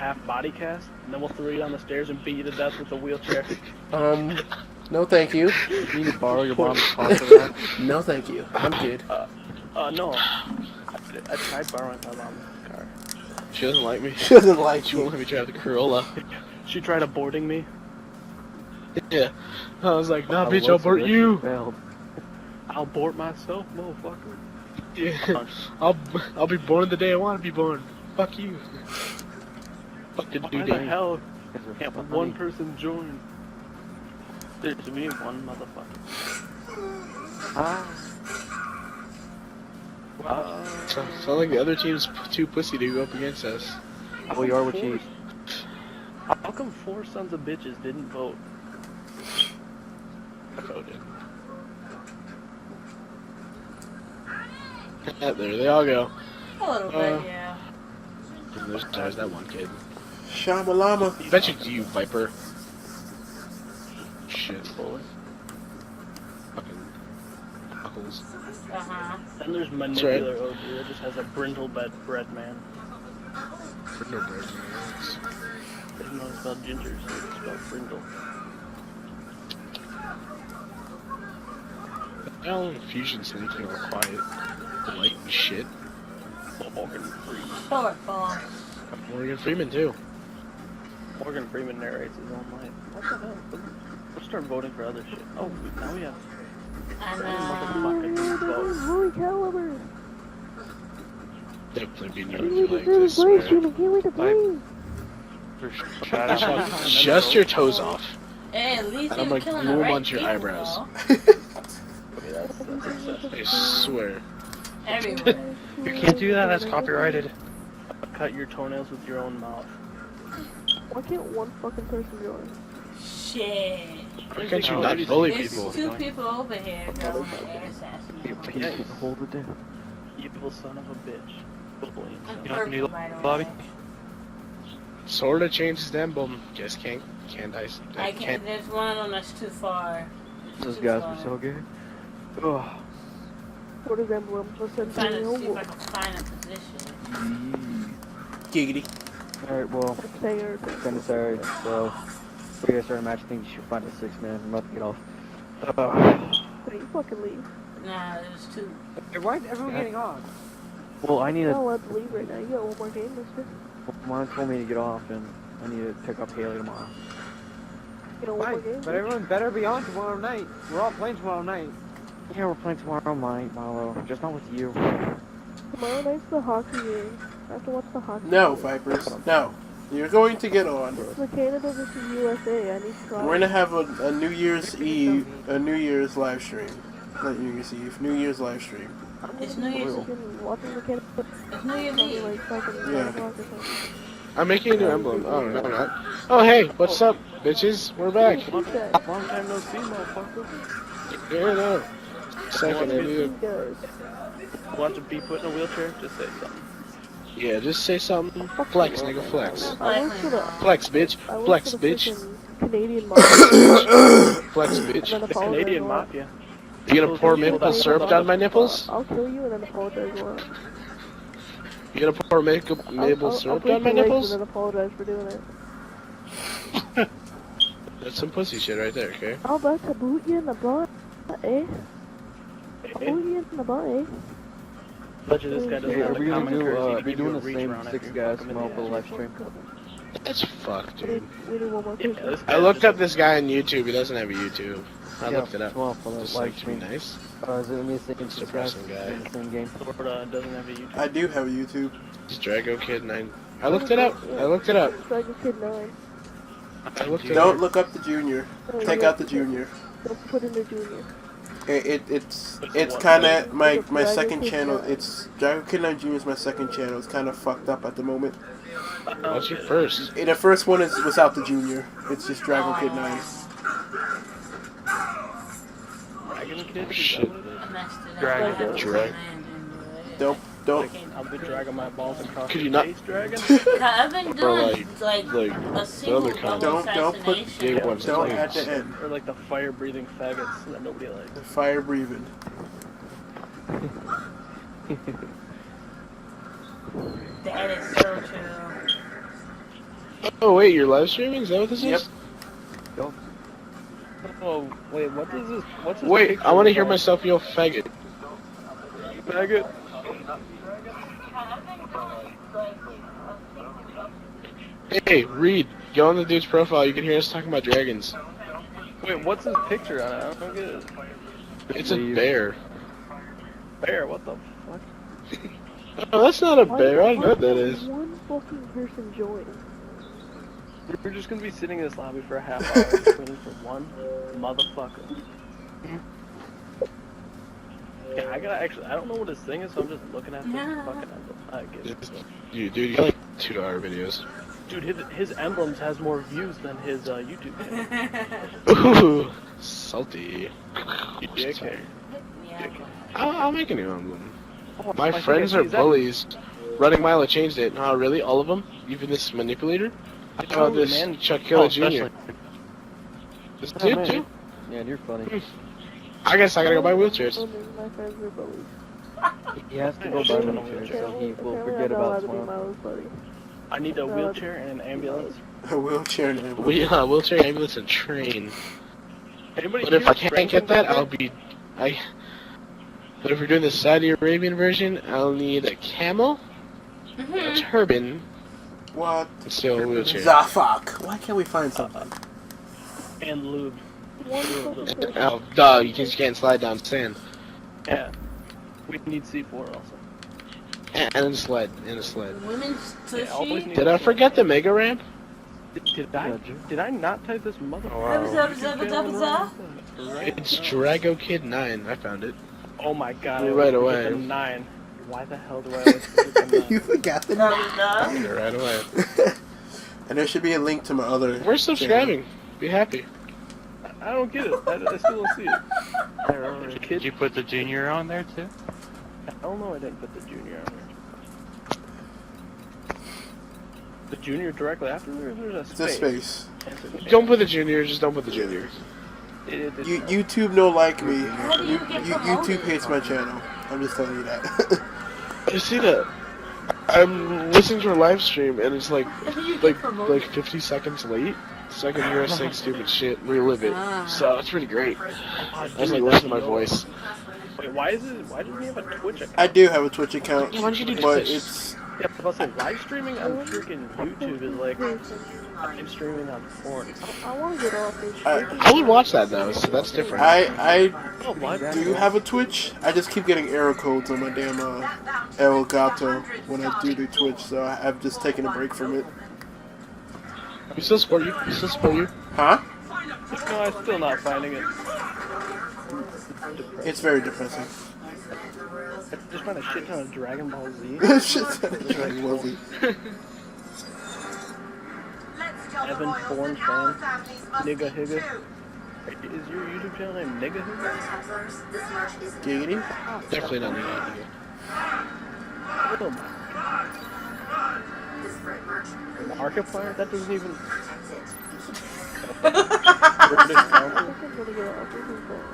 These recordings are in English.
half body cast, and then we'll throw you down the stairs and beat you to death with a wheelchair. No thank you. You need to borrow your mom's car for that? No thank you. I'm good. No. I tried borrowing my mom's car. She doesn't like me. She doesn't like She you. won't let me drive the Corolla. She tried aborting me. Yeah. I was like, nah, I bitch, was I'll abort so you. failed. I'll abort myself, motherfucker. Yeah. I'll be born the day I want to be born. Fuck you. Fuck did Why do the day. hell Because they're can't funny. one person join? Dude, we need one motherfucker. Ah. Sounds like the other team's too pussy to go up against us. Well, you are what you eat. How come 4 sons of bitches didn't vote? I voted. Yeah, there they all go. A little bit, yeah. And there's that one kid. Shamalama. Bet you, Viper. Shit. Bullet. Fucking knuckles. Uh-huh. Then there's Manipulator OG that just has a brindle bread man. No bread, man. Didn't know it's spelled ginger, so it's spelled brindle. Well, Fusion's sneaking all quiet. Light and shit. Morgan Freeman. Short ball. Morgan Freeman, too. Morgan Freeman narrates his own life. What the hell? Let's start voting for other shit. Oh, now we have And motherfucking vote. Holy caliber! Definitely be Can't nervous wait to like play, this. Blaze, man. Jimmy, can't wait to play! For Just your toes off. hey, at least And I'm you're like, killing glue the 'em right onto your people, eyebrows. though. Okay, that's successful. I swear. Everywhere. You can't do that, that's copyrighted. Cut your toenails with your own mouth. Why can't one fucking person join? Shit. Why can't you not bully There's people? 2 people over here going to air assassinate. Yeah, Hold it down. evil son of a bitch. Bullying. I'm You don't need purple, by the lobby? way. Sorta changes the emblem. Just can't I can't, there's one of them that's too far. Those Too guys far. were so good. Ugh. What is emblem? What's that? I'm trying to see if I can find a position. Giggity. Alright, well, Say or kind of sorry. So, we gotta start a match. I think you should find a 6-man. I'm about to get off. Wait, you fucking leave. Nah, there's 2. Why is everyone getting off? Well, I need You're to. not allowed to leave right now. You got one more game, mister. Mom told me to get off, and I need to pick up Haley tomorrow. You got one more game. But everyone better be on tomorrow night. We're all playing tomorrow night. Yeah, we're playing tomorrow night, Marlo. Just not with you. Tomorrow night's the hockey game. I have to watch the hockey No, game. Vipers. No. You're going to get on. It's the Canada versus USA. I need to try. We're gonna have a New Year's Eve, a New Year's live stream. Not New Year's Eve, New Year's live stream. It's New Year's. Fucking watching the Canada. It's New Year's Probably Eve. like fucking 9 Yeah. o'clock or something. I'm making a new emblem. Oh, no, I'm not. Oh, hey, what's up, bitches? We're back. Who's that? Long time no see, motherfucker. Yeah, no. Second, These dude. guys. Want to be put in a wheelchair? Just say something. Yeah, just say something. Flex, nigga, flex. I work for the. Flex, bitch. I work Flex, for the bitch. freaking Canadian mafia. Flex, And then bitch. The apologize Canadian a lot. Mafia. You gonna pour maple syrup down my nipples? I'll kill you and then apologize a lot. You gonna pour maple I'll syrup break down my your legs nipples? and then apologize for doing it. That's some pussy shit right there, okay? I'll about to boot you in the butt, eh? I'll boot you in the butt, eh? Bet you this guy doesn't Hey, have are the we gonna common do, courtesy to we give you doing a the reach same around after 6 you guys fuck him in tomorrow the for the ass. live stream? That's fucked, We dude. need, we need one more Yeah, person. this I guy looked just- up this guy on YouTube. He doesn't have a YouTube. I looked it up. Tomorrow for the Just live like to be stream. nice. Is it gonna be the same It's 6 guys depressing guy. in the same game? Florida doesn't have a YouTube. I do have a YouTube. It's Drago Kid 9. I looked it up. I looked it up. Dragon Kid 9. I looked it Don't up. look up the junior. No, Take don't- out the junior. Don't put in the junior. It's kind of my Dragon second Kid channel. 9. It's Dragon Kid 9 Junior is my second channel. It's kind of fucked up at the moment. What's your first? The first one is without the junior. It's just Dragon Kid 9. Dragon Kid? Is Shit. that what it is? I messed it up. Dragon. I had to Drag. come in and do it. Don't I'll be dragging my balls across Could the you not- face, Dragon. I've been doing like like a single other kind. double Don't put assassination. gay ones. don't at the end. Or like the fire-breathing faggots that nobody likes. The fire breathing. That is so true. Oh wait, you're live streaming? Is that what this Yep. is? Oh, wait, what is this? What's this Wait, picture I want to hear of? myself yell faggot. Faggot. Hey, Reed, go on the dude's profile. You can hear us talking about dragons. Wait, what's his picture on it? I don't get it. It's a bear. Bear, what the fuck? Oh, that's not a Why bear. I the know what that fuck is. One fucking person joined. We're just gonna be sitting in this lobby for a half hour waiting for one motherfucker. Yeah, I don't know what his thing is, so I'm just looking at the fucking emblem. I get it. Dude, you got like 2-hour videos. Dude, his emblems has more views than his YouTube channel. Ooh, salty. You Dickhead. Yeah. I'll make a new emblem. Oh, My I think friends I are see that. bullies. Running Milo changed it. Oh, really? All of them? Even this manipulator? How about Oh, this man. Chuck Killer Oh, Jr.? especially- This Oh, dude man. too? Yeah, you're funny. I guess I gotta go buy wheelchairs. My friends are bullies. He has to go buy wheelchairs, so he will Apparently forget I'm not allowed about to be Swan. Milo's buddy. I need a wheelchair and an ambulance. A wheelchair now. Wheelchair, ambulance, and train. Anybody But if I here can't get that, strengthened I'll be... But if we're doing the Saudi Arabian version, I'll need a camel, a turban, What and still a wheelchair. the fuck? Why can't we find something? and lube. One fucking person. Oh, duh, you just can't slide down sand. Yeah. We need C4 also. And a sled, and a sled. Women's Yeah, always tushy. need Did I forget the mega ramp? Did I not type this motherfucker? Right. It's Drago Kid 9, I found it. Oh my god. Right I always away. forget the 9. Why the hell do I always forget the 9? You forgot the Found it right away. And there should be a link to my other. We're subscribing. Be happy. I don't get it. I still don't see it. Did you put the junior on there too? I don't know. I didn't put the junior on there. The junior directly after there? There's a It's space. a space. Don't put the junior, just don't put the junior. YouTube no like me. How do you get YouTube promoted? hates my channel. I'm just telling you that. You see that? I'm listening to a live stream and it's like 50 seconds late, so I can hear us saying stupid shit, relive it. So it's pretty great. I was like, listen to my voice. Wait, why doesn't he have a Twitch account? I do have a Twitch account, Yeah, why don't you do but Twitch? it's Yeah, but I was live streaming on freaking YouTube is like live streaming on porn. I want to get off this shit. I would watch that though, so that's different. I Oh, live do have a Twitch. I just keep getting error codes on my damn El Gato when I do Twitch, so I've just taken a break from it. We still support you. We still support you. Huh? No, I'm still not finding it. It's very depressing. I just found a shit ton of Dragon Ball Z. Shit, that's like lovely. Evan Foreign fan. Nigga Higga. Is your YouTube channel named Nigga Higga? Giggity? Definitely not me. Oh my god. Markiplier? That doesn't even... British Council? I'm gonna get off this phone.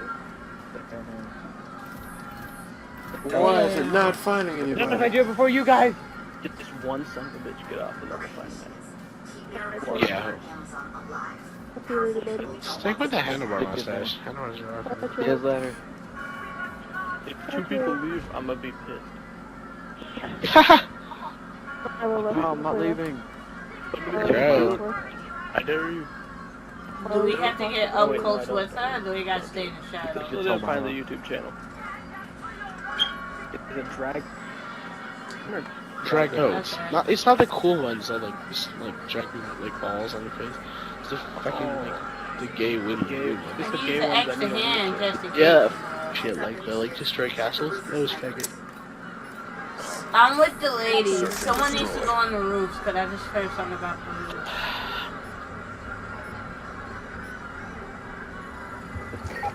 Why is it not finding anybody? do it before you guys. Just one son of a bitch get off and never find that. Yeah. I'll see you later, buddy. Stick with the handlebar mustache. Handlebars are awkward. Bye, He has later. If two people leave, I'm gonna be pissed. I will let No, you I'm not play. leaving. Bro. I dare you. Do we have to get up Wait, no, I close don't. with her, or do we gotta stay in the I shadow? still didn't find the YouTube channel. Is it drag? Dragos. Okay. Not, it's not the cool ones that like just, like dragging like balls on your face. It's the fucking like the gay women. Gay. ones. It's the Use gay the ones that extra need hand a just in case. Yeah. Shit like the like destroy castles. That was faggot. I'm with the ladies. Someone needs to go on the roofs, because I just heard something about the roofs.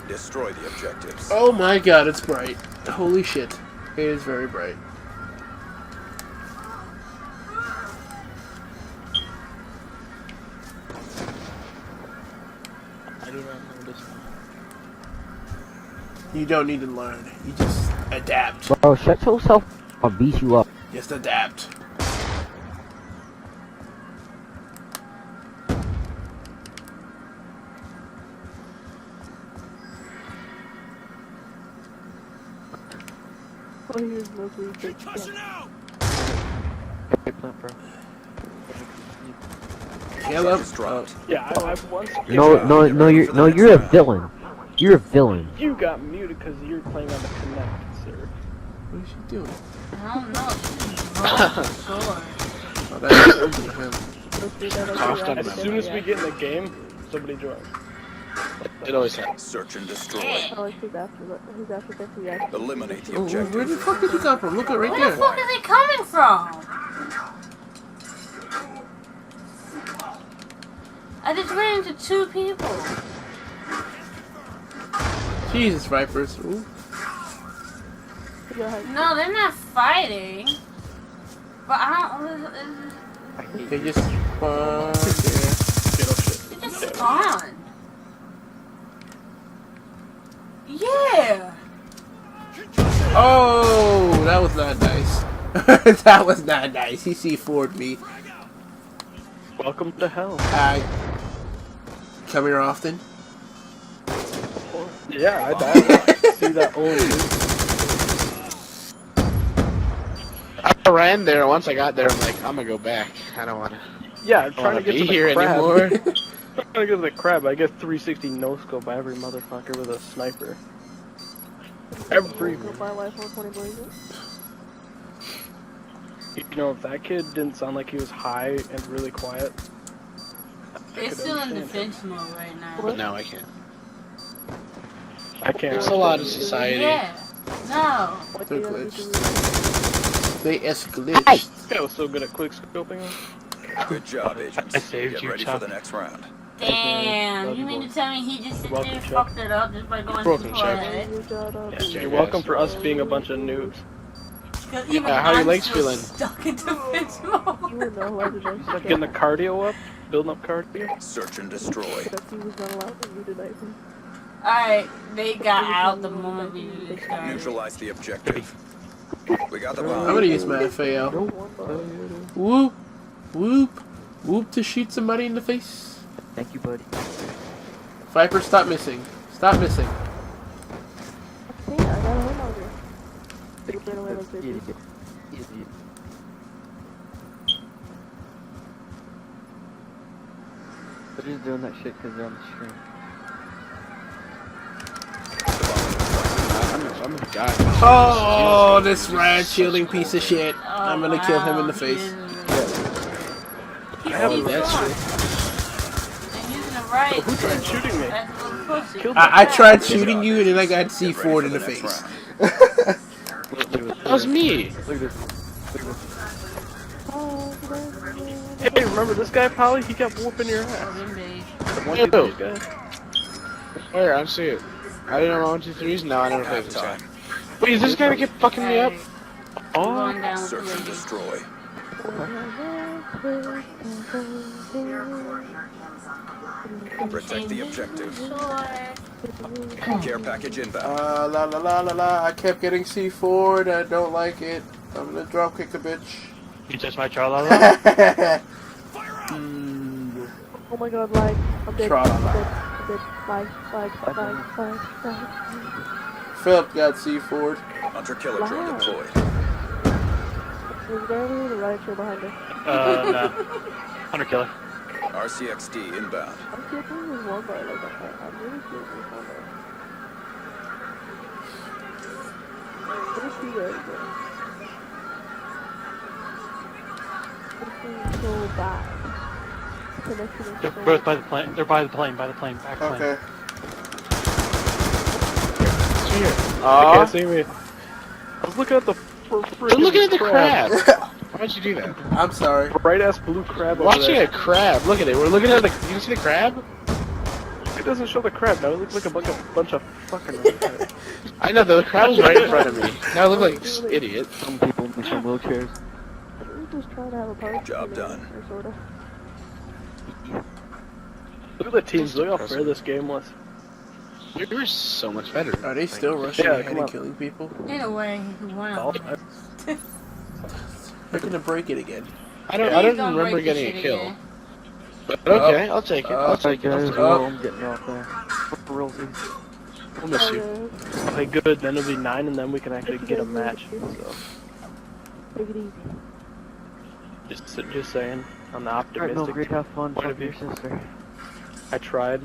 Destroy the objectives. Oh my god, it's bright. Holy shit. It is very bright. I do not know this one. You don't need to learn. You just adapt. Bro, shut yourself. I'll beat you up. Just adapt. Oh, here's mostly big stuff. Hey, plant, bro. Yellow. Charges dropped. Yeah, I've once. You're a villain. You're a villain. You got muted because you're playing on the Connect, sir. What is she doing? I don't know. She's wrong. Sure. Oh, that's only him. Let's do that Coughed on after As soon as we get in the game, somebody joins. It always happens. Search and destroy. Oh, who's after this reaction? Eliminate the Oh, where objective. the fuck did you come from? Look at right Where the there. fuck is it coming from? I just ran into 2 people. Jesus, Vipers. Ooh. Go ahead. No, they're not fighting. But I don't. They just spawned. They just spawned. Yeah. Oh, that was not nice. That was not nice. He C4'd me. Welcome to hell. Come here often. Yeah, I died. See that old I ran there. Once I got there, I'm like, I'm gonna go back. I don't wanna. Yeah, I'm trying to get be to the here crab. anymore. I'm trying to get to the crab. I get 360 no scope by every motherfucker with a sniper. Every. Go buy life 120 blazes. You know, if that kid didn't sound like he was high and really quiet. They're still in defense mode right now. But no, I can't. I can't. There's a lot of society. Yeah. No. What They're do you glitched. do? They glitched. This guy was so good at quick scoping him. Good job, agents. I saved Get you, ready Chuck. for the next round. Damn. You mean to tell me he just sit there Welcome, and Chuck. fucked it up just by going Broken, too Chuck. far ahead? You got up. Yeah, you're welcome for us being a bunch of noobs. Because even How are your I'm legs still feeling? stuck in defense mode. You were not allowed to know. Getting the cardio up, building up cardio. Search and destroy. Because he was not allowed to do tonight. Alright, they got out the moment we started. Neutralize the objective. We got the I'm bomb. gonna use my FAL. Whoop, whoop, whoop to shoot somebody in the face. Thank you, buddy. Viper, stop missing. Stop missing. Hey, I got a home longer. Big fan of those bitches. Idiot. Idiot. They're just doing that shit because they're on the stream. I'm a guy. Oh, this rad shielding piece of shit. I'm gonna kill him in the face. He's that's And using the right. Who tried shooting me? That's a little pussy. Killed I tried shooting you and then I got Get ready C4'd for in the next face. round. That was me. Look at this. Look at this. Hey, remember this guy, Polly? He kept whooping your ass. The 1, 2, 3 guy. Where? I don't see it. I didn't know 1, 2, 3s. No, I never played this guy. Wait, is this guy gonna keep fucking me up? Going down with Search and the destroy. Protect the objective. Care package inbound. La la la la la. I kept getting C4'd. I don't like it. I'm gonna drop kick a bitch. You touch my tra-la-la? Oh my god, like, I'm dead. Tra-la-la. I'm dead. Like. Philip got C4'd. Hunter killer drone deployed. There's barely the right show behind us. No. Hunter killer. RCXD inbound. I'm kidding with one bar like that. I'm really kidding with one bar. What is he doing? This is so bad. Connection is They're so both by the plane. They're by the plane. By the plane. Back plane. Okay. I can't see me. I was looking at the You're looking at the crab. Why'd you do that? I'm sorry. Bright ass blue crab over Watching there. a crab. Look at it. We're looking at the. You see the crab? It doesn't show the crab. Now it looks like a bunch of fucking. I know the crab was right in front of me. Now I look like an idiot. Some people in some wheelchairs. We're just trying to have a party. Job done. Or sort of. Look at the teams. Look how fair this game was. We were so much better. Are they still rushing Yeah, ahead come and on. killing people? Either way, one Golf. of them. They're gonna break it again. I don't Please don't remember break getting the a shit kill. again. But okay, I'll take it. I'll Alright, take it. guys, I'll take well, it. I'm getting off there. For realsies. I'll miss you. Okay, good. Then it'll be 9, and then we can actually get a match. So, Take it easy. just saying, on the Alright, no, optimistic great, have fun. point Fuck of view. your sister. I tried.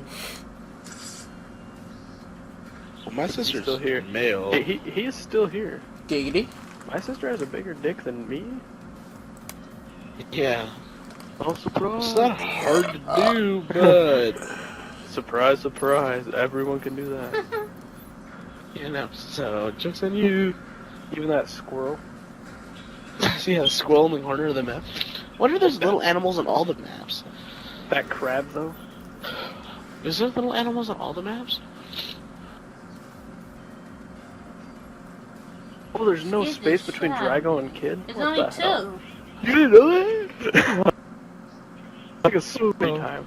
Well, my sister's still here. male. Hey, he is still here. Giggity. My sister has a bigger dick than me. Yeah. Oh, surprise! It's not hard to do, but Surprise, surprise! Everyone can do that. you know. So jokes on you. Even that squirrel. See how the squirrel in the corner of the map. Wonder if there's little animals on all the maps. That crab, though. Is there little animals on all the maps? Oh, there's no Jesus, space between yeah. Drago and Kid? There's What only the hell? 2. You didn't know that? Like a super time.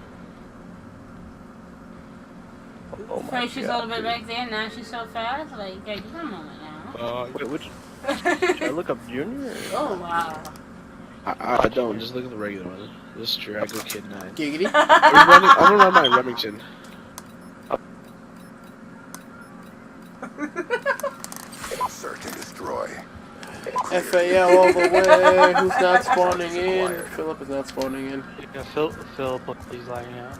Oh my First she's a God, little bit dude. back there, now she's so fast. Like, hey, give her a moment now. Wait, which? Should I look up Junior? Or? Oh, wow. I don't. Just look at the regular one. This is Drago Kid 9. Giggity. I don't know my Remington. Search and destroy. FAL all the way. Who's not spawning in? Philip is not spawning in. Yeah, Phil, he's lagging out.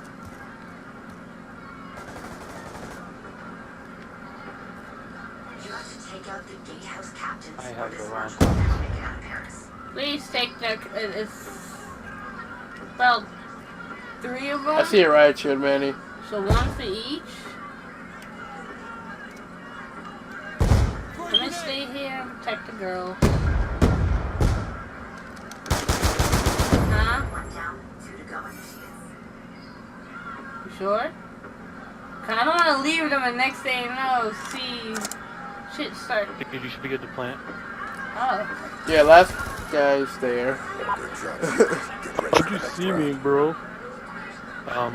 I have the wrong. Please take their. It's about 3 of them. I see a riot shield, Manny. So 1 for each. Let me stay here and protect the girl. Huh? You sure? Cause I don't want to leave them and next thing you know, see shit start. You should be good to plant. Oh. Yeah, last guy's there. How'd you see me, bro? Oh,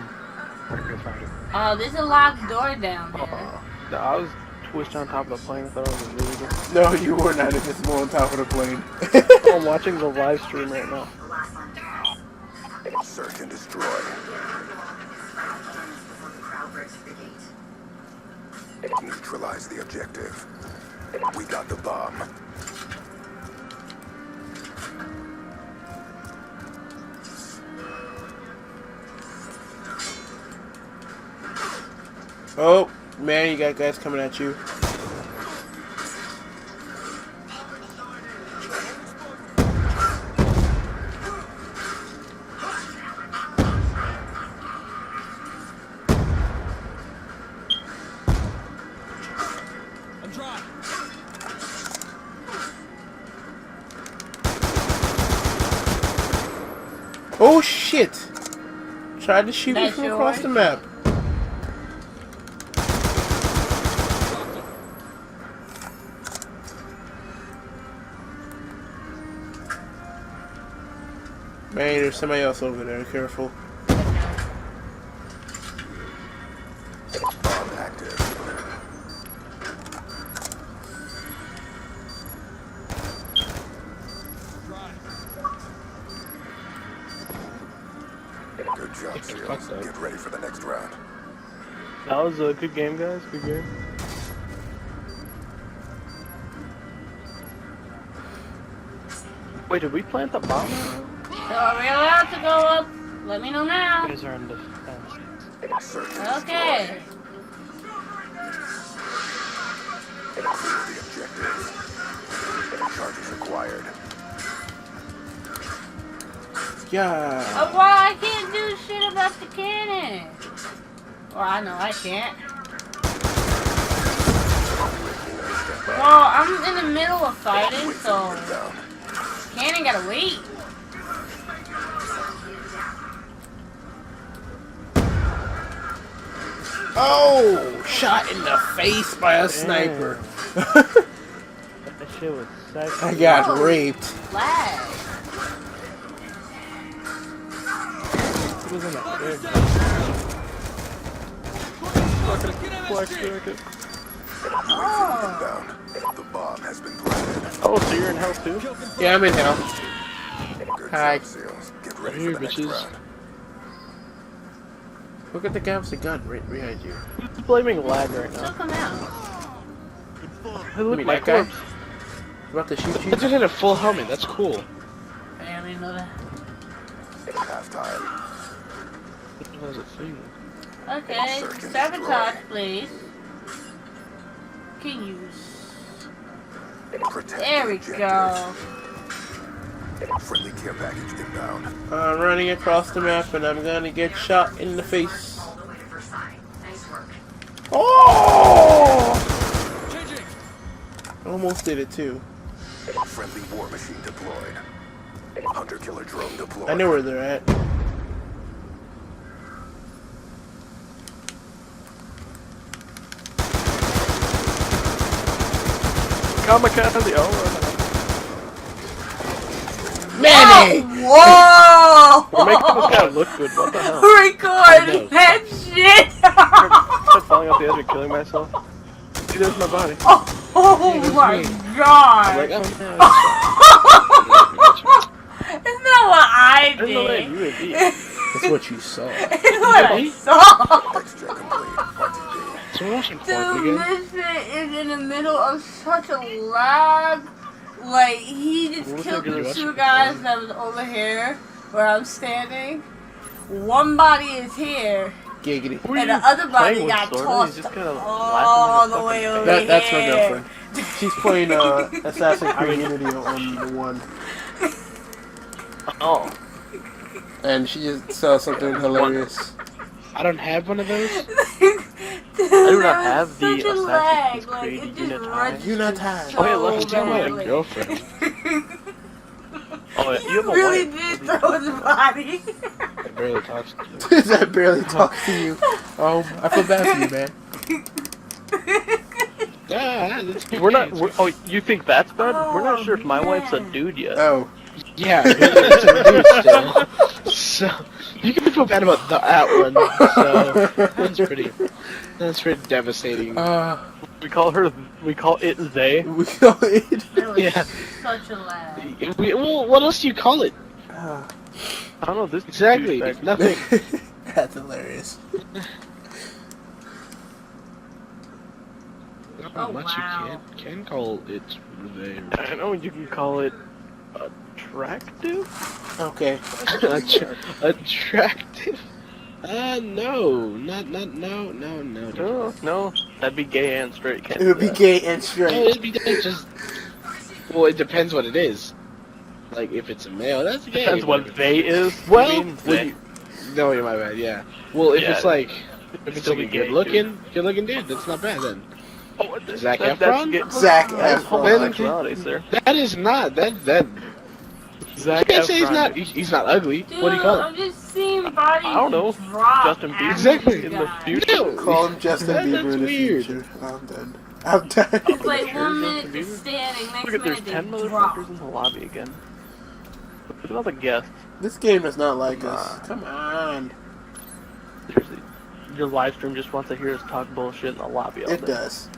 there's a locked door down there. No, I was twitched on top of the plane. I thought I was invisible. No, you were not invisible on top of the plane. I'm watching the live stream right now. Search and destroy. Neutralize the objective. We got the bomb. Oh, man, you got guys coming at you. Oh shit! Tried to shoot me That's from across yours? the map. Man, there's somebody else over there. Careful. Bomb active. Good job, Seals. Get ready for the next round. That was a good game, guys. Good game. Wait, did we plant the bomb? So are we allowed to go up? Let me know now. You guys are in defense. Search and Okay. destroy. Clear the objective. Charges acquired. Yeah. Oh, well, I can't do shit about the cannon. Well, I know I can't. Well, I'm in the middle of fighting, so cannon gotta wait. Oh, shot in the face by a sniper. That shit was sexy. I got Oh. raped. Lag. It was in that big. Flex jacket. Oh. Down. The bomb has been planted. Oh, so you're in hell too? Yeah, I'm in hell. Good Hi. job, Seals. Get ready Here, for the next bitches. round. Look at the guy with the gun right behind you. Who's blaming lag right now? Took him out. Hey, You look, mean my that guy? corpse. About to shoot That you? dude had a full helmet. That's cool. I didn't know that. Halftime. What was it thing? Okay, sabotage, please. Can use. Protect There we the objectives. go. Friendly care package inbound. I'm running across the map and I'm gonna get shot in the face. Oh! Almost did it too. Friendly war machine deployed. Hunter killer drone deployed. I know where they're at. Kamikaze. Oh, Manny! Whoa! we're making this guy look good. What the hell? Record that shit! I'm falling off the edge and killing myself. See, there's my body. Oh my god! Like, oh, It's not what I There's no way did. you would be. That's what you saw. It's what I saw. Extra complete. RTB. so we're watching porn Dude, again. this shit is in the middle of such a lag. Like, he just What killed was the it, two guys that was over here where I'm standing. One body is here, Giggity. Who are and you the other body playing with, got Sorta? tossed He's just kinda all laughing the like a way fucking over That's my here. girlfriend. She's playing Assassin's Creed Unity on the one. Oh. And she just saw something hilarious. I don't have one of those. Dude, I do not there have was the such a Assassin's lag. Like, Creed it just Unity. rushed Unitime. so Oh, yeah, let's Tell my badly. girlfriend. Oh, yeah, you have a really wife. did throw his body. I barely talks to you. I barely talk to you. Oh, I feel bad for you, man. Ah, that's We're not. Oh, you think that's bad? We're not sure if my wife's a man. dude yet. Oh. Yeah, it's a dude still. So you can feel bad about that one. So that's pretty devastating. We call it they. We call it. There was Yeah. such a lag. Well, what else do you call it? I don't know this. Exactly, douchebag. nothing. That's hilarious. Not Oh, much wow. you can call it they. I know you can call it attractive. Okay. Attractive? No, no. No, no, that'd be gay and straight. Can't It do would be that. gay and No, straight. it'd be just. Well, it depends what it is. Like if it's a male, that's gay. Depends but what if they is. Well, You mean they. No, you're my bad. Yeah. Well, if Yeah, it's like, if it's still like a be gay, good looking dude, that's not bad then. Oh, Zac that's Efron? get- Zac That's Efron. homosexuality, sir. That is not that. You Zac can't say he's Efron. not. He's not ugly. Dude, What do you call I'm him? just seeing bodies I don't know. drop Justin Bieber Exactly. in the guys. future. No. Call him Justin That's Bieber in the weird. future. I'm done. I'm done. It's like Sure, 1 Justin minute they're Bieber? standing, next Look at there's minute 10 they drop. motherfuckers in the lobby again. Look at all the guests. This game does not like us. Come on. Seriously, your live stream just wants to hear us talk bullshit in the lobby all It day. does.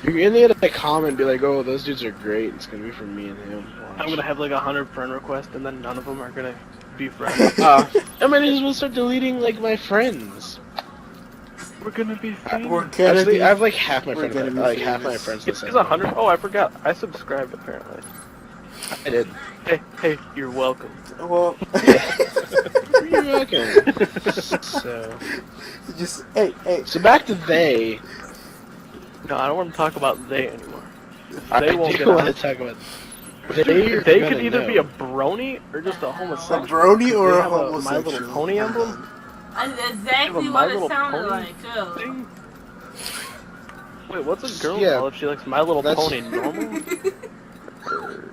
You're in there to comment and be like, "Oh, those dudes are great. It's gonna be for me and him." I'm gonna have like 100 friend requests, and then none of them are gonna be friends. I might as well start deleting like my friends. We're gonna be friends. We're gonna Actually, be. I have like half my we're friends. gonna be Like half my famous. friends. It's list. 100. Oh, I forgot. I subscribed apparently. I did. Hey, you're welcome. Well, You're welcome. So hey. back to they. No, I don't want to talk about they anymore. I They won't do get want on. to talk about. They They could either be a brony or just a homosexual. brony or They a have homosexual? My Little Pony emblem. That's Have a exactly My what it Little sounded Pony like, too. thing. Wait, what's a girl Yeah. called if she likes My Little That's- Pony normal? Or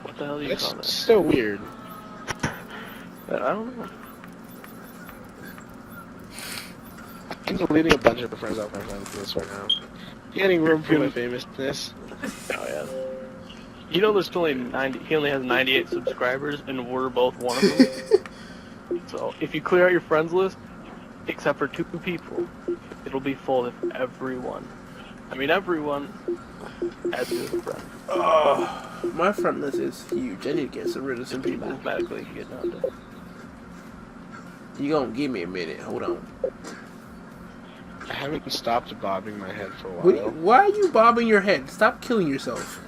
what the hell do you call That's that? so weird. I don't know. I'm deleting a bunch of friends off my friends list right now. Getting room for my famousness. Oh yeah. You know, there's only 90. He only has 98 subscribers, and we're both one of them. So if you clear out your friends list, except for 2 people, it'll be full if everyone adds you as a friend. My friend list is huge. I need to get rid of some people. Mathematically, you get down to. You gonna give me a minute? Hold on. I haven't stopped bobbing my head for a while. Why are you bobbing your head? Stop killing yourself.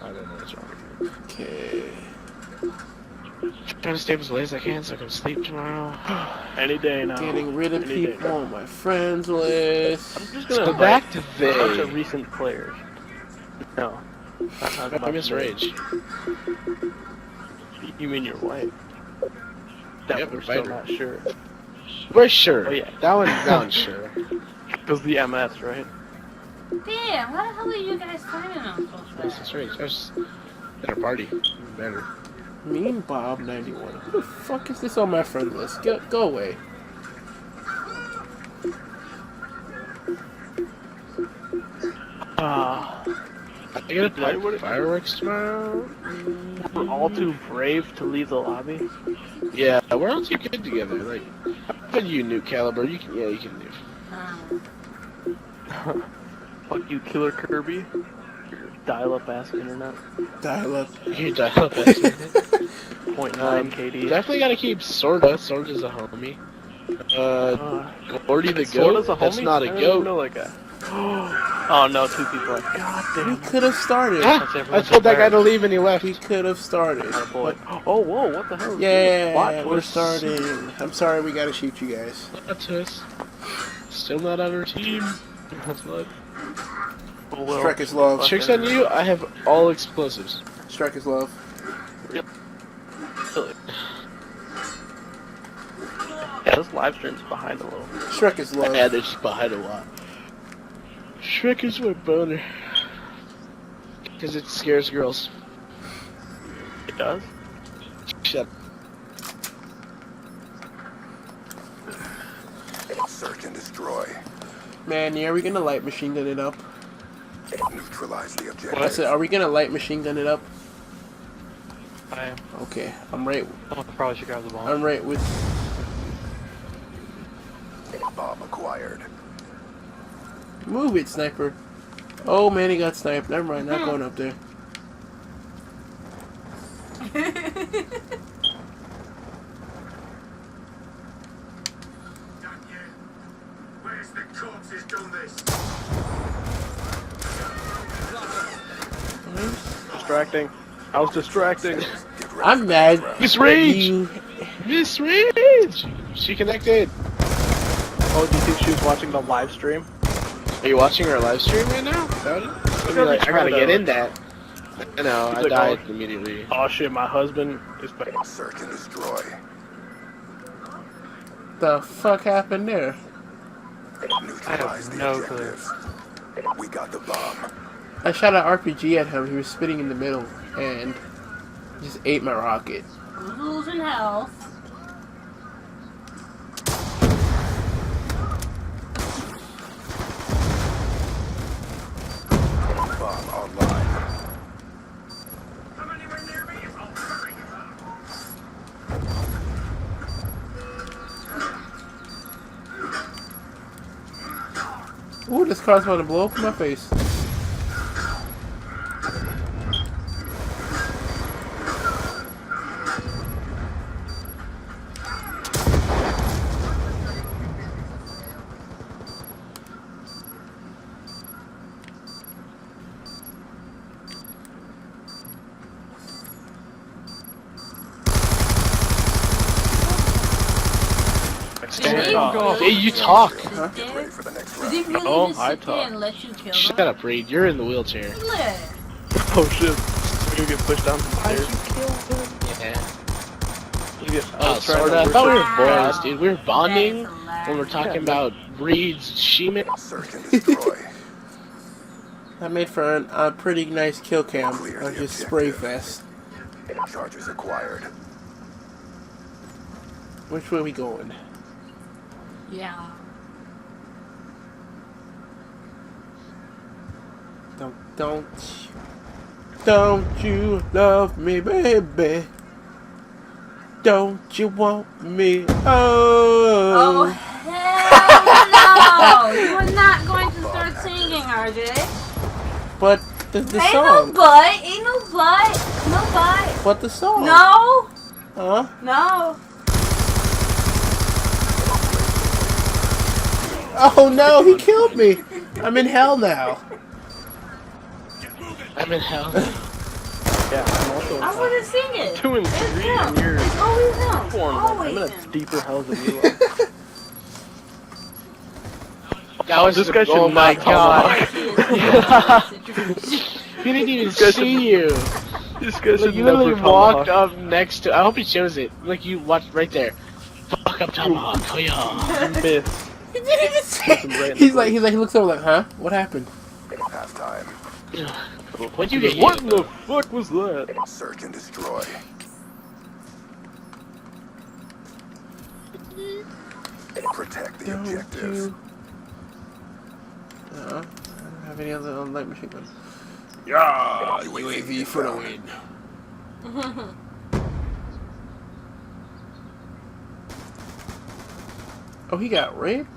I don't know what's wrong with you. Okay. Trying to stay up as late as I can so I can sleep tomorrow. Any day now. Getting rid of Any day people now. on my friends list. I'm just Let's gonna go back to invite a bunch of Vay. recent players. No. Not talking I about miss me. Rage. You mean your wife? Yeah, That we're but still later. not sure. We're sure. Oh, yeah. That one's sure. Because the MS, right? Damn, how the hell are you guys finding them so This fast? is Rage. That's better party. Even better. Me and Bob 91. Who the fuck is this on my friend list? Go away. I gotta play fireworks tomorrow. We're all too brave to leave the lobby. Yeah, we're all too good together. Like, but you Nuke Caliber, you can leave. Fuck you, Killer Kirby. Your dial-up ass internet. Dial up. You dial up that. 0.9 KD. Definitely gotta keep Sorda. Sorda's a homie. Gordy the Sorta's goat. a That's homie? not a I don't even goat. know that guy. Oh no, two people. Like, God We damn. could have started. I told that guy to leave and he left. We could have started. Boy. Oh whoa, what the hell? is this? Yeah, Plot we're twist. starting. I'm sorry we gotta shoot you guys. That's us. Still not on our team. That's what. Oh, well. Strike is love. Tricks on you, I have all explosives. Strike is love. Really. Yeah, this live stream's behind a little. Shrek is love. Yeah, they're just behind a lot. Shrek is my boner. Because it scares girls. It does? Shut Search and destroy. Man, yeah, are we gonna light machine gun it up? Neutralize the objective. I said, are we gonna light machine gun it up? I am. Okay, I'm right. Someone probably should grab the bomb. I'm right with. Bomb acquired. Move it, sniper. Oh man, he got sniped. Never mind, not going up there. Where's the corpse who's done this? Distracting. I was distracting. I'm mad. Miss at Rage! you. Miss Rage! She connected. Oh, do you think she was watching the live stream? Are you watching our live stream right now? About it? I gotta get in that. I know, I like, died oh. immediately. Oh shit, my husband is back. Search and destroy. The fuck happened there? Neutralize the no clue. objectives. We got the bomb. I shot an RPG at him. He was spitting in the middle and just ate my rocket. Losing health. Bomb online. Ooh, this car's about to blow up in my face. Hey, you talk! Get ready for the next Did round. he really Oh, just I sit there talk. and let you kill Shut them? up, Reed. You're in the wheelchair. Look. Oh shit. We're gonna get pushed down some stairs. Yeah. We get, Oh, trying sorta. to I thought we were Wow. boys, dude. We were bonding That's when we're hilarious. talking about Reed's Sheeman. Search and destroy. I made for a pretty nice kill cam. Clear I the just spray objective. fest. Charges acquired. Which way we going? Yeah. Don't you love me, baby? Don't you want me? Oh, Oh. hell no! You are not going to start singing, RJ. But the Ain't song. no but. Ain't no fight. No fight. What the song? No. Huh? No. Oh no, he killed me. I'm in hell now. I'm in hell. Yeah, I'm also I want to sing it. 2 and 3, It's him. and you're It's always him. 4 and 1. I'm Always in a him. deeper hell than you are. That was This guy should oh my not god. tomahawk. He didn't even see you. This guy Like, should you literally never walked tomahawk. up next to. I hope he shows it. Like you watched right there. Fuck up tomahawk. Oh yeah. Miss. He didn't even say Him right in the He's face. like, he looks over like, huh? What happened? Halftime. What'd you get? What in the fuck was that? Search and destroy. Protect the objectives. No, I don't have any other light machine guns. Yeah, UAV for the win. Oh, he got raped?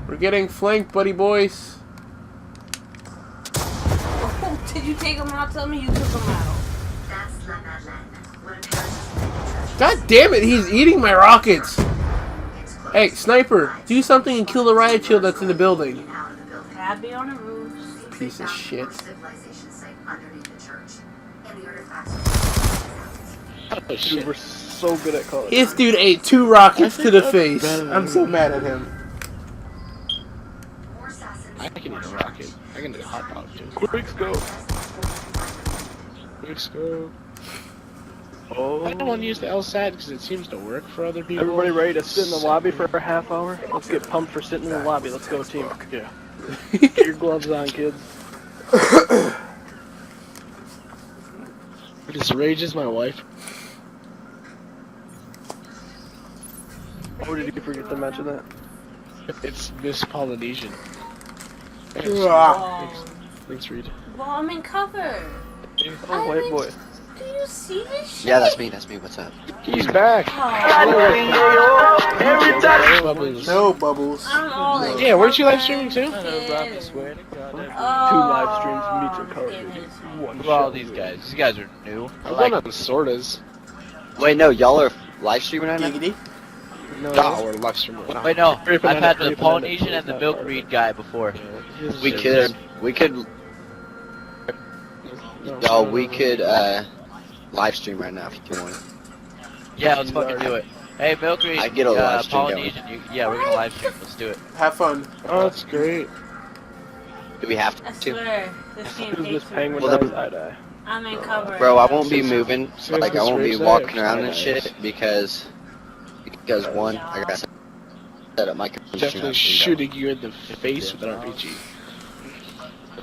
We're getting flanked, buddy boys. Oh, did you take him out? Tell me you took him out. God damn it, he's eating my rockets! Hey, sniper, do something and kill the riot shield that's in the building. I'd be on the roofs. Piece of shit. Oh Dude, shit. we're so good at college. This dude ate 2 rockets to the face. I'm so mad at him. I can eat a rocket. I can eat a hot dog too. Quick scope. Quick scope. Oh. I don't want to use the LSAT because it seems to work for other people. Everybody ready to sit in the lobby for a half hour? Let's get pumped for sitting in the lobby. Let's go, team. Yeah. Get your gloves on, kids. This rages my wife. Or did you forget to mention that? It's Miss Polynesian. Ah. Thanks, Reed. Well, I'm in cover. Oh, white boy. Do you see this shit? Yeah, that's me. That's me. What's up? He's back. Every time. Bubbles. No bubbles. I'm all in Yeah, weren't you live streaming too? cover. 2 live streams, meets and Call of Duty. One Who are all show. these guys? These guys are new. I'm going on sortas. Wait, no, y'all are live streaming right now? Giggity. No, we're live streaming. Wait, no. Ripping I've on had it, the ripping on it. Polynesian and the Not Milk hard. Reed guy before. We could. We could live stream right now if you want. Yeah, let's fucking do it. Hey, Milk Reed. I get a live stream Polynesian. Yeah, we're gonna live stream. Let's do it. Have fun. Oh, that's great. Do we have I to? swear, this game Who's this hates me. penguin Well, dies? I die. I'm in cover. Bro, I won't be moving. Since Like, I this won't be race walking I around have and shit because one, I gotta set up my computer. Definitely shooting you in the face with an RPG.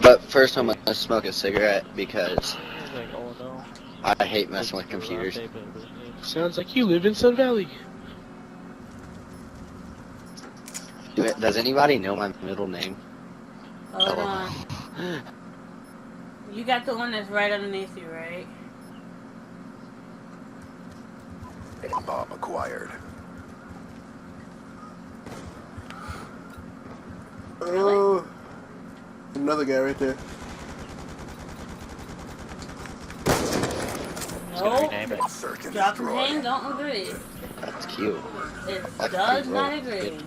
But first, I'm gonna smoke a cigarette because Oh no. I hate messing with computers. Sounds like you live in Sun Valley. Does anybody know my middle name? Hold on. You got the one that's right underneath you, right? Bomb acquired. Oh, another guy right there. No. Search and Drop and destroy. hang, don't agree. That's cute. It Like does people. not agree.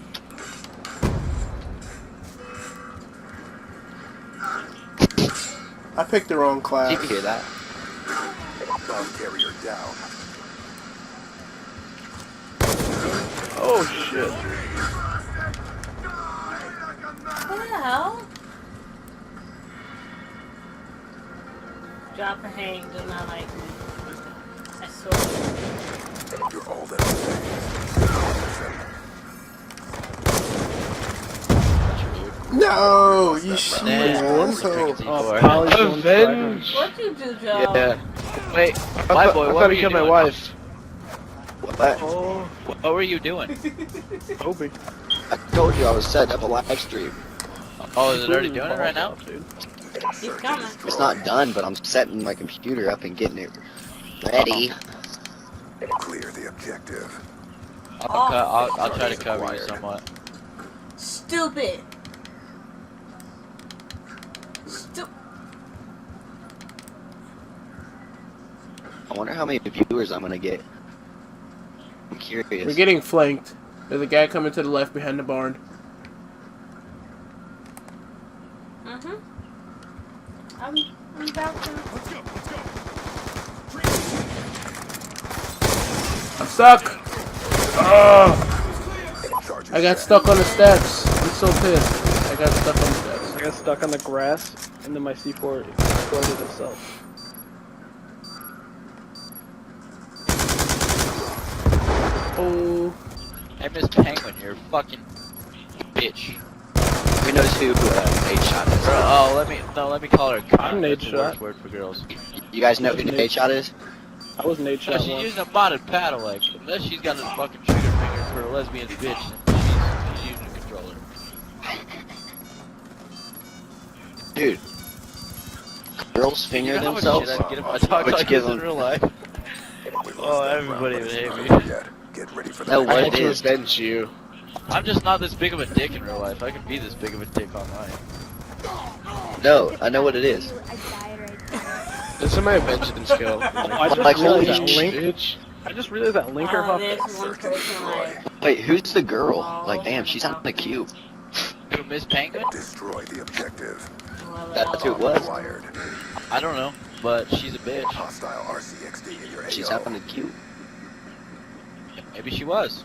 I picked the wrong class. Did you hear that? Bomb carrier down. Oh shit. What the hell? Drop and hang does not like me. I swear. You're all that No, you shit. Nah, asshole. Oh, Polly's going Avenge. What you do, Joe? Yeah. Wait, I white boy, thought what were he you killed my doing? wife. What? Oh, What were you doing? Obi. I told you I was setting up a live stream. Oh, is it already doing it right now? Dude. He's coming. It's not done, but I'm setting my computer up and getting it ready. clear the objective. I'll try to cover you somewhat. Stupid. I wonder how many viewers I'm gonna get. I'm curious. We're getting flanked. There's a guy coming to the left behind the barn. I'm about to. I'm stuck! Ugh. I got stuck on the steps. I'm so pissed. I got stuck on the steps. I got stuck on the grass, and then my C4 exploded itself. Oh. Hey, Miss Penguin, you're a fucking bitch. Who knows who Nate Shot is? Oh, let me call her. I'm Nate That's the Shot. worst word for girls. You guys know who Nate Shot is? I was Nate Shot She's once. using a modded paddle, like, unless she's got a fucking trigger finger for a lesbian bitch, then she's using a controller. Dude, girls finger themselves, which gives them... in real life. Oh, everybody would hate me. No, what I it had to is. avenge you. I'm just not this big of a dick in real life. I can be this big of a dick online. No, I know what it is. This is my avenging skill. I just Like, holy realized that shit. Link. I just realized that Linker Huff. There's one person like. Wait, who's the girl? Like, damn, she's on the cube. Who, Miss Penguin? Destroy the objective. That's who it was. I don't know, but she's a bitch. Hostile RCXD in your She's AO. up on the cube. Maybe she was,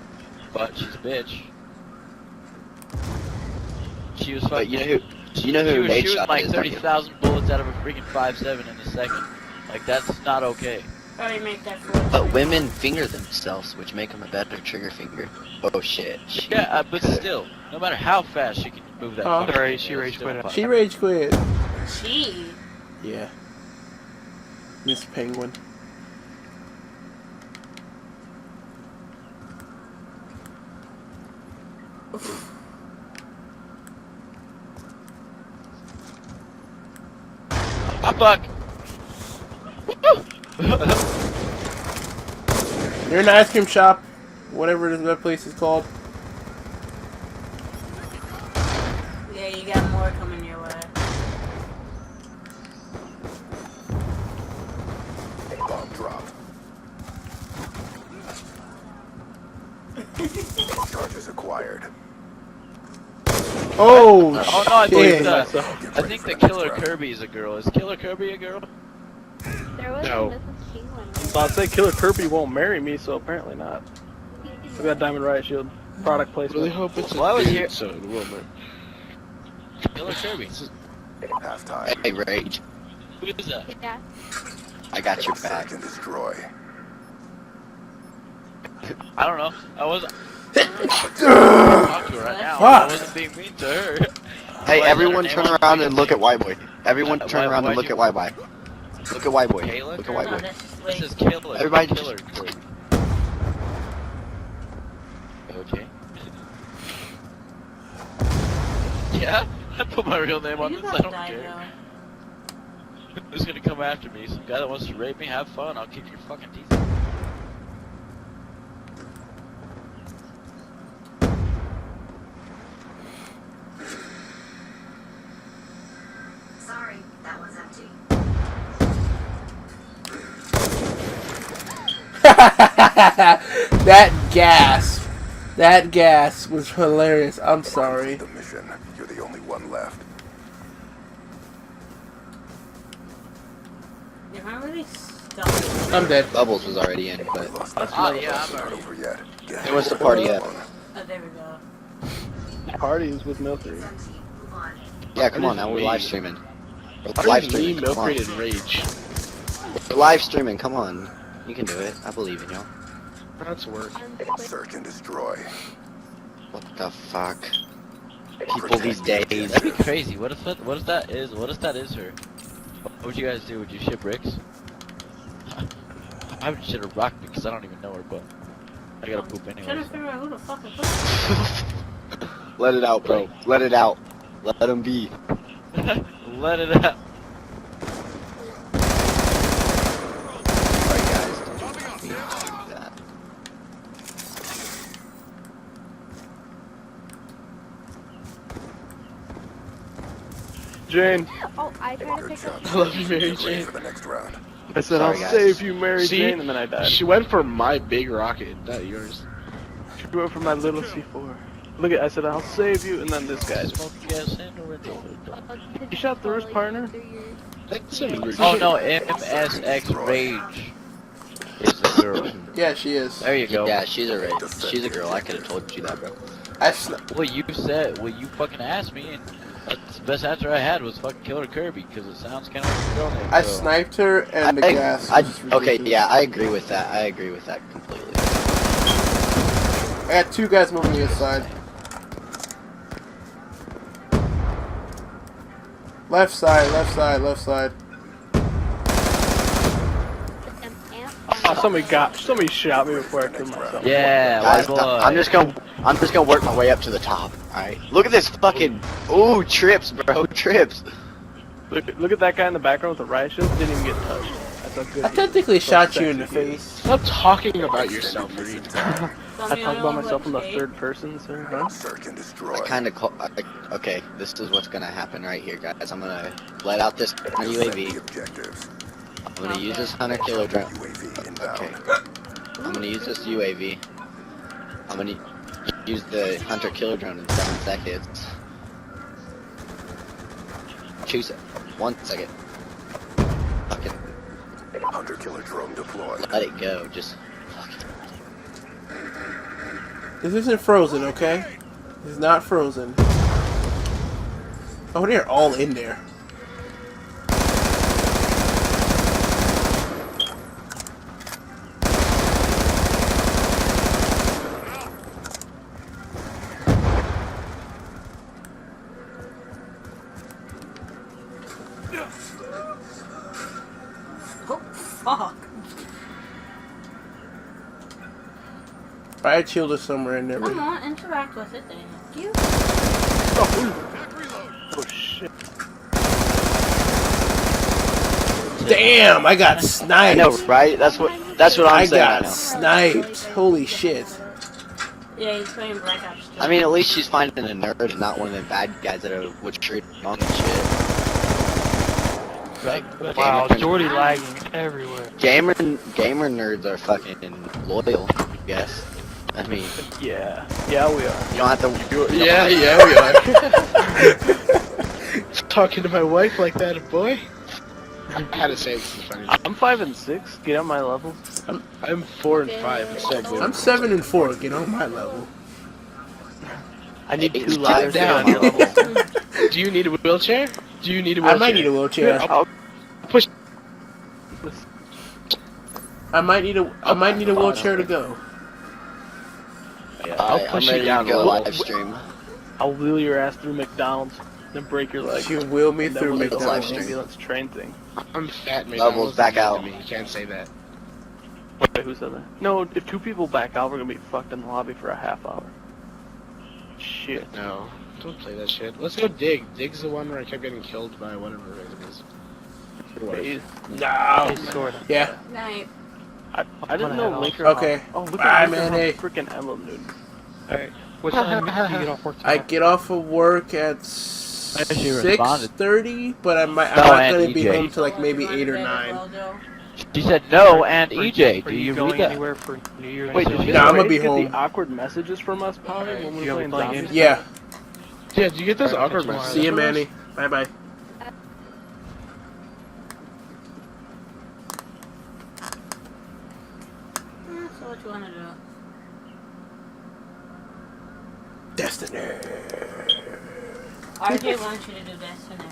but she's a bitch. She was But fucking. you know who? You know She who was Nate shooting Shot like is, don't you? 30,000 bullets out of a freaking 5.7 in a second. Like, that's not okay. Probably make that for. But women finger themselves, which make them a better trigger finger. Oh shit. Yeah, but still, no matter how fast she can move that. Oh. fucking Sorry, thing, she it's rage still quit. fine. She rage quit. She. Yeah. Miss Penguin. Ah, fuck! You're in the ice cream shop. Whatever that place is called. Yeah, you got more coming your way. Bomb dropped. Charges acquired. Oh, Oh no, I shit. think the Killer Kirby is a girl. Is Killer Kirby a girl? There was No. a Mrs. Penguin. So I'd say Killer Kirby won't marry me, so apparently not. We got Diamond Riot Shield product Really placement. hope it's a Well, I was dude, here- so it will man. Killer Kirby. Halftime. Hey, Rage. Who is that? Yeah. I got your back. Search and destroy. I don't know. I wasn't. Talk to her right now. I Fuck. wasn't being mean to her. Hey, Why is everyone her turn name on around the and look at Y-Boy. Everyone turn around and why'd look you- at Y-Boy. Look at Y-Boy. Kayla? Look at No, Y-Boy. this is This wait. is Killer. Everybody Killer just- Kirby. Okay. Yeah? I put my real name on You this. I got don't died, care. Who's gonna come after me? Some guy that wants to rape me? Have fun. I'll kick your fucking teeth. Sorry, that one's empty. That gas was hilarious. I'm sorry. The mission. You're the only one left. Am I really stuck? I'm dead. Bubbles was already in, but Ah, yeah, I'm Not already. over yet. Get it was the party yet. Oh, there we go. Parties with Milky. It's empty. Move on. Yeah, come on, now we're live streaming. We're live Me, streaming, come on. Milk and Rage. We're live streaming, come on. You can do it. I believe in you. That's work. search and destroy. What the fuck? People these days. That'd be crazy. What if that is her? What would you guys do? Would you ship bricks? I would shit a rock because I don't even know her, but I gotta poop Trying anyway. to figure out who the fuck is this. Let it out, bro. Let it out. Let him be. Let it out. Sorry, guys. Don't do that. Jane. Oh, I tried to pick up. I love you, Mary Jane. For the next round. I said, Sorry, I'll guys. save you, Mary See? Jane, and then I died. She went for my big rocket, not yours. She went for my little C4. Look at, I said, I'll save you, and then this guy. You shot through his partner? Oh no, MSX Rage is the girl. Yeah, she is. There you go. Yeah, she's a girl. I could have told you that, bro. Well, you fucking asked me, and that's the best answer I had was fucking Killer Kirby, because it sounds kind of like a girl name. I so. sniped her, and the gas. Was Okay, ridiculous. yeah, I agree with that. I agree with that completely. I got two guys moving the inside. Left side, left side, left side. Oh, somebody shot me before I killed myself. Yeah, Guys, white boy. I'm just gonna work my way up to the top. All right. Look at this fucking. Ooh, trips, bro, trips. Look at that guy in the background with the riot shield. Didn't even get touched. That's a good. I technically shot you in the face. Stop talking about yourself, Reed. I talk about myself in the third person, sir. Huh? Search and destroy. Okay, this is what's gonna happen right here, guys. I'm gonna let out this UAV. Objectives. I'm gonna use this hunter killer drone. UAV inbound. Okay. I'm gonna use this UAV. I'm gonna use the hunter killer drone in 7 seconds. Choose it. 1 second. Fucking Hunter killer drone deployed. let it go. Just This isn't frozen, okay? This is not frozen. Oh, they're all in there. Oh, fuck. Riot shield is somewhere in there. Come on, interact with it, thank you. Oh shit. Damn, I got sniped. I know, right? That's what I'm I saying. got sniped. Holy shit. Yeah, he's playing Black Ops 2. I mean, at least she's finding a nerd and not one of the bad guys that are treated wrong and shit. Right? Wow, Jordy lagging everywhere. Gamer nerds are fucking loyal, I guess. I mean, Yeah we are. you don't have to. Yeah, we are. Talking to my wife like that, boy. I had to say it's funny. I'm 5 and 6. Get on my level. I'm 4 and 5 instead. I'm 7 and 4. Get on my level. I need Hey, 2 calm lives to get on down. your level. Do you need a wheelchair? Do you need a I wheelchair? might need a wheelchair. I'll push. I might need a wheelchair to go. I'll I'm push you ready down to go a little. live stream. I'll wheel your ass through McDonald's, then break your leg. You wheel me And then through we'll do the whole McDonald's. ambulance train thing. I'm fat, man. Levels back out. You can't say that. Wait, who said that? No, if 2 people back out, we're gonna be fucked in the lobby for a half hour. Shit. No, don't play that shit. Let's go dig. Dig's the one where I kept getting killed by whatever it is. Your wife. No. Sort of. Yeah. Night. I didn't know Linker. Okay. Oh, look Bye, at man. Linker freaking emblem, dude. Alright. What time do you get off work I tonight? get off of work at Actually responded. 6:30, but I'm No, not and gonna be EJ. home till like maybe 8 or 9. She said no, and Are EJ, do you you going read that? anywhere for New Year's? Wait, Eve? did you No, I'm gonna be guys get home. the awkward messages from us, Polly, when we You were gonna playing play zombies? Yeah. Yeah, did you get those Alright, awkward tomorrow. messages? See you, from us? Manny. Bye bye. So what you wanna do? Destiny. RJ wants you to do Destiny.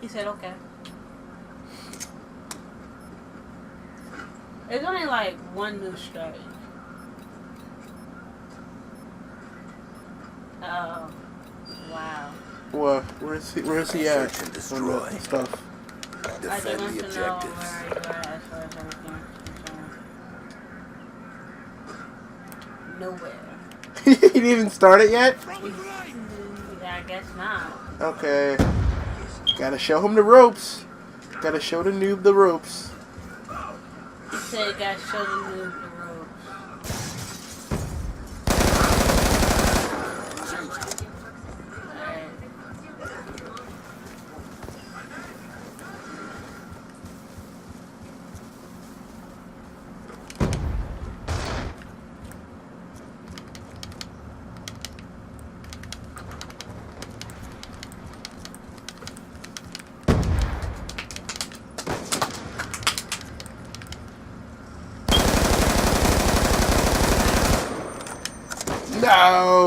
He said okay. There's only like one new strike. Oh, wow. What? Where's he at? Search and On destroy. the stuff. I just Defend want the to know objectives. where you are as far as everything is concerned. Nowhere. He didn't even start it yet? I guess not. Okay. Gotta show him the ropes. Gotta show the noob the ropes. He said you gotta show the move the ropes.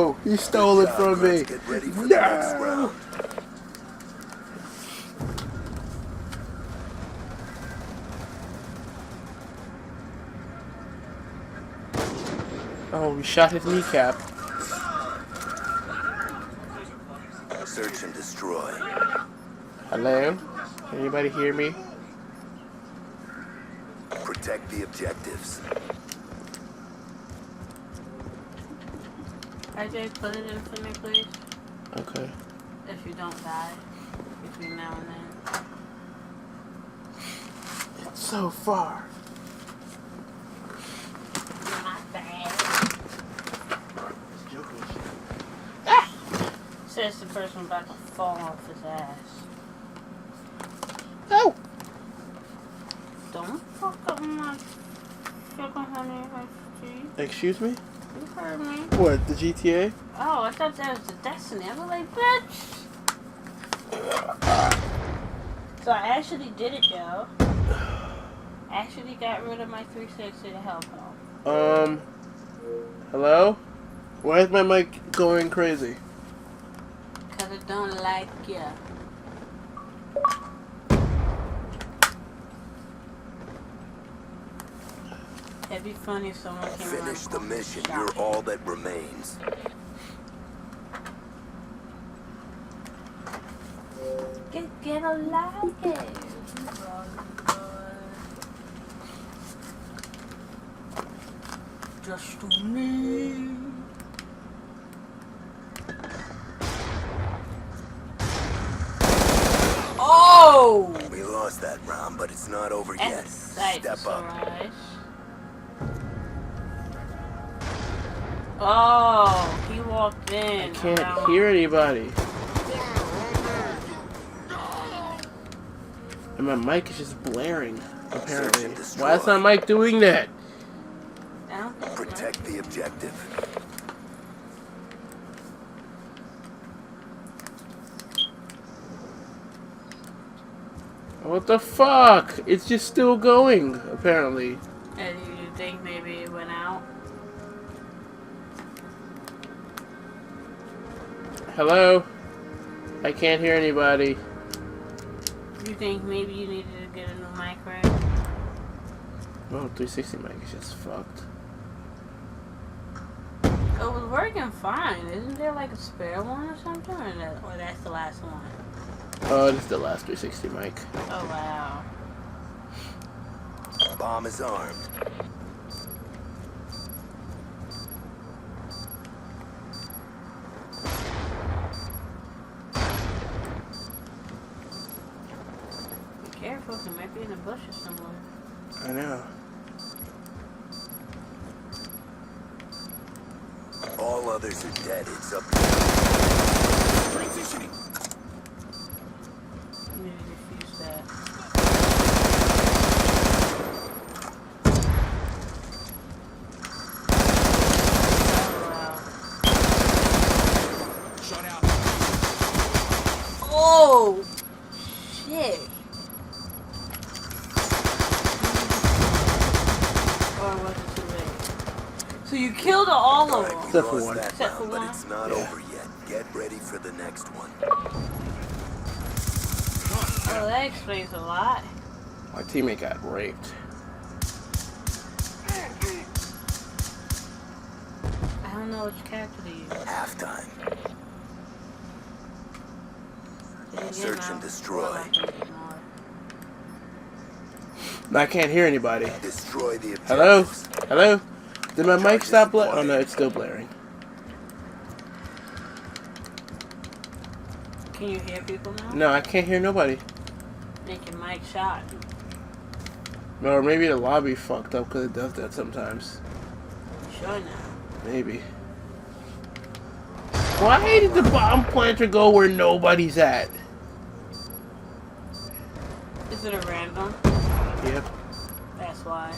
No! He stole it from me! Get ready for the next No! round. Oh, we shot his kneecap. Search and destroy. Hello? Anybody hear me? Protect the objectives. RJ, put it in for me, please. Okay. If you don't die between now and then. It's so far. Not bad. Says the person about to fall off his ass. No! Don't fuck up my sugar honey iced tea. Excuse me? You heard me. What, the GTA? Oh, I thought that was the Destiny. I was like, bitch. So I actually did it, yo. Actually got rid of my 360 to help him. Hello? Why is my mic going crazy? Cause I don't like ya. It'd be funny if someone came around. Finish the mission. You're all that remains. Get a like it. Just to me. Oh! We lost that round, but it's not over yet. Step up. Right. Oh, he walked in. I can't hear anybody. And my mic is just blaring, apparently. Why is my mic doing that? Protect the objective. What the fuck? It's just still going, apparently. And you think maybe it went out? Hello? I can't hear anybody. You think maybe you needed to get a new mic, right? Oh, 360 mic is just fucked. It was working fine. Isn't there like a spare one or something? Or that's the last one? Oh, this is the last 360 mic. Oh, wow. Bomb is armed. Be careful, he might be in the bushes somewhere. I know. All others are dead. It's up to you. Transitioning. You need to defuse that. Shut out. Oh! Shit. Or was it too late? So you killed all of them? Except for one. Except for But one? it's not over yet. Get ready for the next one. Oh, that explains a lot. My teammate got raped. I don't know which character to use. Halftime. Did you get Search him and out? destroy. No, I can't hear anybody. Destroy the objectives. Hello? Hello? Did my mic stop blaring? Oh no, it's still blaring. Can you hear people now? No, I can't hear nobody. Make your mic shot. Or maybe the lobby fucked up because it does that sometimes. Sure now. Maybe. Why did the bomb planter go where nobody's at? Is it a random? Yep. That's why.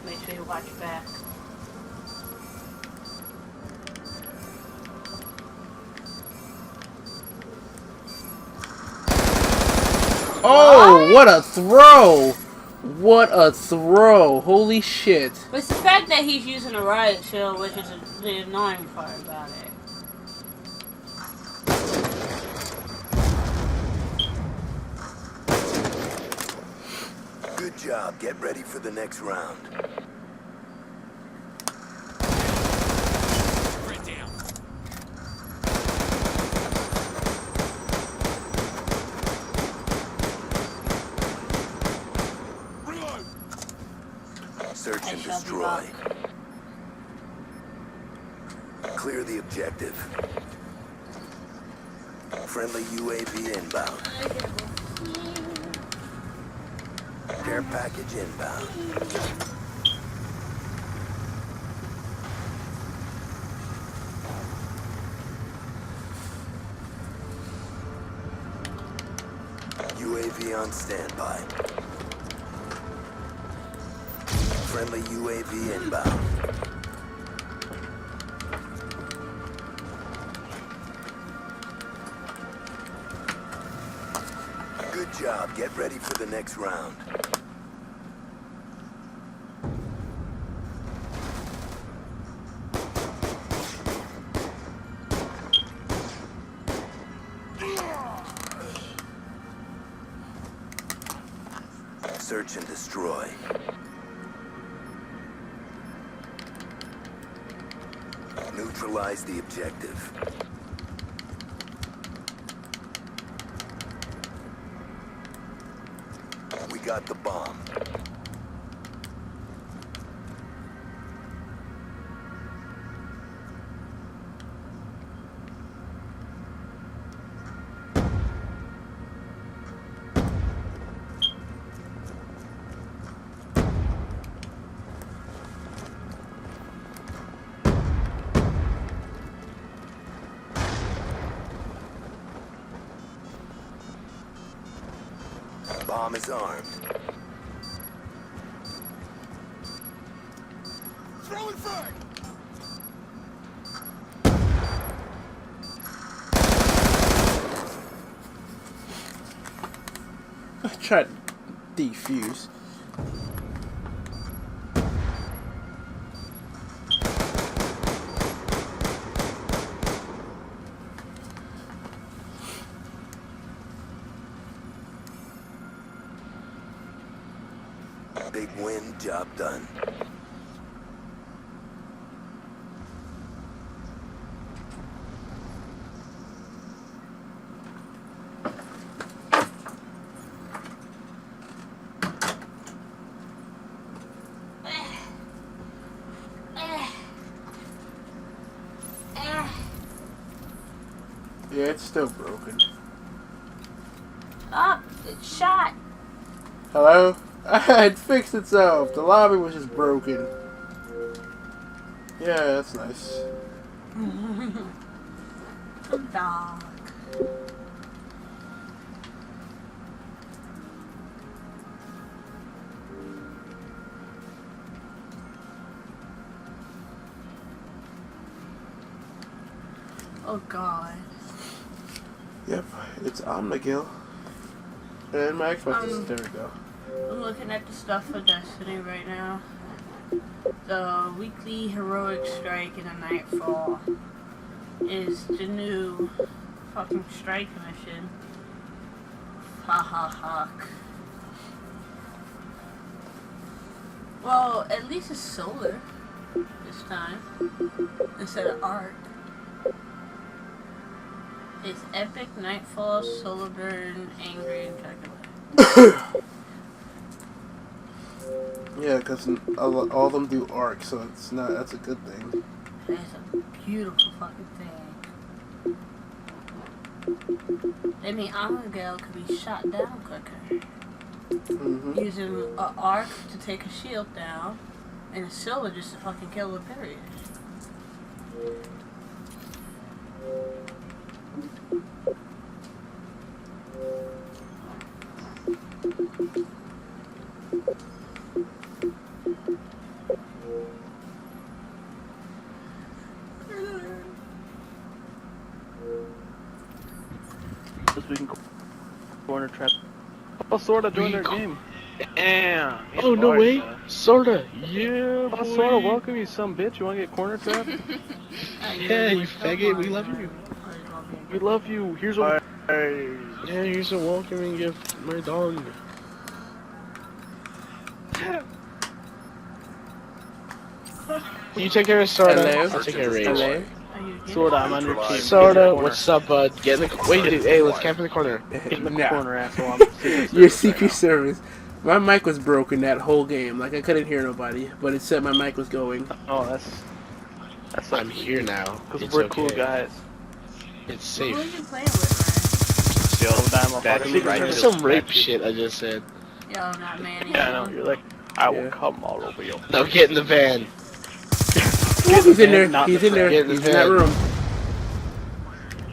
Make sure you watch your back. Oh, what a throw! What a throw! Holy shit! But it's the fact that he's using a riot shield, which is the annoying part about it. Good job. Get ready for the next round. Search and destroy. Clear the objective. Friendly UAV inbound. Care package inbound. UAV on standby. Friendly UAV inbound. Good job. Get ready for the next round. Search and destroy. Neutralize the objective. We got the bomb. Bomb is armed. Throwing frag! I tried to defuse. Big win, job done. Yeah, it's still broken. Oh, it's shot. Hello? It fixed itself. The lobby was just broken. Yeah, that's nice. Good dog. Oh God. Yep, it's Omnigil. And my Xbox is, there we go. I'm looking at the stuff for Destiny right now. The weekly heroic strike in a nightfall is the new fucking strike mission. Ha ha ha. Well, at least it's solar this time instead of arc. It's epic, nightfall, solar burn, angry, and jugular. Yeah, because all of them do arc, so it's not. That's a good thing. That's a beautiful fucking thing. I mean, Armageddon could be shot down quicker. Using an arc to take a shield down, and a solar just to fucking kill the period. We can corner trap Oh, sorta joined their game. Damn. Oh, no way. Sorta. Yeah, Oh, boy. sorta, welcome you some bitch. You wanna get corner trapped? Yeah, you faggot. We love you. We love you. Here's a. Yeah, here's a welcoming gift, my dog. You take care of Sorta. Hello? I'll take care of Rage. Hello? Sorta, I'm on your team. Sorta, what's up, bud? Get in the wait, dude. Hey, let's camp in the corner. Get in the Nah. corner, asshole. I'm Secret Your Service Secret right Service. My mic was broken that whole game. Like, I couldn't hear nobody, but it said my mic was going. now. Oh, that's. I'm here now. Because It's we're okay. cool guys. It's Who are safe. you playing with, Yo, Damo, Back fucking to Secret right Service. Some rape shit I just said. man? Yo, not Manny. Yeah, I know. You're like, I will Yeah. come all over you. Now get in the van. He's in there. Not He's the in there. Get in the He's in that van. room.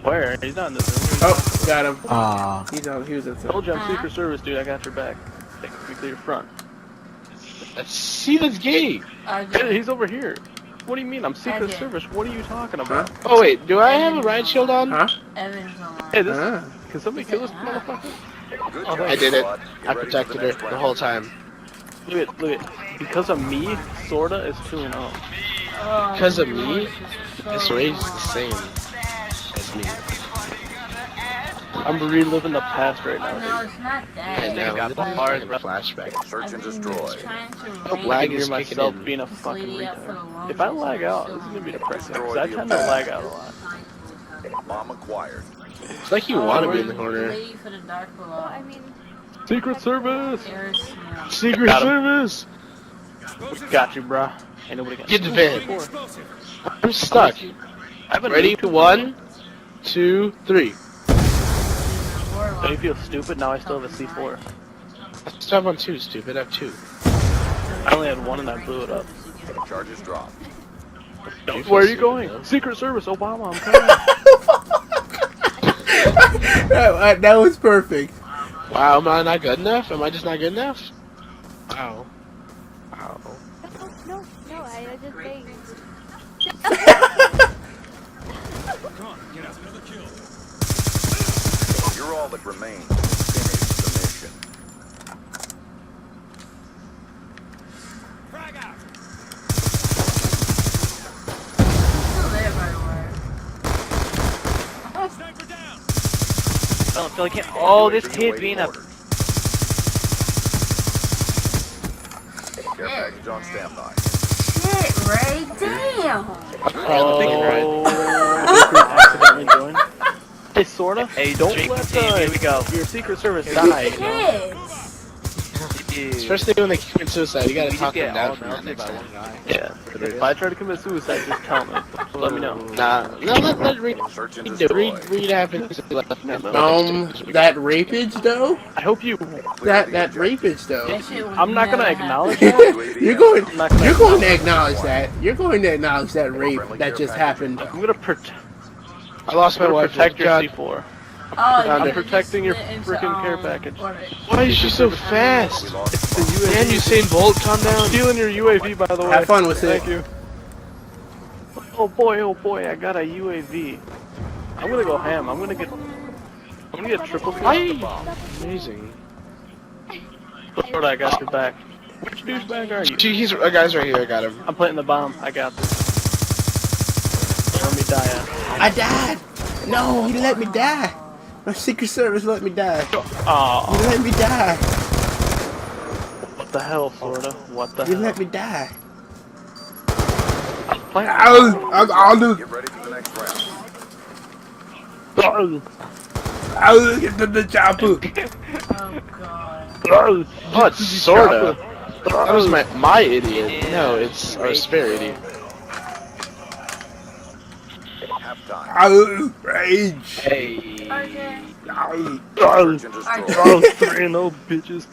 Where? He's not in this room. Oh, got him. Ah. He's on. He was in. Told you I'm Secret Service, dude. I got your back. Take me to your front. See, that's gay. Hey, he's over here. What do you mean? I'm Secret Okay. Service. What are you talking about? Oh wait, do I have a riot shield on? Huh? Evan's on. Hey, this. Ah. Can somebody kill this motherfucker? Good Oh, job, I did it. squad. Get I ready for protected her next the round. whole time. Look at. Because of me, sorta is 2-0. Oh, Because of your me, voice is so this rage is the annoying. same as me. I'm reliving the past right No, now. it's not that. And now got this the is bars, fucking bro. flashback. Search and I've been destroy. trying to I rank lag can is hear kicking myself in. being a this fucking lady up for the retard. longest. If I lag and out, still this is gonna be haven't depressing. Destroy Because I the tend to lag out a lot. Bomb acquired. It's like you want to be in the The corner. lady for the dark below. I mean, Secret Service! Air Smith. Secret Got him. Service! Got you, bruh. Ain't nobody got Get the Ooh, van. C4. I'm stuck. I haven't Ready? moved to 1, 2, 3. Don't you feel stupid? Now I still have a C4. I still have on 2, stupid. I have 2. I only had one and I blew it up. Charges dropped. Where are you going? Secret Service, Obama, I'm coming. That was perfect. Wow, am I not good enough? Am I just not good enough? Wow. Wow. no, I just say. You're all that remains. Finish the mission. Still there, by the way. I don't feel like it. Oh, this kid being a. Care package on standby. Shit, Ray, damn! Accidentally joined. Hey, sorta. Hey, Don't Drake let team, here we go. your Secret Service die. Kids! Especially when they commit suicide, you gotta We talk just them get down all from that melted next by time. one guy. Yeah. If I try to commit suicide, just tell me. Let me know. Nah, no, let Reed, Search and destroy. Reed happens. That rapage though. I hope you. That rapage though. That shit would I'm not gonna never acknowledge happen. that. You're going I'm not gonna to acknowledge that. You're going to acknowledge that rape that just happened. I'm gonna protect. I lost my wife. Protect your God. C4. Oh, I'm you protecting your split into, freaking care package. Why is she so fast? We lost It's the UAV. Man, Usain Bolt, calm down. Stealing your UAV, by the way. Have fun with it. Thank you. Oh boy, I got a UAV. I'm gonna go ham. I'm gonna get triple kill off the bomb. Amazing. Lord, I got your back. Which douchebag are you? He's a guy's right here. I got him. I'm planting the bomb. I got this. Let me die. I died. No, he let me die. My Secret Service let me die. Aw, You let me die. what the hell, Florida? What the You hell? let me die. Planting. Get ready for the next round. I'll get to the chopper. Oh, God. Oh, it's sorta. That was my idiot. No, it's our spare idiot. Halftime. I'll rage. Hey. Okay. Search and destroy. 3-0, bitches.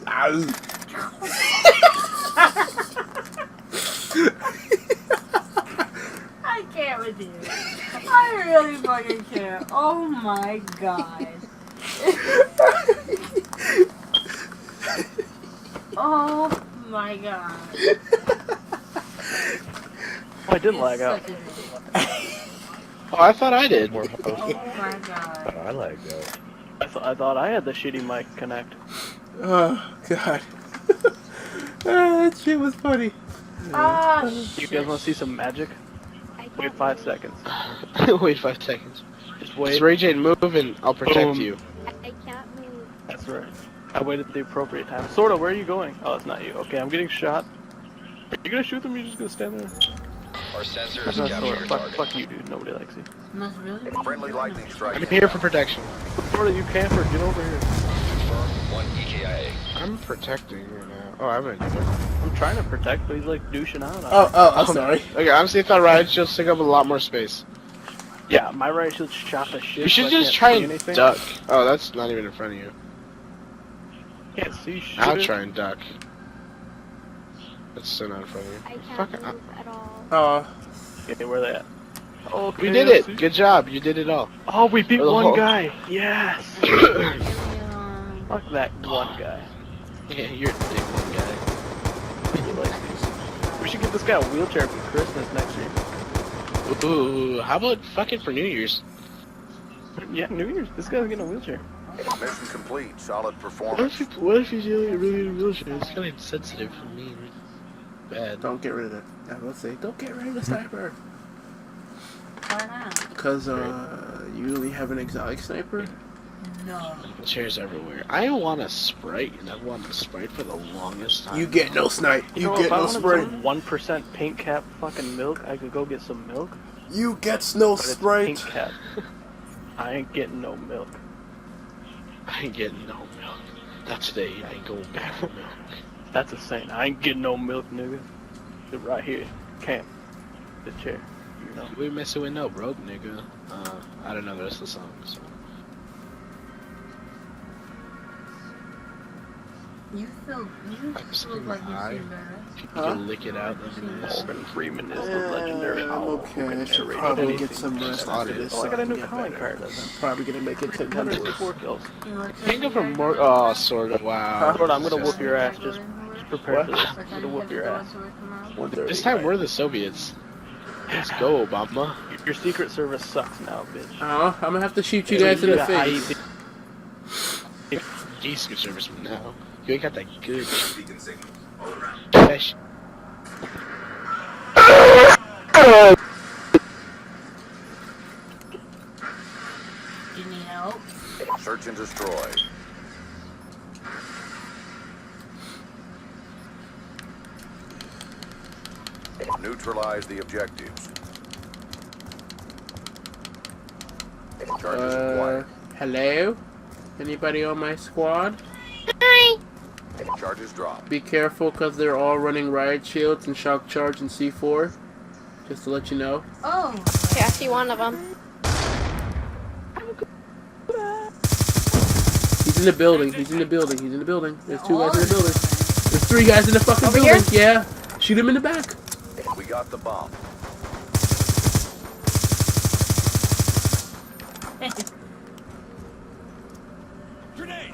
I can't with you. I really fucking can't. Oh my god. Oh my god. Oh, I didn't lag out. Such a bitch. Oh, I thought I did. Oh my god. I thought I had the shitty mic connect. Oh, God. That shit was funny. Ah, You guys want to see some magic? Wait 5 seconds. Wait 5 seconds. Just wait. Just rage and move, and I'll protect Boom. you. I can't move. That's right. I waited the appropriate time. Sorta, where are you going? Oh, it's not you. Okay, I'm getting shot. Are you gonna shoot them or are you just gonna stand there? Our sensors That's not capture Sorta. your target. Fuck you, dude. Nobody likes you. must really be Friendly lightning strike. I'm here for protection. Sorta, you camper. Get over here. Confirm 1 EKIA. I'm protecting you now. Oh, I'm in. I'm trying to protect, but he's like douching out on me. Oh, I'm sorry. Okay, I'm seeing that riot shields take up a lot more space. Yeah, my right shield shot the shit. You should so I just can't try see and anything. duck. Oh, that's not even in front of you. Can't see shit. I'll try and duck. That's still not in front of you. I Fuck, can't move at all. Oh, Okay, where they at? Okay, we did I it. see. Good job. You did it all. Oh, we beat For the one whole- guy. Yes. um, Fuck that one guy. Yeah, you're a dick one guy. He likes these. We should get this guy a wheelchair for Christmas next year. Ooh, how about fucking for New Year's? Yeah, New Year's. This guy's getting a wheelchair. Mission complete. Solid What performance. if he's really in a wheelchair? It's kind of insensitive for me. Bad. don't get rid of that. I will say, don't get rid of the sniper. why not? Because, you only have an exotic sniper? No. Chairs everywhere. I want a Sprite, and I've wanted a Sprite for the longest time. You get no snipe. You You know, get if I no wanted Sprite. some 1% pink cap fucking milk, I could go get some milk. You get no But it's Sprite. pink cap. I ain't getting no milk. I ain't getting no milk. Not today. I ain't going back for milk. That's a saying. I ain't getting no milk, nigga. Sit right here. Camp. The chair. You know. We messing with no broke nigga. I don't know the rest of the song. So. You feel, you just look like you high. feel better. If you Huh? can lick it out, that'd be nice. Morgan Freeman is the Yeah, legendary I'm owl who okay. can I should narrate probably anything. get some rest after this. Oh, I got a so new can get calling better. card. That's Probably gonna make it 10 times worse. 104 kills. You look Can't go like from you more. have Oh, to sort of. Wow. Hold on, I'm gonna go whoop your into ass. work Just tomorrow. prepare What? for this. By I'm the time gonna you whoop have to your go ass. into work tomorrow. 1:30. This time we're the Soviets. Let's go, Obama. Your secret service sucks now, bitch. I'm gonna have to shoot you guys in the got face. IED. He's good serviceman now. You ain't got that good Beacon signal. All around. cash. Do you need help? Search and destroy. Neutralize the objectives. Charges acquired. Hello? Anybody on my squad? Charges dropped. Be careful because they're all running riot shields and shock charge and C4. Just to let you know. Oh, Okay, I see one of them. He's in the building. He's in the building. He's in the building. There's 2 guys in the building. There's 3 guys in the fucking Over building. here? Yeah. Shoot him in the back. We got the bomb. Grenade!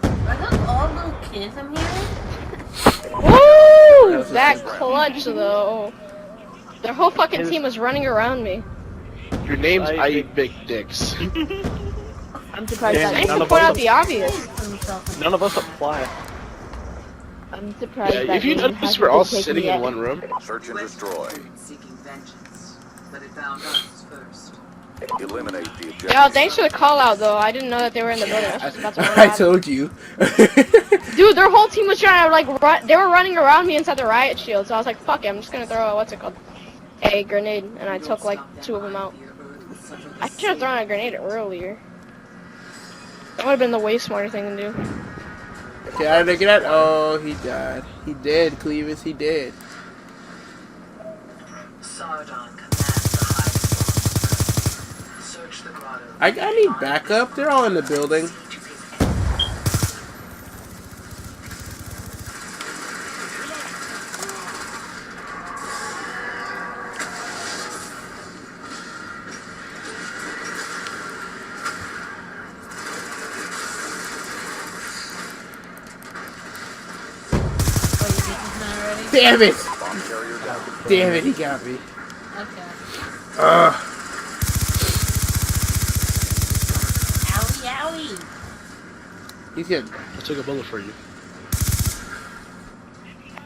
are those all little kids I'm hearing? Woo! That clutch though. Their whole fucking team was running around me. Your name's I I Eat Big Dicks. I'm surprised Damn, that. Thanks none for of point us- out the obvious. None of us apply. I'm surprised Yeah, that if you game notice, hasn't we're all been taken sitting yet. in one room. Search and destroy. Seeking vengeance, but it found us first. Eliminate the objectives. Yo, thanks for the call out though. I didn't know that they were in the building. I was just about to run I out. told you. Dude, their whole team was trying to like run. They were running around me inside the riot shield. So I was like, fuck it, I'm just gonna throw a what's it called, a grenade, and I took like 2 of them out. I should have thrown a grenade earlier. That would have been the way smarter thing to do. Okay, I didn't get out. Oh, he died. He did, Clevis. He did. Sardon commands the hive. Search the grotto. I need backup. They're all in the building. Oh, you think he's not ready? Damn it! Bomb carrier down. Damn it, he got me. Okay. Ugh. Owie, owie. He's getting. I took a bullet for you.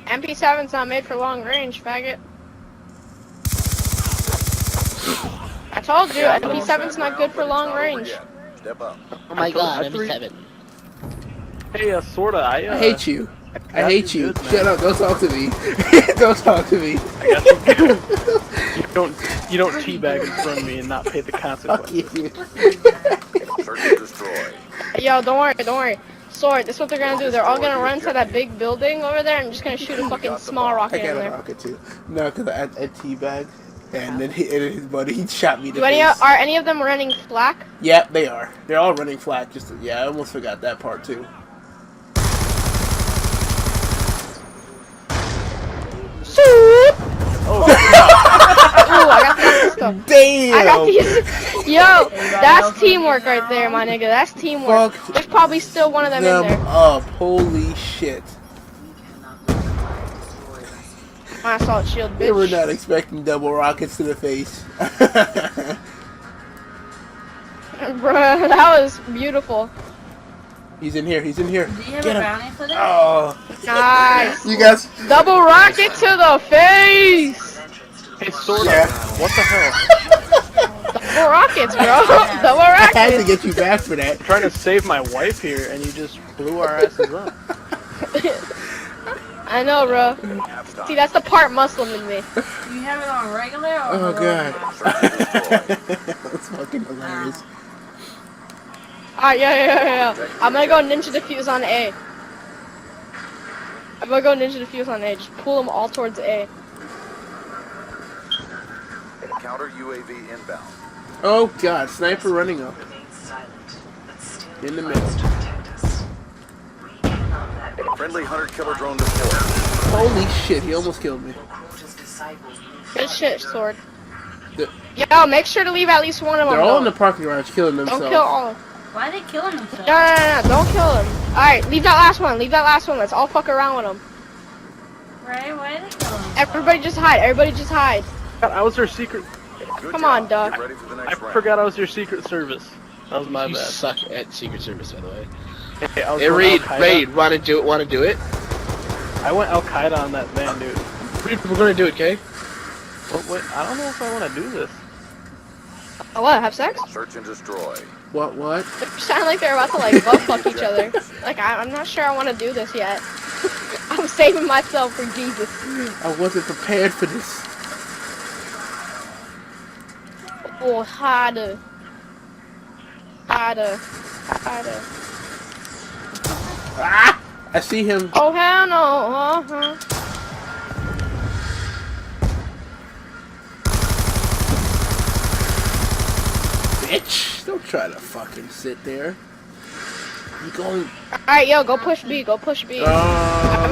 MP7's not made for long range, faggot. I told you, MP7's not good for long range. Step up. Oh my god, I'm M7. Hey, sorta. I hate you. I hate you. Good, Shut up. Don't talk to me. Don't talk to me. You don't teabag in front of me and not pay the Fuck consequences. you. Search and destroy. Yo, don't worry. Sword, this is what they're gonna do. They're all gonna run to that big building over there and just gonna shoot a fucking small I rocket in got a there. rocket too. No, because I teabagged. And then his buddy, he shot me in the Do face. are any of them running flak? Yeah, they are. They're all running flat. Yeah, I almost forgot that part too. Oh, ooh, I got these stuff. Damn! I got these. Yo, that's teamwork right there, my nigga. That's teamwork. Fuck There's probably still one of them in there. up. Holy shit. My assault shield, They were bitch. not expecting double rockets to the face. Bruh, that was beautiful. He's in here. He's in here. Do you have Get a him. bounty for this? Oh. Nice. You guys. Double rocket to the face. Hey, sorta. Yeah. What the hell? Double rockets, bro. Double I had to rockets. get you back for that. I'm trying to save my wife here, and you just blew our asses up. I know, bro. See, that's the part Muslim in me. Do you have it on regular or Oh god. Search and destroy. That's fucking hilarious. Alright, yeah. I'm gonna go ninja defuse on A. I'm gonna go ninja defuse on A. Just pull them all towards A. Counter UAV inbound. Oh god, sniper running up. In the middle. Friendly hunter-killer drone deployed. Holy shit, he almost killed me. Good shit, sword. The- Yo, make sure to leave at least one of them. They're all in though. the parking garage killing Don't themselves. kill all. Why are they killing themselves? No, don't kill them. Alright, leave that last one. Let's all fuck around with them. Right? Why are they killing themselves? Everybody just hide. God, I was your secret. Good Come job. on, Doc. Get ready for the I next round. forgot I was your secret service. That was my You bad. suck at Secret Service, by the way. Hey, I was Hey, going Raid, Al-Qaeda. wanna do it? I went Al Qaeda on that man, dude. We're gonna do it, okay? Wait, I don't know if I want to do this. Oh, what? Have sex? Search and destroy. What? They sound like they're about to like butt fuck each other. Like I'm not sure I want to do this yet. I'm saving myself for Jesus. I wasn't prepared for this. Oh, harder. Ah! I see him. Oh hell no. Bitch! Don't try to fucking sit there. You going? Alright, yo, go push B. I'm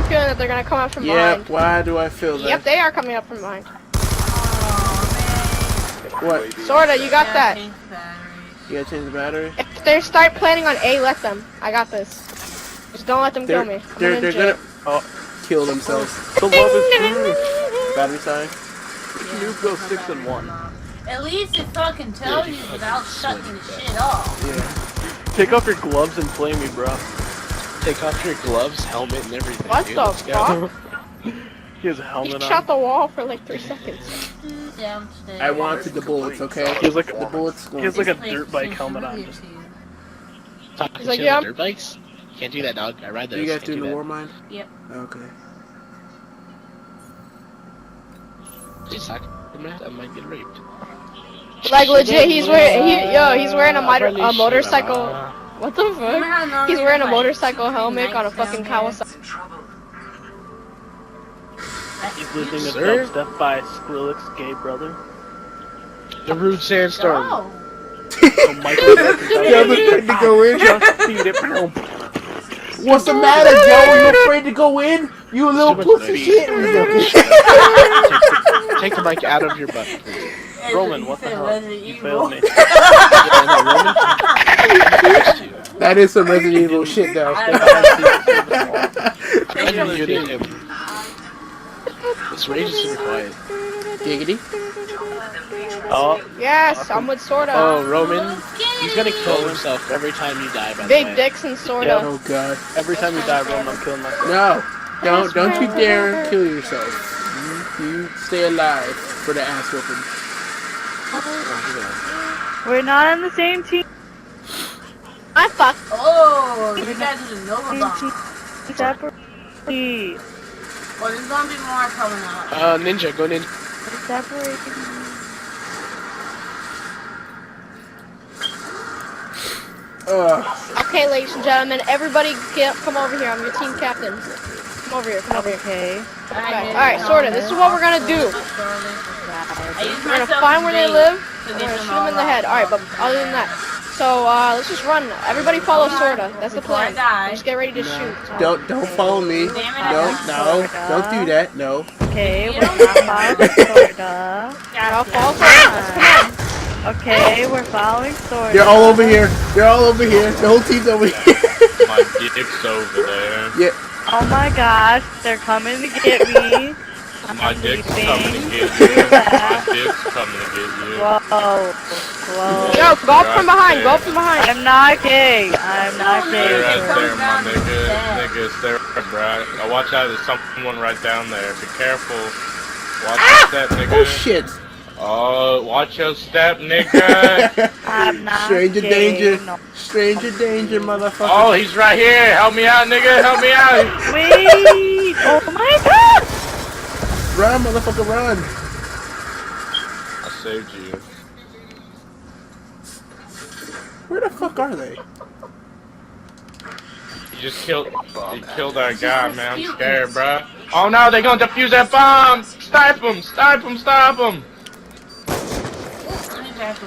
feeling that they're gonna come up from Yeah. behind. Why do I feel that? Yep, they are coming up from behind. What? Sorta, you got that. You gotta change the battery. If they start planning on A, let them. I got this. Just don't let them kill me. They're gonna kill themselves. The love is true. Battery side. Noob goes 6 and 1. At least it fucking tells you without shutting the shit off. Yeah. Take off your gloves and play me, bro. Take off your gloves, helmet, and everything. What dude. the Let's go. fuck? He has a He helmet shot on. the wall for like 3 seconds. Downstairs. I wanted the bullets, okay? He has like The bullets. He has like a This place dirt bike seems helmet on. familiar Just to you. Talking He's like, shit yeah, on dirt bikes? Can't do that, dog. I ride those. You guys Can't doing do the that. war mine? Yep. Okay. Just talk. I might get raped. Like legit, he's wearing a motorcycle. What the Remember fuck? how normally He's wearing a like, motorcycle helmet on a nights fucking down there? Kawasaki. He's listening to Sir? dubstep by Skrillex, gay brother. The rude sandstorm. Oh. So Michael Yeah, I'm afraid to go in. Just beat it. What's the matter, Joe? You afraid to go in? You a little Too much pussy beat. shit? Take the mic out of your butt, please. Roman, what the hell? You failed me. That is some Resident Evil shit, though. This rage is super quiet. Giggity. Oh, Yes, I'm with Sorta. oh, Roman, he's gonna kill himself every time you die. By the Big way. dicks and Sorta. Oh god. Every time you die, Roman, I'm killing myself. No. Don't you dare kill yourself. You stay alive for the ass whooping. We're not on the same team. I fuck. Oh, you guys are the Nova Bomb. Separate. Well, there's gonna be more coming up. Ninja, go Ninja. Separate. Okay, ladies and gentlemen, everybody come over here. I'm your team captain. Come over here. Come over here. Okay. Alright, Sorta, this is what we're gonna do. We're gonna find where they live, and we're gonna shoot them in the head. Alright, but other than that, so let's just run. Everybody follow Sorta. That's the plan. Just get ready to shoot. Don't follow me. No, don't do that. No. Okay, we're not following Sorta. I'll follow Sorta. Come on. Okay, we're following Sorta. They're all over here. They're all over here. The whole team's over here. My dick's over there. Yeah. Oh my gosh, they're coming to get me. My dick's coming to get you. My dick's coming to get you. Whoa. Yo, go up from behind. Go up from behind. I'm not gay. I'm not Stay gay. right there, my nigga. Nigga, stay right. Now watch out, there's someone right down there. Be careful. Watch your step, nigga. Oh shit. Oh, watch your step, nigga. I'm not Stranger gay. danger. No. Stranger danger, motherfucker. Oh, he's right here. Help me out, nigga. Help me out. Wait. Oh my god. Run, motherfucker, run. I saved you. Where the fuck are they? You just killed our guy, man. I'm scared, bruh. Oh no, they're gonna defuse that bomb. Snipe him. Stop him.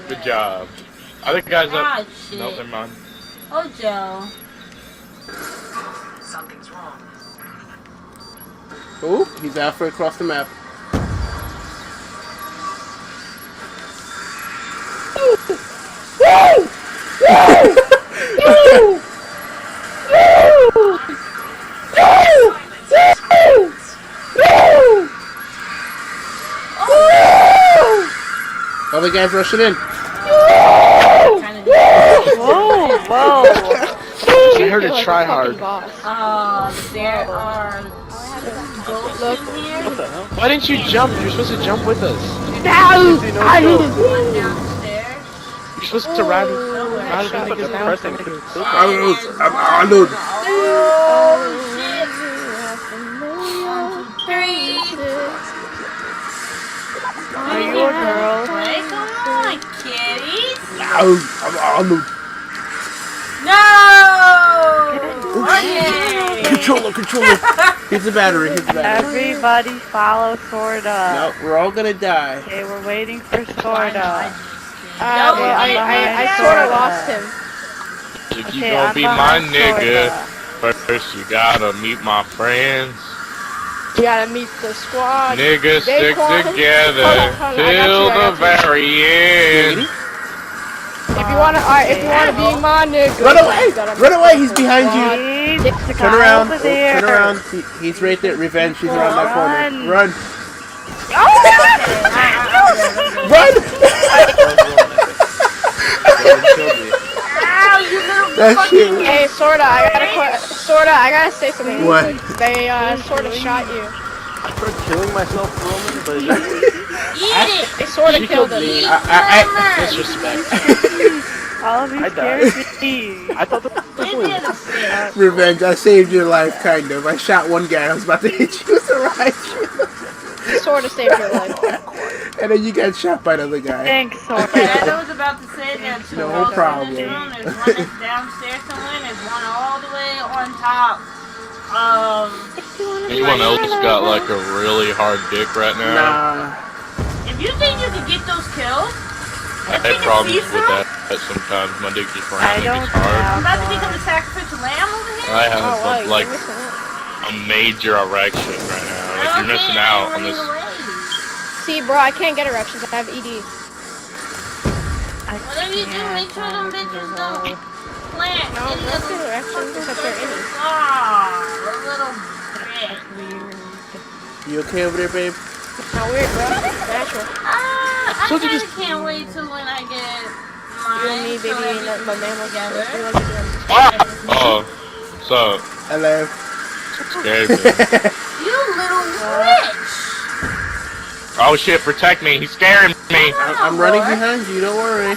Good job. Other guys up. Ah, shit. Nope, never mind. Oh, Joe. Something's wrong. Oh, he's halfway across the map. Other guys rushing in. Whoa. I heard it try hard. There are ghosts in here. What the hell? Why didn't you jump? You're supposed to jump with us. One downstairs. You're supposed to ride with That's niggas down. depressing. I'm Arnold. Oh, shit. 3. Are you a girl? Hey, come on, kitties. I'm Arnold. No! Controller. Here's the battery. Everybody follow Sorta. No, we're all gonna die. Okay, we're waiting for Sorta. I sort of lost him. If you Okay, gonna I'm be my behind nigga, first you gotta meet my friends. You gotta meet the squad. Niggas stick Daquan. together Hold on, I till got the you. very end. If you wanna be my nigga, Run away! you gotta Run meet away! the He's behind you. Hey, it's the Turn guy around. over there. Turn around. He's right there. Revenge. He's around that corner. Run. Run! That shit. Hey, Sorta, I gotta say something. What? They sort of shot you. I tried killing myself, Roman, but They sort of killed him. Disrespect. All of you I scared died. me. I thought that was Revenge. I saved your life, kind of. I shot one guy. I was about to hit you with a rifle. Sort of saved your life. And then you got shot by the other guy. Thanks, Sorta. I was about to say that. No problem. There's one that's downstairs somewhere, and there's one all the way on top. Anyone else got like a really hard dick right now? Nah. If you think you can get those kills, I had problems with that sometimes. My dick just ran I and don't gets hard. I'm about to become a sacrificial lamb over here. I have like a major erection right now. Like you're missing out on this. See, bro, I can't get erections. I have ED. Whatever you do, make sure them bitches don't plant. No, let's get erections except they're innie. Ah, a little bit. You okay over there, babe? Not weird, bro. It's natural. I kinda can't wait till when I get You and me, mine. baby, so ain't nothing but mammals. together. We like to do them. Oh, so Hello. scared me. You little witch! Oh shit! Protect me! He's scaring me. I'm running behind you. Don't worry.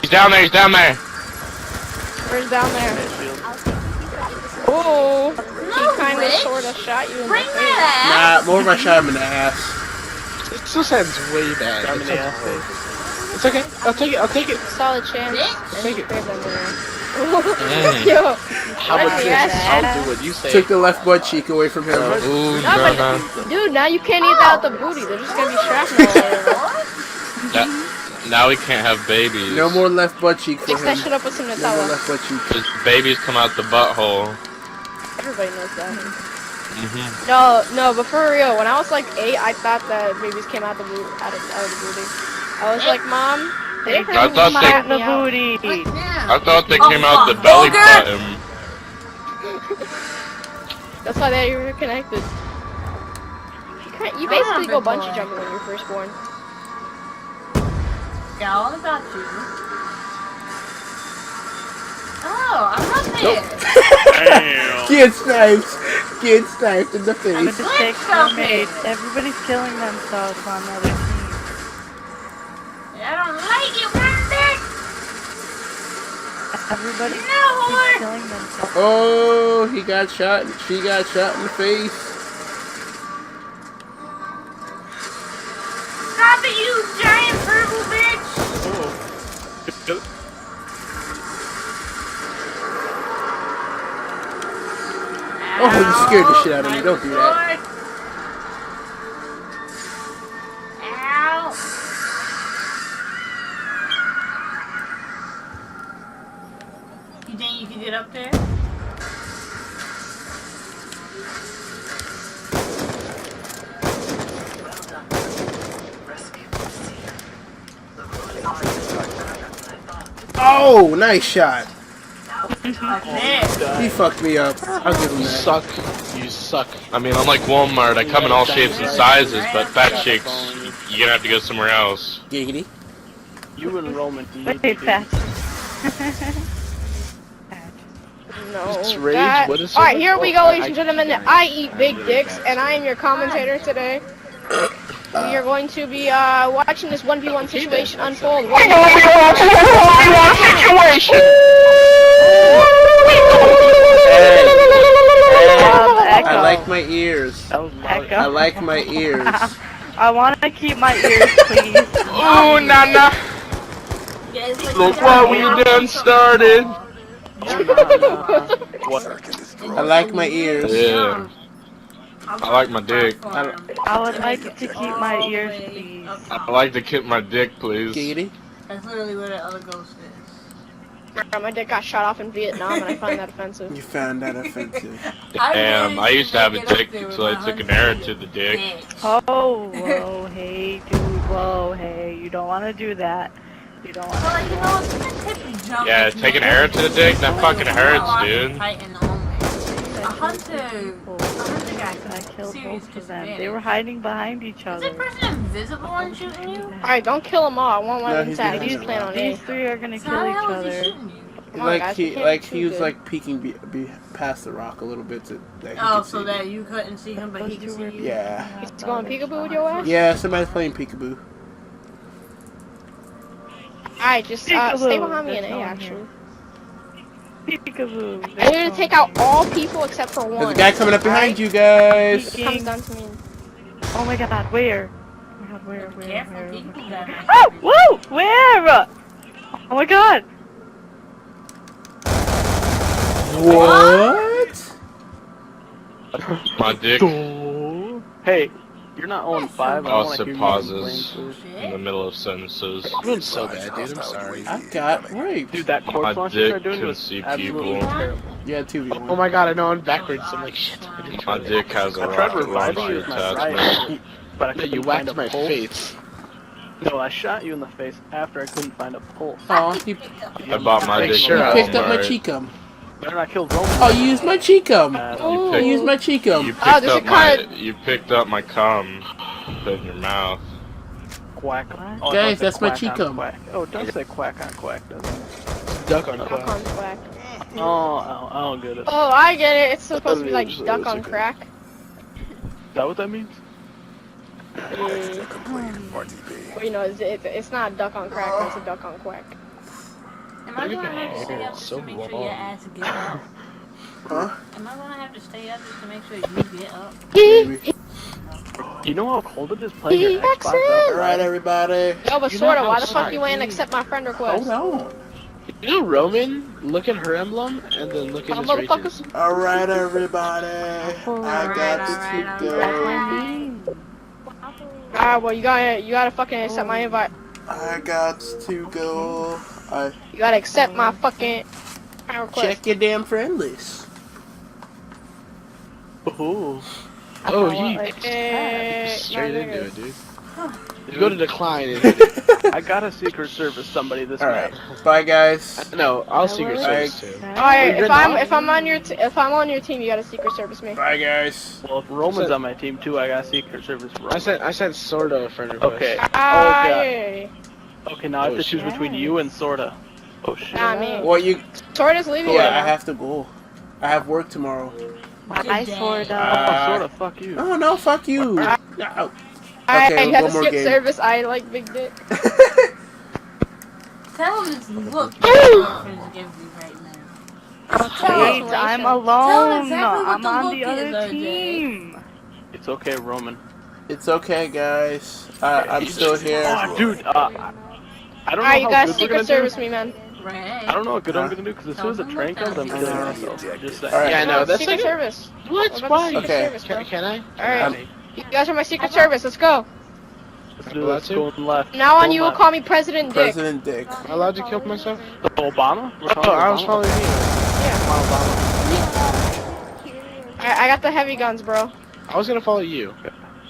He's down there. He's down there. Where's down there? Oh, he kind of sort of shot you in the Bring face. that Nah, more of I shot him in the ass. It still sounds way bad. I'm in the ass. It's okay. I'll take it. I'll take it. Solid chance. Take it. Yo, How about this? I'll do what you say. Took the left butt cheek away from him. Ooh, No, no. but, dude, now you can't eat that with the booty. They're just gonna be shrapnel all over. Now we can't have babies. No more left butt cheek for Mix that him. shit up with some No more Nutella. left butt cheek. Just babies come out the butthole. Everybody knows that. Mm-hmm. No, but for real, when I was like 8, I thought that babies came out the booty. Out of the booty. I was like, Mom, they I thought came they- out the booty. I thought they came out the belly button. That's why they were connected. You basically go bungee jumping when you're first born. Yeah, all about you. Oh, I'm not there. Get sniped! Get sniped in the face. Mistakes were made. Everybody's killing themselves on the other team. I don't like it when they Everybody's No. killing themselves. Oh, he got shot. She got shot in the face. Stop it, you giant purple bitch! Oh, you scared the shit out of me. Don't do that. Ow! You think you can get up there? Oh, nice shot. Okay. He fucked me up. I'll give him You that. suck. You suck. I mean, unlike Walmart, I come in all shapes and sizes, but fat chicks, you're gonna have to go somewhere else. Giggity. You and Roman need Wait, to fat. No. It's rage. that- What is it? Alright, here we go, Oh, ladies and gentlemen. I eat big dicks, and I am your commentator today. We are going to be watching this 1v1 situation unfold. Situation! I like my ears. Echo. I like my ears. I want to keep my ears, please. Ooh, Nana! Look what we done started! I like my ears. Yeah. I like my dick. I would like to keep my ears, please. I like to keep my dick, please. Giggity. That's literally where the other ghost is. My dick got shot off in Vietnam, and I find that offensive. You found that offensive. Damn, I used to have a dick until I took an arrow to the dick. Oh, whoa, hey, dude, whoa, hey, you don't want to do that. You don't want Well, to you know, it's gonna take me jump. Yeah, take an arrow to the dick? That fucking hurts, dude. A hunter guy I killed serious both of them. disadvantage. They were hiding behind each Is other. this person invisible and shooting you? Alright, don't kill them all. I want one No, of them he's tag. behind He's you. playing on A. These three are gonna So kill how the each hell is he other. shooting you? Come on, Like guys, he, we can't like be he too was good. like peeking be past the rock a little bit to that he Oh, could so see that me. you couldn't see him, but he could see you? Yeah. He's going peekaboo with your ass? Yeah, somebody's playing peekaboo. Alright, just stay Peekaboo. behind me in There's A, no one actually. Peekaboo. I need to take out all people except for one. There's a guy coming up behind you guys. He comes down to me. Oh my god, where? Oh my god, where? Careful, people got Oh, woo! Where? Oh my god! What? My dick Hey, you're not on 5. I don't wanna also hear you pauses complain, in the middle of sentences. I'm doing so bad, dude. I'm sorry. I got raped. Dude, that My corpse launcher dick they're doing can was see absolutely people. terrible. Yeah, 2v1. Oh my god, I know I'm backwards. I'm like, shit. I didn't try My that. dick has a I tried rocket reviving launcher you with my attachment. riot, but I Yeah, couldn't you find whacked a my pulse. face. No, I shot you in the face after I couldn't find a pulse. Aw, he I bought my Make dick sure from I- picked up my Walmart. cheekum. Better not kill Roman. Oh, you used my cheekum. You You used my cheekum. You Oh, picked there's a up my. card. You picked up my cum. Put it in your mouth. Quack. Oh, Guys, don't say that's my quack on cheekum. quack. Oh, don't say quack on quack, does it? Duck on Duck quack. on quack. Oh, I don't get it. Oh, I get it. It's supposed to be like It's duck on okay. crack. Is that what that means? Wait, no, it's not duck on crack. It's a duck on quack. Am I gonna have to stay up just So to make sure long. your ass get up? Huh? Am I gonna have to stay up just to make sure you get up? Maybe. You know how cold it is playing your Xbox All outside? right, everybody. Yo, but You know sorta, how why the fuck smart you ain't accept my friend request? Hold on. You know Roman? Look at her emblem and then look at his rages. Motherfuckers. All right, everybody. I got to go. Alright, well, you gotta fucking accept my invite. I got to go. I You gotta accept my fucking request. check your damn friend list. Ooh. Oh, he Hey, straight my into niggas. it, dude. You go to decline and hit it. I got a Secret Service somebody this All map. right. Bye, guys. No, I'll Secret Alright. Service too. Alright, You're if I'm on your team, you gotta Secret Service me. Bye, guys. Well, if Roman's on my team too, I got a Secret Service Roman. I sent sorta a friend request. Okay. Ah, Okay. yeah. Okay, now I have Oh, to choose shit. between you and Sorta. Oh shit. Nah, me. Well, you. Sorta's leaving Yeah, right I now. have to go. I have work tomorrow. I sort Oh, of. Sorta, fuck you. Oh no, fuck you. No. I Okay, had one to more skip game. service. I like big dick. Tell him it's look your girlfriend's giving you right now. Wait, I'm alone. exactly what I'm the on look the is, other RJ. team. It's okay, Roman. It's okay, guys. I'm still here. Oh, dude, I don't know Alright, you how gotta good we're Secret gonna Service do. me, man. Right. I don't know what good I'm gonna do, because as soon as the train comes, I'm killing myself. Just saying. All right. Yeah, I know. That's Secret like Service. what? What about Why? the Secret Okay. Service, bro? Can I? Alright. You guys are my Secret Service. Let's go. Let's do this. Going left. Now on, Going you will left. call me President Dick. President Dick. Am I allowed to kill myself? Obama? We're Oh, calling I was Obama. following you. I got the heavy guns, bro. I was gonna follow you.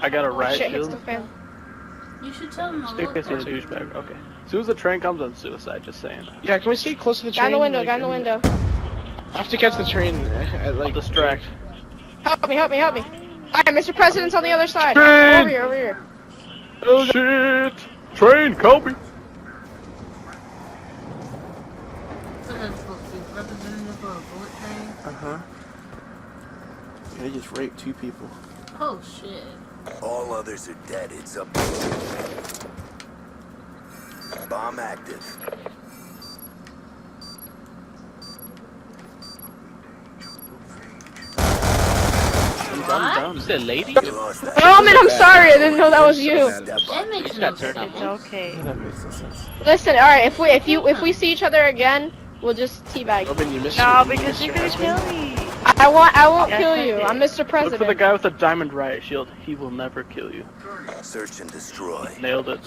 I got a riot Shit hits shield. the fan. You should tell him to Stick look. this in a douchebag. Okay. As soon as the train comes, I'm suicide. Just saying. Yeah, can we stay close to the Guy train? in the window. Like, Guy in the window. I have to catch the train at like Distract. Help me! Help me! Help me! Alright, Mr. President's on the other side. Train! Over here! Over here! Oh shit! Train, Kobe. Representative for a bullet train. Uh-huh. They just raped 2 people. Oh shit. All others are dead. It's up to you. Bomb active. Dumb. You said lady? You lost that. Roman, I'm sorry. I didn't know that was you. That makes no sense. It's okay. That makes no sense. Listen, alright. If we see each other again, we'll just teabag. Robin, you missed No, your- you because missed you're your gonna husband. kill me. I won't Yes, kill I you. did. I'm Mr. Look for the President. guy with the diamond riot shield. He will never kill you. Search and destroy. Nailed it.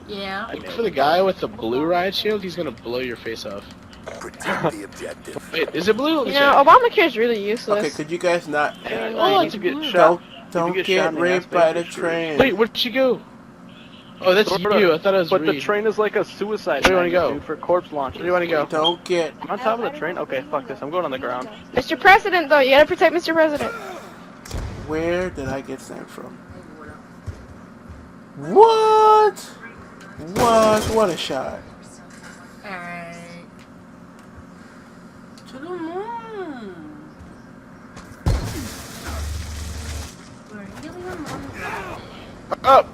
Yeah. I Look nailed for the it. guy with the blue riot shield. He's gonna blow your face off. Protect the objective. Wait, is it blue? Let me You know, check. Obamacare is really useless. Okay, could you guys not? Oh, if you get shot. Don't get get shot in the raped ass, by baby, the sure. train. Wait, where'd she go? Oh, that's Sorta. you. I thought it was But the Reed. train is like a suicide Where do you wanna magnet, go? dude, for corpse launches. Where do you wanna go? Don't get. I'm on top of the train? Okay, fuck this. I'm going on the ground. Mr. President, though, you gotta protect Mr. President. Where did I get sniped from? What? What a shot. Alright. To the moon. We're helium on ground. Up.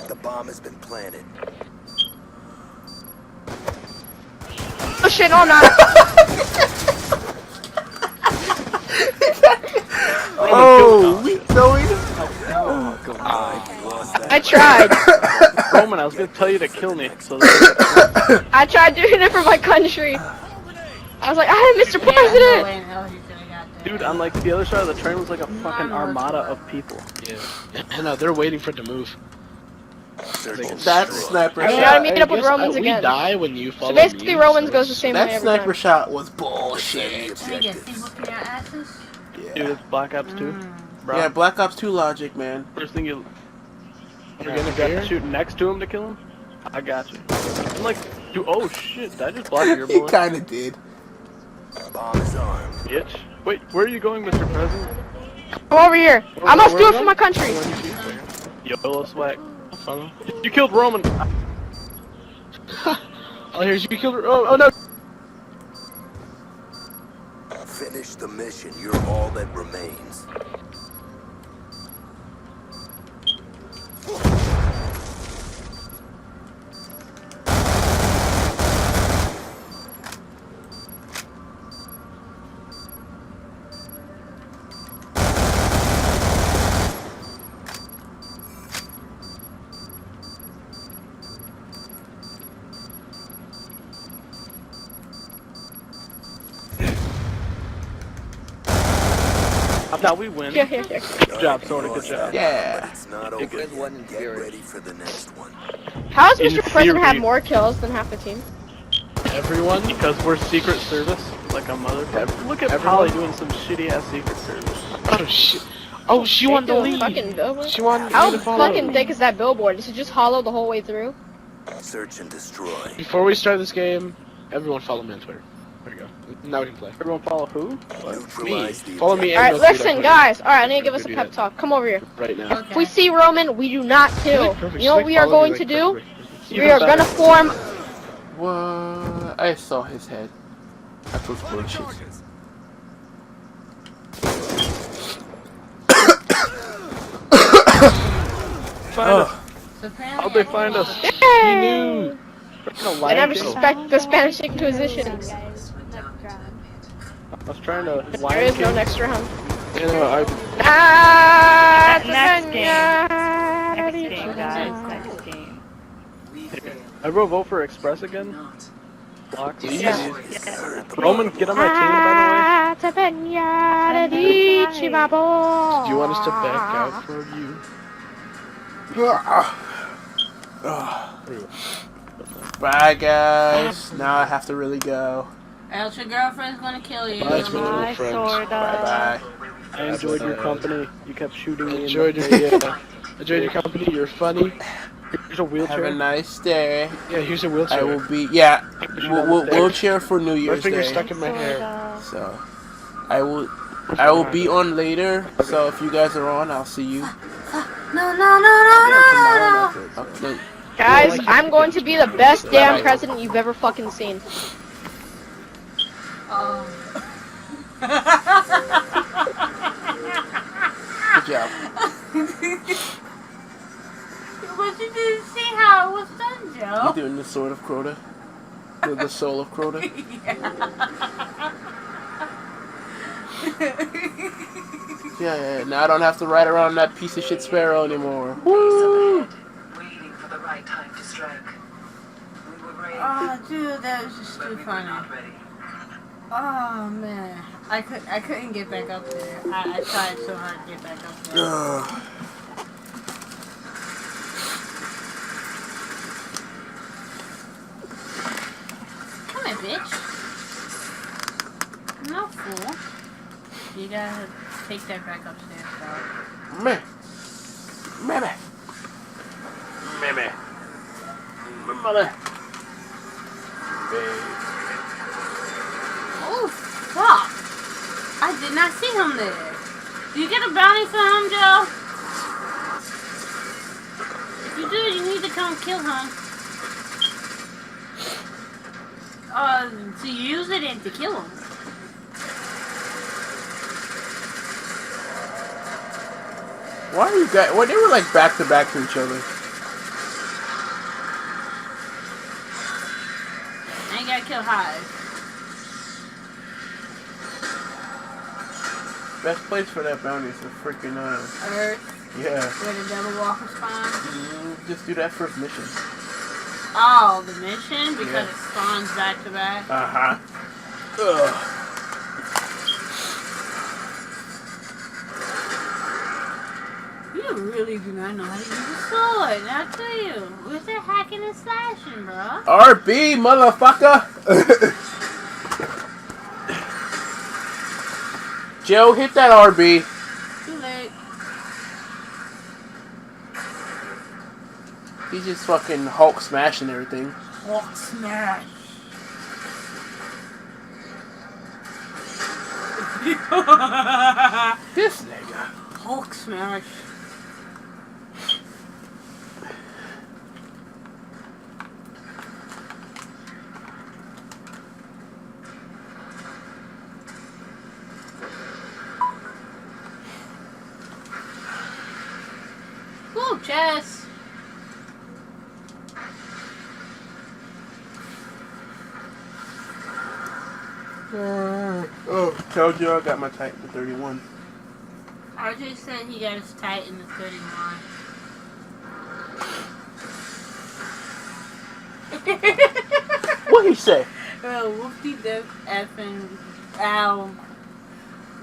The bomb has been planted. Oh shit, no, I'm not. Oh, we Zoe. You lost that. I tried. Roman, I was gonna tell you to kill me. So that I tried doing it for my country. I was like, I'm Mr. Yeah, no President. way in hell he could've got that. dude, on like the other side of the train was like a fucking armada of people. Yeah. I know, they're waiting for it to move. Search and That destroy. sniper I shot. gotta meet up with guess, Romans we again. die when you follow So basically, me, Romans so goes the same way That every sniper time. shot was Defend the bullshit. Nigga, objective. see whooping your asses? Dude, it's Black Ops 2. bro. Yeah, Black Ops 2 logic, man. First thing you You're you gonna got beer? to shoot next to him to kill him. I got you. I'm like, dude, oh shit, did I just block your He bullet? kinda did. Bomb is armed. Bitch. Wait, where are you going, Mr. President? Come over here. I must do it for my country. YOLO swag. You killed Roman. Oh, here's you killed her. Oh no. Finish the mission. You're all that remains. Now we win. Here. Good job, Sony. Good job. Yeah. It's not You're over. good. Get ready for the next one. How does In Mr. President have theory. more kills than half the team? Everyone. Because we're Secret Service, like a motherfucker. Look at everyone- Polly doing some shitty ass Secret Service. Oh shit. Oh, she wanted to They do a leave. fucking billboard? She wanted How me to follow. fucking thick is that billboard? Is it just hollow the whole way through? Search and destroy. Before we start this game, everyone follow me on Twitter. There we go. Now we can play. Everyone follow who? Me. Neutralize the Follow me. Alright, and Milk Feed on listen, Twitter. guys. Alright, I need to give us a Do pep that talk. Come over here. right now. If we see Roman, we do not kill. Perfect. You know what we are Follow me going to do? perfectly. We are gonna form. What? I saw his head. That was bullshit. Find us. How'd they find us? Yay! No, I never Lion King. suspect the Spanish Inquisition. I was trying to. There Lion is no King. next round. You know, I Next game, guys. Next game. Everyone vote for Express again. Blocks. Yeah. Roman, get on my team, by do you want us to back out for you? Bye, guys. Now I have to really go. Else your girlfriend's gonna kill you. Bye, my little friends. Bye-bye. the way. I enjoyed your company. You kept shooting me. Enjoyed in your, the yeah. Enjoyed your company. You're funny. Here's a wheelchair. Have a nice day. Yeah, here's a wheelchair. I will be, yeah, wheelchair for New My Year's finger's Day. stuck in my hair. So, I will be on later. So if you guys are on, I'll see you. No. Okay. Guys, I'm going to be the best damn president you've ever fucking seen. Good job. But you didn't see how it was done, Joe. You doing the sword of Crota? The soul of Crota? Yeah. Now I don't have to ride around that piece of shit Sparrow anymore. Woo! Waiting for the right time to strike. We were ready. Oh, dude, that was just too funny. Oh man, I couldn't get back up there. I tried so hard to get back up there. Come here, bitch. No fool. You gotta take that back upstairs, dog. Meh. Oh, fuck. I did not see him there. Do you get a bounty for him, Joe? If you do, you need to come kill him. To use it and to kill him. Why are you guys? Well, they were like back to back to each other. And you gotta kill Hive. Best place for that bounty is the freaking Earth, yeah. where the devil walkers spawn. Just do that first mission. Oh, the mission? Because Yeah. it spawns back to back? Uh-huh. Ugh. You really do not know how to use a sword, now do you? Where's that hacking and slashing, bro? RB, motherfucker! Joe, hit that RB. Too late. He's just fucking Hulk smashing everything. Hulk smash. This nigga. Hulk smash. Ooh, chess. Oh, told you I got my Titan to 31. RJ said he got his Titan to 31. What he say? Whoop-de dip effing ow.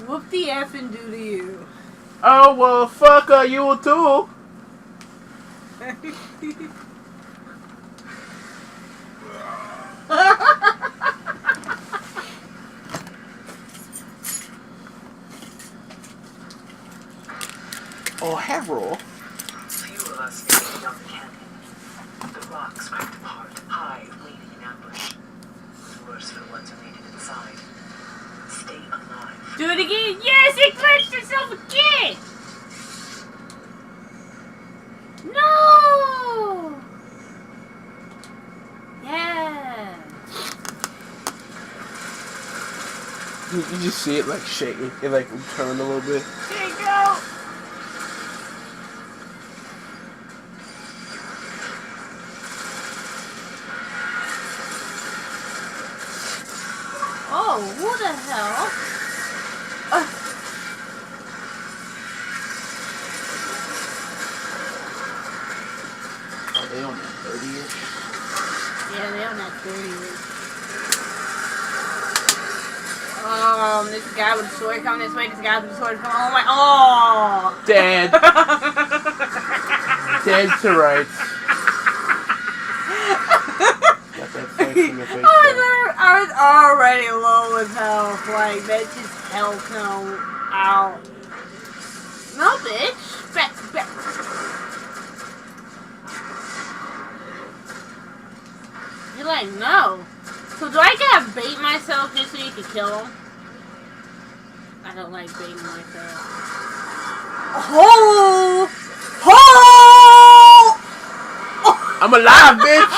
Whoop-de effing do to you. Oh well, fuck you too. Oh, Harold. Few of us made it down the canyon. The rocks cracked apart, hive waiting in ambush. It was worse for the ones who made it inside. Stay alive. Do it again. Yes, it glitched itself again. No. Yeah. You just see it like shaking. It like turned a little bit. There you go. Oh, who the hell? Are they on that 30-ish? Yeah, they on that 30. This guy with a sword coming this way. This guy with a sword coming. Oh my! Oh! Dead. Dead to rights. Got that face in the face. I was already low with health. Like that just health no out. No, bitch. Back. You're like, no. So do I gotta bait myself just so you can kill him? I don't like baiting myself. Oh! Oh! I'm alive, bitch!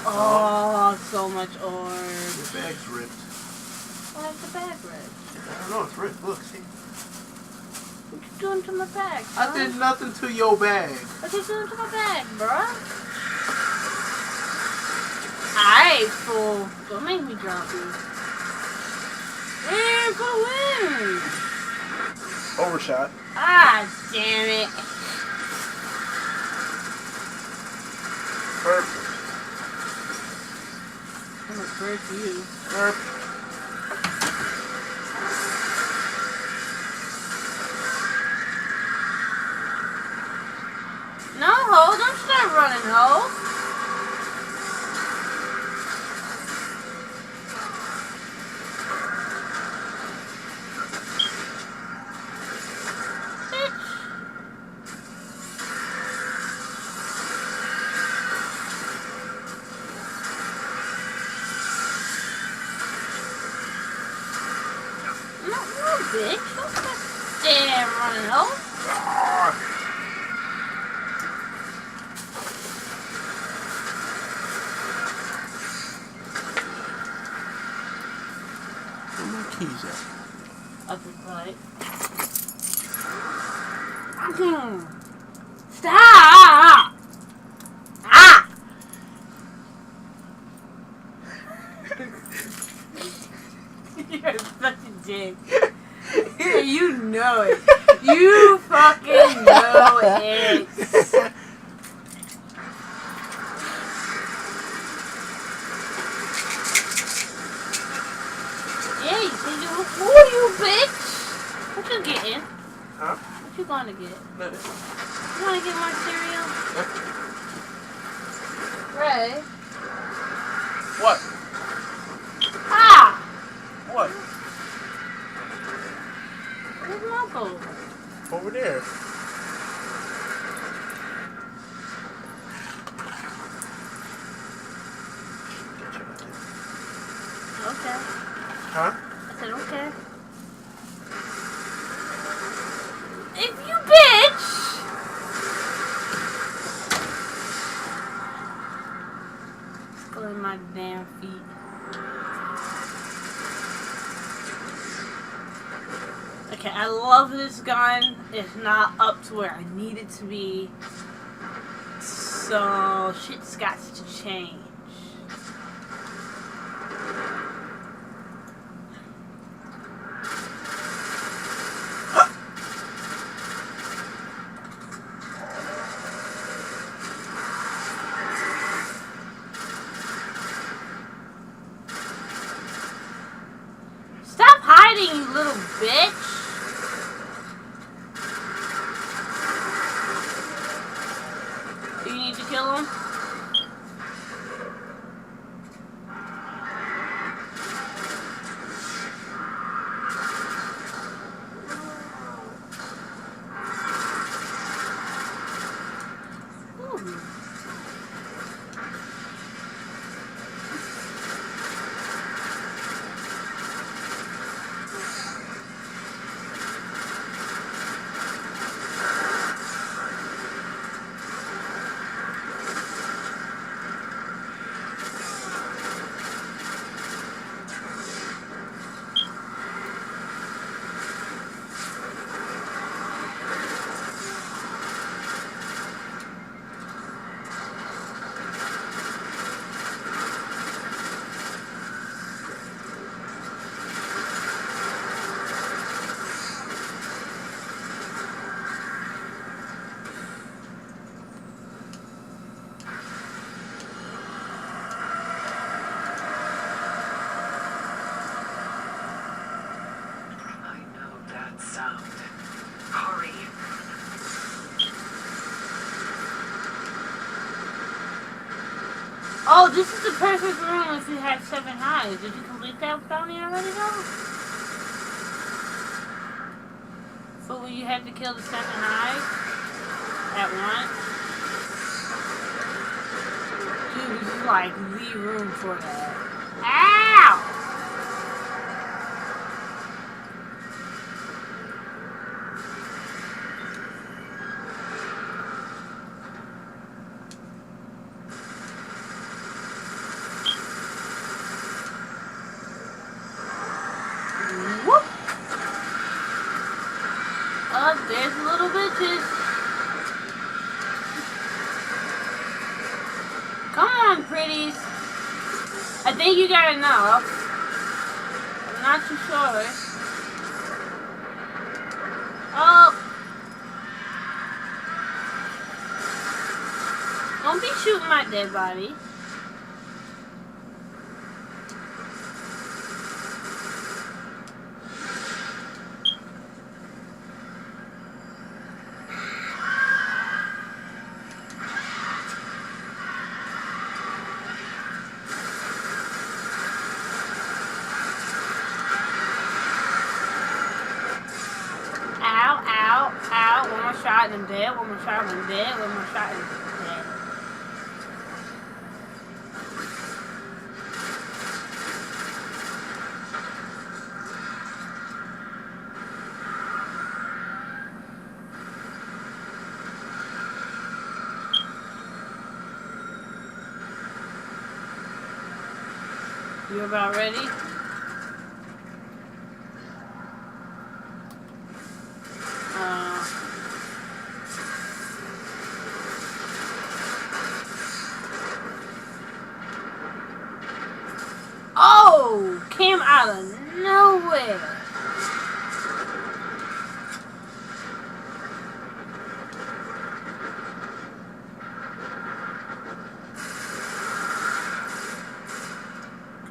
Oh, so much ore. The bag's ripped. Why is the bag ripped? I don't know, it's ripped. Look, see? What you doing to my bag, bro? I did nothing to your bag. What you doing to my bag, bruh? Alright, fool. Don't make me drop you. Win for win! Overshot. Ah, damn it. Perfect. I'm gonna break you. Perfect. No, ho, don't start running, ho. No, bitch. Don't start damn running, ho. Where my keys at? Up his butt. Stop! Ah! You're such a dick. You know it. You fucking know it. Yeah, you think you were fool, you bitch. What you getting? Huh? What you gonna get? Nothing. You wanna get more cereal? Ray. What? Ah! What? okay. Huh? I said, okay. If you bitch! Pulling my damn feet. Okay, I love this gun. It's not up to where I need it to be. So, shit's got to change. Stop hiding, you little bitch! Do you need to kill him? Sound. Hurry. Oh, this is the perfect room if you had 7 highs. Did you complete that bounty already though? So you had to kill the 7 highs at once? Dude, this is like the room for that. Ow! Oh, there's little bitches. Come on, pretties. I think you got enough. I'm not too sure. Oh. Don't be shooting my dead body. Ow, one more shot and I'm dead, one more shot and I'm dead, one more shot and I'm dead. You about ready? Oh! Came out of nowhere!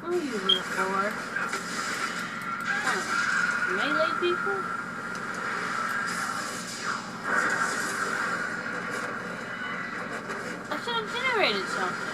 Who are you here for? Melee people? I should have generated something.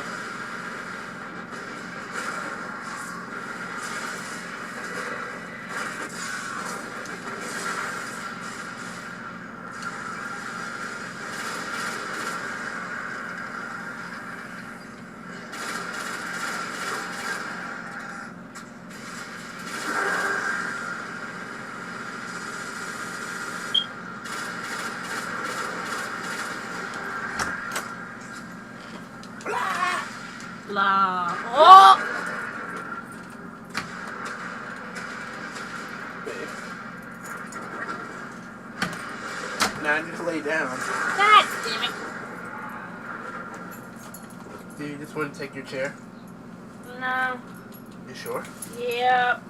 Blah. Oh! Now just lay down. God damn it. Do you just want to take your chair? No. You sure? Yep.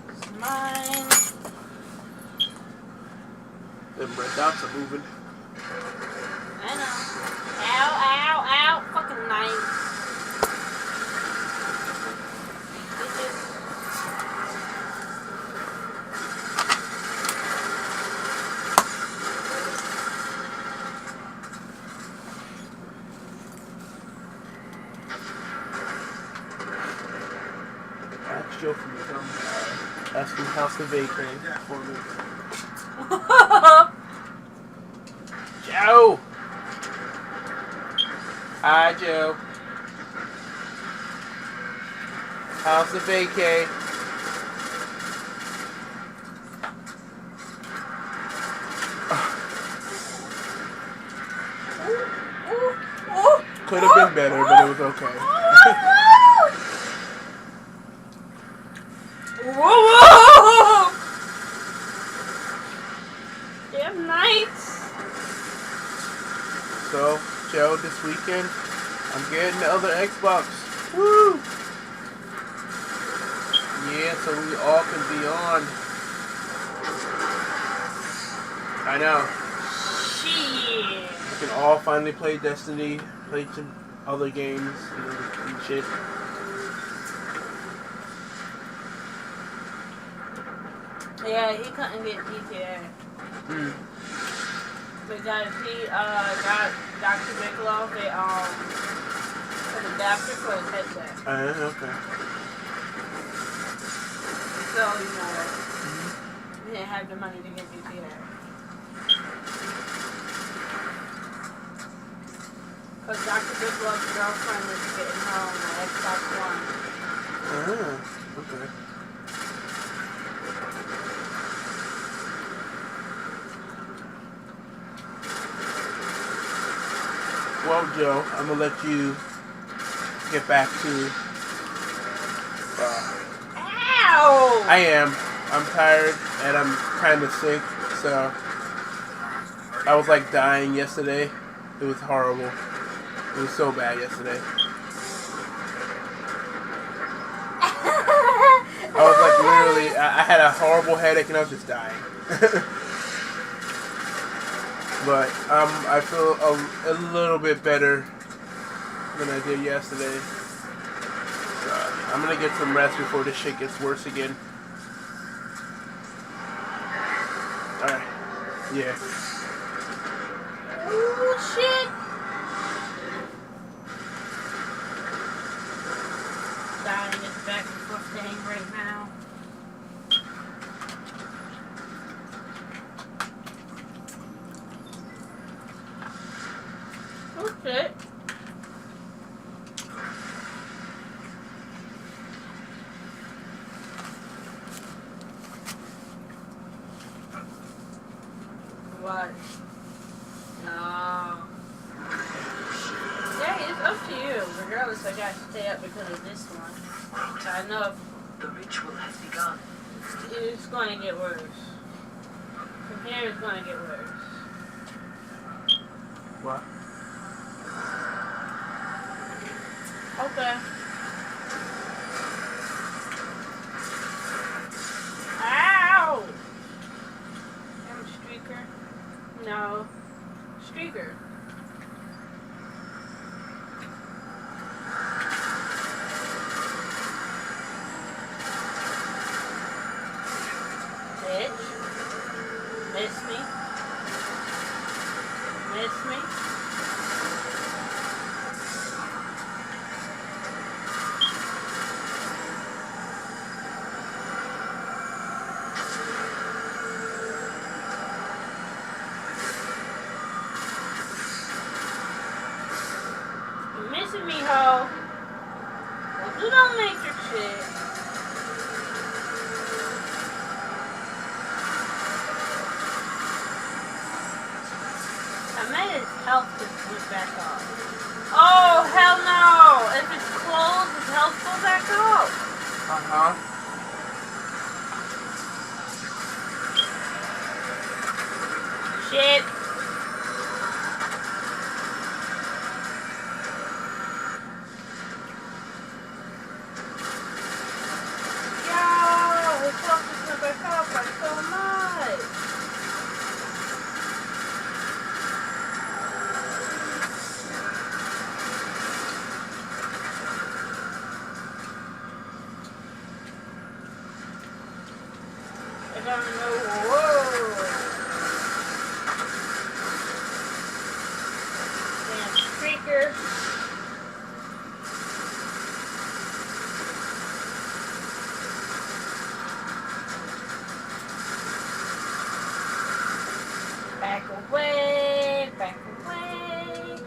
It's mine. Them red dots are moving. I know. Ow, ow, ow. Fucking knife. That's Joe from the asking House to vacate for me. Joe! Hi, Joe. House to vacate. Could have been better, but it was okay. Whoa! Damn nights. So, Joe, this weekend, I'm getting the other Xbox. Woo! Yeah, so we all can be on. I know. Shit. We can all finally play Destiny, play some other games, and shit. Yeah, he couldn't get GTA. Because he got Dr. Bigelow an adapter for his headset. Okay. So, you know, he didn't have the money to get GTA. Because Dr. Bigelow's girlfriend was getting her on the Xbox One. Okay. Well, Joe, I'm gonna let you get back to. Ow! I am. I'm tired and I'm kind of sick, so I was like dying yesterday. It was horrible. It was so bad yesterday. I was like literally, I had a horrible headache and I was just dying. But I feel a little bit better than I did yesterday. So I'm gonna get some rest before this shit gets worse again. Alright. Yeah. Ooh, shit! Dying is back and forth thing right now. Oh shit. What? No. Yeah, it's up to you. Regardless, I got to stay up because of this one. I know The ritual has begun. it's going to get worse. From here, it's going to get worse. What? Okay. Ow! Damn streaker. No. Streaker. Bitch. Miss me. Miss me. You missing me, ho. Don't do no matrix shit. night, his health just goes back up. Oh, hell no! If it's closed, his health goes back up. Uh-huh. Shit. Yo, his health just went back up by so much. I don't know. Whoa. Damn streaker. Back away. Back away.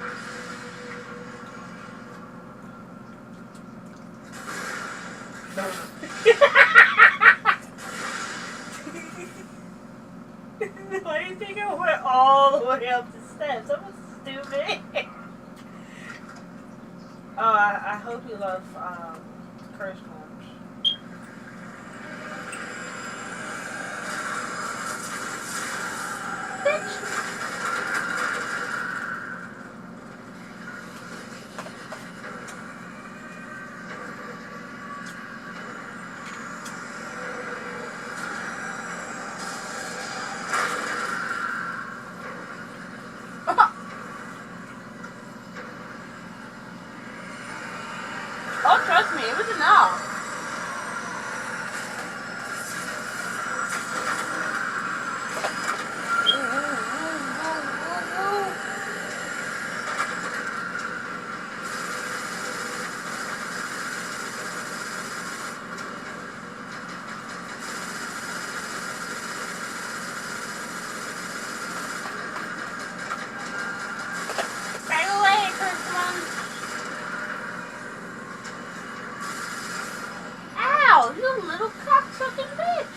Why do you think I went all the way up the steps? That was stupid. Oh, I hope you love curse words. Bitch. Oh, trust me, it was enough. Back away, Kirkman. Ow, you little cocksucking bitch.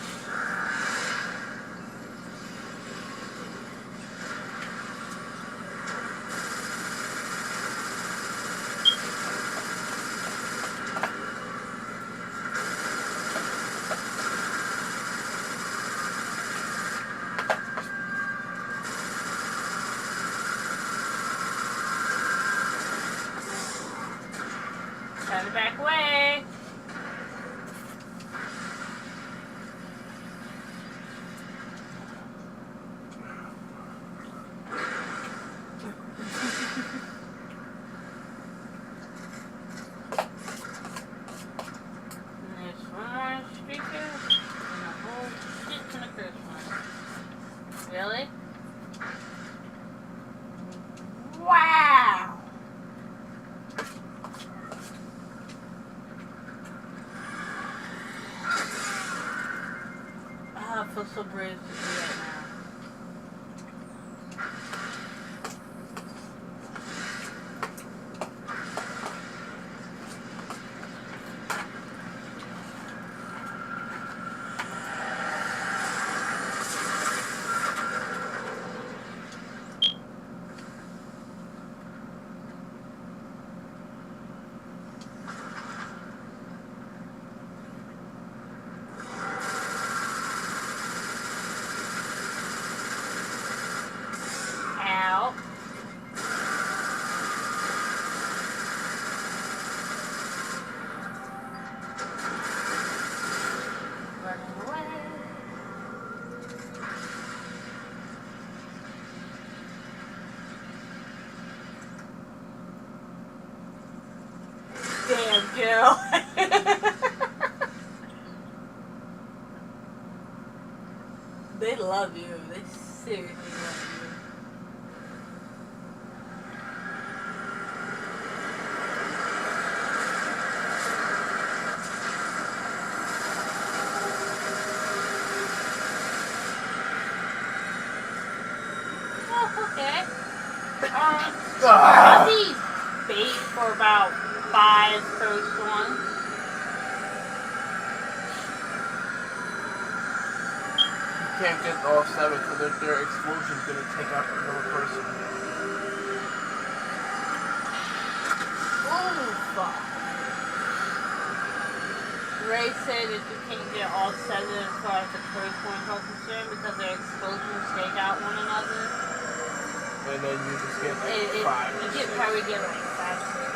Time to back away. And there's one more speaker and a whole shit ton of curse words. Really? Wow! Oh, I feel so brave to do that now. Ow. Running away. Damn, Jill. They love you. They seriously love you. Oh, okay. These bait for about 5 first ones. can't get all 7 because their explosion's gonna take out another person. Oh, fuck. Ray said that you can't get all 7 as far as the first ones are concerned because their explosions take out one another. And then you just get like 5. You probably get like 5, 6.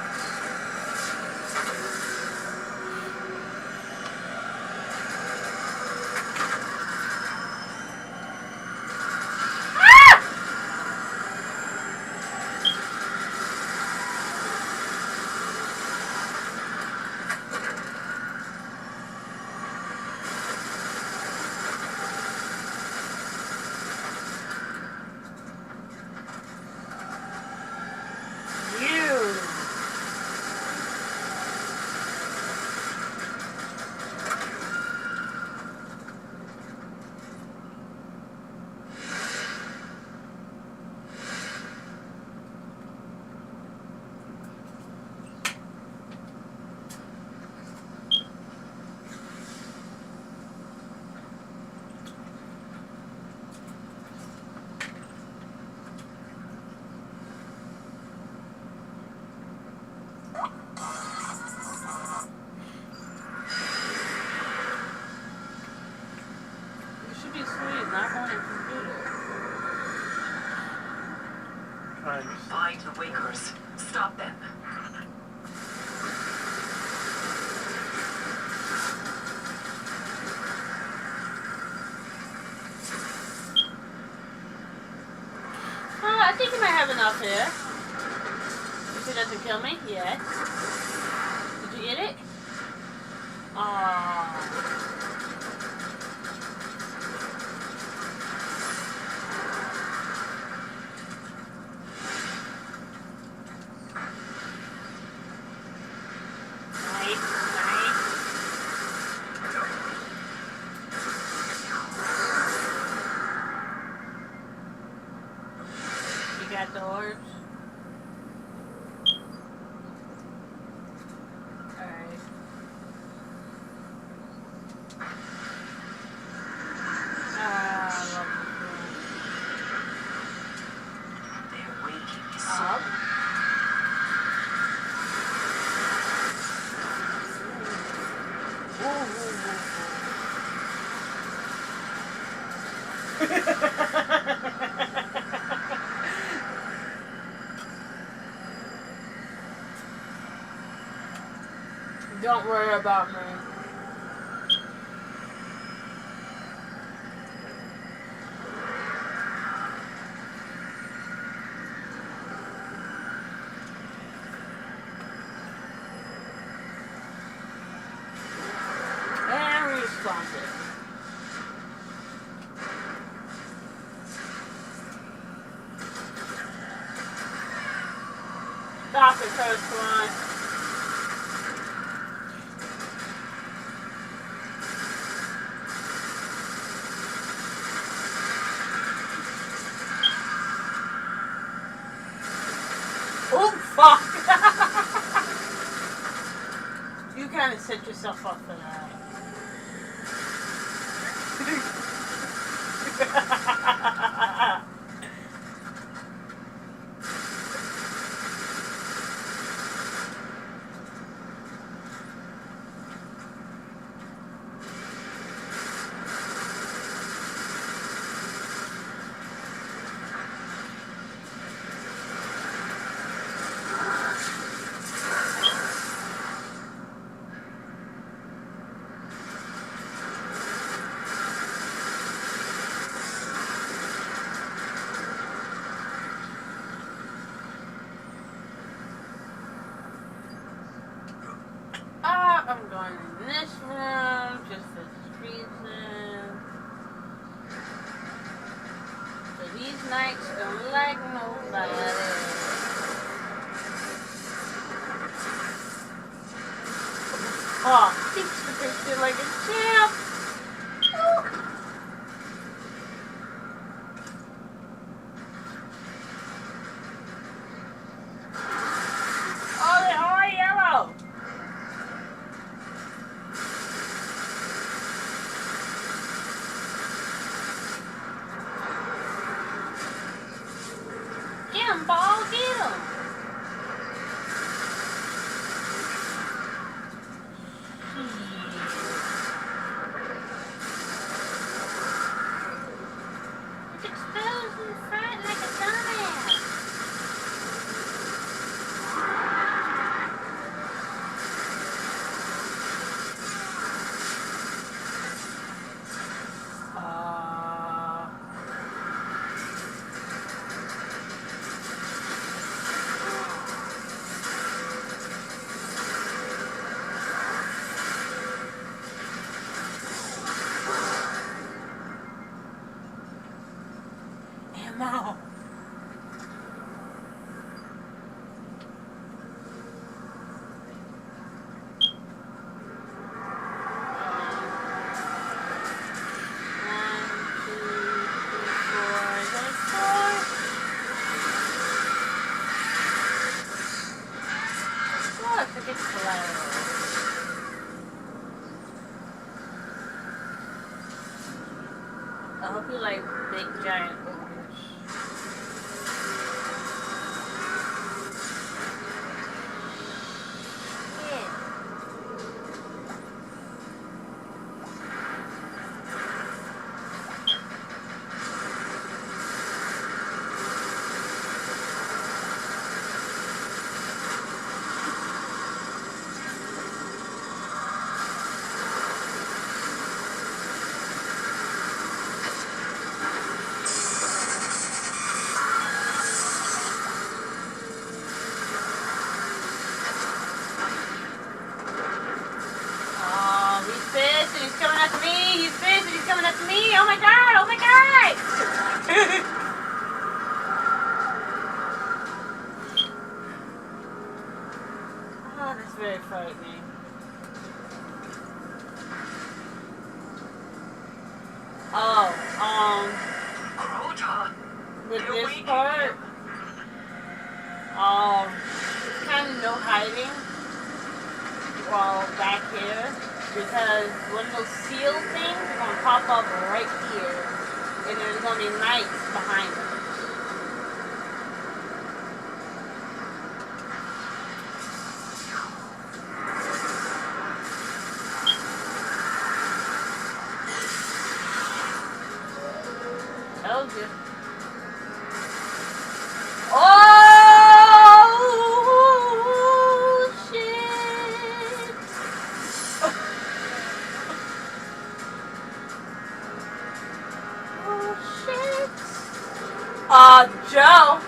Find the Wakers. Stop them. I think you might have enough here. If it doesn't kill me yet. Did you get it? The orbs. Alright. I love this one. They're waking us up. Don't worry about me. And responsive. Stop it, first one. Oh, fuck! You kind of set yourself up for that. I'm going in this room just for this reason. So these knights don't like nobody. Oh, keeps the picture like a champ. Oh, they are yellow. him, ball. Get him. It's exposed in front like a dumbass. Ammo. I hope you like big giant boogers. He's coming after me! He's busy! He's coming after me! Oh my god! Oh my god! Oh, that's very frightening. Oh, with this part, it's kind of no hiding while back here. Because one of those seal things is going to pop up right here. And there's going to be knights behind it. Told you. Oh, shit. Joe!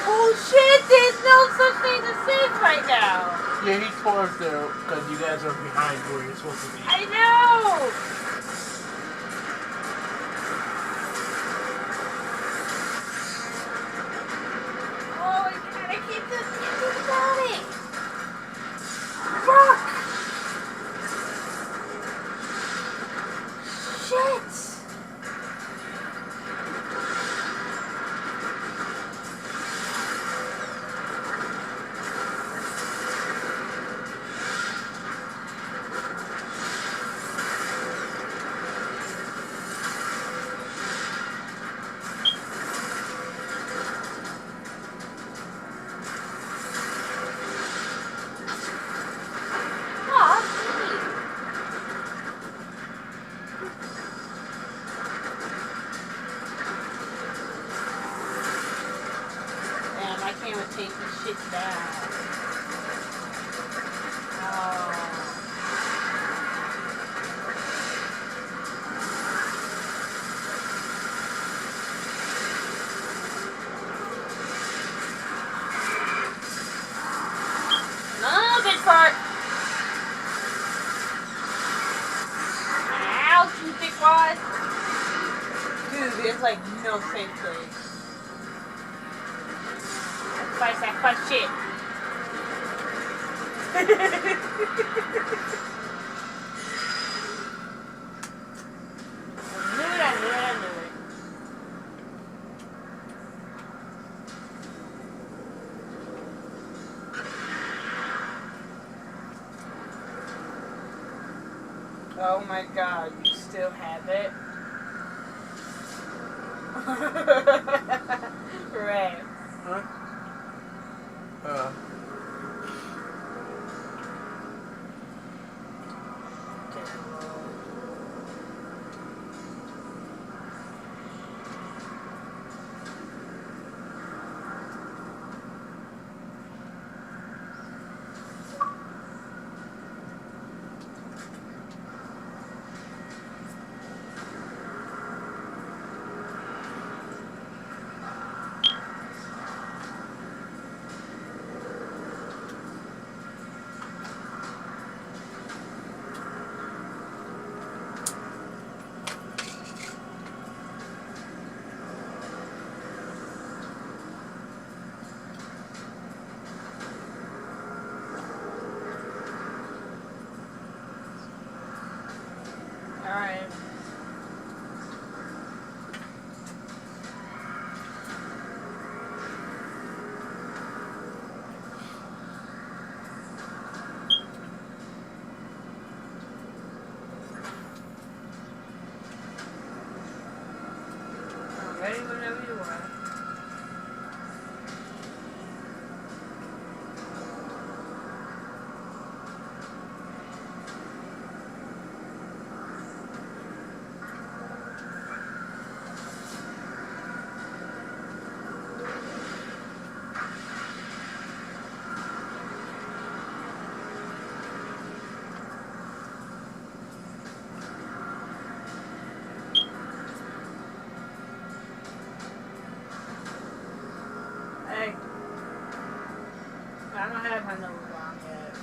Oh shit, there's no such thing as safe right now! Yeah, he paused there because you guys are behind where you're supposed to be. I know! Oh my god, I can't do without it! Fuck! Shit! I can't even take this shit down. No, bitch fart. Ouch, you thick wad. Dude, there's like no safe place. Sacrifice shit. I knew it. Oh my god, you still have it? Right. Huh? Alright. I'm ready whenever you are. Hey. I don't have my nose on yet.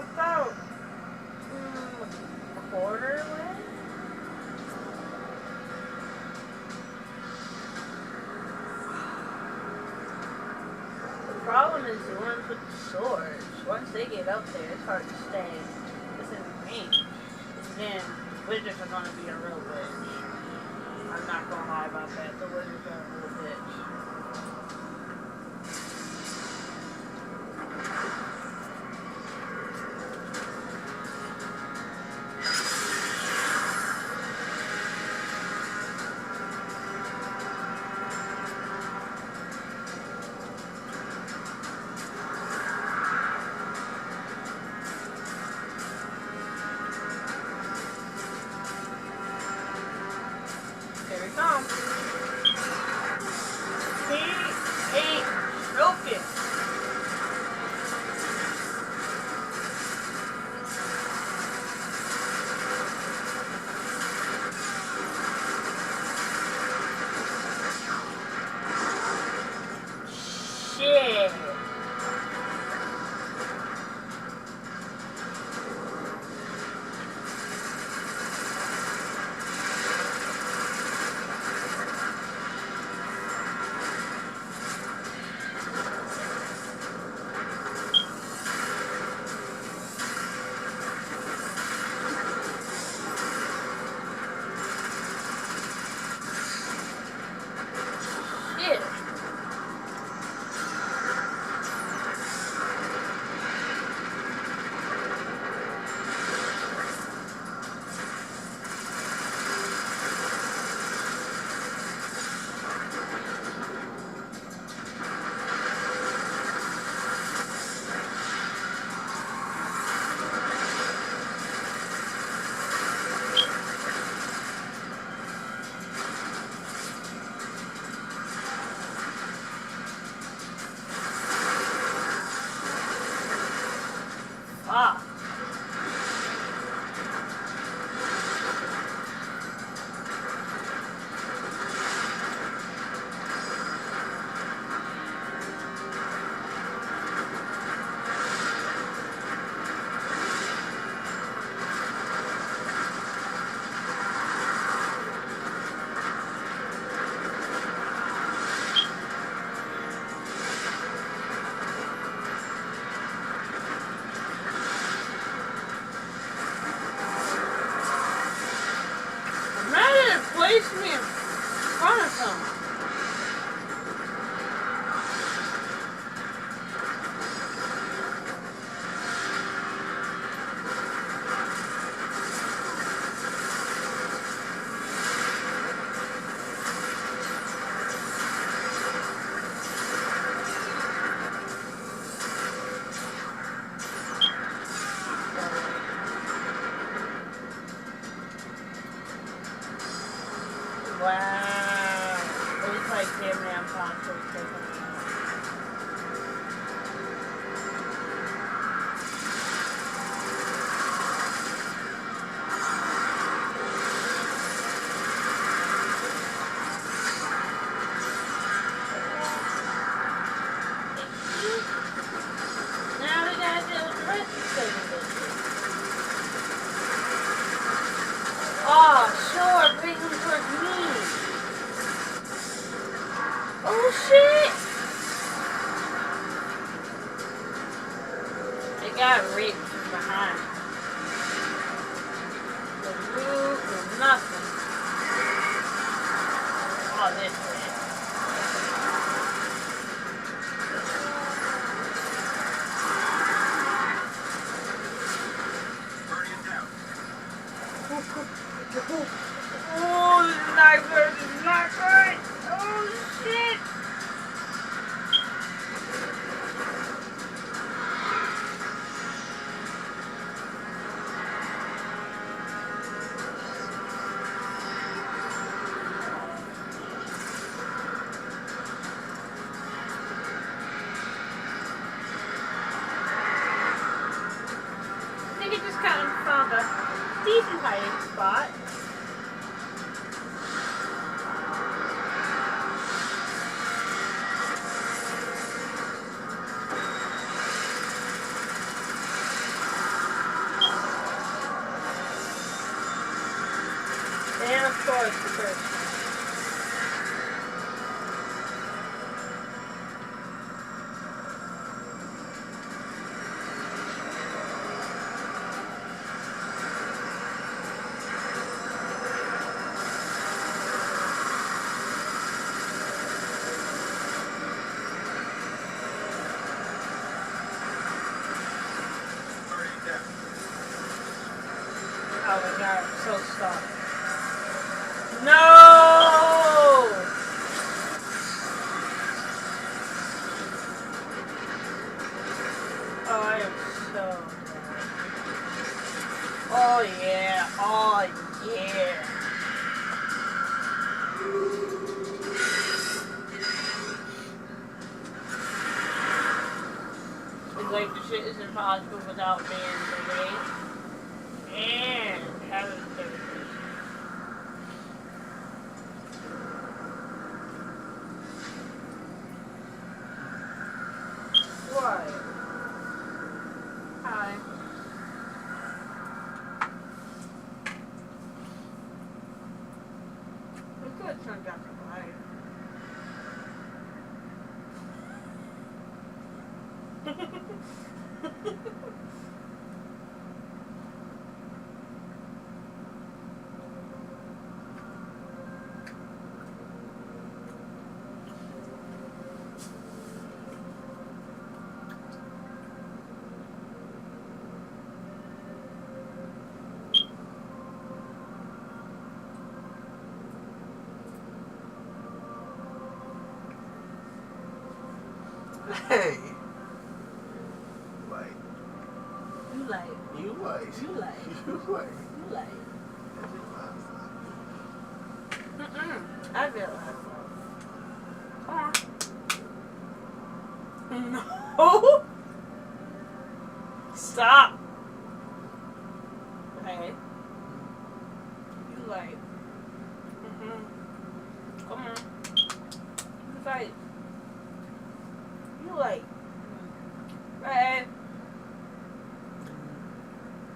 About a quarter away? The problem is the ones with the swords. Once they get up there, it's hard to stay within range. And then wizards are gonna be a real bitch. I'm not gonna lie about that. The wizards are a real bitch. Here we come. got raped from behind. No roof, no nothing. Oh, this way. Oh, this is not good. This is not good. Oh, shit. I think it just kind of found a decent hiding spot. And of course, the first. Oh my god, I'm so stuck. No! Oh, I am so mad. Oh yeah, oh yeah. It's like the shit is impossible without being delayed. And having service. What? Hi. We could turn down the light. Hey. Like. You like. You like. You like. You like. You like. I feel like. Come on. No. Stop. Hey. You like. Come on. You fight. You like. Right.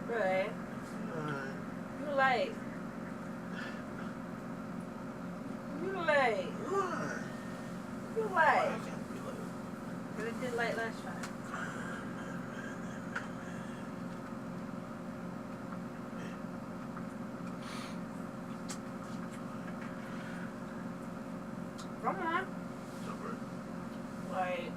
Right. You like. You like. You like. But it did light last time. Come on. Like.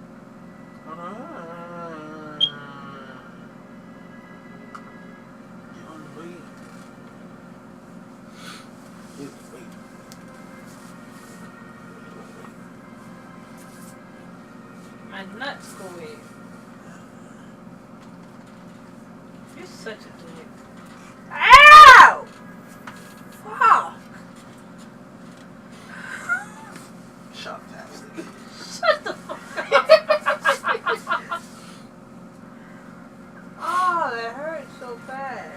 My nuts go away. You're such a dick. Ow! Fuck! Shoptastic. Shut the fuck up! Oh, that hurts so bad.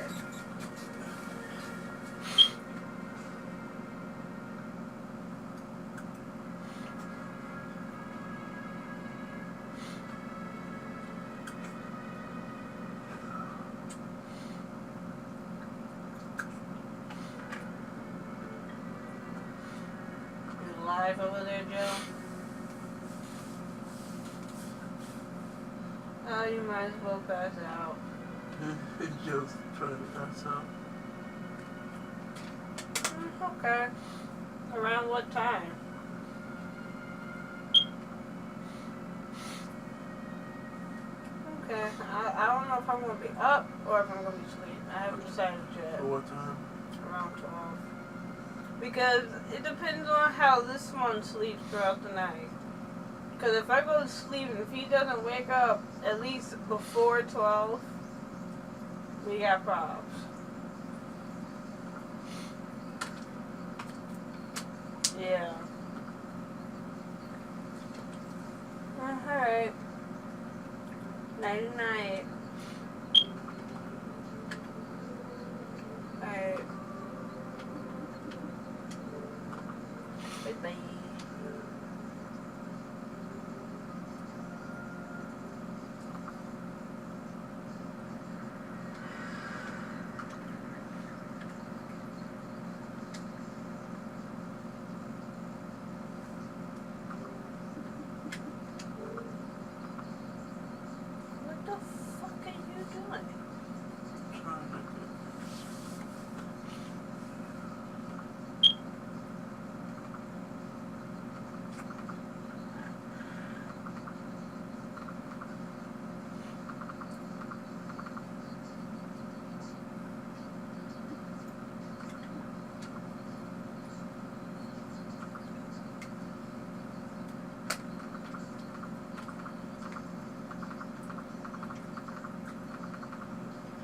Live over there, Joe? Oh, you might as well pass out. Joe's trying to pass out. Okay. Around what time? Okay. I don't know if I'm going to be up or if I'm going to be asleep. I haven't decided yet. At what time? Around 12. Because it depends on how this one sleeps throughout the night. Because if I go to sleep and if he doesn't wake up at least before 12, we got problems. Yeah. Alright. Nighty night. Alright. Bye bye. What the fuck are you doing?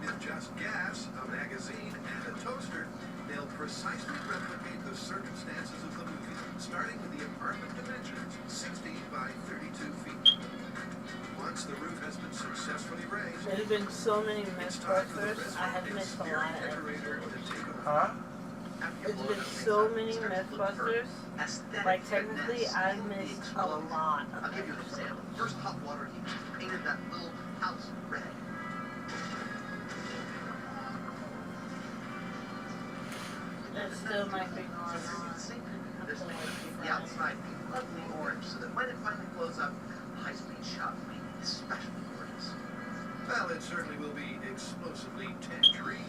With just gas, a magazine, and a toaster, they'll precisely replicate the circumstances of the movie, starting with the apartment dimensions, 16 by 32 feet. Once the roof has been successfully raised, There's been so many Mythbusters. I have missed a lot of decorator them. to take over. Huh? There's been so many Mythbusters. Like, technically, I've missed a lot I'll of give you an them. example. First hot water heat painted that little house red. It still might be going on. This makes the outside a lovely orange so that when it finally blows up, high-speed shot will be especially gorgeous. Well, it certainly will be explosively tangerine.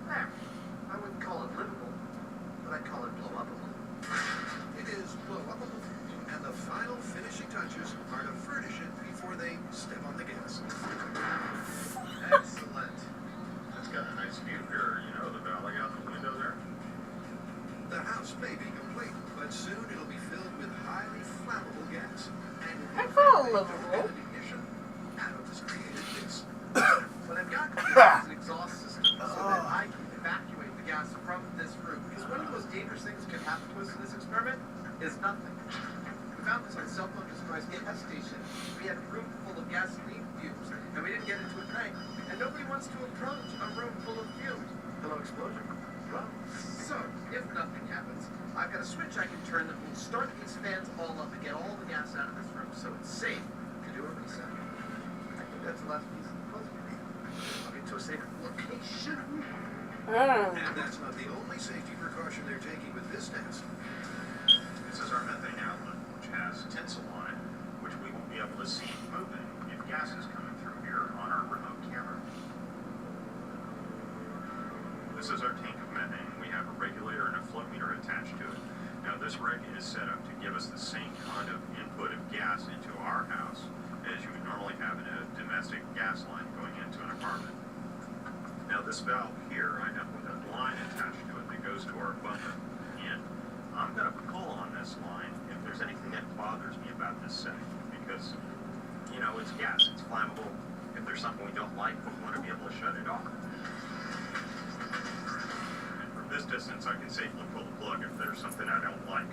There. I wouldn't call it livable, but I'd call it blow-upable. It is blow-upable, and the final finishing touches are to furnish it before they step on the gas. Excellent. It's got a nice view here, you know, the valley out the window there. The house may be complete, but soon it'll be filled with highly flammable gas. And I call it livable. ignition, Adam has created this. What I've got here is an exhaust system so that I can evacuate the gas from this room. Because one of the most dangerous things that could happen to us in this experiment is nothing. We found this on Cell Phone Destroy's gas station. We had a room full of gasoline fumes, and we didn't get into it night. And nobody wants to approach a room full of fumes. Hello, explosion. Well, so, if nothing happens, I've got a switch I can turn that will start these fans all up and get all the gas out of this room so it's safe to do a reset. I think that's the last piece of the puzzle. I'll get to a safer location. And that's not the only safety precaution they're taking with this test. This is our methane outlet, which has tinsel on it, which we will be able to see moving if gas is coming through here on our remote camera. This is our tank of methane. We have a regulator and a flow meter attached to it. Now this rig is set up to give us the same kind of input of gas into our house as you would normally have in a domestic gas line going into an apartment. Now this valve here, I have a line attached to it that goes to our bumper. And I'm going to pull on this line if there's anything that bothers me about this setting. Because, you know, it's gas, it's flammable. If there's something we don't like, we want to be able to shut it off. And from this distance, I can safely pull the plug if there's something I don't like.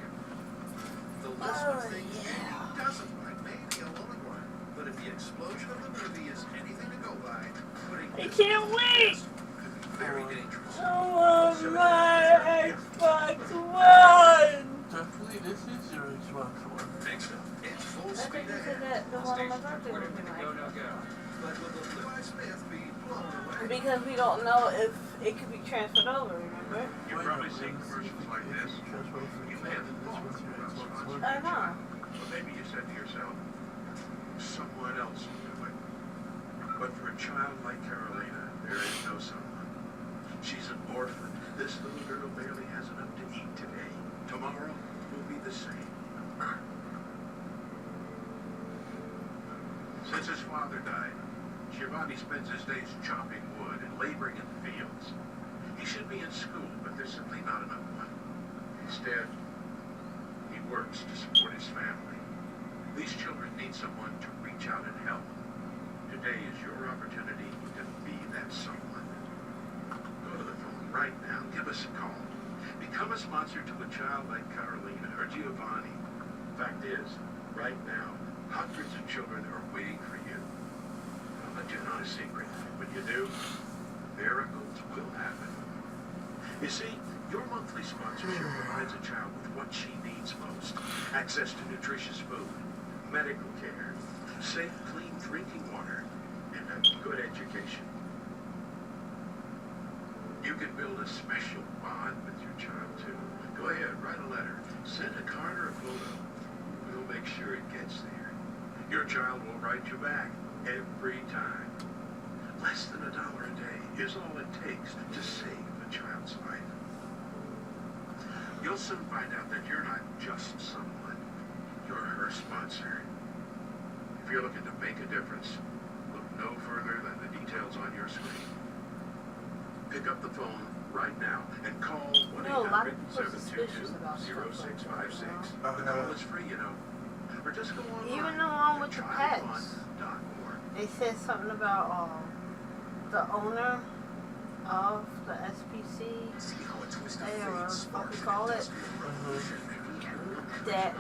The list of things he doesn't like may be a long one, but if the explosion of the movie is anything to go by, putting I this can't wait! could be very dangerous. I want my Xbox One! Definitely, this is your Xbox One. Thanks, Phil. It's full I speed think you ahead. said that the one on my birthday would be my But will the Blue Eye Smith be blown away? Because we don't know if it could be transferred over, remember? You've probably seen commercials like this. You may have thought about Xbox One. I know. But Maybe you said to yourself, someone else will do it. But for a child like Carolina, there is no someone. She's an orphan. This little girl barely has enough to eat today. Tomorrow will be the same. Since his father died, Giovanni spends his days chopping wood and laboring in the fields. He should be in school, but there's simply not enough money. Instead, he works to support his family. These children need someone to reach out and help. Today is your opportunity to be that someone. Go to the phone right now. Give us a call. Become a sponsor to a child like Carolina or Giovanni. Fact is, right now, hundreds of children are waiting for you. I'll let you know a secret. When you do, miracles will happen. You see, your monthly sponsorship provides a child with what she needs most. Access to nutritious food, medical care, safe, clean drinking water, and a good education. You can build a special bond with your child, too. Go ahead, write a letter. Send a card or a photo. We'll make sure it gets there. Your child will write you back every time. Less than $1 a day is all it takes to save a child's life. You'll soon find out that you're not just someone. You're her sponsor. If you're looking to make a difference, look no further than the details on your screen. Pick up the phone right now and call 1-800-722-0656. The call is free, you know. Or just go online. Even the one with the pets. They said something about the owner of the SPC. I don't know what you call it. That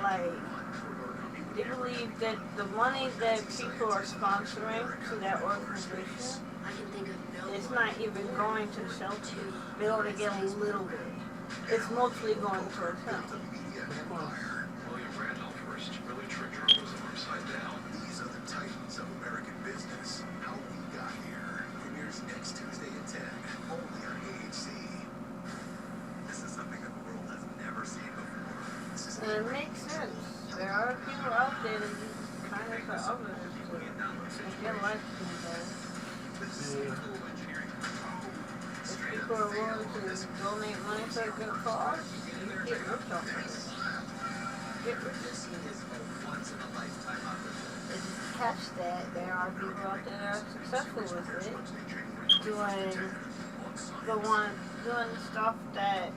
they believe that the money that people are sponsoring to that organization is not even going to the shelter. They only get a little bit. It's mostly going towards him. William Randolph first really tricked Rose upside down. These are the titans of American business. How we got here. Premieres next Tuesday at 10. Only on AHC. This is something that the world has never seen before. And it makes sense. There are people out there that use kindness for others to make their life better. If people are willing to donate money for a good cause, you get rich off of it. Get rich. If you catch that, there are people out there that are successful with it, doing the stuff that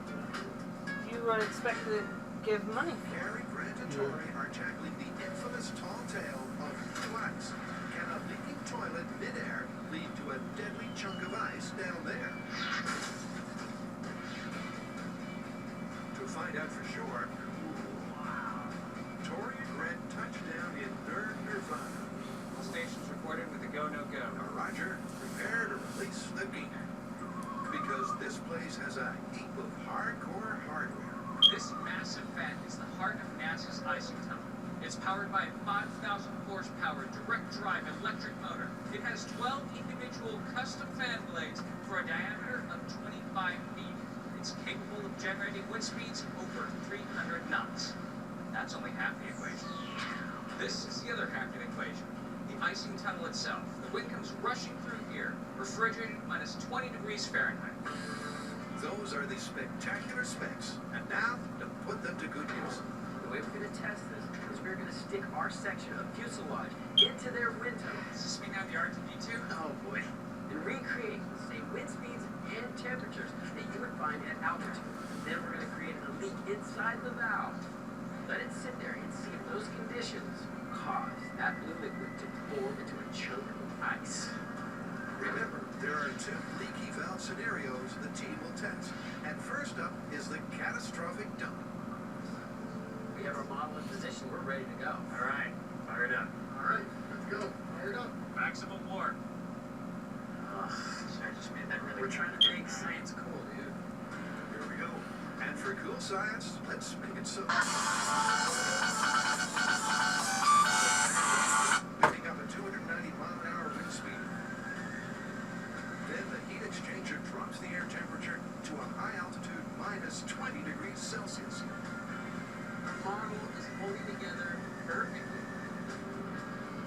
you would expect to give money for. Gary Grant and Tori are tackling the infamous tall tale of collapse. Can a leaking toilet midair lead to a deadly chunk of ice down there? To find out for sure, Tori and Grant touch down in Nirvana. All stations reported with a go, no go. Now, Roger, prepare to release the geek. Because this place has a heap of hardcore hardware. This massive fan is the heart of NASA's icing tunnel. It's powered by a 5,000 horsepower direct drive electric motor. It has 12 individual custom fan blades for a diameter of 25 feet. It's capable of generating wind speeds over 300 knots. That's only half the equation. This is the other half of the equation. The icing tunnel itself. The wind comes rushing through here, refrigerated minus 20 degrees Fahrenheit. Those are the spectacular specs. And now, to put them to good use. The way we're going to test this is we're going to stick our section of fuselage into their wind tunnel. Does this mean on the R2-D2? Oh boy. And recreate the same wind speeds and temperatures that you would find at altitude. Then we're going to create a leak inside the valve. Let it sit there and see if those conditions cause that blue liquid to form into a chunk of ice. Remember, there are 2 leaky valve scenarios the team will test. And first up is the catastrophic dump. We have our model in position. We're ready to go. All right, fire it up. All right, let's go. Fire it up. Maximum warp. I just made that really. We're trying to make science cool, dude. Here we go. And for cool science, let's make it so. Picking up a 290-mile-an-hour wind speed. Then the heat exchanger drops the air temperature to a high altitude minus 20 degrees Celsius. Our model is holding together perfectly.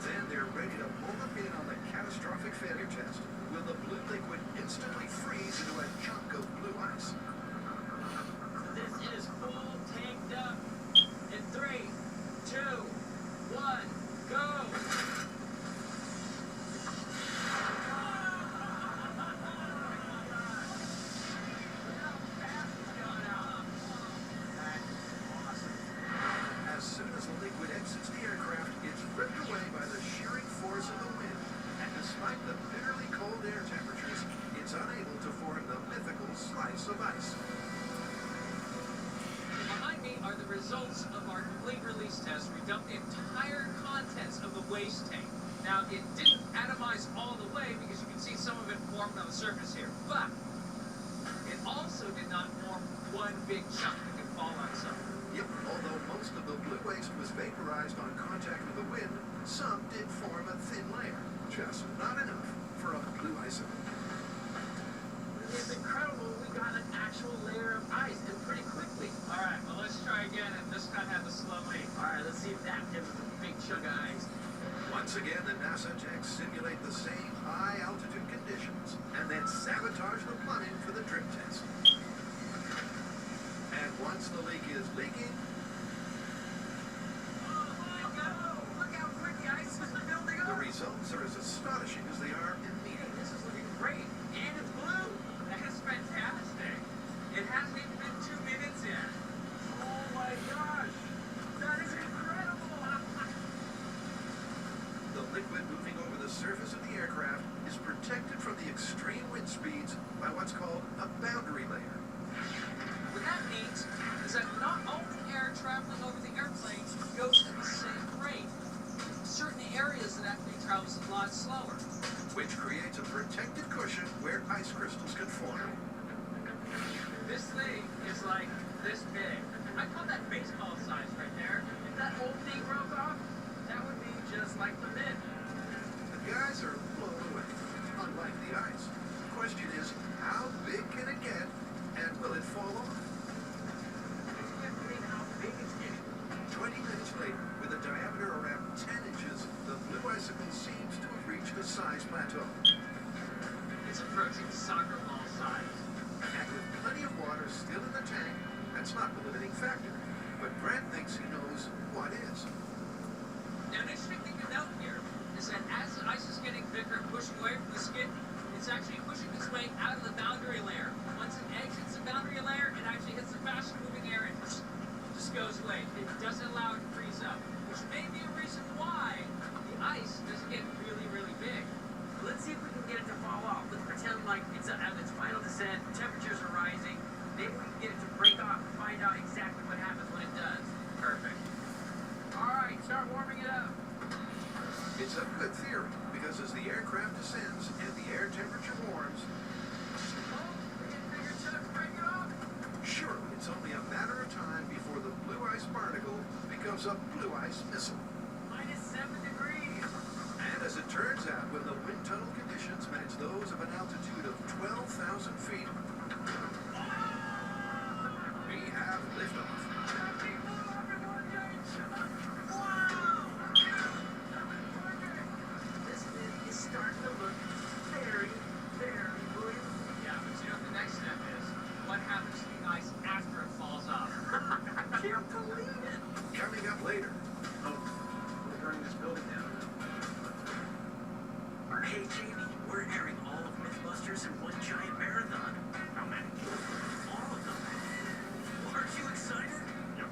Then they're ready to pull the pin on the catastrophic failure test. Will the blue liquid instantly freeze into a chunk of blue ice? This is full tanked up. In 3, 2, 1, go! As soon as the liquid exits the aircraft, it's ripped away by the shearing force of the wind. And despite the bitterly cold air temperatures, it's unable to form the mythical slice of ice. Behind me are the results of our complete release test. We dumped the entire contents of the waste tank. Now, it didn't atomize all the way because you can see some of it formed on the surface here. But it also did not form one big chunk that could fall on something. Yep, although most of the blue waste was vaporized on contact with the wind, some did form a thin layer. Just not enough for a blue icicle. It's incredible. We got an actual layer of ice, and pretty quickly. All right, well, let's try again, and this time have a slow leak. All right, let's see if that gives us a big chunk of ice. Once again, the NASA techs simulate the same high-altitude conditions and then sabotage the plumbing for the drip test. And once the leak is leaking... Oh my God! Look how quick the ice is building up! The results are as astonishing as they are immediate. This is looking great, and it's blue! That is fantastic! It hasn't even been 2 minutes yet. Oh my gosh! That is incredible! The liquid moving over the surface of the aircraft is protected from the extreme wind speeds by what's called a boundary layer. What that means is that not all the air traveling over the airplane goes at the same rate. Certain areas that actually travels a lot slower. Which creates a protected cushion where ice crystals can form. This thing is like this big. I call that baseball size right there. If that whole thing broke off, that would be just like the mid. The guys are blown away, unlike the ice. The question is, how big can it get, and will it fall off? 20 minutes later, with a diameter around 10 inches, the blue icicle seems to have reached a size plateau. It's approaching soccer ball size. And with plenty of water still in the tank, that's not the limiting factor. But Grant thinks he knows what is. Now, an interesting thing to note here is that as the ice is getting thicker and pushing away from the skin, it's actually pushing its way out of the boundary layer. Once it exits the boundary layer, it actually hits the fast-moving air and just goes away. It doesn't allow it to freeze up, which may be a reason why the ice doesn't get really, really big. Let's see if we can get it to fall off. Let's pretend like it's at its final descent, temperatures are rising. Maybe we can get it to break off and find out exactly what happens when it does. Perfect. All right, start warming it up. It's a good theory, because as the aircraft descends and the air temperature warms, surely it's only a matter of time before the blue ice particle becomes a blue ice missile. -7 degrees. And as it turns out, when the wind tunnel conditions match those of an altitude of 12,000 feet, we have liftoff. This thing is starting to look very, very blue. Yeah, but you know what the next step is? What happens to the ice after it falls off? I can't believe it. Coming up later. Oh, we're burning this building down. Hey, Jamie, we're airing all of Mythbusters in one giant marathon. How many? All of them. Well, aren't you excited? Yep.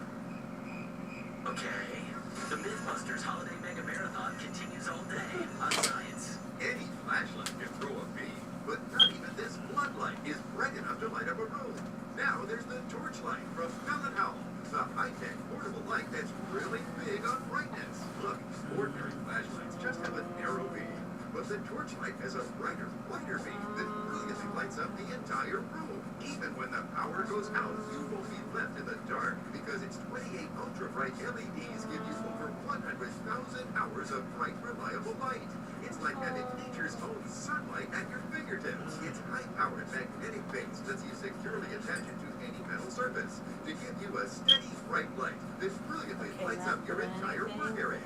Okay. The Mythbusters Holiday Mega Marathon continues all day on Science. Any flashlight can throw a beam, but not even this floodlight is bright enough to light up a room. Now there's the Torchlight from Bell & Howell, the high-tech portable light that's really big on brightness. Look, ordinary flashlights just have a narrow beam, but the Torchlight has a brighter, wider beam that brilliantly lights up the entire room. Even when the power goes out, you won't be left in the dark because its 28 ultra-bright LEDs give you over 100,000 hours of bright, reliable light. It's like having nature's own sunlight at your fingertips. Its high-powered magnetic base lets you securely attach it to any metal surface to give you a steady bright light that brilliantly lights up your entire work area.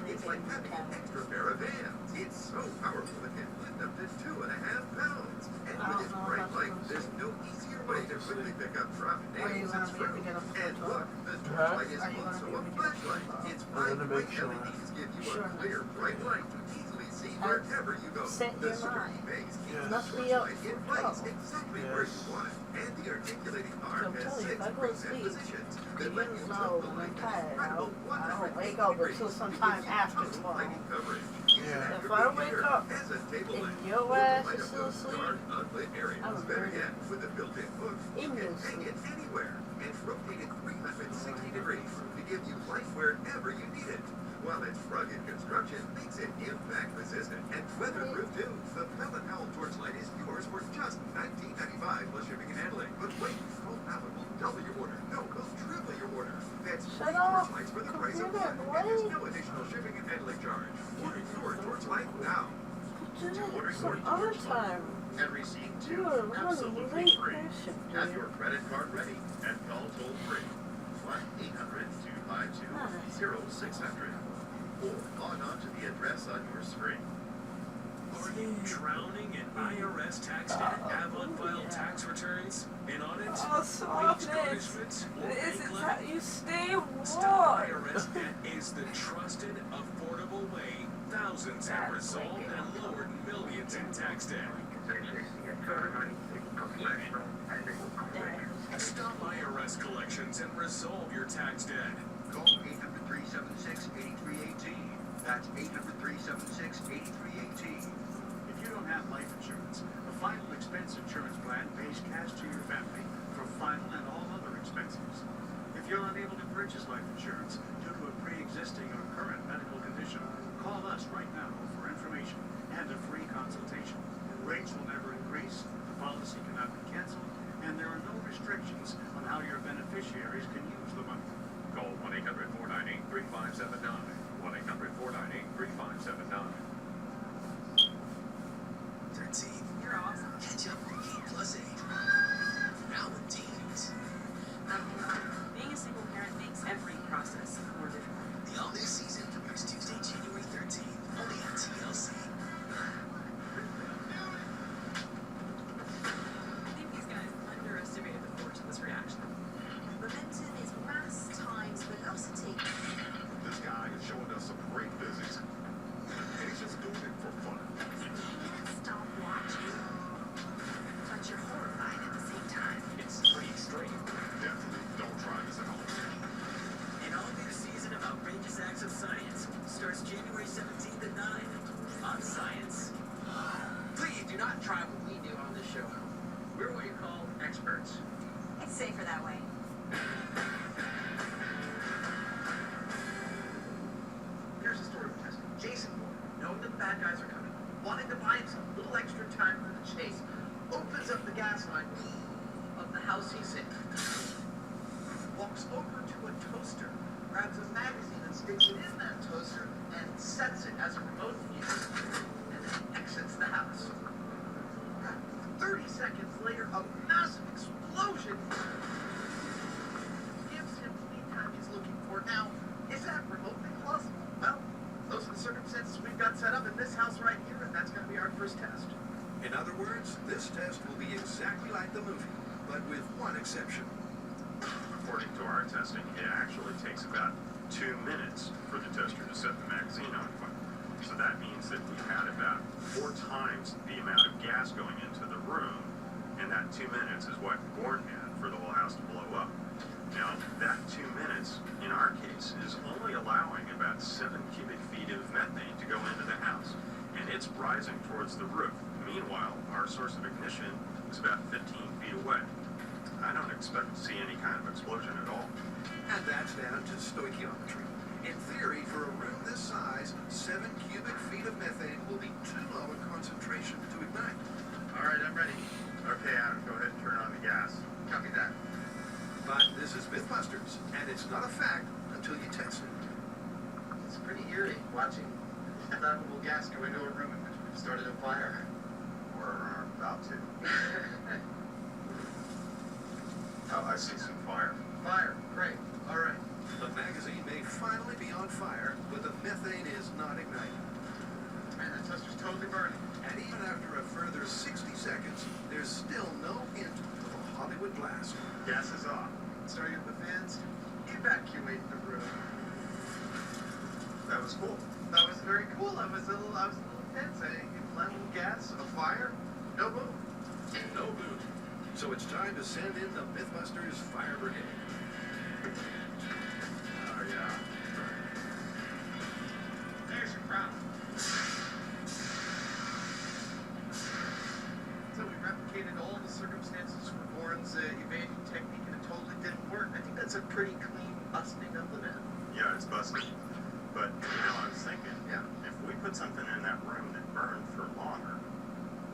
It's like having an extra pair of hands. It's so powerful it can lift up to 2.5 pounds. And with its bright light, there's no easier way to quickly pick up dropped nails and fruit. And look, the torchlight is also a flashlight. Its bright white LEDs give you a clear, bright light to easily see wherever you go. The security base keeps the torchlight in place exactly where you want it. And the articulating arm has 6 preset positions that let you tilt the light an incredible 180 degrees to sometime give you after total tomorrow. lighting coverage. If I wake up as a table lamp, and your ass is still asleep, unlit areas. Better yet, with a built-in hook, you can hang it anywhere and rotate it 360 degrees to give you light wherever you need it. While its rugged construction makes it impact resistant and weatherproof too, the Pellet Owl Torchlight is yours for just $19.95 plus shipping and handling. But wait, Gold Pellet will double your order. No, will triple your order. That's 3 torchlights for the price of 1, and there's no additional shipping and handling charge. Order your torchlight now. To order your torchlight and receive 2 absolutely free. Have your credit card ready and call toll free. 1-800-252-0600. Or log on to the address on your screen. Are you drowning in IRS tax debt? Have unfiled tax returns? An audit? Wage garnishment? Or bank loan? you stay Stop IRS debt is the trusted, affordable way thousands have resolved and lowered millions in tax debt. Stop IRS collections and resolve your tax debt. Call 800-376-8318. That's 800-376-8318. If you don't have life insurance, the Final Expense Insurance Plan pays cash to your family for final and all other expenses. If you're unable to purchase life insurance due to a pre-existing or current medical condition, call us right now for information and a free consultation. Rates will never increase, the policy cannot be canceled, and there are no restrictions on how your beneficiaries can use the money. Call 1-800-498-3579. 1-800-498-3579. 13. You're awesome. Catch up on K plus 8. Now with teens. Being a single parent makes every process more difficult. The all-new season premieres Tuesday, January 13th, only on TLC. I think these guys underestimated the force of this reaction. Momentum is mass times velocity. This guy is showing us some great physics. And he's just doing it for fun. Stop watching. But you're horrified at the same time. It's pretty extreme. Definitely don't try this at home. An all-new season of outrageous acts of science starts January 17th at 9 on Science. Please do not try what we do on this show. We're what you call experts. It's safer that way. Here's the story we're testing. Jason Bourne, knowing that the bad guys are coming, wanting to buy himself a little extra time for the chase, opens up the gas line of the house he's in, walks over to a toaster, grabs a magazine and sticks it in that toaster and sets it as a remote fuse, and then exits the house. 30 seconds later, a massive explosion gives him the lead time he's looking for. Now, is that remotely plausible? Well, those are the circumstances we've got set up in this house right here, and that's going to be our first test. In other words, this test will be exactly like the movie, but with one exception. According to our testing, it actually takes about 2 minutes for the tester to set the magazine on fire. So that means that we had about 4 times the amount of gas going into the room, and that 2 minutes is what Bourne had for the whole house to blow up. Now, that 2 minutes, in our case, is only allowing about 7 cubic feet of methane to go into the house, and it's rising towards the roof. Meanwhile, our source of ignition is about 15 feet away. I don't expect to see any kind of explosion at all. And that's down to stoichiometry. In theory, for a room this size, 7 cubic feet of methane will be too low in concentration to ignite. All right, I'm ready. Okay, Adam, go ahead and turn on the gas. Copy that. But this is Mythbusters, and it's not a fact until you test it. It's pretty eerie watching flammable gas go into a room in which we've started a fire. We're about to. Oh, I see some fire. Fire, great. All right. on fire, but the methane is not igniting. Man, that toaster's totally burning. And even after a further 60 seconds, there's still no hint of a Hollywood blast. Gas is off. Starting up the fans, evacuate the room. That was cool. That was very cool. I was a little tense. You plant a little gas, a fire, no move. No boot. So it's time to send in the Mythbusters Fire Brigade. Oh, yeah. There's your crown. So we replicated all the circumstances for Bourne's evasion technique, and it totally didn't work. I think that's a pretty clean busting of the myth. Yeah, it's busted. But, I was thinking, if we put something in that room that burned for longer,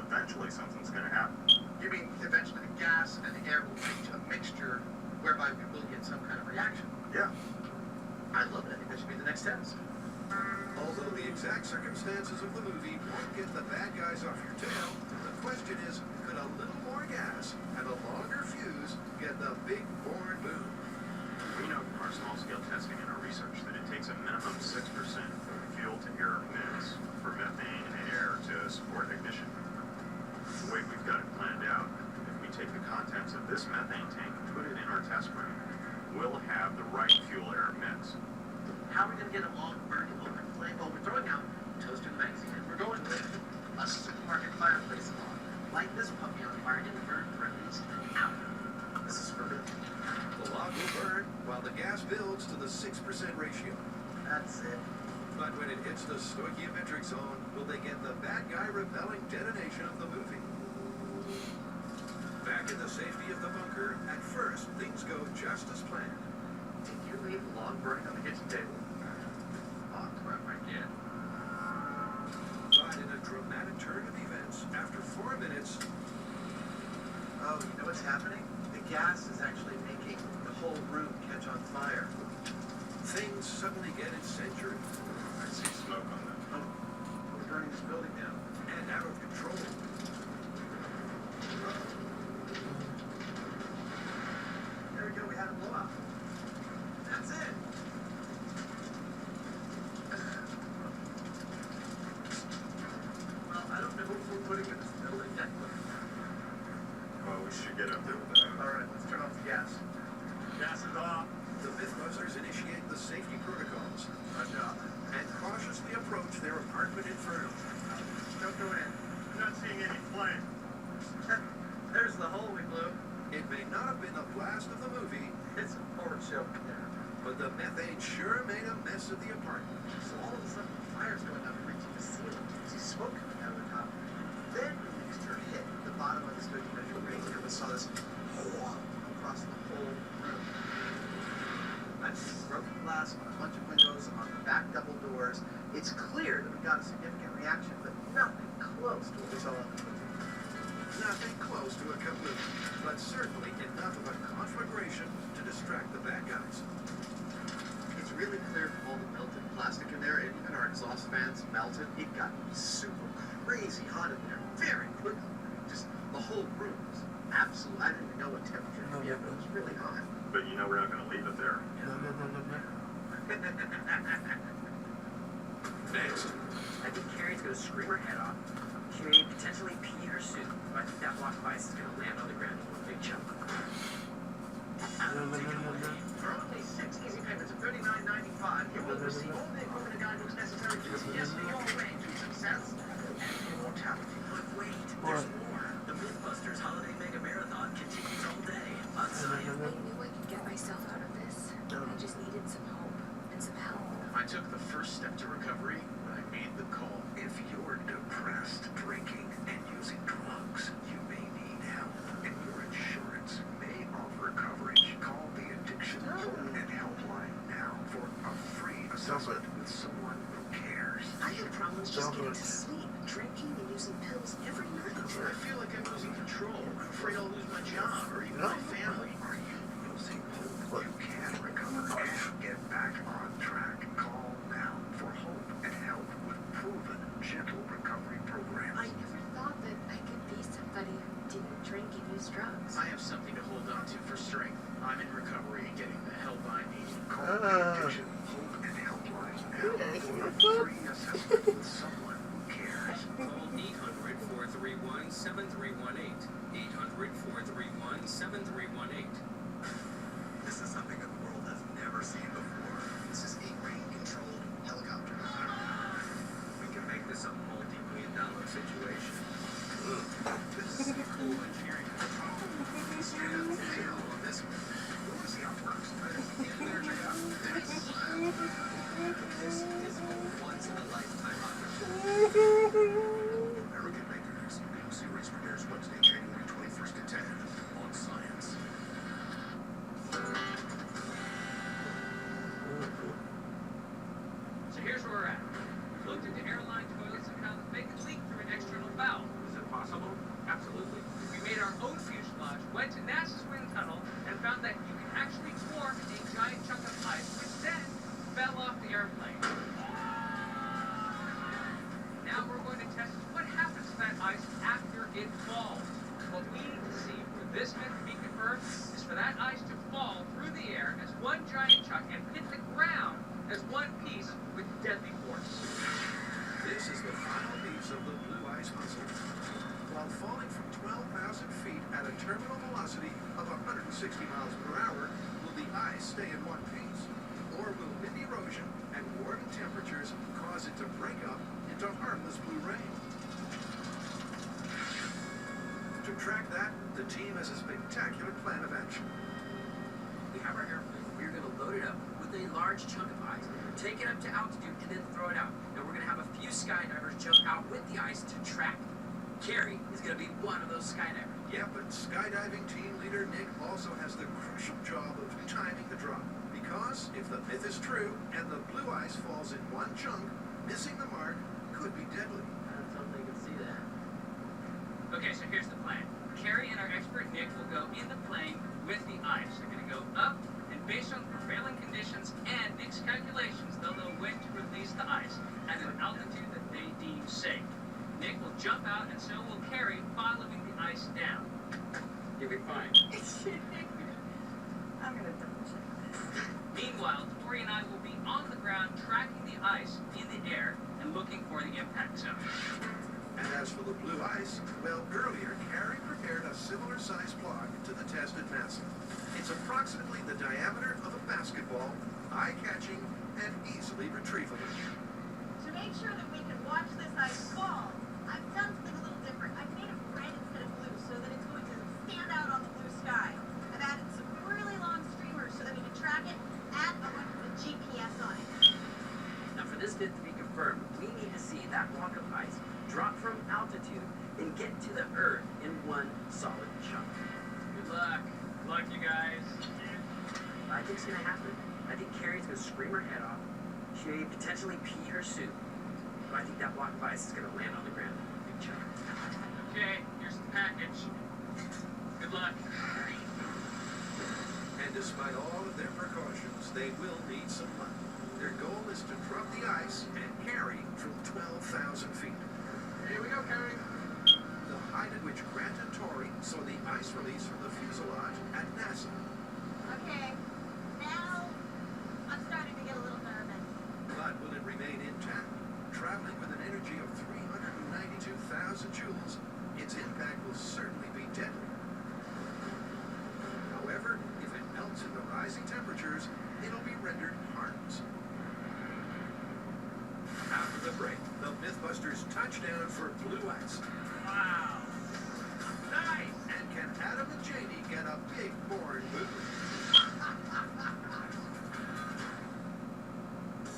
eventually something's going to happen. You mean eventually the gas and the air will reach a mixture whereby we will get some kind of reaction? Yeah. I love it. I think that should be the next test. Although the exact circumstances of the movie won't get the bad guys off your tail, the question is, could a little more gas and a longer fuse get the big Bourne boom? We know from our small-scale testing and our research that it takes a minimum 6% fuel-to-air mix for methane and air to support ignition. The way we've got it planned out, if we take the contents of this methane tank and put it in our test room, we'll have the right fuel-air mix. How are we going to get a long burning open flame? Well, we're throwing out toaster and magazine, and we're going with a supermarket fireplace log. Light this puppy on fire and it'll burn for at least an hour. This is forbidden. The log will burn while the gas builds to the 6% ratio. That's it. But when it hits the stoichiometric zone, will they get the bad guy repelling detonation of the movie? Back in the safety of the bunker, at first, things go just as planned. Did you leave the log burning on the kitchen table? Oh, crap, I did. But in a dramatic turn of events, after 4 minutes... Oh, you know what's happening? The gas is actually making the whole room catch on fire. Things suddenly get incendiary. I see smoke on that. Oh, we're burning this building down. And out of control. There we go, we had a blow-up. That's it. Well, I don't know who we're putting in this building yet, but... Well, we should get up there with that. Alright, let's turn off the gas. Gas is off. The Mythbusters initiate the safety protocols. And cautiously approach their apartment inferno. Don't go in. I'm not seeing any flame. There's the hole we blew. It may not have been the blast of the movie, It's a horror show. but the methane sure made a mess of the apartment. So all of a sudden, the fire's going up and reaching the ceiling. You see smoke coming out of the top. Then the mixture hit the bottom of the stoichiometric range, and we saw this across the whole room. I've seen broken glass on a bunch of windows, on the back double doors. It's clear that we got a significant reaction, but nothing close to what we saw in the movie. Nothing close to a kaboom, but certainly enough of a conflagration to distract the bad guys. It's really clear from all the melted plastic in there, and even our exhaust fans melted. It got super crazy hot in there very quickly. Just the whole room was absolute. I didn't even know what temperature it would be, but it was really hot. But you know we're not going to leave it there. Next. I think Carrie's gonna scream her head off. She may potentially pee her suit, but I think that block of ice is gonna land on the ground in one big chunk. For only 6 easy payments of $39.95, you will receive all the equipment and guidebooks necessary to yes, your way to success and immortality. But wait, there's more. The Mythbusters Holiday Mega Marathon continues all day. On site. I knew I could get myself out of this. I just needed some hope and some help. I took the first step to recovery when I made the call. If you're depressed, drinking, and using drugs, you may need help. And your insurance may offer coverage. Call the Addiction Hope and Helpline now for a free assessment with someone who cares. I had problems just getting to sleep, drinking and using pills every night. I feel like I'm losing control. I'm afraid I'll lose my job or even my family. Are you using hope? You can recover and get back on track. Call now for hope and help with proven gentle recovery programs. I never thought that I could be somebody who didn't drink and use drugs. I have something to hold on to for strength. I'm in recovery and getting the help I need. Call the Addiction Hope and Helpline free assessment with someone who cares. Call 800-431-7318. 800-431-7318. This is something that the world has never seen before. This is a rain-controlled helicopter. We can make this a multi-million-dollar situation. This is some cool engineering. Straight up fail on this one. We want to see how it works. Better check it out. This is a once-in-a-lifetime opportunity. American Makers. Series premieres Wednesday, January 21st at 10 on Science. So here's where we're at. We looked into airline toilets and found that they could leak through an external valve. Is it possible? Absolutely. We made our own fuselage, went to NASA's wind tunnel, and found that you can actually form a giant chunk of ice, which then fell off the airplane. Now we're going to test what happens to that ice after it falls. What we need to see for this myth to be confirmed is for that ice to fall through the air as one giant chunk and hit the ground as one piece with deadly force. This is the final piece of the blue ice puzzle. While falling from 12,000 feet at a terminal velocity of 160 miles per hour, will the ice stay in one piece? Or will wind erosion and warming temperatures cause it to break up into harmless blue rain? To track that, the team has a spectacular plan of action. We have our airplane. We're going to load it up with a large chunk of ice, take it up to altitude, and then throw it out. Now we're going to have a few skydivers jump out with the ice to track it. Carrie is going to be one of those skydivers. Yeah, but skydiving team leader Nick also has the crucial job of timing the drop. Because if the myth is true and the blue ice falls in one chunk, missing the mark could be deadly. I don't think they can see that. Okay, so here's the plan. Carrie and our expert Nick will go in the plane with the ice. They're going to go up, and based on prevailing conditions and Nick's calculations, they'll know when to release the ice at an altitude that they deem safe. Nick will jump out, and so will Carrie, following the ice down. You'll be fine. I'm gonna double check this. Meanwhile, Tori and I will be on the ground tracking the ice in the air and looking for the impact zone. And as for the blue ice, well, earlier, Carrie prepared a similar sized block to the test at NASA. It's approximately the diameter of a basketball, eye-catching, and easily retrievable. To make sure that we can watch this ice fall, I've done something a little different. I've made it red instead of blue so that it's going to stand out on the blue sky. I've added some really long streamers so that we can track it, and I'm going to put a GPS on it. Now for this myth to be confirmed, we need to see that block of ice drop from altitude and get to the Earth in one solid chunk. Good luck. Good luck, you guys. I think it's going to happen. I think Carrie's going to scream her head off. She may potentially pee her suit. But I think that block of ice is going to land on the ground. Big chunk. Okay, here's the package. Good luck. And despite all of their precautions, they will need some luck. Their goal is to drop the ice and carry from 12,000 feet. Here we go, Carrie. The height at which Grant and Tori saw the ice release from the fuselage at NASA. Okay, now I'm starting to get a little nervous. But will it remain intact? Traveling with an energy of 392,000 joules, its impact will certainly be deadly. However, if it melts in the rising temperatures, it'll be rendered harmless. After the break, the Mythbusters touchdown for blue ice. Wow. Nice! And can Adam and Janie get a big board boot?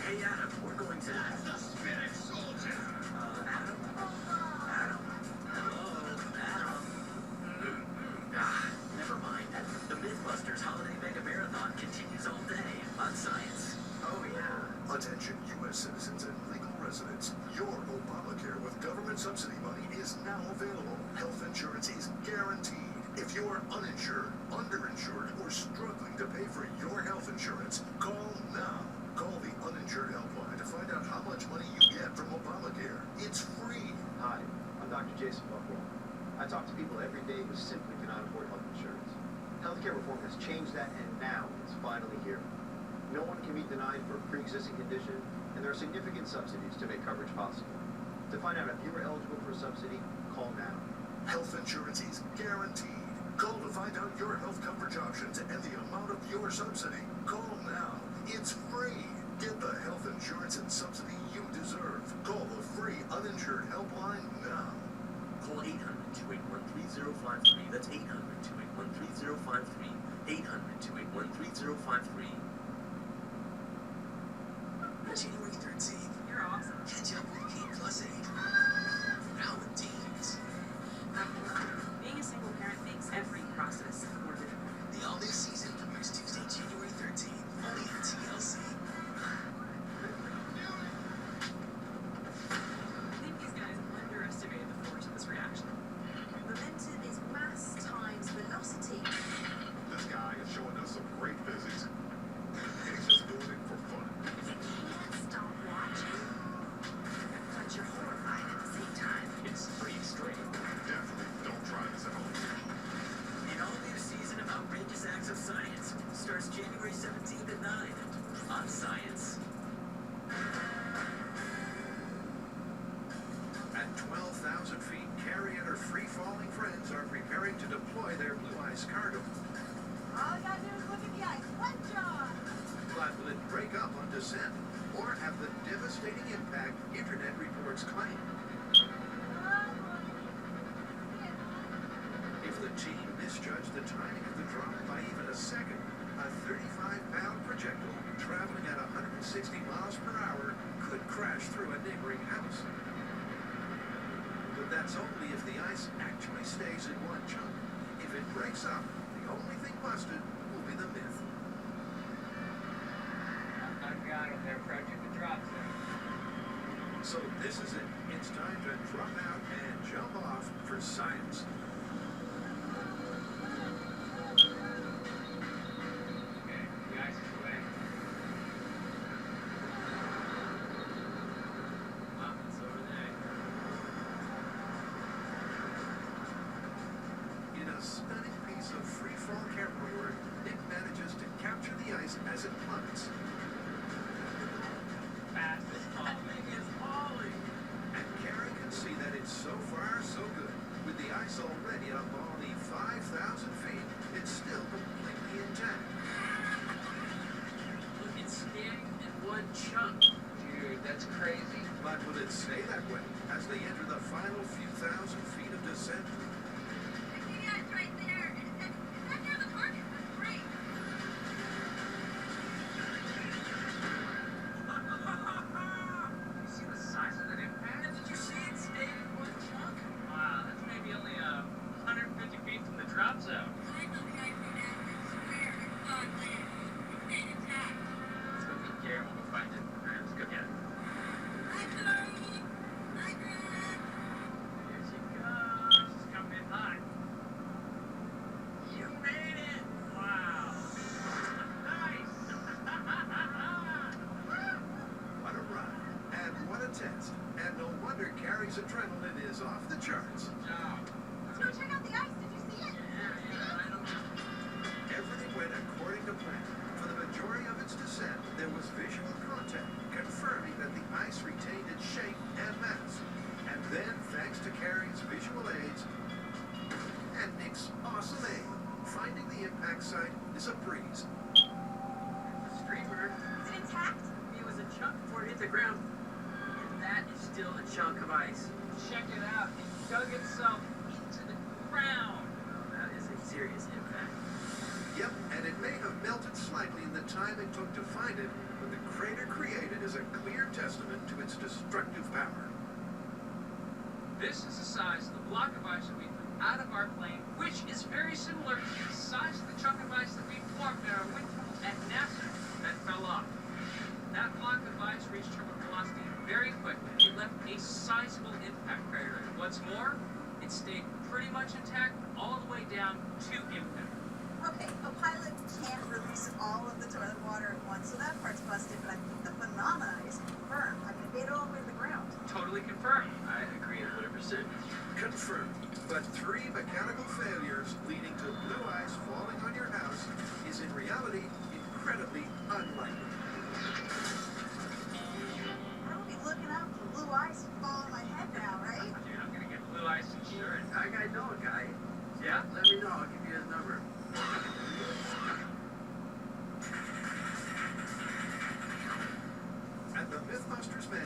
Hey Adam, we're going to... Spirit soldier! Adam? Adam? Hello? Adam? Never mind. The Mythbusters Holiday Mega Marathon continues all day on Science. Oh yeah. Attention U.S. citizens and legal residents. Your Obamacare with government subsidy money is now available. Health insurance is guaranteed. If you're uninsured, underinsured, or struggling to pay for your health insurance, call now. Call the uninsured helpline to find out how much money you get from Obamacare. It's free. Hi, I'm Dr. Jason Buckwell. I talk to people every day who simply cannot afford health insurance. Healthcare reform has changed that, and now it's finally here. No one can be denied for a pre-existing condition, and there are significant subsidies to make coverage possible. To find out if you are eligible for a subsidy, call now. Health insurance is guaranteed. Call to find out your health coverage options and the amount of your subsidy. Call now. It's free. Get the health insurance and subsidy you deserve. Call the free uninsured helpline now. Call 800-281-3053. That's 800-281-3053. 800-281-3053. January 13th. You're awesome. Catch up with K Plus 8. Now with teens. Being a single parent makes every process more difficult. The all-new season premieres Tuesday, January 13th. Only on TLC. I think these guys underestimated the force of this reaction. Momentum is mass times velocity. This guy is showing us some great physics. He's just doing it for fun. You can't stop watching, but you're horrified at the same time. It's pretty extreme. Definitely don't try this at home. An all-new season of Outrageous Acts of Science starts January 17th at 9 on Science. At 12,000 feet, Carrie and her free-falling friends are preparing to deploy their Blue Ice cargo. All I gotta do is look at the ice. One job! But will it break up on descent or have the devastating impact Internet reports claim? If the team misjudged the timing of the drop by even a second, a 35-pound projectile traveling at 160 miles per hour could crash through a neighboring house. But that's only if the ice actually stays in one chunk. If it breaks up, the only thing busted will be the myth. I've got them. They're approaching the drop zone. So this is it. It's time to drop out and jump off for science. Okay, the ice is away. Wow, it's over there. In a stunning piece of free-fall camera work, Nick manages to capture the ice as it plummets. Fast as falling is falling. And Carrie can see that it's so far so good. With the ice already up only 5,000 feet, it's still completely intact. Look, it's standing in one chunk. Dude, that's crazy. But will it stay that way as they enter the final few thousand feet of descent? Right there. Is that near the target? That's great. You see the size of that impact? Did you see it stay in one chunk? Wow, that's maybe only 150 feet from the drop zone. Let's go get Garrett when we find it. Alright, let's go get it. Here she goes. She's coming in hot. You made it! Wow. Nice! What a ride. And what a test. And no wonder Carrie's adrenaline is off the charts. Good job. Let's go check out the ice. Did you see it? Yeah, right over. Everything went according to plan. For the majority of its descent, there was visual contact, confirming that the ice retained its shape and mass. And then, thanks to Carrie's visual aids and Nick's awesome aim, finding the impact site is a breeze. The streamer. Is it intact? It was a chunk before it hit the ground. And that is still a chunk of ice. Check it out. It dug itself into the ground. That is a serious impact. Yep, and it may have melted slightly in the time it took to find it, but the crater created is a clear testament to its destructive power. This is the size of the block of ice that we threw out of our plane, which is very similar to the size of the chunk of ice that we formed in our wind tunnel at NASA that fell off. That block of ice reached terminal velocity very quickly. It left a sizable impact crater. And what's more, it stayed pretty much intact all the way down to impact. Okay, a pilot can't release all of the toilet water at once, so that part's busted, but I think the phenomena is confirmed. I mean, it made it all the way to the ground. Totally confirmed. I agree 100%. Confirmed. But 3 mechanical failures leading to blue ice falling on your house is in reality incredibly unlikely.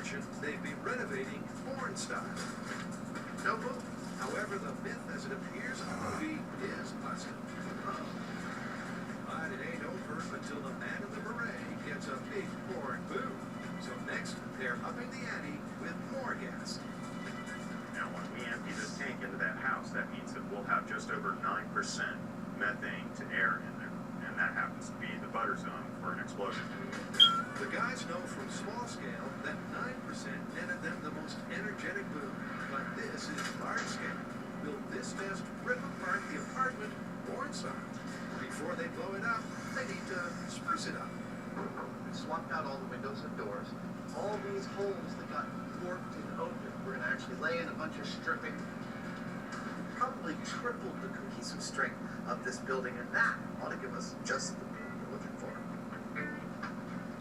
mansion they'd be renovating foreign style. No move. However, the myth as it appears in the movie is busted. But it ain't over until the man in the beret gets a big foreign boom. So next, they're upping the ante with more gas. Now, when we empty this tank into that house, that means that we'll have just over 9% methane to air in there. And that happens to be the butter zone for an explosion. The guys know from small scale that 9% netted them the most energetic boom. But this is large scale. Will this test rip apart the apartment or inside? Before they blow it up, they need to spruce it up. We swapped out all the windows and doors. All these holes that got warped and opened, we're going to actually lay in a bunch of stripping. Probably tripled the cohesive strength of this building, and that ought to give us just the boom we're looking for.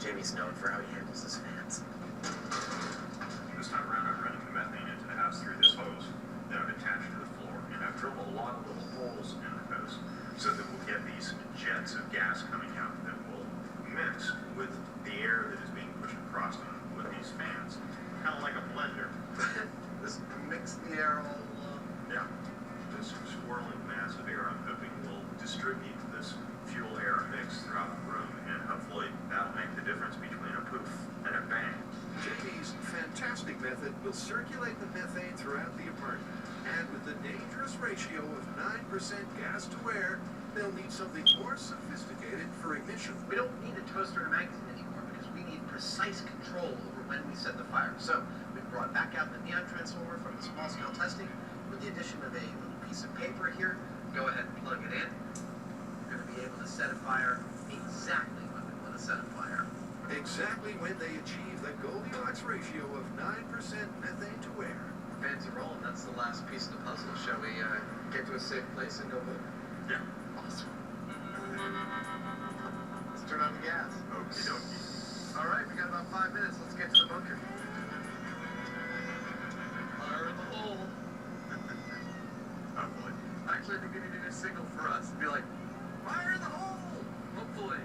Jamie's known for how he handles his fans. This time around, I'm running the methane into the house through this hose that I've attached to the floor. And I've drilled a lot of little holes in the hose so that we'll get these jets of gas coming out that will mix with the air that is being pushed across them with these fans. Kind of like a blender. Just mix the air all Yeah. This swirling mass of air, I'm hoping, will distribute this fuel-air mix throughout the room, and hopefully that'll make the difference between a poof and a bang. Jamie's fantastic method will circulate the methane throughout the apartment. And with the dangerous ratio of 9% gas to air, they'll need something more sophisticated for ignition. We don't need a toaster and a magazine anymore because we need precise control over when we set the fire. So we brought back out the neon transformer from the small scale testing with the addition of a little piece of paper here. Go ahead and plug it in. We're going to be able to set a fire exactly when we want to set a fire. Exactly when they achieve the Goldilocks ratio of 9% methane to air. Fans are rolling. That's the last piece of the puzzle. Shall we get to a safe place and go boom? Yeah. Awesome. Let's turn on the gas. Okie dokie. All right, we got about 5 minutes. Let's get to the bunker. Fire in the hole. Hopefully. Actually, I think we need a new signal for us. Be like, fire in the hole. Hopefully.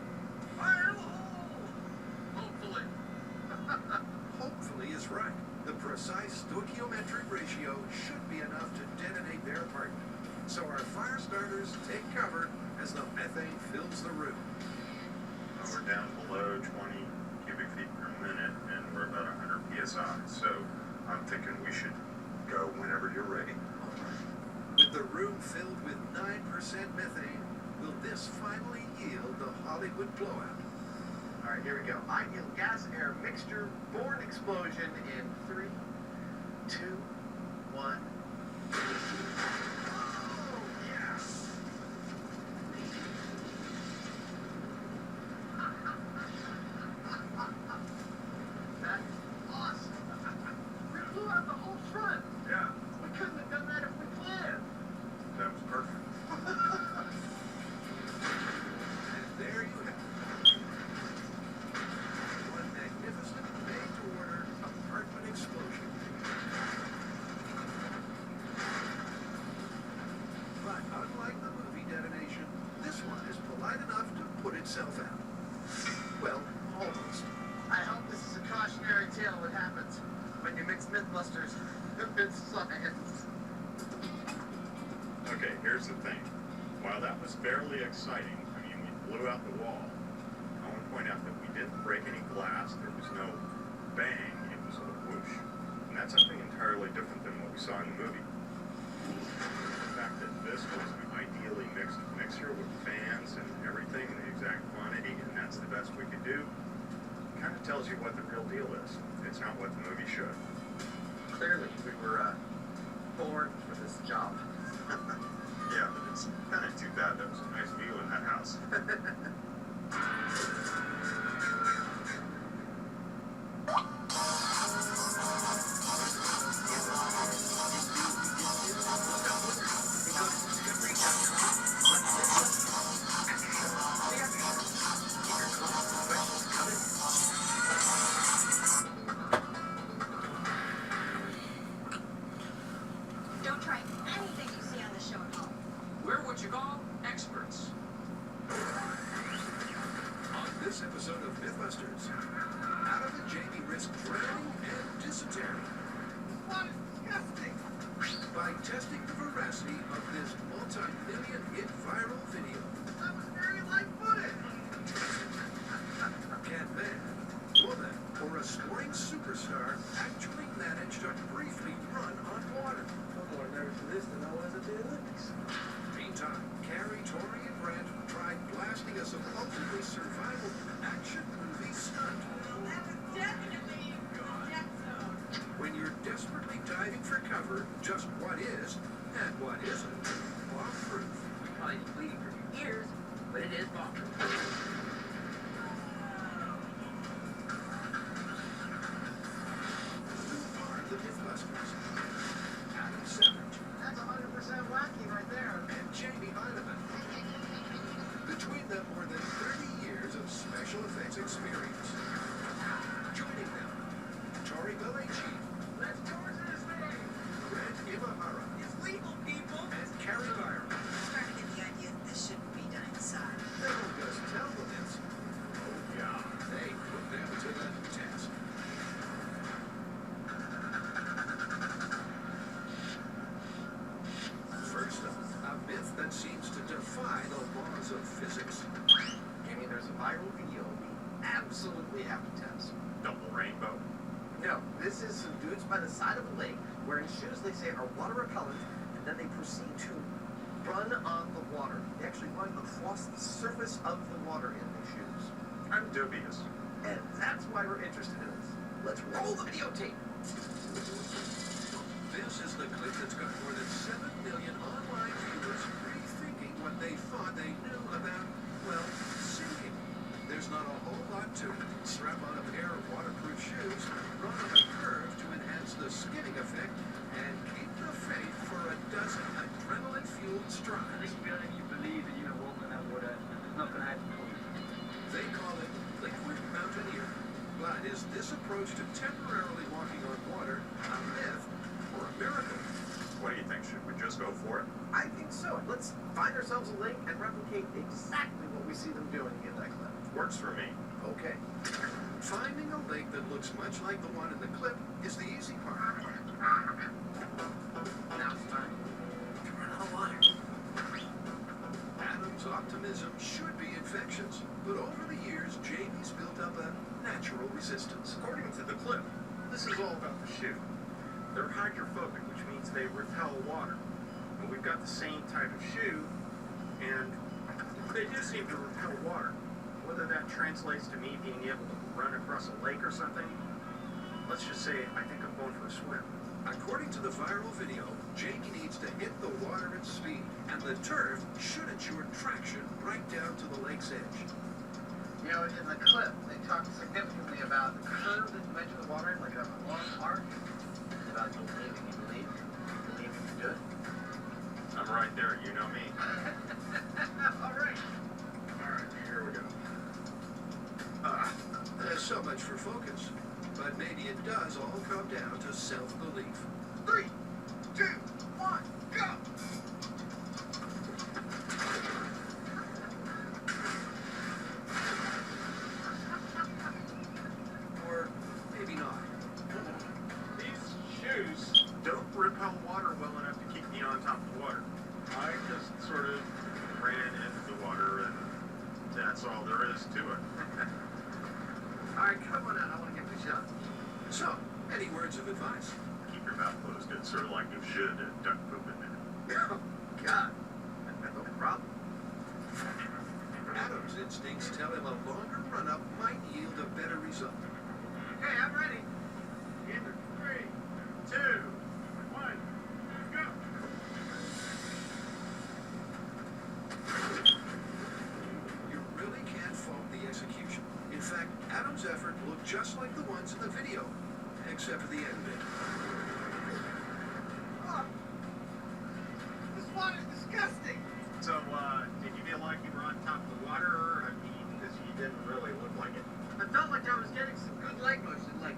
Fire in the hole. Hopefully. Hopefully is right. The precise stoichiometric ratio should be enough to detonate their apartment. So our fire starters take cover as the methane fills the room. We're down below 20 cubic feet per minute, and we're about 100 psi. So I'm thinking we should go whenever you're ready. With the room filled with 9% methane, will this finally yield the Hollywood blowout? All right, here we go. Ideal gas-air mixture, born explosion in 3, 2, 1. Oh, yeah. That's awesome. We blew out the whole front. Yeah. We couldn't have done that if we planned. That was perfect. And there you have it. One magnificent made-to-order apartment explosion. But unlike the movie detonation, this one is polite enough to put itself out. Well, almost. I hope this is a cautionary tale what happens when you mix Mythbusters with science. Okay, here's the thing. While that was fairly exciting, I mean, we blew out the wall. I want to point out that we didn't break any glass. There was no bang. It was a whoosh. And that's something entirely different than what we saw in the movie. The fact that this was an ideally mixed mixture with fans and everything in the exact quantity, and that's the best we could do, kind of tells you what the real deal is. It's not what the movie showed. Clearly, we were born for this job. Yeah, but it's kind of too bad. That was a nice view in that house. Don't try anything you see on the show at home. We're what you call experts. On this episode of Mythbusters, how did Jamie risk drowning and Terry. What is disgusting? By testing the veracity of this multi-million hit viral video. That was very light-footed. Can man, woman, or a sporting superstar actually manage to briefly run on water? I'm more nervous for this than I was at the Olympics. Meantime, Carrie, Tori, and Brent tried blasting a supposedly survival action movie stunt. That was definitely the death zone. When you're desperately diving for cover, just what is and what isn't bomb-proof. We probably been bleeding for years, but it is bomb-proof. The Mythbusters, Adam Savage, That's 100% wacky right there. and Jamie Heineman. Between them, more than 30 years of special effects experience. Joining them, Tori Belleci, Let's towards this thing. Brent Imahara, It's legal, people. and Carrie Byron. Starting to get the idea that this shouldn't be done inside. They don't just tell them this. Oh yeah, they put them to the test. First up, a myth that seems to defy the laws of physics. I mean, there's a viral video we absolutely have to test. Double rainbow. No, this is some dudes by the side of a lake wearing shoes they say are water repellent, and then they proceed to run on the water. They actually run across the surface of the water in their shoes. I'm dubious. And that's why we're interested in this. Let's roll the videotape. This is the clip that's got more than 7 million online viewers rethinking what they thought they knew about, well, sinking. There's not a whole lot to it. Strap on a pair of waterproof shoes, run on a curve to enhance the skidding effect, and keep the faith for a dozen adrenaline-fueled strides. This feeling you believe that you know walk on that water, there's nothing I can do. They call it liquid mountaineering. But is this approach to temporarily walking on water a myth or a miracle? What do you think? Should we just go for it? I think so. Let's find ourselves a lake and replicate exactly what we see them doing in that clip. Works for me. Okay. Finding a lake that looks much like the one in the clip is the easy part. Now it's time to run out of water. Adam's optimism should be infectious, but over the years, Jamie's built up a natural resistance. According to the clip, this is all about the shoe. They're hydrophobic, which means they repel water. And we've got the same type of shoe, and they do seem to repel water. Whether that translates to me being able to run across a lake or something, let's just say I think I'm going for a swim. According to the viral video, Jamie needs to hit the water at speed, and the turf should ensure traction right down to the lake's edge. You know, in the clip, they talk significantly about the curve that you mentioned the water in, like a long arc. About believing you believe you do it. I'm right there, you know me. All right. Alright, here we go. There's so much for focus, but maybe it does all come down to self-belief. 3, 2, 1, go! Or maybe not. These shoes don't repel water well enough to keep me on top of the water. I just sort of ran into the water, and that's all there is to it. All right, come on out. I want to give it a shot. So, any words of advice? Keep your mouth closed. It's sort of like you should duck poop in there. Oh, God. No problem. Adam's instincts tell him a longer run-up might yield a better result. Okay, I'm ready. In 3, 2, 1, go! You really can't fault the execution. In fact, Adam's effort looked just like the ones in the video, except for the end bit. Oh, this water's disgusting. So, did you feel like you were on top of the water? I mean, because you didn't really look like it. I felt like I was getting some good leg motion, like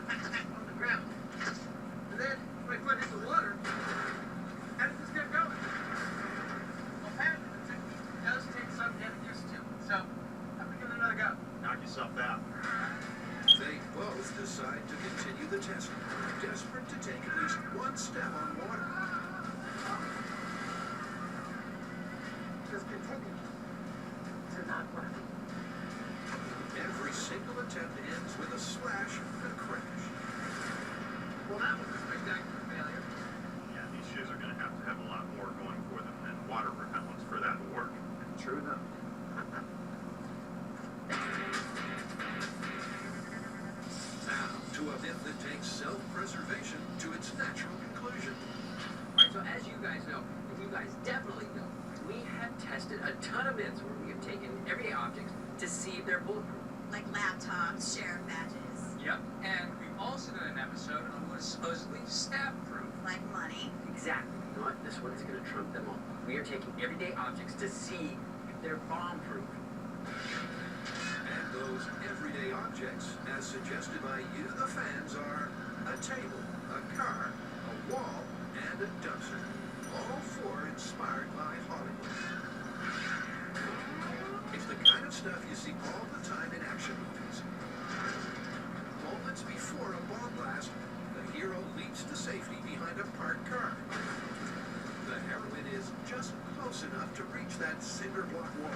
on the ground. And then my foot hit the water, and it just kept going. Apparently the technique does take some getting used to, so I'm gonna give it another go. Knock yourself out. They Both decide to continue the testing, desperate to take at least one step on water. Just continue to not run. Every single attempt ends with a splash and crash. Well, that was a spectacular failure. Yeah, these shoes are going to have a lot more going for them than water repellents for that to work. True enough. Now, to a myth that takes self-preservation to its natural conclusion. Alright, so as you guys know, and you guys definitely know, we have tested a ton of myths where we have taken everyday objects to see if they're bulletproof. Like laptops, sheriff badges, Yep. And we've also done an episode on what is supposedly stab-proof. like money. Exactly. You know what? This one is going to trump them all. We are taking everyday objects to see if they're bomb-proof. And those everyday objects, as suggested by you, the fans, are a table, a car, a wall, and a dumpster. All four inspired by Hollywood. It's the kind of stuff you see all the time in action movies. Moments before a bomb blast, the hero leaps to safety behind a parked car. The heroine is just close enough to reach that cinder block wall.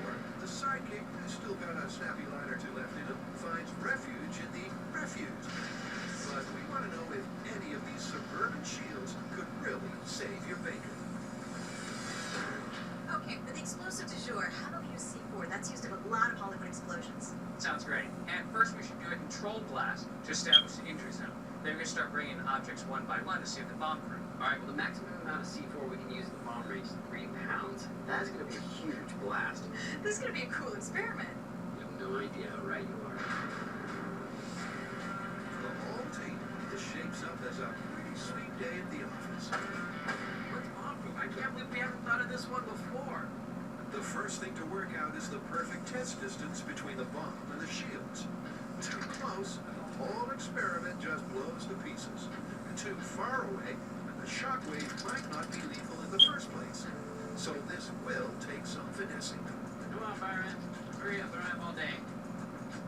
Or the sidekick, who's still got a snappy line or two left in him, finds refuge in the refuse. But we want to know if any of these suburban shields could really save your bacon. Okay, for the explosive du jour, how about we use C4? That's used in a lot of Hollywood explosions. Sounds great. And first we should do a controlled blast to establish the injury zone. Then we're going to start bringing objects one by one to see if they're bomb-proof. Alright, well the maximum amount of C4 we can use in the bomb range is 3 pounds. That's going to be a huge blast. This is gonna be a cool experiment. You have no idea how right you are. For the whole team, this shapes up as a pretty sweet day at the office. What's bomb-proof? I can't believe we haven't thought of this one before. The first thing to work out is the perfect test distance between the bomb and the shields. Too close, and the whole experiment just blows to pieces. Too far away, and the shockwave might not be lethal in the first place. So this will take some finessing. Come on, Byron. Hurry up, I don't have all day.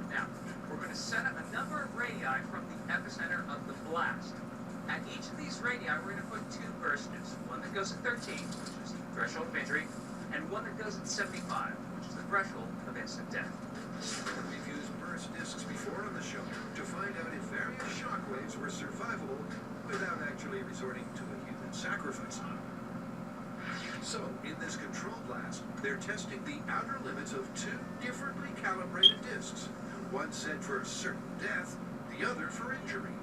Now, we're going to set up a number of radii from the epicenter of the blast. At each of these radii, we're going to put 2 burst discs. One that goes at 13, which is the threshold of injury, and one that goes at 75, which is the threshold of instant death. We've used burst discs before on the show to find out if various shockwaves were survivable without actually resorting to a human sacrifice. So, in this control blast, they're testing the outer limits of 2 differently calibrated discs. One set for certain death, the other for injury.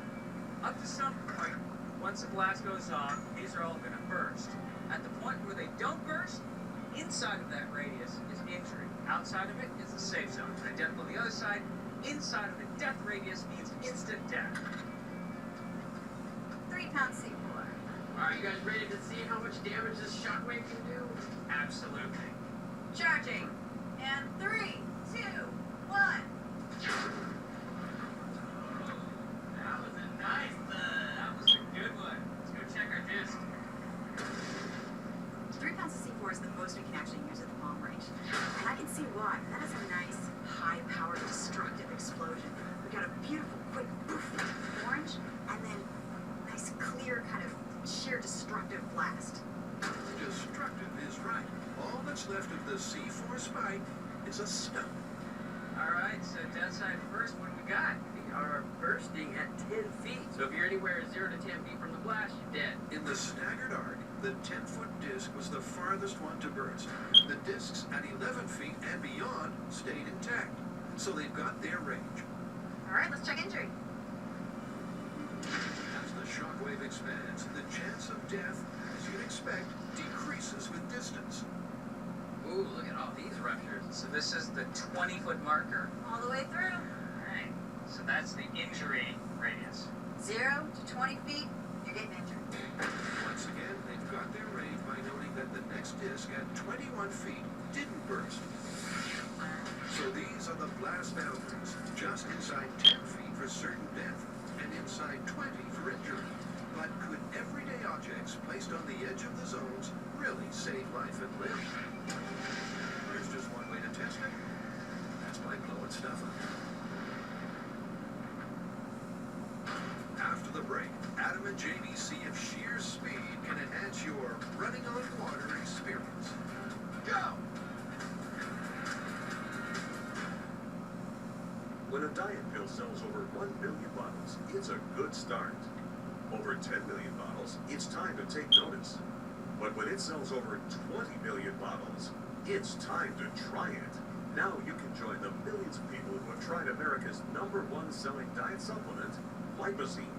Up to some point, once the blast goes off, these are all going to burst. At the point where they don't burst, inside of that radius is injury. Outside of it is the safe zone. Identical on the other side, inside of the death radius means instant death. 3 pounds C4. Are you guys ready to see how much damage this shockwave can do? Absolutely. Charging. And 3, 2, 1. That was a nice that was a good one. Let's go check our disc. 3 pounds of C4 is the most we can actually use at the bomb range. And I can see why. That is a nice, high-powered, destructive explosion. We got a beautiful, quick poof, orange, and then nice, clear, kind of sheer destructive blast. Destructive is right. All that's left of the C4 spike is a stump. Alright, so dead side first, what do we got? We are bursting at 10 feet. So if you're anywhere 0 to 10 feet from the blast, you're dead. In the staggered arc, the 10-foot disc was the farthest one to burst. The discs at 11 feet and beyond stayed intact, so they've got their range. Alright, let's check injury. As the shockwave expands, the chance of death, as you'd expect, decreases with distance. Ooh, look at all these ruptures. So this is the 20-foot marker. All the way through. Alright, so that's the injury radius. 0 to 20 feet, you're getting injured. Once again, they've got their range by noting that the next disc at 21 feet didn't burst. So these are the blast boundaries, just inside 10 feet for certain death, and inside 20 for injury. But could everyday objects placed on the edge of the zones really save life and limb? There's just one way to test it. That's by blowing stuff up. and Jamie see if sheer speed can enhance your running on water experience. Go! When a diet pill sells over 1 million bottles, it's a good start. Over 10 million bottles, it's time to take notice. But when it sells over 20 million bottles, it's time to try it. Now you can join the millions of people who have tried America's #1 selling diet supplement, Lipozene.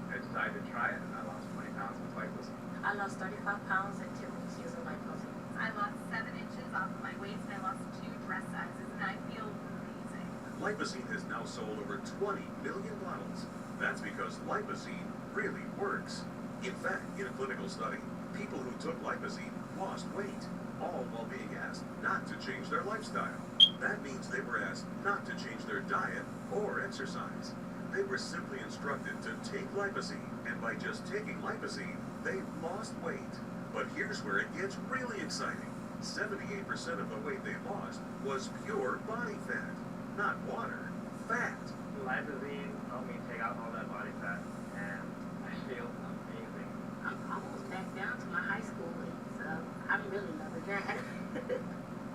I decided to try it and I lost 20 pounds with Lipozene. I lost 35 pounds in 2 weeks using Lipozene. I lost 7 inches off of my waist and I lost 2 dress sizes and I feel amazing. Lipozene has now sold over 20 million bottles. That's because Lipozene really works. In fact, in a clinical study, people who took Lipozene lost weight, all while being asked not to change their lifestyle. That means they were asked not to change their diet or exercise. They were simply instructed to take Lipozene, and by just taking Lipozene, they lost weight. But here's where it gets really exciting. 78% of the weight they lost was pure body fat, not water, fat. Lipozene helped me take out all that body fat and I feel amazing. I'm almost back down to my high school weight, so I'm really loving that.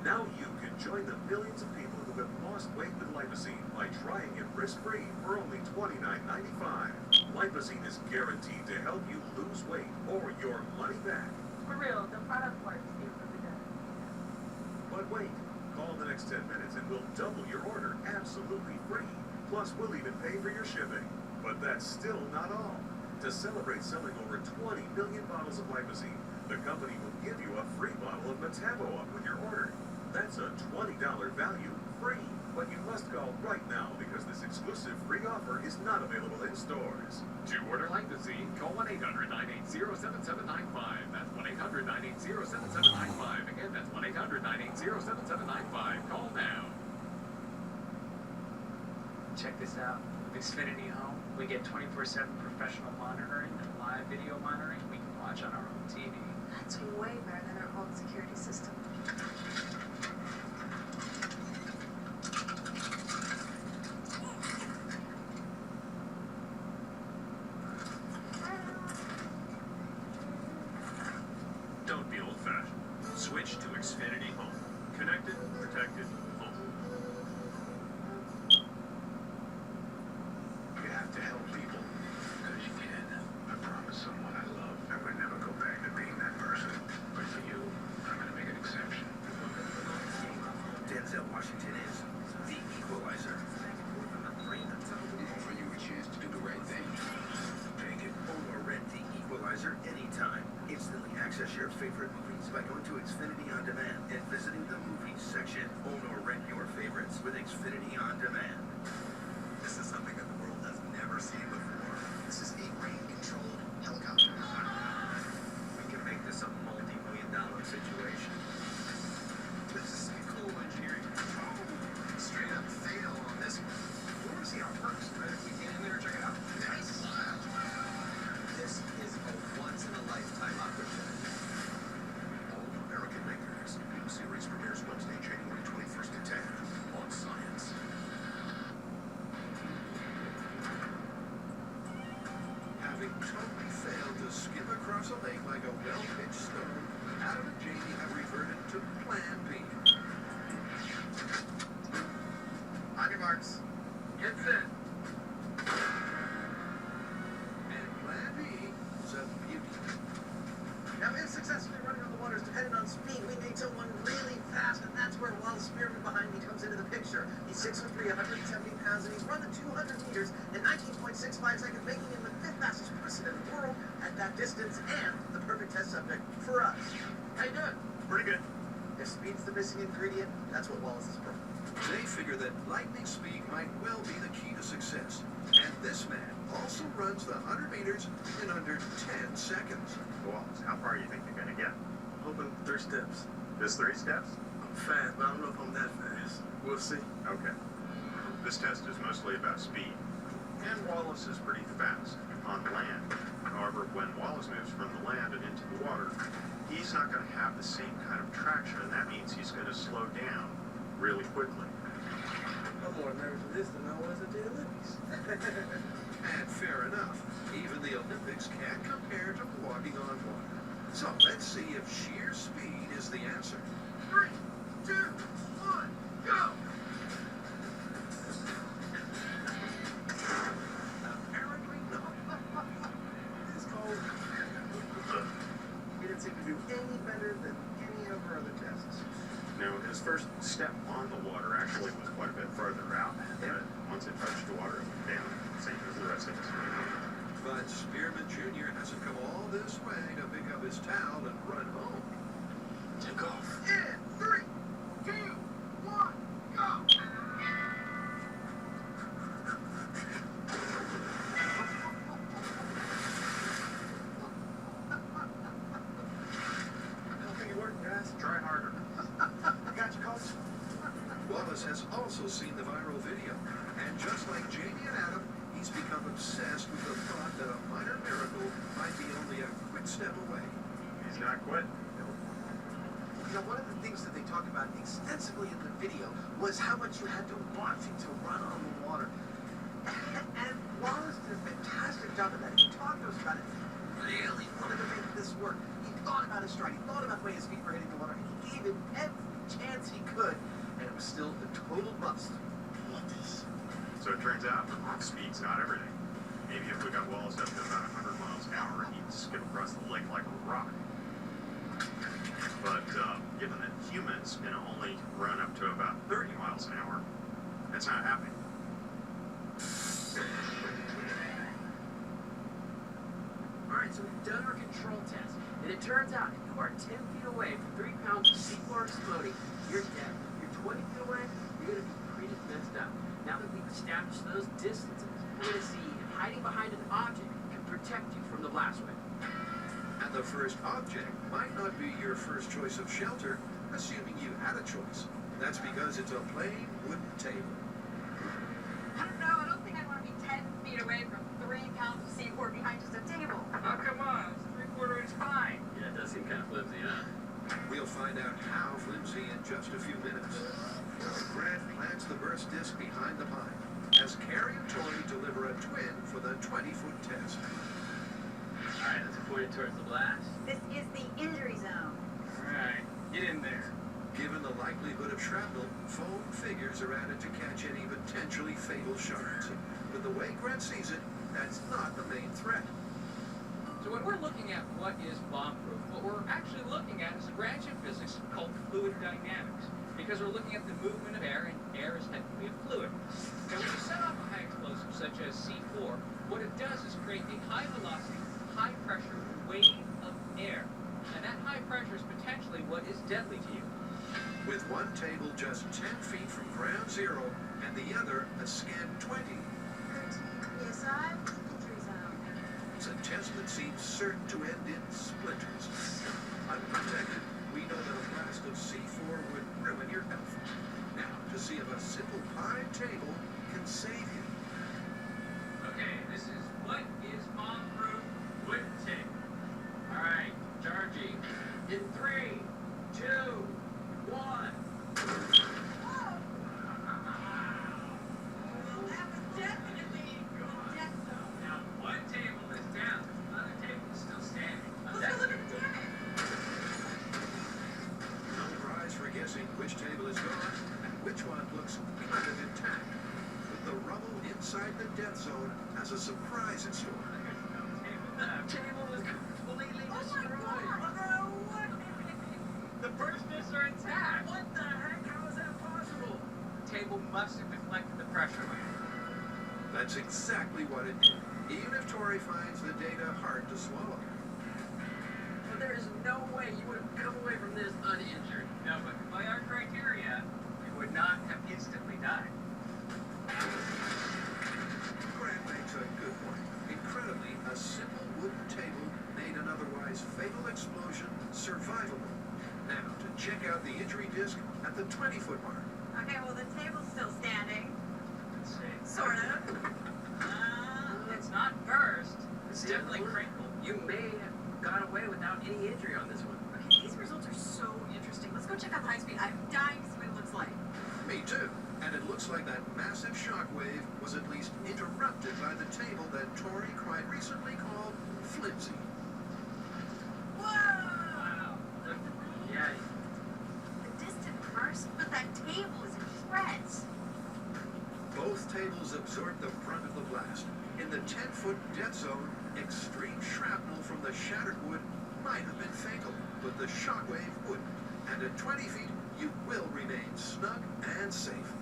Now you can join the millions of people who have lost weight with Lipozene by trying it risk-free for only $29.95. Lipozene is guaranteed to help you lose weight or your money back. For real, the product works. It really does. But wait, call in the next 10 minutes and we'll double your order absolutely free. Plus, we'll even pay for your shipping. But that's still not all. To celebrate selling over 20 million bottles of Lipozene, the company will give you a free bottle of Metabo-Up with your order. That's a $20 value free. But you must call right now because this exclusive free offer is not available in stores. To order Lipozene, call 1-800-980-7795. That's 1-800-980-7795. Again, that's 1-800-980-7795. Call now. Check this out. With Xfinity Home, we get 24/7 professional monitoring and live video monitoring we can watch on our own TV. That's way better than our home security system. Don't be old-fashioned. Switch to Xfinity Home. Connected, protected, home. You have to help people. Because you can. I promise someone I love I would never go back to being that person. But for you, I'm going to make an exception. Denzel Washington is the equalizer. Offer you a chance to do the right thing. Take it. Own or rent the equalizer anytime. Instantly access your favorite movies by going to Xfinity On Demand and visiting the movies section. Own or rent your favorites with Xfinity On Demand. This is something that the world has never seen before. This is a rain-controlled helicopter. We can make this a multi-million-dollar situation. This is some cool engineering. Straight up fail on this one. We want to see how it works. Right? If we get in there and check it out. Nice. This is a once-in-a-lifetime opportunity. All American Makers. New series premieres Wednesday, January 21st at 10 on Science. Having totally failed to skim across a lake like a well-pitched stone, Adam and Jamie have reverted to Plan B. On your marks. Get set. And Plan B is a beauty. Now, if successfully running on the waters depended on speed, we need someone really fast, and that's where Wallace Spearman behind me comes into the picture. He's 6'3", 170 pounds, and he's run the 200 meters in 19.65 seconds, making him the 5th fastest person in the world at that distance, and the perfect test subject for us. How you doing? Pretty good. If speed's the missing ingredient, that's what Wallace is for. They figure that lightning speed might well be the key to success. And this man also runs the 100 meters in under 10 seconds. Wallace, how far do you think you're going to get? Hoping 3 steps. Just 3 steps? I'm fast, but I don't know if I'm that fast. We'll see. Okay. This test is mostly about speed. And Wallace is pretty fast on land. However, when Wallace moves from the land and into the water, he's not going to have the same kind of traction, and that means he's going to slow down really quickly. I'm more nervous for this than I was at the Olympics. And fair enough, even the Olympics can't compare to walking on water. So let's see if sheer speed is the answer. 3, 2, 1, go! Apparently not. It's called... He didn't seem to do any better than any of our other tests. Now, his first step on the water actually was quite a bit further out, but once it touched the water, it went down, same as the rest of us. But Spearman Jr. hasn't come all this way to pick up his towel and run home. Take off. In 3, 2, 1, go! I don't think it worked, guys. Try harder. I got you, coach. Wallace has also seen the viral video, and just like Jamie and Adam, he's become obsessed with the thought that a minor miracle might be only a quick step away. He's not quit. You know, one of the things that they talk about extensively in the video was how much you had to want him to run on the water. And Wallace did a fantastic job of that. He talked to us about it. He really wanted to make this work. He thought about his stride. He thought about the way his feet were hitting the water. He gave it every chance he could, and it was still a total bust. What is? So it turns out speed's not everything. Maybe if we got Wallace up to about 100 miles an hour, he'd skip across the lake like a rock. But given that humans can only run up to about 30 miles an hour, that's not happening. Alright, so we've done our control test, and it turns out if you are 10 feet away from 3 pounds of C4 exploding, you're dead. If you're 20 feet away, you're going to be pretty messed up. Now that we've established those distances, we're going to see if hiding behind an object can protect you from the blast wave. And the first object might not be your first choice of shelter, assuming you had a choice. That's because it's a plain wooden table. I don't know. I don't think I'd want to be 10 feet away from 3 pounds of C4 behind just a table. Oh, come on. It's 3/4 inch pine. Yeah, it does seem kind of flimsy, huh? We'll find out how flimsy in just a few minutes. Grant plants the burst disc behind the pine as Carrie and Tori deliver a twin for the 20-foot test. Alright, let's point it towards the blast. This is the injury zone. Alright, get in there. Given the likelihood of shrapnel, foam figures are added to catch any potentially fatal shards. But the way Grant sees it, that's not the main threat. So when we're looking at what is bomb-proof, what we're actually looking at is a branch of physics called fluid dynamics. Because we're looking at the movement of air, and air is technically a fluid. Now when you set off a high explosive such as C4, what it does is create a high-velocity, high-pressure wave of air. And that high pressure is potentially what is deadly to you. With one table just 10 feet from ground zero, and the other a scant 20. 13 PSI, injury zone. It's a test that seems certain to end in splinters. Unprotected, we know that a blast of C4 would ruin your health. Now, to see if a simple pine table can save you. Okay, this is what is bomb-proof wooden tape. Alright, charging. In 3, 2, 1. Now, one table is down, the other table is still standing. No prize for guessing which table is gone and which one looks kind of intact. With the rubble inside the death zone as a surprise in store. The table is completely destroyed. The burst discs are intact. What the heck? How is that possible? The table must have deflected the pressure wave. That's exactly what it did. Even if Tori finds the data hard to swallow. But there is no way you would have come away from this uninjured. No, but by our criteria, you would not have instantly died. Grant makes a good point. Incredibly, a simple wooden table made an otherwise fatal explosion survivable. Now, to check out the injury disc at the 20-foot mark. Okay, well, the table's still standing. Let's see. Sort of. It's not burst. It's definitely crinkled. You may have got away without any injury on this one. Okay, these results are so interesting. Let's go check out the high speed. I'm dying to see what it looks like. Me too. And it It looks like that massive shockwave was at least interrupted by the table that Tori quite recently called flimsy. Whoa! Yeah. The distant burst, but that table is in shreds. Both tables absorbed the brunt of the blast. In the 10-foot dead zone, extreme shrapnel from the shattered wood might have been fatal, but the shockwave wouldn't. And at 20 feet, you will remain snug and safe.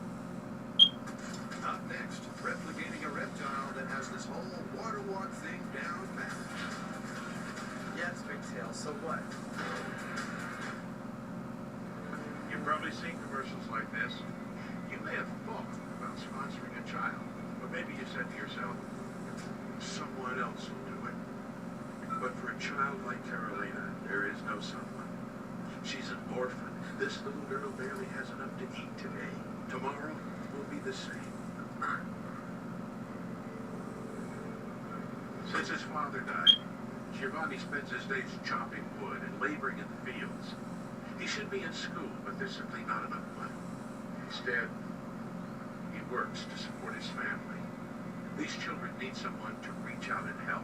Up next, replicating a reptile that has this whole water walk thing down pat. Yeah, it's Big Tail, so what? You've probably seen commercials like this. You may have thought about sponsoring a child, but maybe you said to yourself, someone else will do it. But for a child like Carolina, there is no someone. She's an orphan. This little girl barely has enough to eat today. Tomorrow will be the same. Since his father died, Giovanni spends his days chopping wood and laboring in the fields. He should be in school, but there's simply not enough money. Instead, he works to support his family. These children need someone to reach out and help.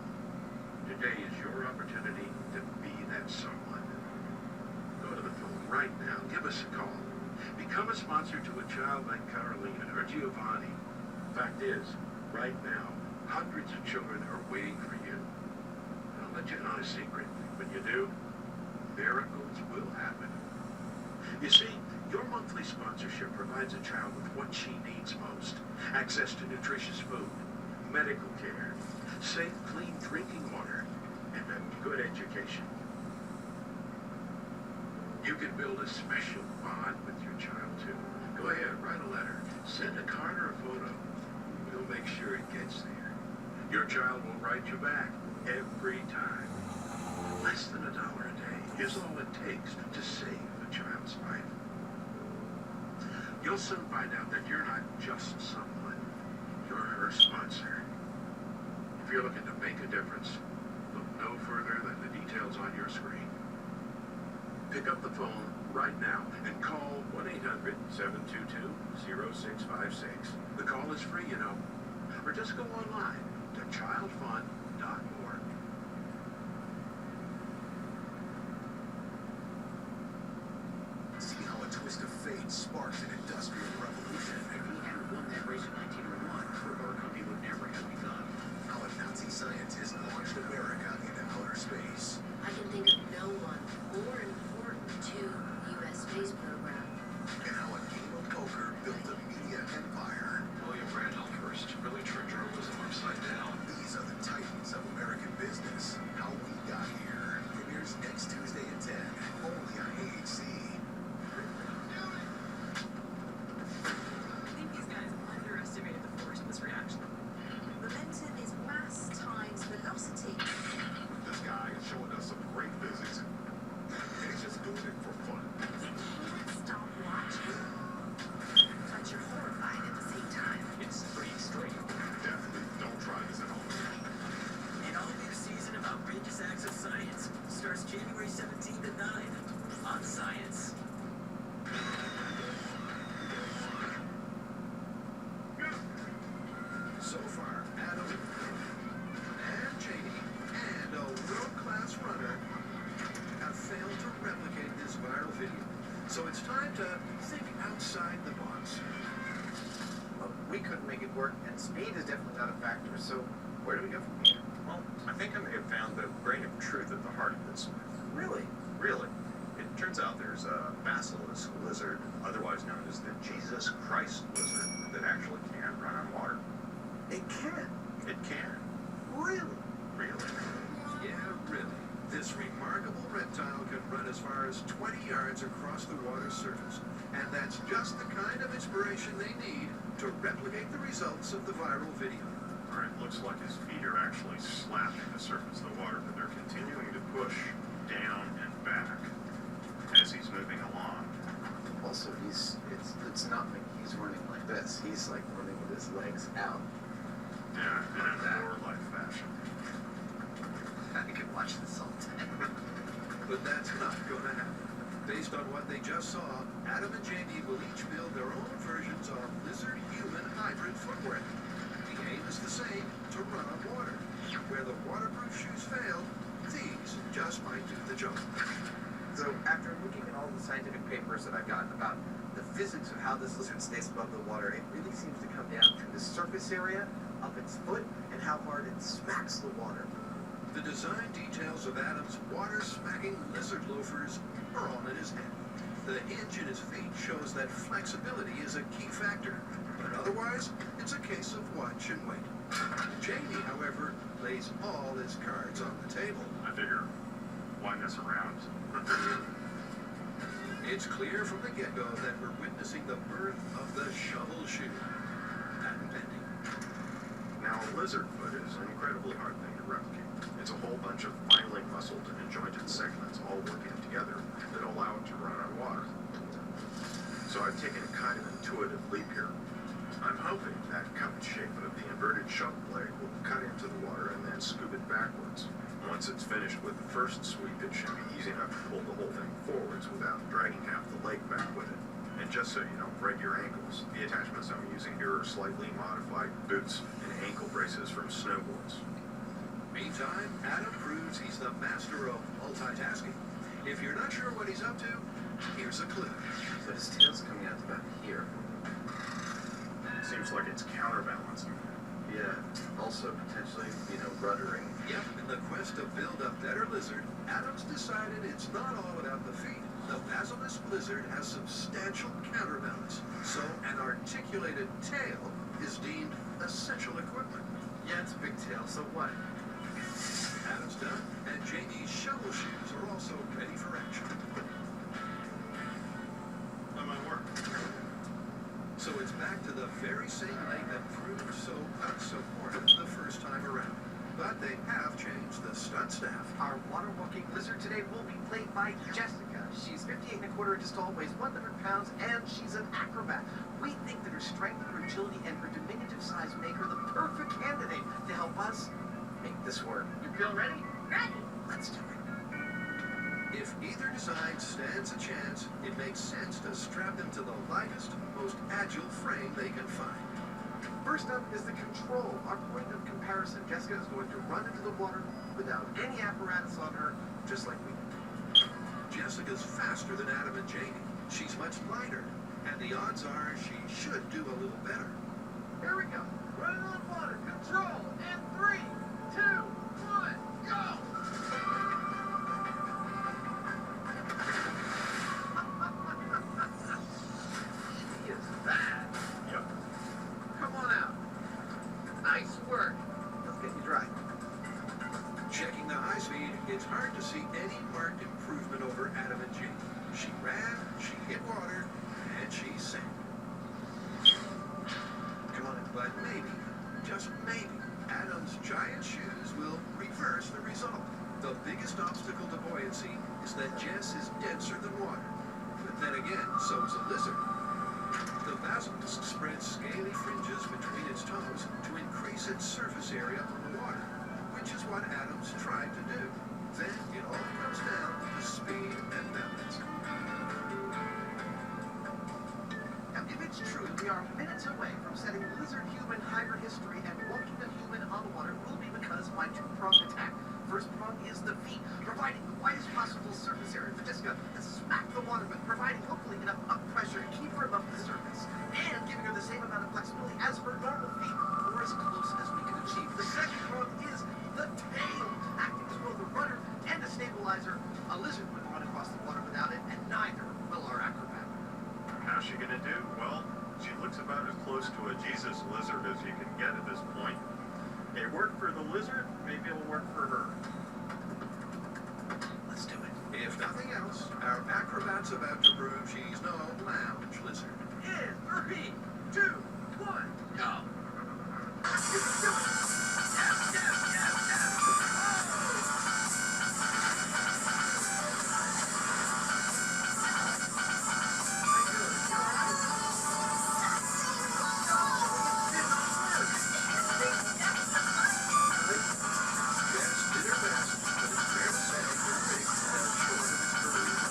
Today is your opportunity to be that someone. Go to the phone right now. Give us a call. Become a sponsor to a child like Carolina or Giovanni. Fact is, right now, hundreds of children are waiting for you. And I'll let you in on a secret. When you do, miracles will happen. You see, your monthly sponsorship provides a child with what she needs most. Access to nutritious food, medical care, safe, clean drinking water, and a good education. You can build a special bond with your child, too. Go ahead, write a letter. Send a card or a photo. We'll make sure it gets there. Your child will write you back every time. Less than $1 a day is all it takes to save a child's life. You'll soon find out that you're not just someone. You're her sponsor. If you're looking to make a difference, look no further than the details on your screen. Pick up the phone right now and call 1-800-722-0656. The call is free, you know. Or just go online to childfund.org. See how a twist of fate sparked an industrial revolution. If we hadn't won that race in 1901, our company would never have begun. How a Nazi scientist launched America into outer space. I can think of no one more important to the U.S. space program. And how a game of poker built a media empire. William Randolph Hearst really turned journalism upside down. These are the titans of American business. How We Got Here. Premieres next Tuesday at 10. Only on AHC. I think these guys underestimated the force of this reaction. Momentum is mass times velocity. This guy is showing us some great physics. And he's just doing it for fun. Stop watching. But you're horrified at the same time. It's pretty extreme. Definitely don't try this at home. An all-new season of Outrageous Acts of Science starts January 17th at 9 on Science. So far, Adam and Janie and a world-class runner have failed to replicate this viral video. So it's time to think outside the box. Well, we couldn't make it work, and speed is definitely not a factor, so where do we go from here? Well, I think I may have found the grain of truth at the heart of this. Really? Really. It turns out there's a basilisk lizard, otherwise known as the Jesus Christ lizard, that actually can run on water. It can. It can. Really? Really. Yeah, really. This remarkable reptile can run as far as 20 yards across the water's surface. And that's just the kind of inspiration they need to replicate the results of the viral video. Alright, looks like his feet are actually slapping the surface of the water, but they're continuing to push down and back as he's moving along. Also, it's not like he's running like this. He's like running with his legs out. Yeah, in a warlike fashion. I could watch this all day. But that's not going to happen. Based on what they just saw, Adam and Jamie will each build their own versions of lizard-human hybrid footwear. The aim is the same, to run on water. Where the waterproof shoes fail, these just might do the job. So after looking at all the scientific papers that I've gotten about the physics of how this lizard stays above the water, it really seems to come down to the surface area of its foot and how hard it smacks the water. The design details of Adam's water-smacking lizard loafers are all in his head. The hinge in his feet shows that flexibility is a key factor, but otherwise, it's a case of watch and wait. Jamie, however, lays all his cards on the table. I figure, why mess around? It's clear from the get-go that we're witnessing the birth of the shovel shoe. Patent pending. Now, a lizard foot is an incredibly hard thing to replicate. It's a whole bunch of finely muscled and jointed segments all working together that allow it to run on water. So I've taken a kind of intuitive leap here. I'm hoping that cupped shape of the inverted shovel blade will cut into the water and then scoop it backwards. Once it's finished with the first sweep, it should be easy enough to pull the whole thing forwards without dragging half the leg back with it. And just so you don't break your ankles, the attachments I'm using here are slightly modified boots and ankle braces from snowboards. Meantime, Adam proves he's the master of multitasking. If you're not sure what he's up to, here's a clue. So his tail's coming out about here. Seems like it's counterbalancing. Yeah, also potentially, ruddering. Yep, in the quest to build a better lizard, Adam's decided it's not all about the feet. The basilisk lizard has substantial counterbalance, so an articulated tail is deemed essential equipment. Yeah, it's a big tail, so what? Adam's done, and Jamie's shovel shoes are also ready for action. That might work. So it's back to the very same leg that proved so unsupported the first time around. But they have changed the stunt staff. Our water walking lizard today will be played by Jessica. She's 58 1/4 inches tall, weighs 100 pounds, and she's an acrobat. We think that her strength, her agility, and her diminutive size make her the perfect candidate to help us make this work. You feel ready? Ready. Let's do it. If either design stands a chance, it makes sense to strap them to the lightest, most agile frame they can find. First up is the control, our point of comparison. Jessica is going to run into the water without any apparatus on her, just like we do. Jessica's faster than Adam and Jamie. She's much lighter, and the odds are she should do a little better. Here we go. Running on water. Control. And 3, 2, 1, go! She is bad. Yep. Come on out. Nice work. Let's get you dry. Checking the high speed, it's hard to see any marked improvement over Adam and Jamie. She ran, she hit water, and she sank. Come on, but maybe, just maybe, Adam's giant shoes will reverse the result. The biggest obstacle to buoyancy is that Jess is denser than water. But then again, so is a lizard. The basilisk spreads scaly fringes between its toes to increase its surface area on the water, which is what Adam's tried to do. Then it all comes down to speed and balance. Now, if it's true, we are minutes away from setting lizard-human hybrid history, and walking a human on the water will be because of my two-pronged attack. First prong is the feet, providing the widest possible surface area for Jessica to smack the water with, providing hopefully enough up pressure to keep her above the surface, and giving her the same amount of flexibility as her normal feet, or as close as we can achieve. The second prong is the tail, acting as both a rudder and a stabilizer. A lizard wouldn't run across the water without it, and neither will our acrobat. How's she gonna do? Well, she looks about as close to a Jesus lizard as you can get at this point. It worked for the lizard, maybe it'll work for her. Let's do it. If nothing else, our acrobat's about to prove she's no lounge lizard. In 3, 2, 1, go! You can do it! Yes, yes, yes, yes! Jess did her best, but it's fair to say her rig fell short of its career.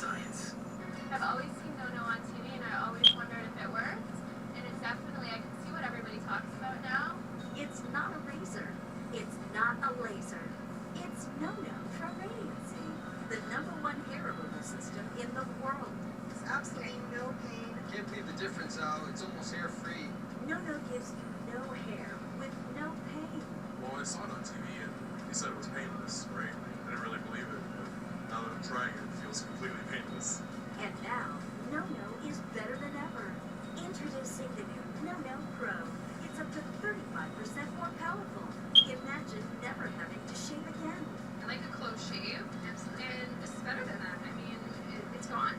science. I've always seen No-No on TV, and I always wondered if it worked. And it's definitely, I can see what everybody talks about now. It's not a razor. It's not a laser. It's No-No from Radiancy, the #1 hair removal system in the world. There's absolutely no pain. Can't believe the difference, Al. It's almost hair-free. No-No gives you no hair with no pain. Well, I saw it on TV and he said it was painless, right? I didn't really believe it, but now that I'm trying it, it feels completely painless. And now, No-No is better than ever. Introducing the new No-No Pro. It's up to 35% more powerful. Imagine never having to shave again. I like a close shave, and this is better than that. I mean, it's gone.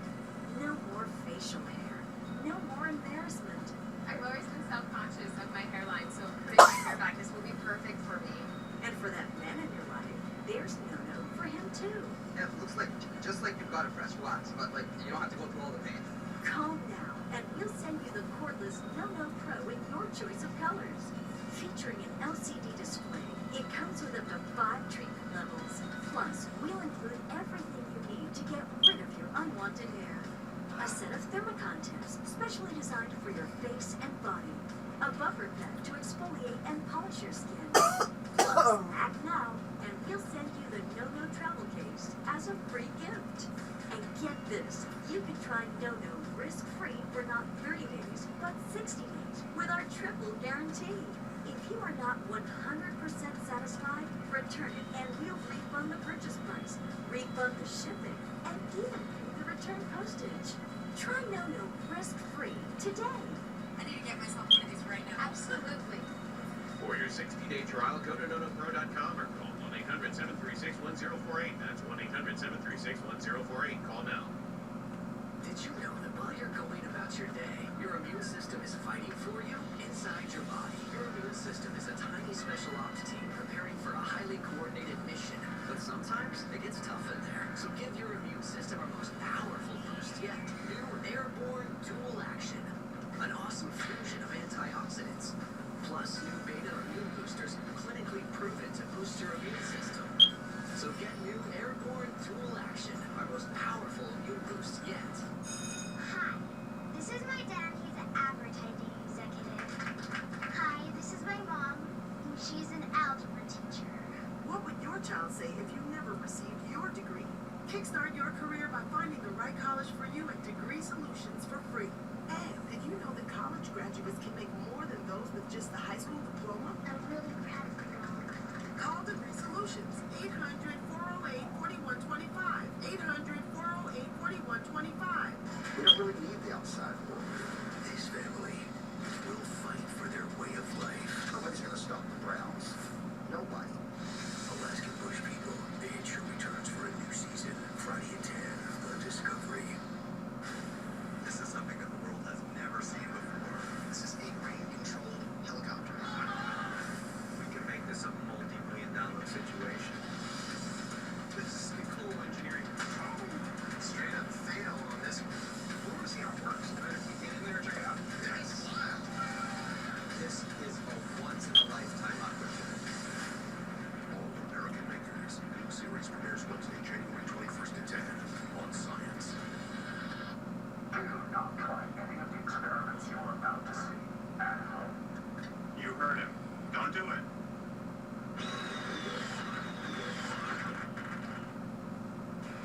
No more facial hair. No more embarrassment. I've always been self-conscious of my hairline, so putting my hair back, this will be perfect for me. And for that man in your life, there's No-No for him too. Yeah, it looks like just like you've got a fresh wax, but like you don't have to go through all the pain. Call now, and we'll send you the cordless No-No Pro in your choice of colors. Featuring an LCD display, it comes with up to 5 treatment levels. Plus, we'll include everything you need to get rid of your unwanted hair. A set of thermocontents specially designed for your face and body. A buffer pad to exfoliate and polish your skin. Plus, act now, and we'll send you the No-No travel case as a free gift. And get this, you can try No-No risk-free for not 30 days, but 60 days with our triple guarantee. If you are not 100% satisfied, return it and we'll refund the purchase price, refund the shipping, and even pay the return postage. Try No-No risk-free today. I need to get myself one of these right now. Absolutely. For your 60-day trial, go to nonopro.com or call 1-800-736-1048. That's 1-800-736-1048. Call now. Did you know that while you're going about your day, your immune system is fighting for you inside your body? Your immune system is a tiny special ops team preparing for a highly coordinated mission. But sometimes it gets tough in there. So give your immune system our most powerful boost yet. New Airborne Dual Action. An awesome fusion of antioxidants. Plus new beta immune boosters clinically proven to boost your immune system. So get new Airborne Dual Action, our most powerful immune boost yet. Hi, this is my dad. He's an advertising executive. Hi, this is my mom. And she's an algebra teacher. What would your child say if you never received your degree? Kickstart your career by finding the right college for you at Degree Solutions for free. And did you know that college graduates can make more than those with just the high school diploma? I'm really proud of you. Call Degree Solutions, 800-408-4125, 800-408-4125. We don't really need the outside world. This family will fight for their way of life. Nobody's gonna stop the Browns. Nobody. Alaskan Bush people, the Hitcher returns for a new season. Friday at 10 on Discovery. This is something that the world has never seen before. This is a rain-controlled helicopter. We can make this a multi-million-dollar situation. This is Nicole Engineering. Straight up fail on this one. We want to see how it works. We get in there and check it out. It's wild. This is a once-in-a-lifetime opportunity. All American makers. New series premieres Wednesday, January 21st at 10 on Science. Do not try any of the experiments you're about to see at home. You heard him. Don't do it.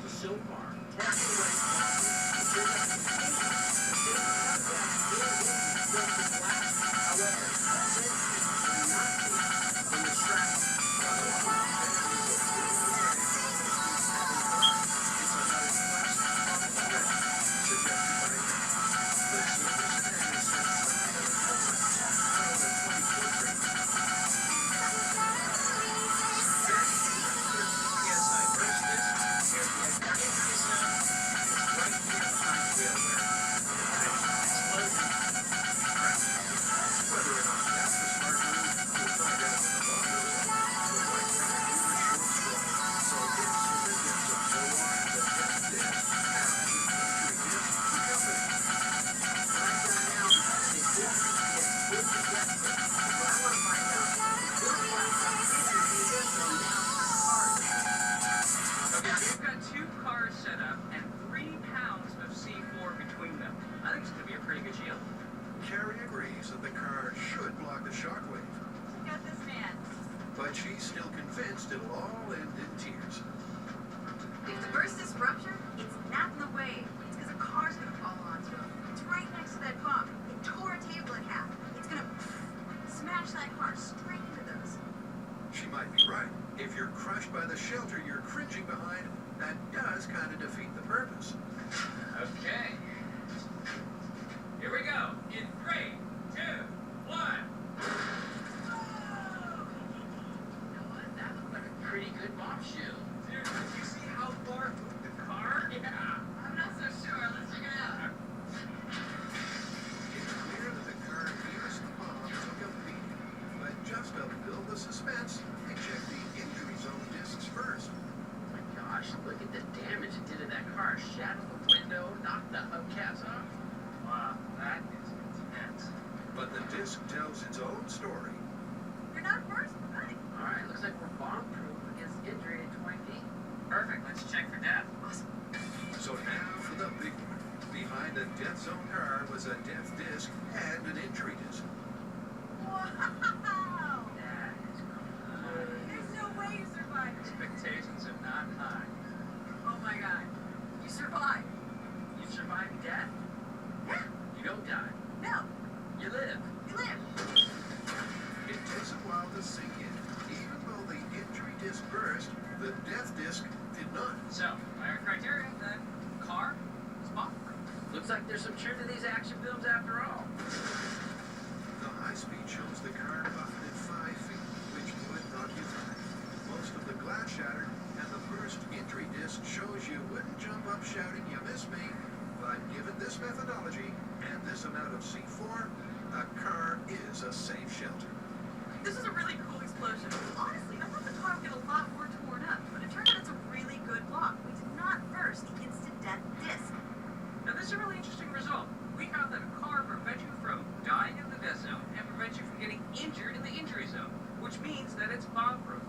So far, test the right Okay, we've got 2 cars set up and 3 3 pounds of C4 between them. I think it's going to be a pretty good shield. Carrie agrees that the car should block the shockwave, Got this man. but she's still convinced it'll all end in tears. If the burst is ruptured, it's not in the way. It's because a car's gonna fall onto it. It's right next to that bump. It tore a table in half. It's gonna smash that car straight into those. She might be right. If you're crushed by the shelter you're cringing behind, that does kind of defeat the purpose. Okay. Here we go. In 3, 2, 1. That looked like a pretty good bomb shield. Dude, did you see how far it moved the car? Yeah. I'm not so sure. Let's check it out. It's clear that the car nearest the bomb took a beating, but just to build the suspense, they checked the injury zone discs first. Oh my gosh, look at the damage it did to that car. Shattered the window, knocked the hubcaps off. Wow, that is intense. But the disc tells its own story. You're not first, we're good. Alright, looks like we're bomb-proof against injury at 20 feet. Perfect, let's check for death. Awesome. So now for the big one. Behind the death zone car was a death disc and an injury disc. Wow! That is cool. There's no way you survived it. Expectations are not high. Oh my god. You survived. You survived death? Yeah. You don't die. No. You live. You live. It takes a while to sink in. Even though the injury disc burst, the death disc did not. So, by our criteria, the car is bomb-proof. Looks like there's some truth to these action films after all. The high speed shows the car buffeted 5 feet, which would knock you through. Most of the glass shattered, and the burst injury disc shows you wouldn't jump up shouting, "You missed me." But given this methodology and this amount of C4, a car is a safe shelter. This is a really cool explosion. Honestly, I thought the car would get a lot more torn up, but it turned out it's a really good block. We did not burst the instant death disc. Now, this is a really interesting result. We found that a car prevents you from dying in the death zone and prevents you from getting injured in the injury zone, which means that it's bomb-proof.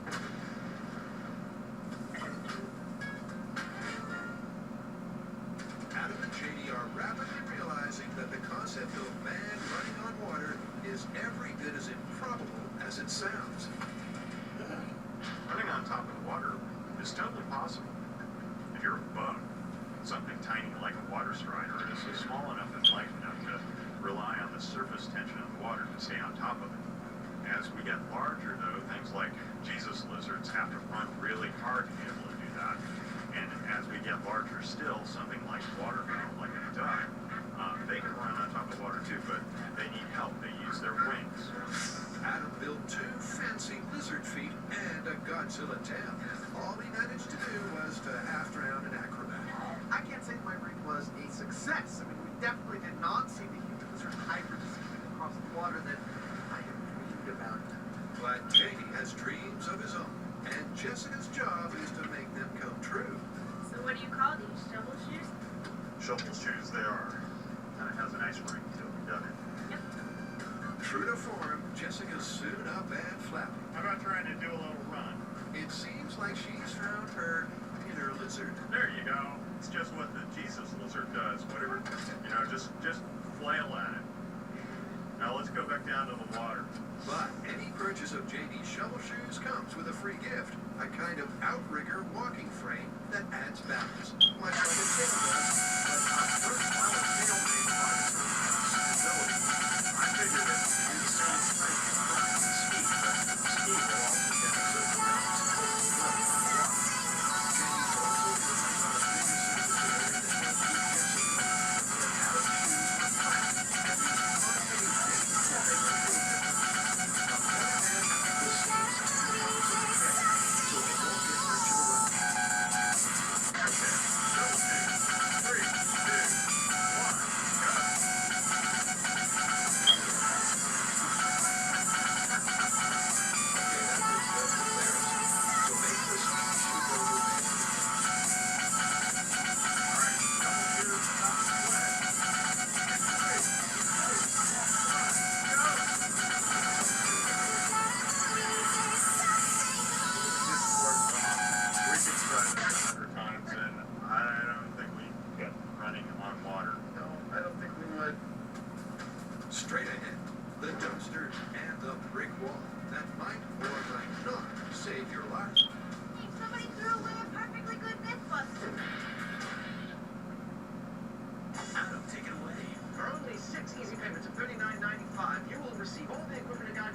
Adam and JD are rapidly realizing that the concept of man running on water is every bit as improbable as it sounds. Running on top of the water is totally possible. If you're a bug, something tiny like a water strider is small enough and light enough to rely on the surface tension of the water to stay on top of it. As we get larger, though, things like Jesus lizards have to run really hard to be able to do that. And as we get larger still, something like waterfowl, like a duck, they can run on top of water too, but they need help. They use their wings. Adam built 2 fancy lizard feet and a Godzilla tail. All he managed to do was to half-drown an acrobat. I can't say my rig was a success. I mean, we definitely did not see the human lizard hybrid skipping across the water that I had dreamed about. But JD has dreams of his own, and Jessica's job is to make them come true. So what do you call these? Shovel shoes? Shovel shoes they are. Kind of has a nice ring to it, doesn't it? True to form, Jessica's suited up and flapping. How about trying to do a little run? It seems like she's found her inner lizard. There you go. It's just what the Jesus lizard does. Whatever, just flail at it. Now let's go back down to the water. But any purchase of JD's shovel shoes comes with a free gift, a kind of outrigger walking frame that adds balance, much like a tail does, but a first-power tail made by stability. I figured that you see like ski, but ski will also demonstrate balance and level. JD's also working on a bigger surface area that will keep Jessica from having shoes on fire, and these automated things will make her feel different. On the other hand, the seams and holes are protected, so they won't get hurt to the run. Okay, shovel shoes.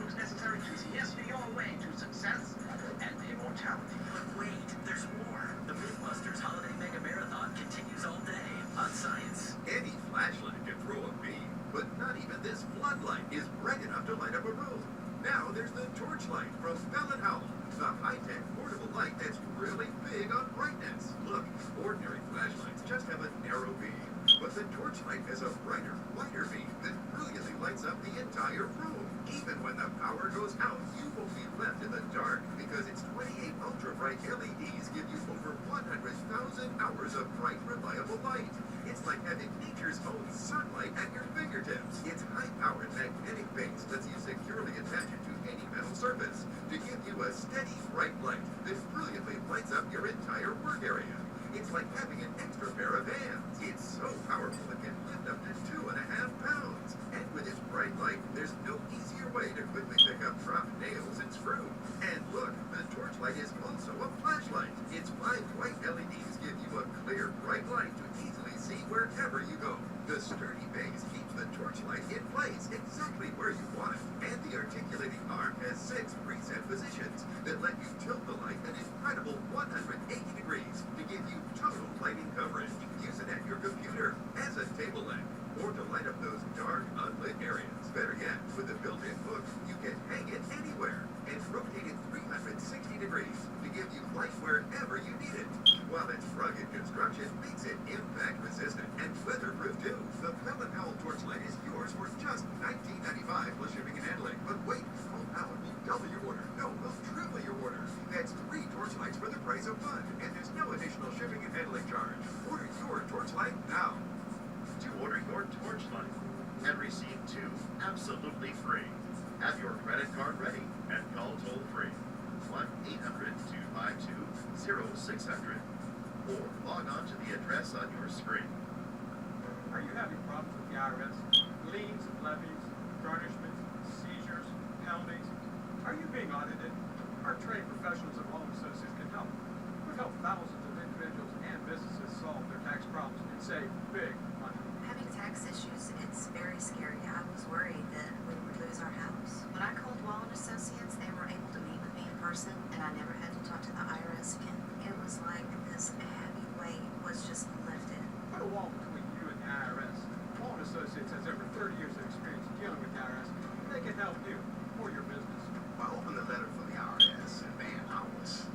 tools necessary to yes your way to success and immortality. But wait, there's more. The Mythbusters Holiday Mega Marathon continues all day on Science. Any flashlight can throw a beam, but not even this floodlight is bright enough to light up a room. Now there's the Torchlight from Bell & Howell, the high-tech portable light that's really big on brightness. Look, ordinary flashlights just have a narrow beam, but the Torchlight has a brighter, wider beam that brilliantly lights up the entire room. Even when the power goes out, you won't be left in the dark because its 28 ultra-bright LEDs give you over 100,000 hours of bright, reliable light. It's like having nature's own sunlight at your fingertips. Its high-powered magnetic base lets you securely attach it to any metal surface to give you a steady, bright light that brilliantly lights up your entire work area. It's like having an extra pair of hands. It's so powerful it can lift up to 2.5 pounds. And with its bright light, there's no easier way to quickly pick up dropped nails and screws. And look, the Torchlight is also a flashlight. Its 5 white LEDs give you a clear, bright light to easily see wherever you go. The sturdy base keeps the Torchlight in place exactly where you want it. And the articulating arm has 6 preset positions that let you tilt the light an incredible 180 degrees to give you total lighting coverage. Use it at your computer, as a table lamp, or to light up those dark, unlit areas. Better yet, with the built-in hook, you can hang it anywhere and rotate it 360 degrees to give you light wherever you need it. While its rugged construction makes it impact-resistant and weatherproof too. The Bell & Howell Torchlight is yours for just $19.95 plus shipping and handling. But wait, Bell & Howell will double your order. No, will triple your order. That's 3 Torchlights for the price of 1, and there's no additional shipping and handling charge. Order your Torchlight now. To order your Torchlight and receive 2 absolutely free. Have your credit card ready and call toll-free 1-800-252-0600 or log on to the address on your screen. Are you having problems with the IRS? Liens, levies, garnishments, seizures, penalties? Are you being audited? Our trained professionals at Loan Associates can help. We've helped thousands of individuals and businesses solve their tax problems and save big money. Having tax issues, it's very scary. I was worried that we would lose our house. When I called Wallen Associates, they were able to meet with me in person, and I never had to talk to the IRS again. It was like this heavy weight was just lifted. Put a wall between you and the IRS. Wallen Associates has over 30 years of experience dealing with the IRS, and they can help you or your business. I opened the letter from the IRS, and man, I was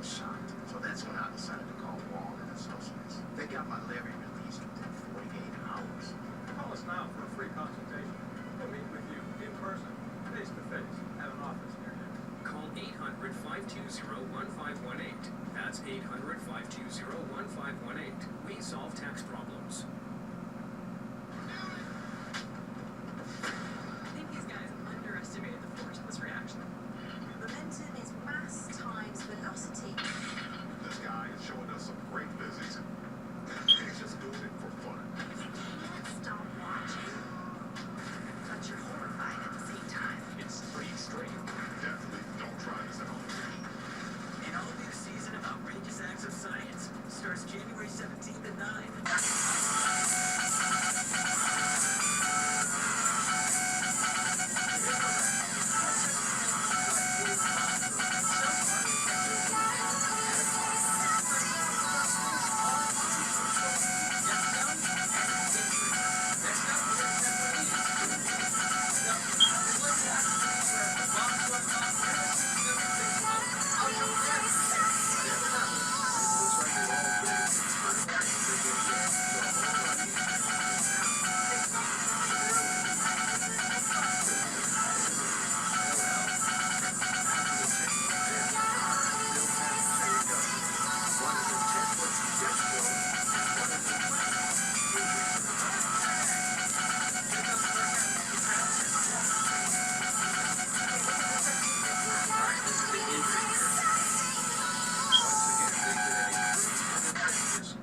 shocked. So that's when I decided to call Wallen Associates. They got my levy released within 48 hours. Call us now for a free consultation. We'll meet with you in person, face to face, at an office near you. Call 800-520-1518. That's 800-520-1518. We solve tax problems. I think these guys underestimated the force of this reaction. Momentum is mass times velocity. This guy is showing us some great physics. He's just doing it for fun. You can't stop watching, but you're horrified at the same time. It's pretty extreme. Definitely don't try this at home. An all-new season of Outrageous Acts of Science starts January 17th at 9.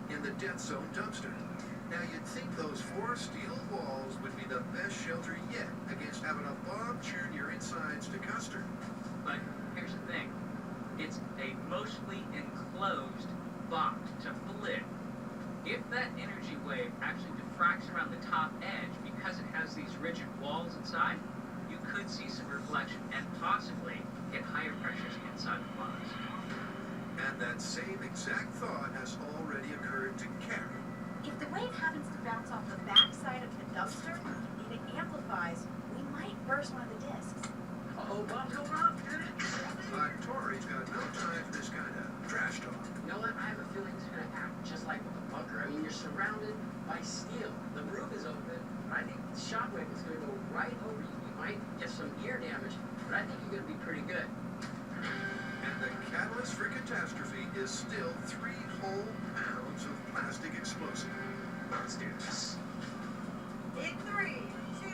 In the Death Zone dumpster. Now you'd think those 4 steel walls would be the best shelter yet against having a bomb churn your insides to custard. But here's the thing. It's a mostly enclosed box. It's a lid. If that energy wave actually diffracts around the top edge because it has these rigid walls inside, you could see some reflection and possibly get higher pressures inside the clouds. And that same exact thought has already occurred to Carrie. If the wave happens to bounce off the backside of the dumpster, and it amplifies, we might burst one of the discs. Oh, Bob, go Rob, get it? But Tori's got no time for this kind of trash talk. You know what? I have a feeling it's going to act just like with a bunker. I mean, you're surrounded by steel. The roof is open, but I think the shockwave is going to go right over you. You might get some ear damage, but I think you're going to be pretty good. And the catalyst for catastrophe is still 3 whole pounds of plastic explosive. Let's do this. In 3, 2,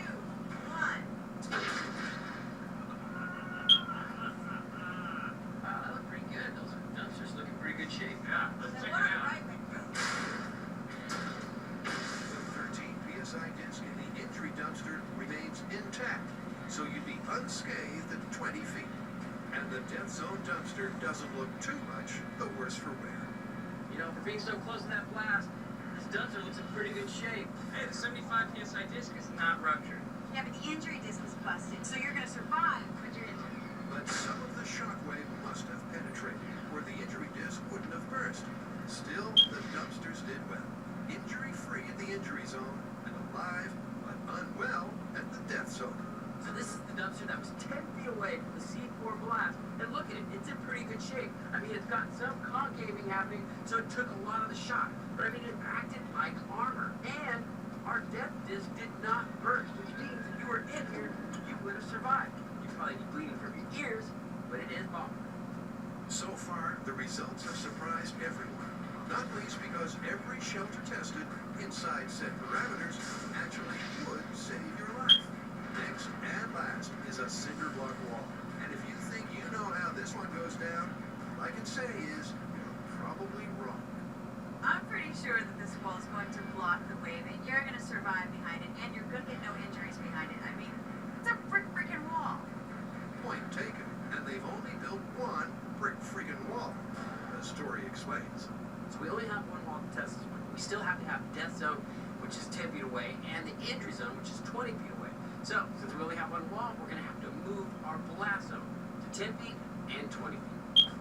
1. Wow, that looked pretty good. Those dumpsters look in pretty good shape. Yeah, let's check it out. The 13 psi disc in the injury dumpster remains intact, so you'd be unscathed at 20 feet. And the death zone dumpster doesn't look too much the worse for wear. You know, for being so close to that blast, this dumpster looks in pretty good shape. Hey, the 75 psi disc is not ruptured. Yeah, but the injury disc is busted, so you're gonna survive, but you're injured. But some of the shockwave must have penetrated, or the injury disc wouldn't have burst. Still, the dumpsters did well. Injury-free in the injury zone, and alive, but unwell at the death zone. So this is the dumpster that was 10 feet away from the C4 blast. And look at it, it's in pretty good shape. I mean, it's got some concaving happening, so it took a lot of the shock. But I mean, it acted like armor. And our death disc did not burst, which means if you were in here, you would have survived. You'd probably be bleeding from your ears, but it is bomb. So far, the results have surprised everyone. Not least because every shelter tested inside said parameters actually would save your life. Next and last is a cinder block wall. And if you think you know how this one goes down, all I can say is you're probably wrong. I'm pretty sure that this wall is going to block the wave, and you're gonna survive behind it, and you're gonna get no injuries behind it. I mean, it's a freaking wall. Point taken. And they've only built one brick freaking wall, as Tori explains. So we only have one wall to test this one. We still have to have the death zone, which is 10 feet away, and the injury zone, which is 20 feet away. So, since we only have one wall, we're going to have to move our blast zone to 10 feet and 20 feet.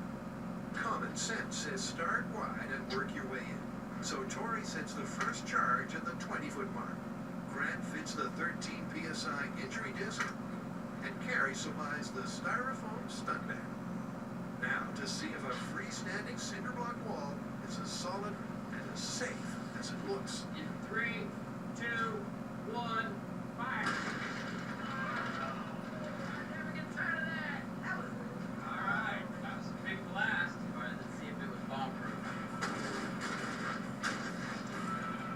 Common sense says start wide and work your way in. So Tori sets the first charge at the 20-foot mark. Grant fits the 13 psi injury disc, and Carrie supplies the styrofoam stun bag. Now, to see if a freestanding cinder block wall is as solid and as safe as it looks. In 3, 2, 1, fire! Never get tired of that! Alright, that was a big blast. Alright, let's see if it was bomb-proof.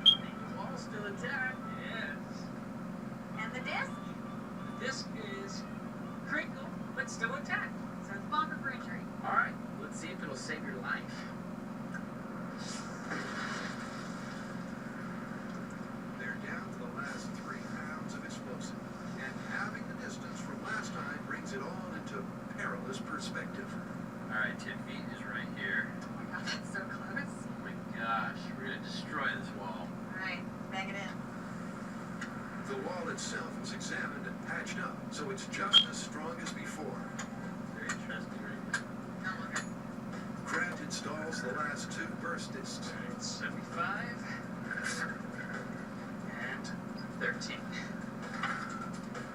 I think the wall's still intact. Yes. And the disc? The disc is crinkled, but still intact. So it's bomber for injury. Alright, let's see if it'll save your life. They're down to the last 3 pounds of explosive, and having the distance from last time brings it all into perilous perspective. Alright, 10 feet is right here. Oh my god, that's so close. Oh my gosh, we're gonna destroy this wall. Alright, bang it in. The wall itself was examined and patched up, so it's just as strong as before. Very interesting, right? Grant installs the last 2 burst discs. Alright, 75 and 13.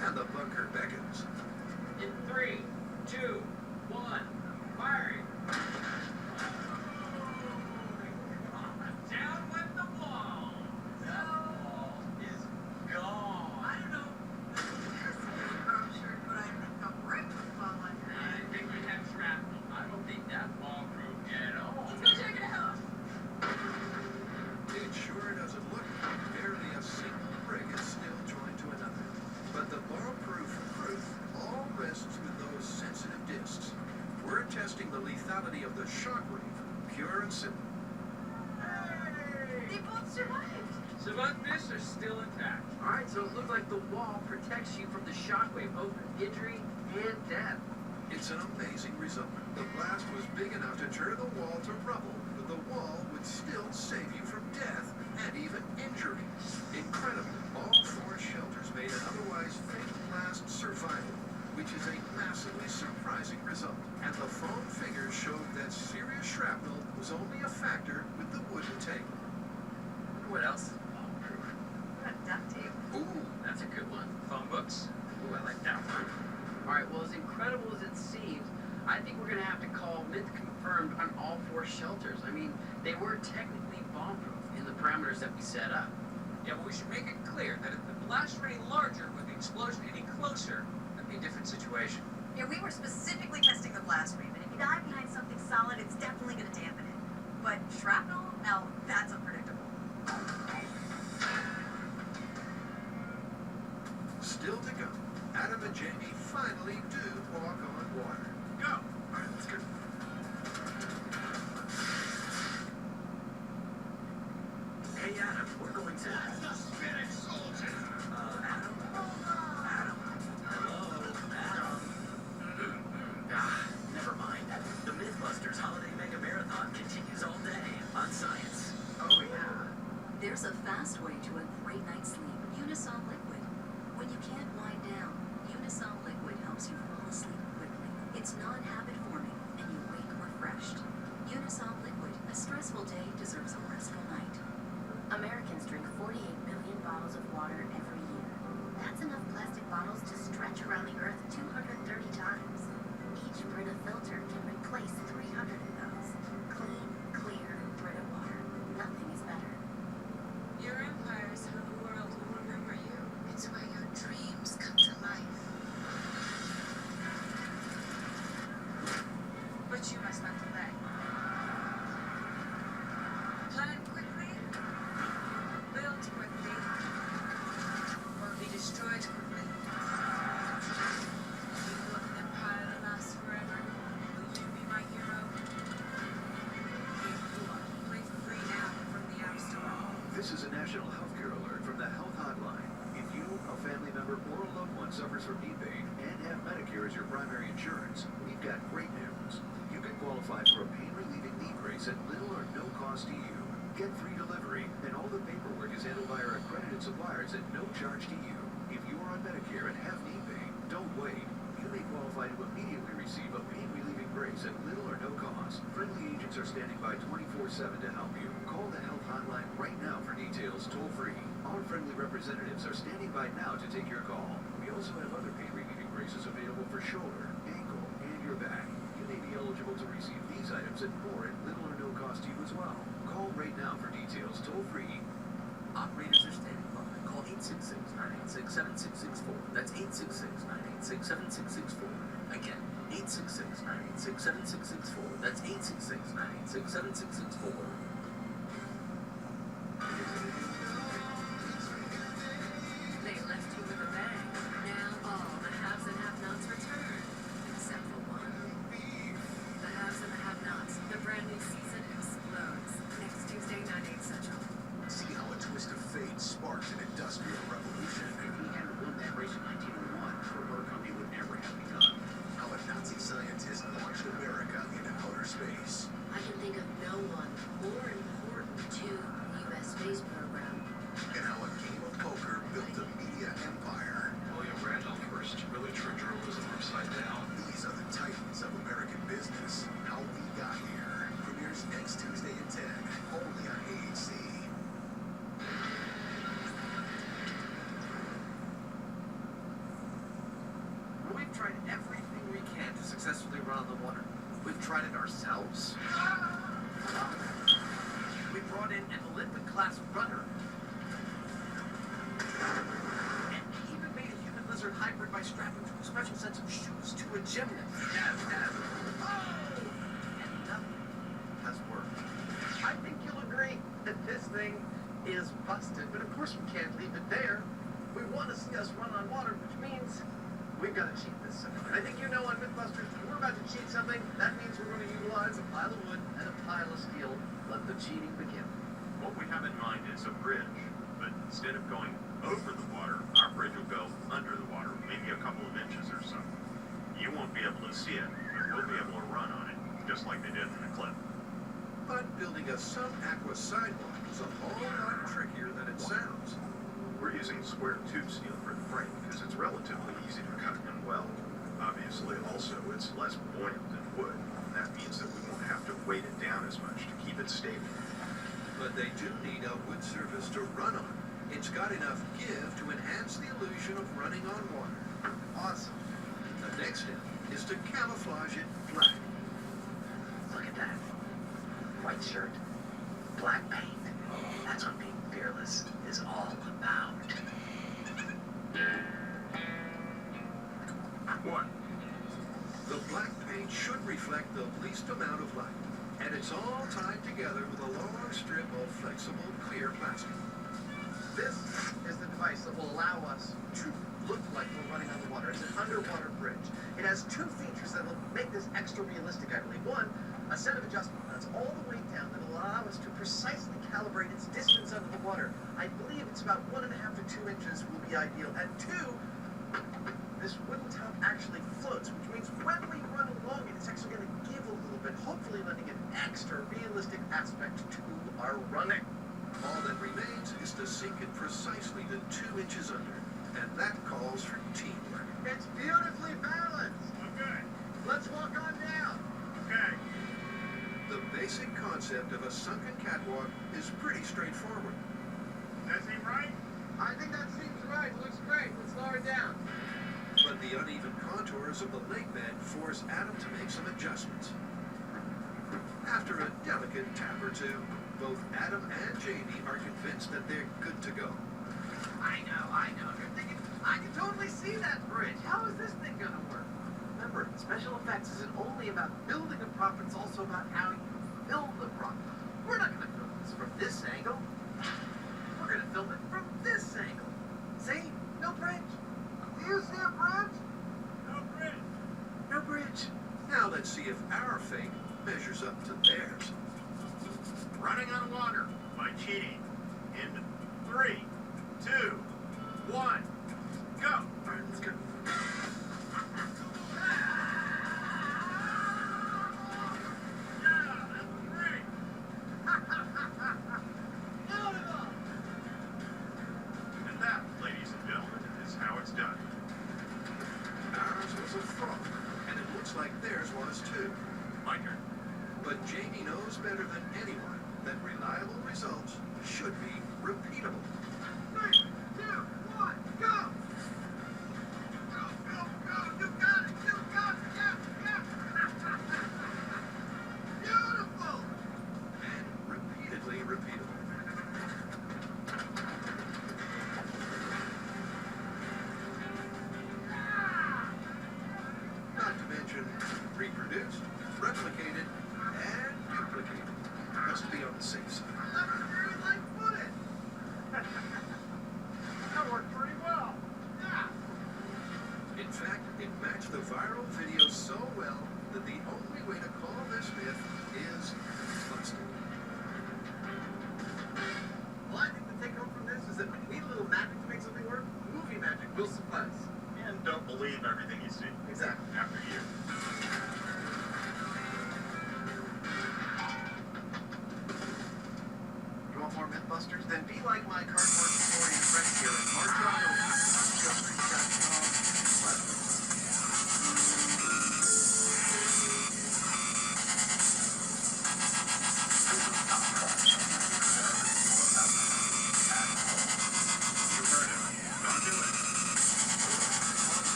And the bunker beckons. In 3, 2, 1, firing. Down went the wall. That wall is gone. I don't know. I'm sure, but I think a brick would fall on your I head. think we have shrapnel. I don't think that wall broke at all. Let's go check it out. It sure doesn't look like barely a single brick is still joined to another. But the bomb-proof proof all rests with those sensitive discs. We're testing the lethality of the shockwave, pure and simple. They both survived. So both discs are still intact. Alright, so it looks like the wall protects you from the shockwave, both from injury and death. It's an amazing result. The blast was big enough to turn the wall to rubble, but the wall would still save you from death and even injury. Incredible. All 4 shelters made an otherwise fatal blast survivable. surprising result, and the phone figures showed that serious shrapnel was only a factor with the wooden tank. What else? Duct tape. Ooh, that's a good one. Phone books? Ooh, I like that one. Alright, well, as incredible as it seems, I think we're going to have to call myth confirmed on all 4 shelters. I mean, they were technically bomb-proof in the parameters that we set up. Yeah, but we should make it clear that if the blast were any larger or the explosion any closer, that'd be a different situation. Yeah, we were specifically testing the blast rate, and if you dive behind something solid, it's definitely going to dampen it. But shrapnel? No, that's unpredictable. Still to go. Adam and Jamie finally do walk on water. Go! All right, let's go. Hey, Adam, we're going to... Spirit soldier! Adam? Adam? Hello? Adam? Never mind. The Mythbusters Holiday Mega Marathon continues all day on Science. Oh, yeah. There's a fast way to a great night's sleep. Unisom Liquid. When you can't wind down, Unisom Liquid helps you fall asleep quickly. It's non-habit forming, and you wake refreshed. Unisom Liquid. A stressful day deserves a restful night. Americans drink 48 million bottles of water every year. That's enough plastic bottles to stretch around the earth 230 times. Each Brita filter can replace 300 of those. Clean, clear Brita water. Nothing is better. Your empires how the world will remember you. It's where your dreams come to life. But you must not delay. Plan quickly, build quickly, or be destroyed quickly. You will an empire that lasts forever. Will you be my hero? Play for free now from the App Store. This is a national healthcare alert from the Health Hotline. If you, a family member, or a loved one suffers from knee pain and have Medicare as your primary insurance, we've got great news. You can qualify for a pain-relieving knee brace at little or no cost to you. Get free delivery, and all the paperwork is handled by our accredited suppliers at no charge to you. If you are on Medicare and have knee pain, don't wait. You may qualify to immediately receive a pain-relieving brace at little or no cost. Friendly agents are standing by 24/7 to help you. Call the Health Hotline right now for details, toll-free. Our friendly representatives are standing by now to take your call. We also have other pain-relieving braces available for shoulder, ankle, and your back. You may be eligible to receive these items and more at little or no cost to you as well. Call right now for details, toll-free. Operators are standing by. Call 866-986-7664. That's 866-986-7664. Again, 866-986-7664. That's 866-986-7664. They left you with a bang. Now all the haves and have-nots return. Except for one. The haves and the have-nots. The brand new season explodes. Next Tuesday, 9/8 Central. See how a twist of fate sparked an industrial revolution. If he hadn't won that race in 1901, the motor company would never have begun. How a Nazi scientist launched America into outer space. I can think of no one more important to the U.S. space program. And how a game of poker built a media empire. William Randolph Hearst really turned journalism upside down. These are the titans of American business. How We Got Here. Premieres next Tuesday at 10. Only on AHC. We've tried everything we can to successfully run on the water. We've tried it ourselves. We brought in an Olympic-class runner. And even made a human lizard hybrid by strapping to a special set of shoes to a gymnast. And nothing has worked. I think you'll agree that this thing is busted. But of course we can't leave it there. We want to see us run on water, which means we've got to cheat this something. I think you know on Mythbusters, when we're about to cheat something, that means we're going to utilize a pile of wood and a pile of steel. Let the cheating begin. What we have in mind is a bridge, but instead of going over the water, our bridge will go under the water, maybe a couple of inches or so. You won't be able to see it, but we'll be able to run on it, just like they did in the clip. But building a sub-aqua sidewalk is a whole lot trickier than it sounds. We're using square tube steel for the frame because it's relatively easy to cut and weld. Obviously, also, it's less buoyant than wood. And that means that we won't have to weight it down as much to keep it stable. But they do need a wood surface to run on. It's got enough give to enhance the illusion of running on water. Awesome. The next step is to camouflage it black. Look at that. White shirt, black paint. That's what being fearless is all about. What? The black paint should reflect the least amount of light, and it's all tied together with a long strip of flexible, clear plastic. This is the device that will allow us to look like we're running on the water. It's an underwater bridge. It has two features that will make this extra realistic, I believe. One, a set of adjustment buttons all the way down that will allow us to precisely calibrate its distance under the water. I believe it's about 1.5 to 2 inches will be ideal. And two, this wooden top actually floats, which means when we run along it, it's actually going to give a little bit, hopefully lending an extra realistic aspect to our running. All that remains is to sink it precisely to 2 inches under, and that calls for teamwork. It's beautifully balanced. Okay. Let's walk on down. Okay. The basic concept of a sunken catwalk is pretty straightforward. That seem right? I think that seems right. Looks great. Let's lower it down. But the uneven contours of the lake bed force Adam to make some adjustments. After a delicate tap or two, both Adam and Jamie are convinced that they're good to go. I know. You're thinking, I can totally see that bridge. How is this thing gonna work? Remember, special effects isn't only about building a prop, it's also about how you film the prop. We're not gonna film this from this angle. We're gonna film it from this angle. See? No bridge. Do you see a bridge? No bridge. No bridge. Now let's see if our fate measures up to theirs. Running on water by cheating. In 3, 2, 1, go. All right, let's go. And that, ladies and gentlemen, is how it's done. Ours was a fraud, and it looks like theirs was too. My turn. But Jamie knows better than anyone that reliable results should be repeatable. 3, 2, 1, go! Go! You got it! Yeah! Beautiful! And repeatedly repeatable. Not to mention reproduced, replicated, and duplicated. Must be on the safe side. That was very light-footed! That worked pretty well. Yeah! In fact, it matched the viral video so well that the only way to call this myth is busted. Well, I think the take-home from this is that when you need a little magic to make something work, movie magic will suffice. And don't believe everything you see. Exactly. After you. You want more Mythbusters? Then be like my cardboard historian friend here and march on over to You heard him. Don't do it.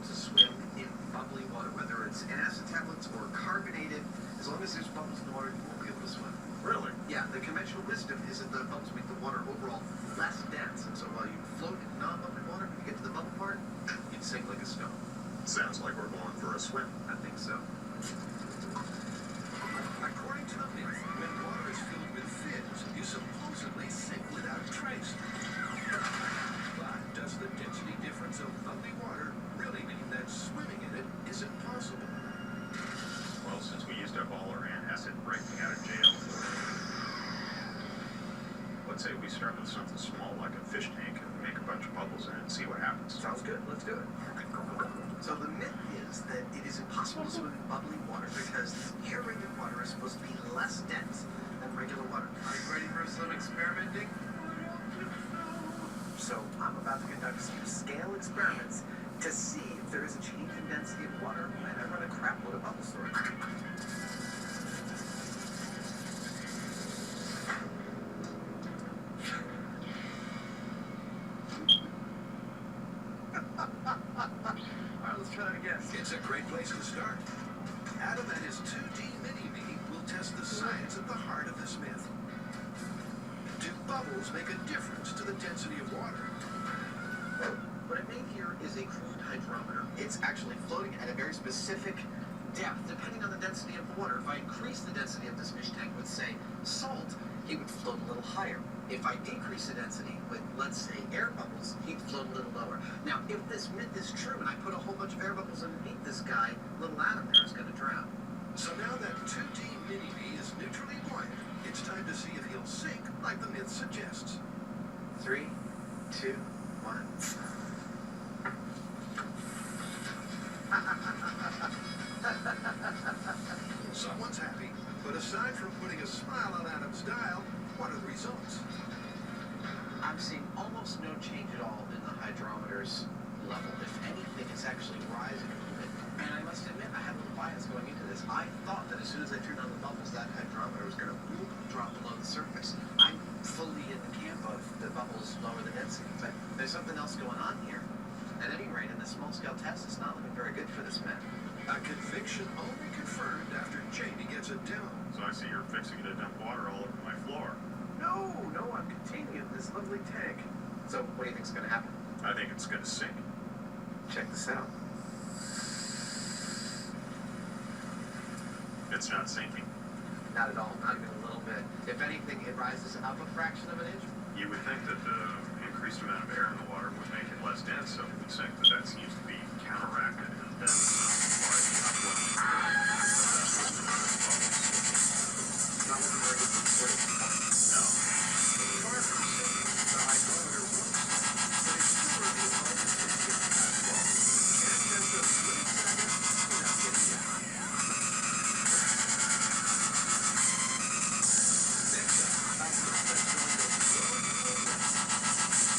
to swim in bubbly water, whether it's acid tablets or carbonated. As long as there's bubbles in the water, you won't be able to swim. Really? Yeah, the conventional wisdom is that the bubbles make the water overall less dense, and so while you float in non-bubbly water, when you get to the bubble part, you'd sink like a stone. Sounds like we're going for a swim. I think so. According to the myth, when water is filled with fins, you supposedly sink without a trace. But does the density difference of bubbly water really mean that swimming in it isn't possible? Well, since we used up all our acid breaking out of jail, let's say we start with something small like a fish tank and make a bunch of bubbles in it and see what happens. Sounds good. Let's do it. So the myth is that it is impossible to swim in bubbly water because aerated water is supposed to be less dense than regular water. Are you ready for some experimenting? So I'm about to conduct some scale experiments to see if there is a change in density of water when I run a crap load of bubbles through it. Alright, let's try that again. It's a great place to start. Adam and his 2D mini-me will test the science at the heart of this myth. Do bubbles make a difference to the density of water? What I made here is a crude hydrometer. It's actually floating at a very specific depth, depending on the density of the water. If I increase the density of this fish tank with, say, salt, he would float a little higher. If I decrease the density with, let's say, air bubbles, he'd float a little lower. Now, if this myth is true and I put a whole bunch of air bubbles underneath this guy, little Adam there is going to drown. So now that 2D mini-me is neutrally buoyant, it's time to see if he'll sink like the myth suggests. 3, 2, 1. Someone's happy, but aside from putting a smile on Adam's dial, what are the results? I'm seeing almost no change at all in the hydrometer's level. If anything, it's actually rising a little bit. And I must admit, I had a little bias going into this. I thought that as soon as I turned on the bubbles, that hydrometer was going to drop below the surface. I'm fully in the camp of the bubbles lower the density, but there's something else going on here. At any rate, in this small-scale test, it's not looking very good for this man. A conviction only confirmed after Jamie gets a demo. So I see you're fixing to dump water all over my floor. No, I'm containing it in this lovely tank. So, what do you think's going to happen? I think it's going to sink. Check this out. It's not sinking. Not at all, not even a little bit. If anything, it rises up a fraction of an inch. You would think that the increased amount of air in the water would make it less dense, so it would sink, but that seems to be counteracted and then by the upwelling. Not looking very good for the sort of No. Far from sinking, the hydrometer won't sink, but it's still revealed all the density of the asphalt. And just a split second without getting down. Next up, I'm not going to go slow and slow.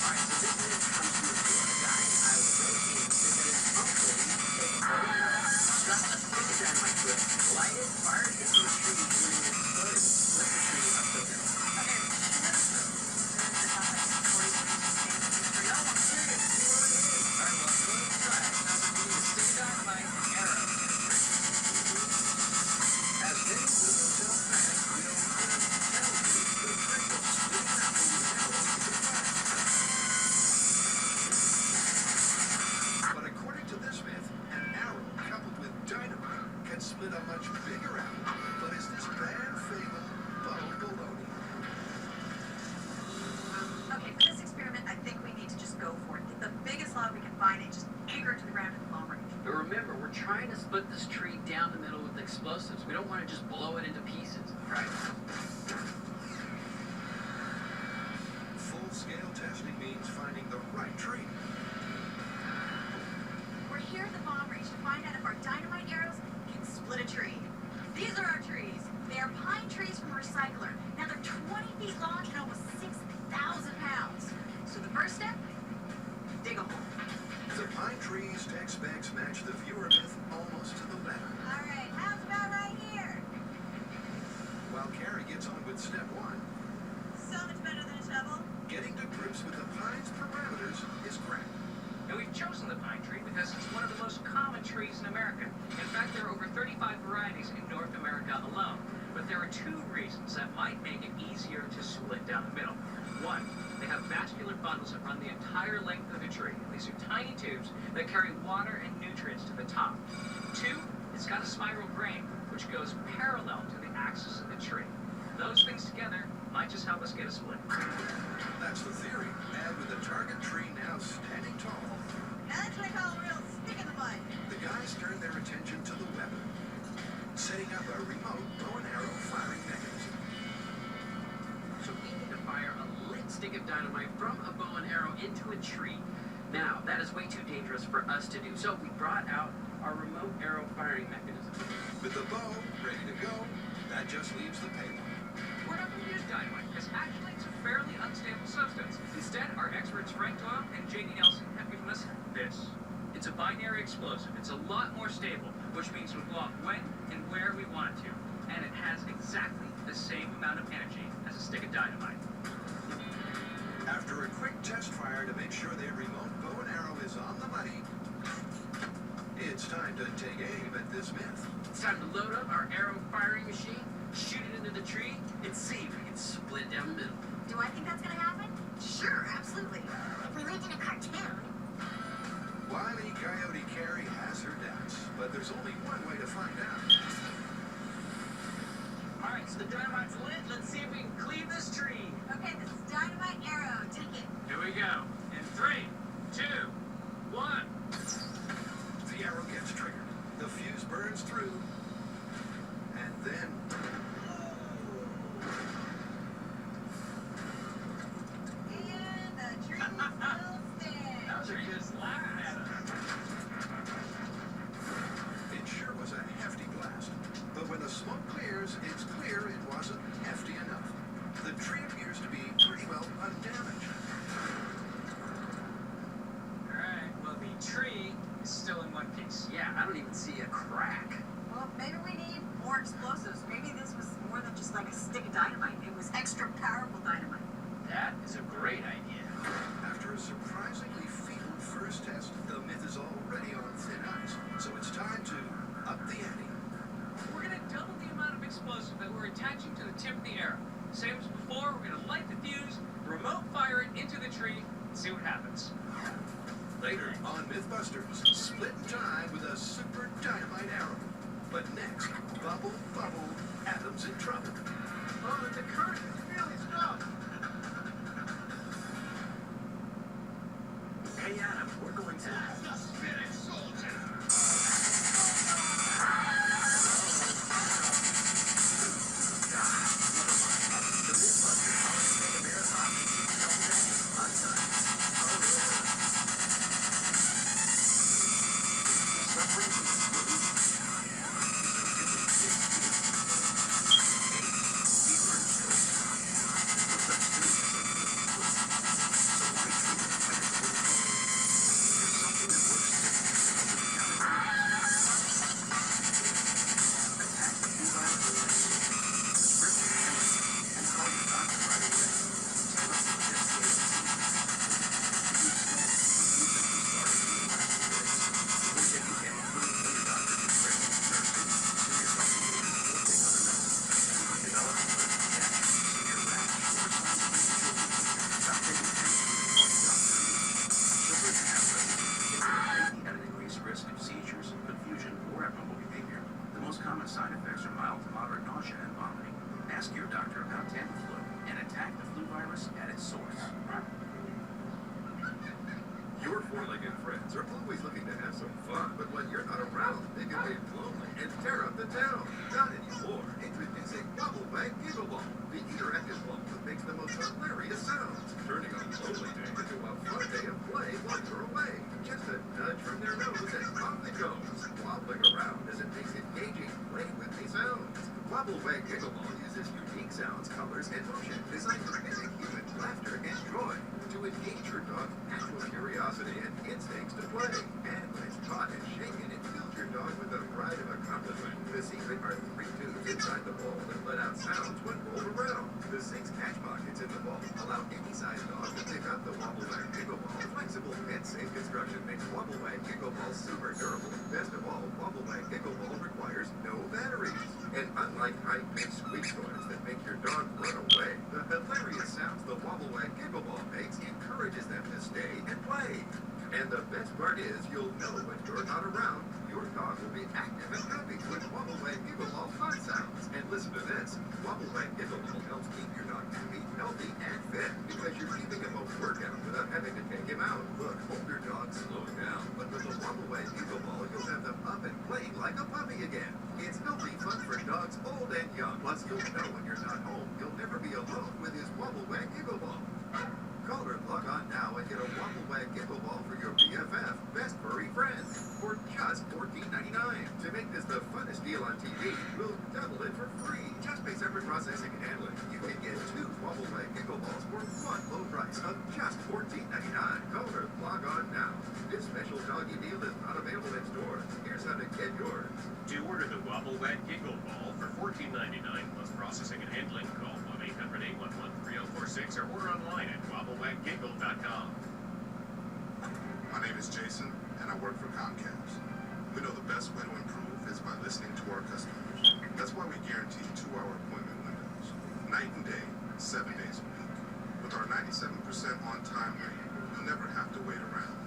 Alright, so this is comes from a guy I was rotating cigarettes, hopefully, take a photograph, strap a stick of dynamite to it, light it, fire it into a tree, and when it explodes, split the tree up to this. Okay, no, I'm serious. See what it is. Alright, well, go to try it. Now we're doing a stick of dynamite, arrow, and a tree. As Dave will tell fans, we don't have to tell you the trick of splitting an apple with an arrow is a fact. But according to this myth, an arrow coupled with dynamite can split a much bigger apple. But is this bad fable baloney? Okay, for this experiment, I think we need to just go for it. Get the biggest log we can find and just anchor it to the ground at the long range. But remember, we're trying to split this tree down the middle with explosives. We don't want to just blow it into pieces. Right. Full-scale testing means finding the right tree. We're here at the bomb range to find out if our dynamite arrows can split a tree. These are our trees. They are pine trees from a recycler. Now they're 20 feet long and almost 6,000 pounds. So the first step, dig a hole. The pine trees text specs match the viewer myth almost to the letter. All right, how's about right here? While Carrie gets on with step 1, So much better than a shovel. getting to grips with the pine's parameters is great. And we've chosen the pine tree because it's one of the most America. In fact, there are over 35 varieties in North America alone. But there are two reasons that might make it easier to split down the middle. One, they have vascular bundles that run the entire length of the tree. These are tiny tubes that carry water and nutrients to the top. Two, it's got a spiral grain, which goes parallel to the axis of the tree. Those things together might just help us get a split. That's the theory. And with the target tree now standing tall, That's what I call a real stick in the mud. the guys turn their attention to the weapon, setting up a remote bow and arrow firing mechanism. So we need to fire a lit stick of dynamite from a bow and arrow into a tree. Now, that is way too dangerous for us to do, so we brought out our remote arrow firing mechanism. With the bow ready to go, that just leaves the payload. We're not going to use dynamite, because actually it's a fairly unstable substance. Instead, our experts Frank Doyle and J.D. Nelson have given us this. It's a binary explosive. It's a lot more stable, which means it'll go off when and where we want it to. And it has exactly the same amount of energy as a stick of dynamite. After a quick test fire to make sure their remote bow and arrow is on the money, it's time to take aim at this myth. It's time to load up our arrow firing machine, shoot it into the tree, and see if we can split down the middle. Do I think that's gonna happen? Sure, absolutely. If we lived in a cartoon. Wile E. Coyote Carrie has her doubts, but there's only one way to find out. Alright, so the dynamite's lit. Let's see if we can cleave this tree. Okay, this is Dynamite Arrow. Take it. Here we go. In 3, 2, 1. The arrow gets triggered, the fuse burns through, and then... And the tree still stands. That was a good slap at us. It sure was a hefty blast, but when the smoke clears, it's clear it wasn't hefty enough. The tree appears to be pretty well undamaged. Alright, well the tree is still in one piece. Yeah, I don't even see a crack. Well, maybe we need more explosives. Maybe this was more than just like a stick of dynamite. It was extra powerful dynamite. That is a great idea. After a surprisingly feeble first test, the myth is already on thin ice, so it's time to up the ante. We're going to double the amount of explosive that we're attaching to the tip of the arrow. Same as before, we're going to light the fuse, remote fire it into the tree, and see what happens. Later on Mythbusters, split time with a super dynamite arrow. But next, Bubble, Adam's in trouble. Oh, the current is really strong. Hey Adam, we're going to... The Spirit Soldier. Common side effects are mild to moderate nausea and vomiting. Ask your doctor about Tamiflu and attack the flu virus at its source. Your four-legged friends are always looking to have some fun, but when you're not around, they can get lonely and tear up the town. Not anymore. Introducing Bubble Bang Giggle Ball, the interactive ball that makes the most hilarious sounds, turning a lonely day into a fun day of play while you're away. Just a nudge from their nose and off it goes, wobbling around as it makes engaging play-with-me sounds. Bubble Bang Giggle Ball uses unique sounds, colors, and motion designed to mimic human laughter and joy, to engage your dog's natural curiosity and instincts to play. And when it's caught and shaken, it fills your dog with a pride of accomplishment. The secret are 3 tubes inside the ball that let out sounds when rolled around. The 6 catch pockets in the ball allow any size dog to pick up the Wobble Wag Giggle Ball. Flexible and safe construction makes Wobble Wag Giggle Ball super durable. Best of all, Wobble Wag Giggle Ball requires no batteries. And unlike high-pitched squeak toys that make your dog run away, the hilarious sounds the Wobble Wag Giggle Ball makes encourages them to stay and play. And the best part is, you'll know when you're not around, your dog will be active and happy with Wobble Wag Giggle Ball fun sounds. And listen to this, Wobble Wag Giggle Ball helps keep your dog happy, healthy, and fit, because you're keeping him a workout without having to take him out. Look, older dogs slow down, but with the Wobble Wag Giggle Ball, you'll have them up and playing like a puppy again. It's healthy fun for dogs old and young. Plus, you'll know when you're not home, you'll never be alone with his Wobble Wag Giggle Ball. Call or log on now and get a Wobble Wag Giggle Ball for your BFF, best furry friend, for just $14.99. To make this the funnest deal on TV, we'll double it for free. Just pay separate processing and handling. You can get 2 Wobble Wag Giggle Balls for one low price of just $14.99. Call or log on now. This special doggy deal is not available in stores. Here's how to get yours. To order the Wobble Wag Giggle Ball for $14.99 plus processing and handling, call 1-800-811-3046 or order online at WobbleWagGiggle.com. My name is Jason, and I work for Comcast. We know the best way to improve is by listening to our customers. That's why we guarantee 2-hour appointment windows, night and day, 7 days a week. With our 97% on-time rate, you'll never have to wait around.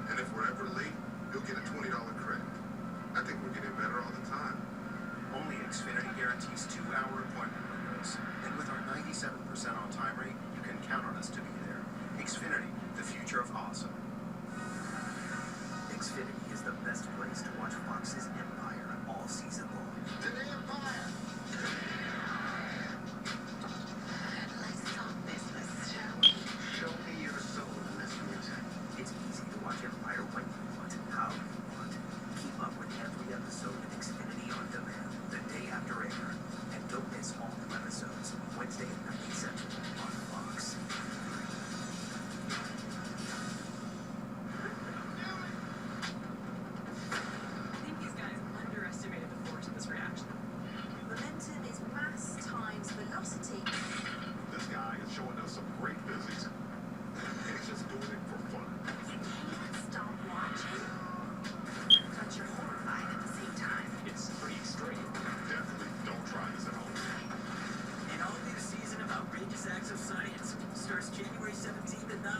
And if we're ever late, you'll get a $20 credit. I think we're getting better all the time. Only Xfinity guarantees 2-hour appointment windows. And with our 97% on-time rate, you can count on us to be there. Xfinity, the future of awesome. Xfinity is the best place to watch Fox's Empire all season long. To the Empire! Let's talk business, shall we? Show me your soul in this music. It's easy to watch Empire when you want, how you want. Keep up with every episode of Xfinity On Demand, the day after air. And don't miss all new episodes, Wednesday at 9 Central on Fox. I think these guys underestimated the force of this reaction. Momentum is mass times velocity. This guy is showing us some great physics. He's just doing it for fun. You can't stop watching. But you're horrified at the same time. It's pretty extreme. Definitely don't try this at home. An all-new season of Outrageous Acts of Science starts January 17th at 9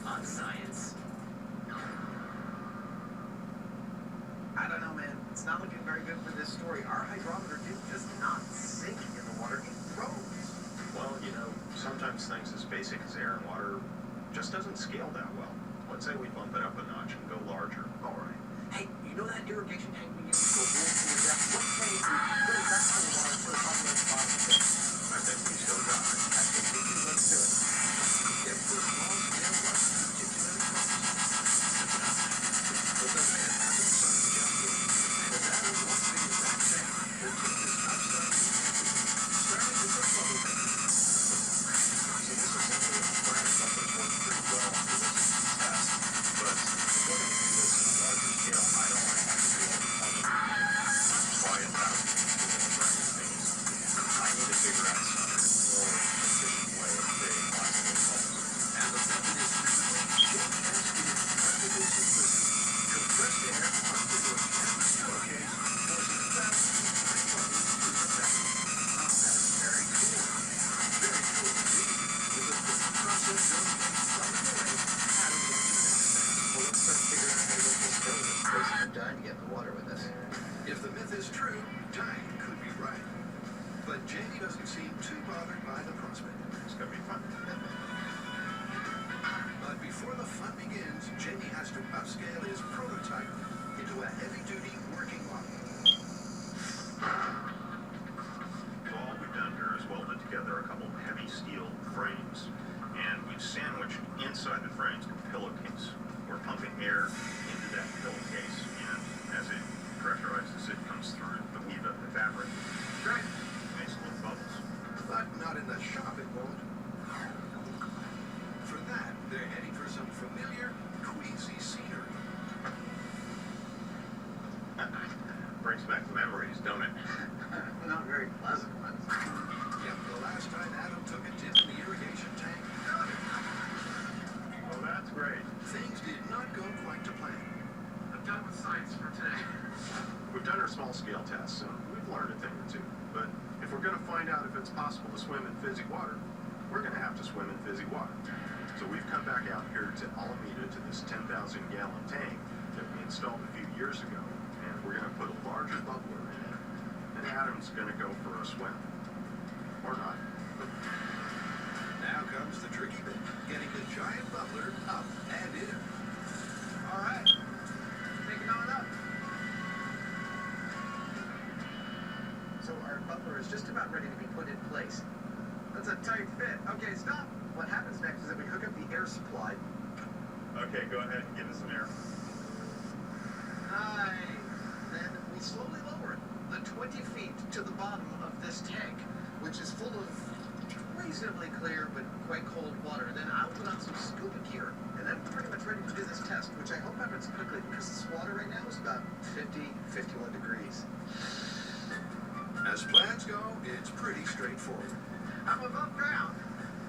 on Science. I don't know, man. It's not looking very good for this story. Our hydrometer did just not sink in the water. It rose. Well, you know, sometimes things as basic as air and water just doesn't scale that well. Let's say we bump it up a notch and go larger. All right. Hey, you know that irrigation tank we use to go roll through the depth? What tank we put it back in the water for a couple of spots? I think we still got it. I think we do. Let's do it. Get for as long as we have left, get you any problems. But the man hasn't sung just yet. And that is one thing that man will take this upside starting with the bubble gun. So this is something that's planned up that's worked pretty well for this test. But if we're going to do this on a larger scale, I don't want to have to do it on the quiet out things. I need to figure out some more efficient way of creating plastic bubbles. And the method is physically just as it is practical simplicity. Compressed air onto your canvas showcase, forcing thousands of tiny bubbles through the vessel. Oh, that is very cool. Very cool indeed. With a quick process of running away, how to get to next step. Well, let's start figuring out how to get this going. It's wasting time to get in the water with us. If the myth is true, time could be right. But Jamie doesn't seem too bothered by the prospect. It's going to be fun. But before the fun begins, Jamie has to upscale his prototype into a heavy-duty working model. So all we've done here is welded together a couple of heavy steel frames, and we've sandwiched inside the frames a pillowcase. We're pumping air into that pillowcase, and as it pressurizes, it comes through the weave evaporates. Great. Makes little bubbles. But not in the shop, it won't. For that, they're heading for some familiar, queasy scenery. Brings back memories, don't it? Not very pleasant ones. Yeah, Yep, the last time Adam took a dip in the irrigation tank. Well, that's great. Things did not go quite to plan. I'm done with science for today. We've done our small-scale tests, and we've learned a thing or two. But if we're going to find out if it's possible to swim in fizzy water, we're going to have to swim in fizzy water. So we've come back out here to Alameda to this 10,000-gallon tank that we installed a few years ago, and we're going to put a larger bubbler in it, and Adam's going to go for a swim. Or not. Now comes the tricky bit, getting the giant bubbler up and in. All right. Take it on up. So our bubbler is just about ready to be put in place. That's a tight fit. Okay, stop. What happens next is that we hook up the air supply. Okay, go ahead and give us some air. Then we slowly lower it, the 20 feet to the bottom of this tank, which is full of reasonably clear but quite cold water. Then I'll put on some scuba gear, and then we're pretty much ready to do this test, which I hope happens quickly because this water right now is about 51 degrees. As plans go, it's pretty straightforward. I'm above ground,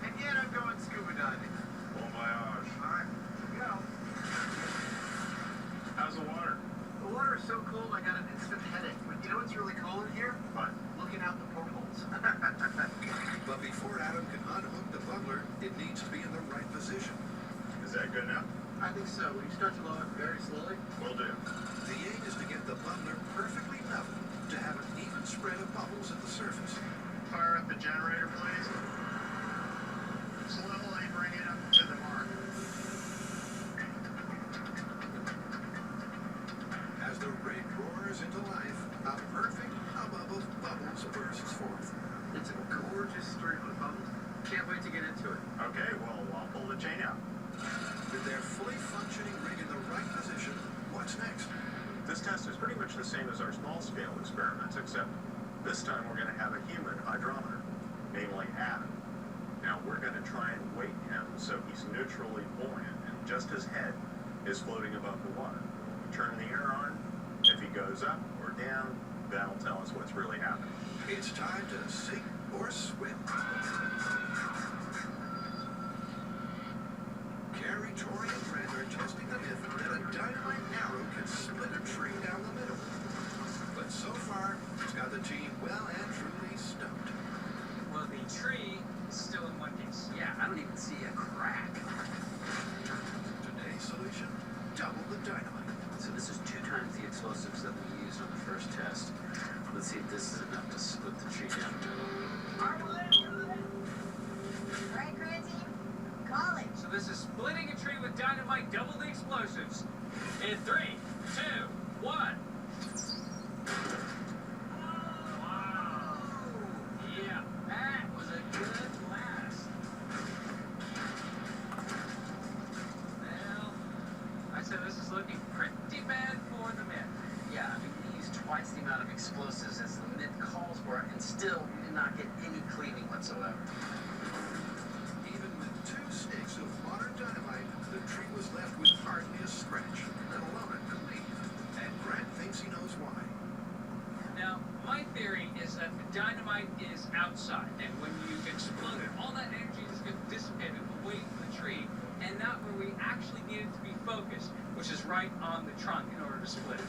and yet I'm going scuba diving. Bon voyage. All right, here we go. How's the water? The water is so cold I got an instant headache. But you know what's really cool in here? What? Looking out the portholes. But before Adam can unhook the bubbler, it needs to be in the right position. Is that good enough? I think so. Will you start to lower it very slowly? Will do. The aim is to get the bubbler perfectly level, to have an even spread of bubbles at the surface. Fire up the generator, please. Slowly bring it up to the mark. As the rig roars into life, a perfect hubbub of bubbles bursts forth. It's a gorgeous stream of bubbles. Can't wait to get into it. Okay, well, I'll pull the chain out. With their fully functioning rig in the right position, what's next? This test is pretty much the same as our small-scale experiments, except this time we're going to have a human hydrometer, namely Adam. Now, we're going to try and weight him so he's neutrally buoyant, and just his head is floating above the water. Turn the air on. If he goes up or down, that'll tell us what's really happening. It's time to sink or swim. Carrie, Tori, and Brent are testing the myth that a dynamite arrow can split a tree down the middle. But so far, it's got the team well and truly stumped. Well, the tree is still in one piece. Yeah, I don't even see a crack. Today's solution, double the dynamite. So this is 2 times the explosives that we used on the first test. Let's see if this is enough to split the tree down the middle. Right, Granty? Call it. So this is splitting a tree with dynamite, double the explosives. In 3, 2, 1. Wow. Yeah, that was a good blast. Well, I said this is looking pretty bad for the myth. Yeah, I mean, we used twice the amount of explosives as the myth calls for, and still we did not get any cleaning whatsoever. Even with 2 sticks of modern dynamite, the tree was left with hardly a scratch, let alone a clean. And Grant thinks he knows why. Now, my theory is that the dynamite is outside, and when you explode it, all that energy just gets dissipated away from the tree, and not where we actually need it to be focused, which is right on the trunk in order to split it.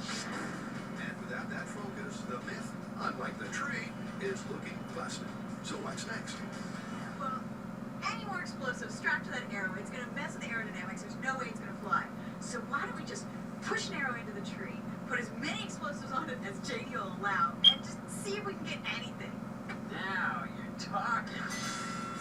And without that focus, the myth, unlike the tree, is looking busted. So what's next? Well, any more explosives strapped to that arrow, it's going to mess with the aerodynamics. There's no way it's going to fly. So why don't we just push an arrow into the tree, put as many explosives on it as JD will allow, and just see if we can get anything. Now you're talking.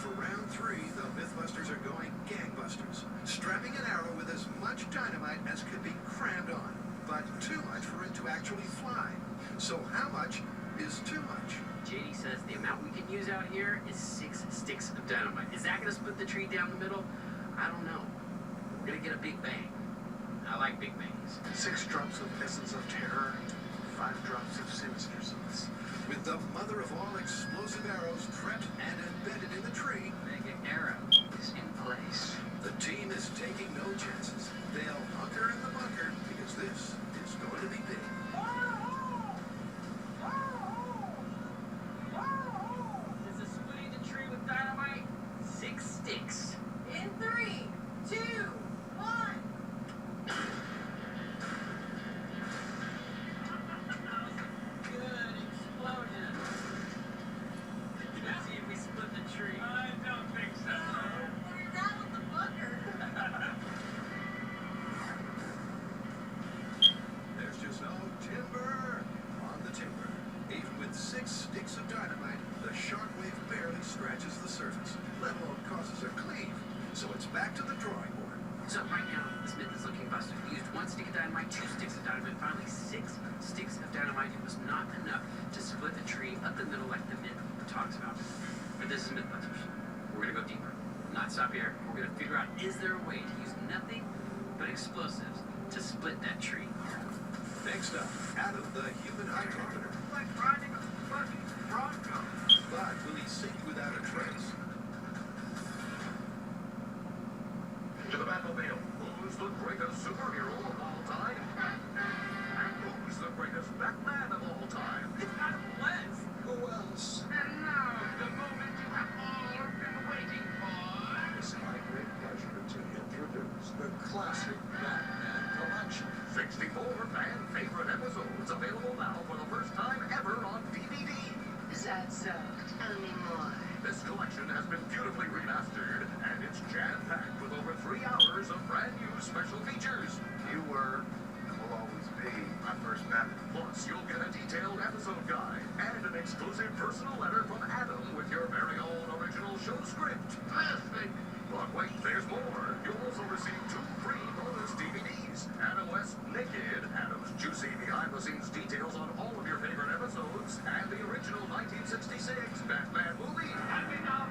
For round 3, the Mythbusters are going gangbusters, strapping an arrow with as much dynamite as could be crammed on, but too much for it to actually fly. So how much is too much? JD says the amount we can use out here is 6 sticks of dynamite. Is that going to split the tree down the middle? I don't know. We're going to get a big bang. I like big bangs. 6 drops of essence of terror, 5 drops of sinistersness. With the mother of all explosive arrows prepped and embedded in the tree, Mega arrow is in place. the team is taking no chances. They'll hunker in the bunker because this is going to be big. This is splitting So right now, the smith is looking busted. He used 1 stick of dynamite, 2 sticks of dynamite, finally 6 sticks of dynamite. It was not enough to split the tree up the middle like the myth talks about. But this is Mythbusters. We're gonna go deeper. Not stop here. We're gonna figure out, is there a way to use nothing but explosives to split that tree? Next up, Adam the human hydrometer. Like riding a fucking Bronco. But will he sink without a trace? To the Batmobile, who's the greatest superhero of all time? And who's the greatest Batman of all time? It's Adam West. Who else? And now, the moment you have all been waiting for. It's my great pleasure to introduce the classic Batman collection. 64 fan-favorite episodes available now for the first time ever on DVD. Is that so? Tell me more. This collection has been beautifully remastered, and it's jam-packed with over 3 hours of brand new special features. You were, and will always be, my first Batman. Plus, you'll get a detailed episode guide and an exclusive personal letter from Adam with your very own original show script. Perfect. But wait, there's more. You'll also receive 2 free bonus DVDs. Adam West Naked, Adam's juicy behind-the-scenes details on all of your favorite episodes, and the original 1966 Batman movie. And we know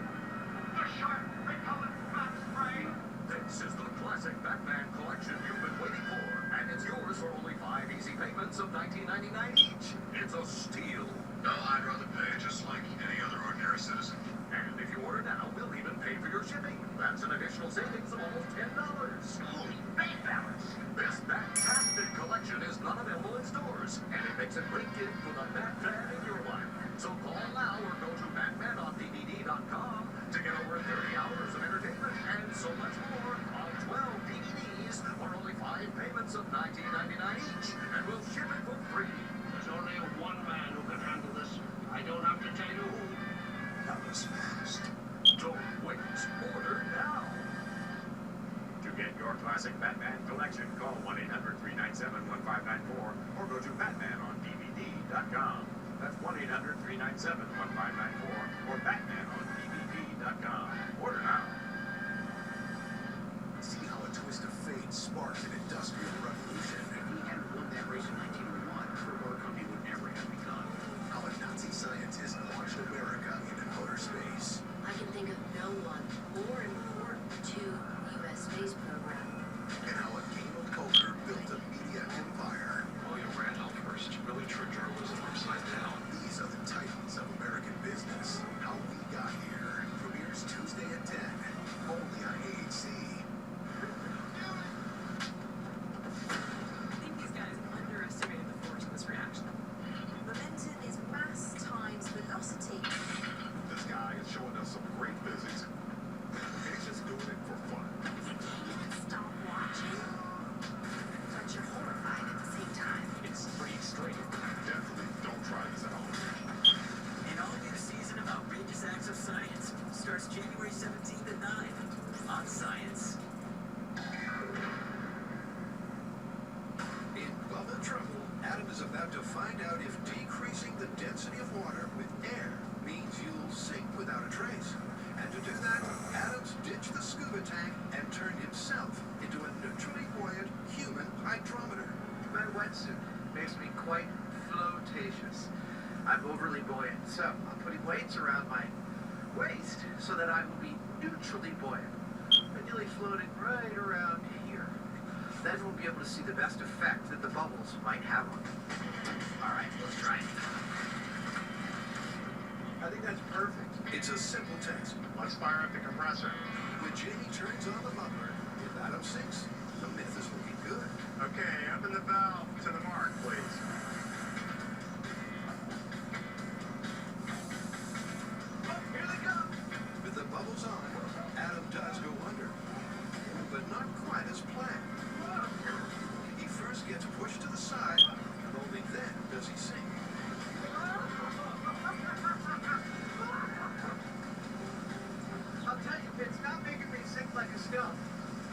the sharp, red-colored bat spray. This is the classic Batman collection you've been waiting for, and it's yours for only 5 easy payments of $19.99 each. It's a steal. No, I'd rather pay just like any other ordinary citizen. And if you order now, we'll even pay for your shipping. That's an additional savings of almost $10. Holy bank balance. This Bat-tastic collection is not available in stores, and it makes a great gift for the Bat fan in your life. So call now or go to BatmanOnDVD.com to get over 30 hours of entertainment and so much more on 12 DVDs for only 5 payments of $19.99 each, and we'll ship it for free. There's only one man who can handle this. I don't have to tell you who. That was fast. Don't wait. Order now. To get your classic Batman collection, call 1-800-397-1594 or go to BatmanOnDVD.com. That's 1-800-397-1594 or BatmanOnDVD.com. Order now. See how a twist of fate sparked an industrial revolution. If we hadn't won that race in 1901, our company would never have begun. How a Nazi scientist launched America into outer space. I can think of no one more important to the U.S. space program. And how a game of poker built a media empire. William Randolph Hearst really turned journalism upside down. These are the titans of American business. How we got here. Premieres Tuesday at 10. Only on AHC. I think these guys underestimated the force of this reaction. Momentum is mass times velocity. This guy is showing us some great physics. He's just doing it for fun. Stop watching. But you're horrified at the same time. It's pretty extreme. Definitely don't try this at home. An all-new season of Outrageous Acts of Science starts January 17th at 9 on Science. In Bubble Trouble, Adam is about to find out if decreasing the density of water with air means you'll sink without a trace. And to do that, Adam's ditched the scuba tank and turned himself into a neutrally buoyant human hydrometer. My wetsuit makes me quite flotacious. I'm overly buoyant, so I'm putting weights around my waist so that I will be neutrally buoyant, ideally floating right around here. Then we'll be able to see the best effect that the bubbles might have on me. All right, let's try it. I think that's perfect. It's a simple test. Let's fire up the compressor. When Jamie turns on the bubbler, if Adam sinks, the myth is looking good. Okay, open the valve to the mark, please. Here they come. With the bubbles on, Adam does go under. But not quite as planned. He first gets pushed to the side, and only then does he sink. I'll tell you, it's not making me sink like a stone,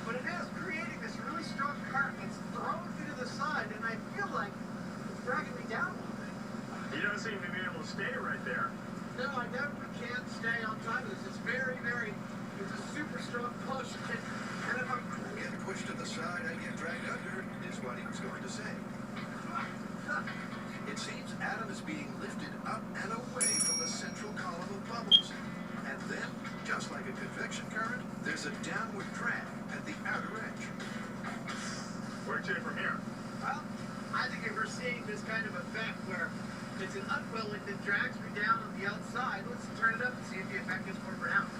but it is creating this really strong current. It's throwing me to the side, and I feel like it's dragging me down a little bit. You don't seem to be able to stay right there. No, I definitely can't stay on top of this. It's very, it's a super strong push. And if I'm Get pushed to the side, I get dragged under, is what he was going to say. It seems Adam is being lifted up and away from the central column of bubbles. And then, just like a convection current, there's a downward drag at the outer edge. Where to from here? Well, I think if we're seeing this kind of effect where it's an upwelling that drags me down on the outside, let's turn it up and see if the effect is more pronounced.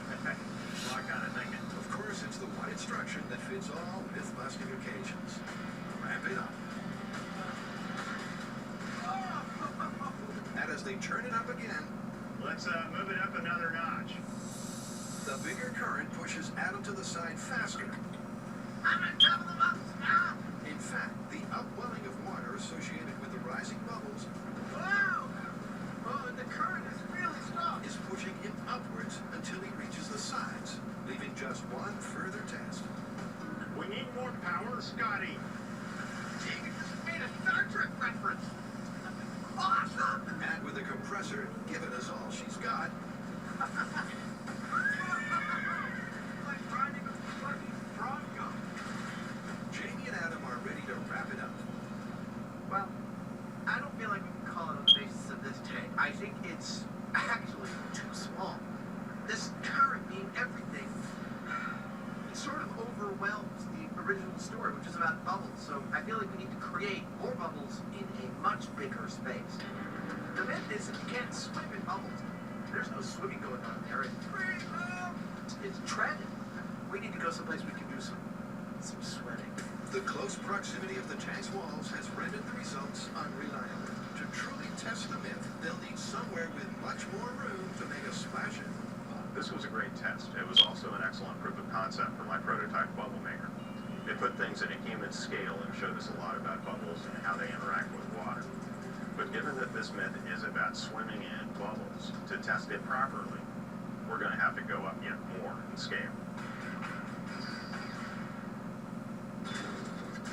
What kind of thinking? Of course, it's the one instruction that fits all myth-busting occasions. Ramp it up. And as they turn it up again, Let's move it up another notch. the bigger current pushes Adam to the side faster. I'm on top of the mountains now! In fact, the upwelling of water associated with the rising bubbles Wow! Oh, the current is really strong. is pushing him upwards until he reaches the sides, leaving just one further test. We need more power, Scotty. Gee, you just made a Star Trek reference. Awesome! And with the compressor giving us all she's got, Like riding a fucking Bronco. Jamie and Adam are ready to wrap it up. Well, I don't feel like we can call it on the basis of this tank. I think it's actually too small. This current being everything, it sort of overwhelms the original story, which is about bubbles. So I feel like we need to create more bubbles in a much bigger space. The myth is that you can't swim in bubbles. There's no swimming going on there. It's treading. We need to go someplace we can do some swimming. The close proximity of the tank's walls has rendered the results unreliable. To truly test the myth, they'll need somewhere with much more room to make a splash in. This was a great test. It was also an excellent proof of concept for my prototype bubble maker. It put things at a human scale and showed us a lot about bubbles and how they interact with water. But given that this myth is about swimming in bubbles, to test it properly, we're going to have to go up yet more in scale.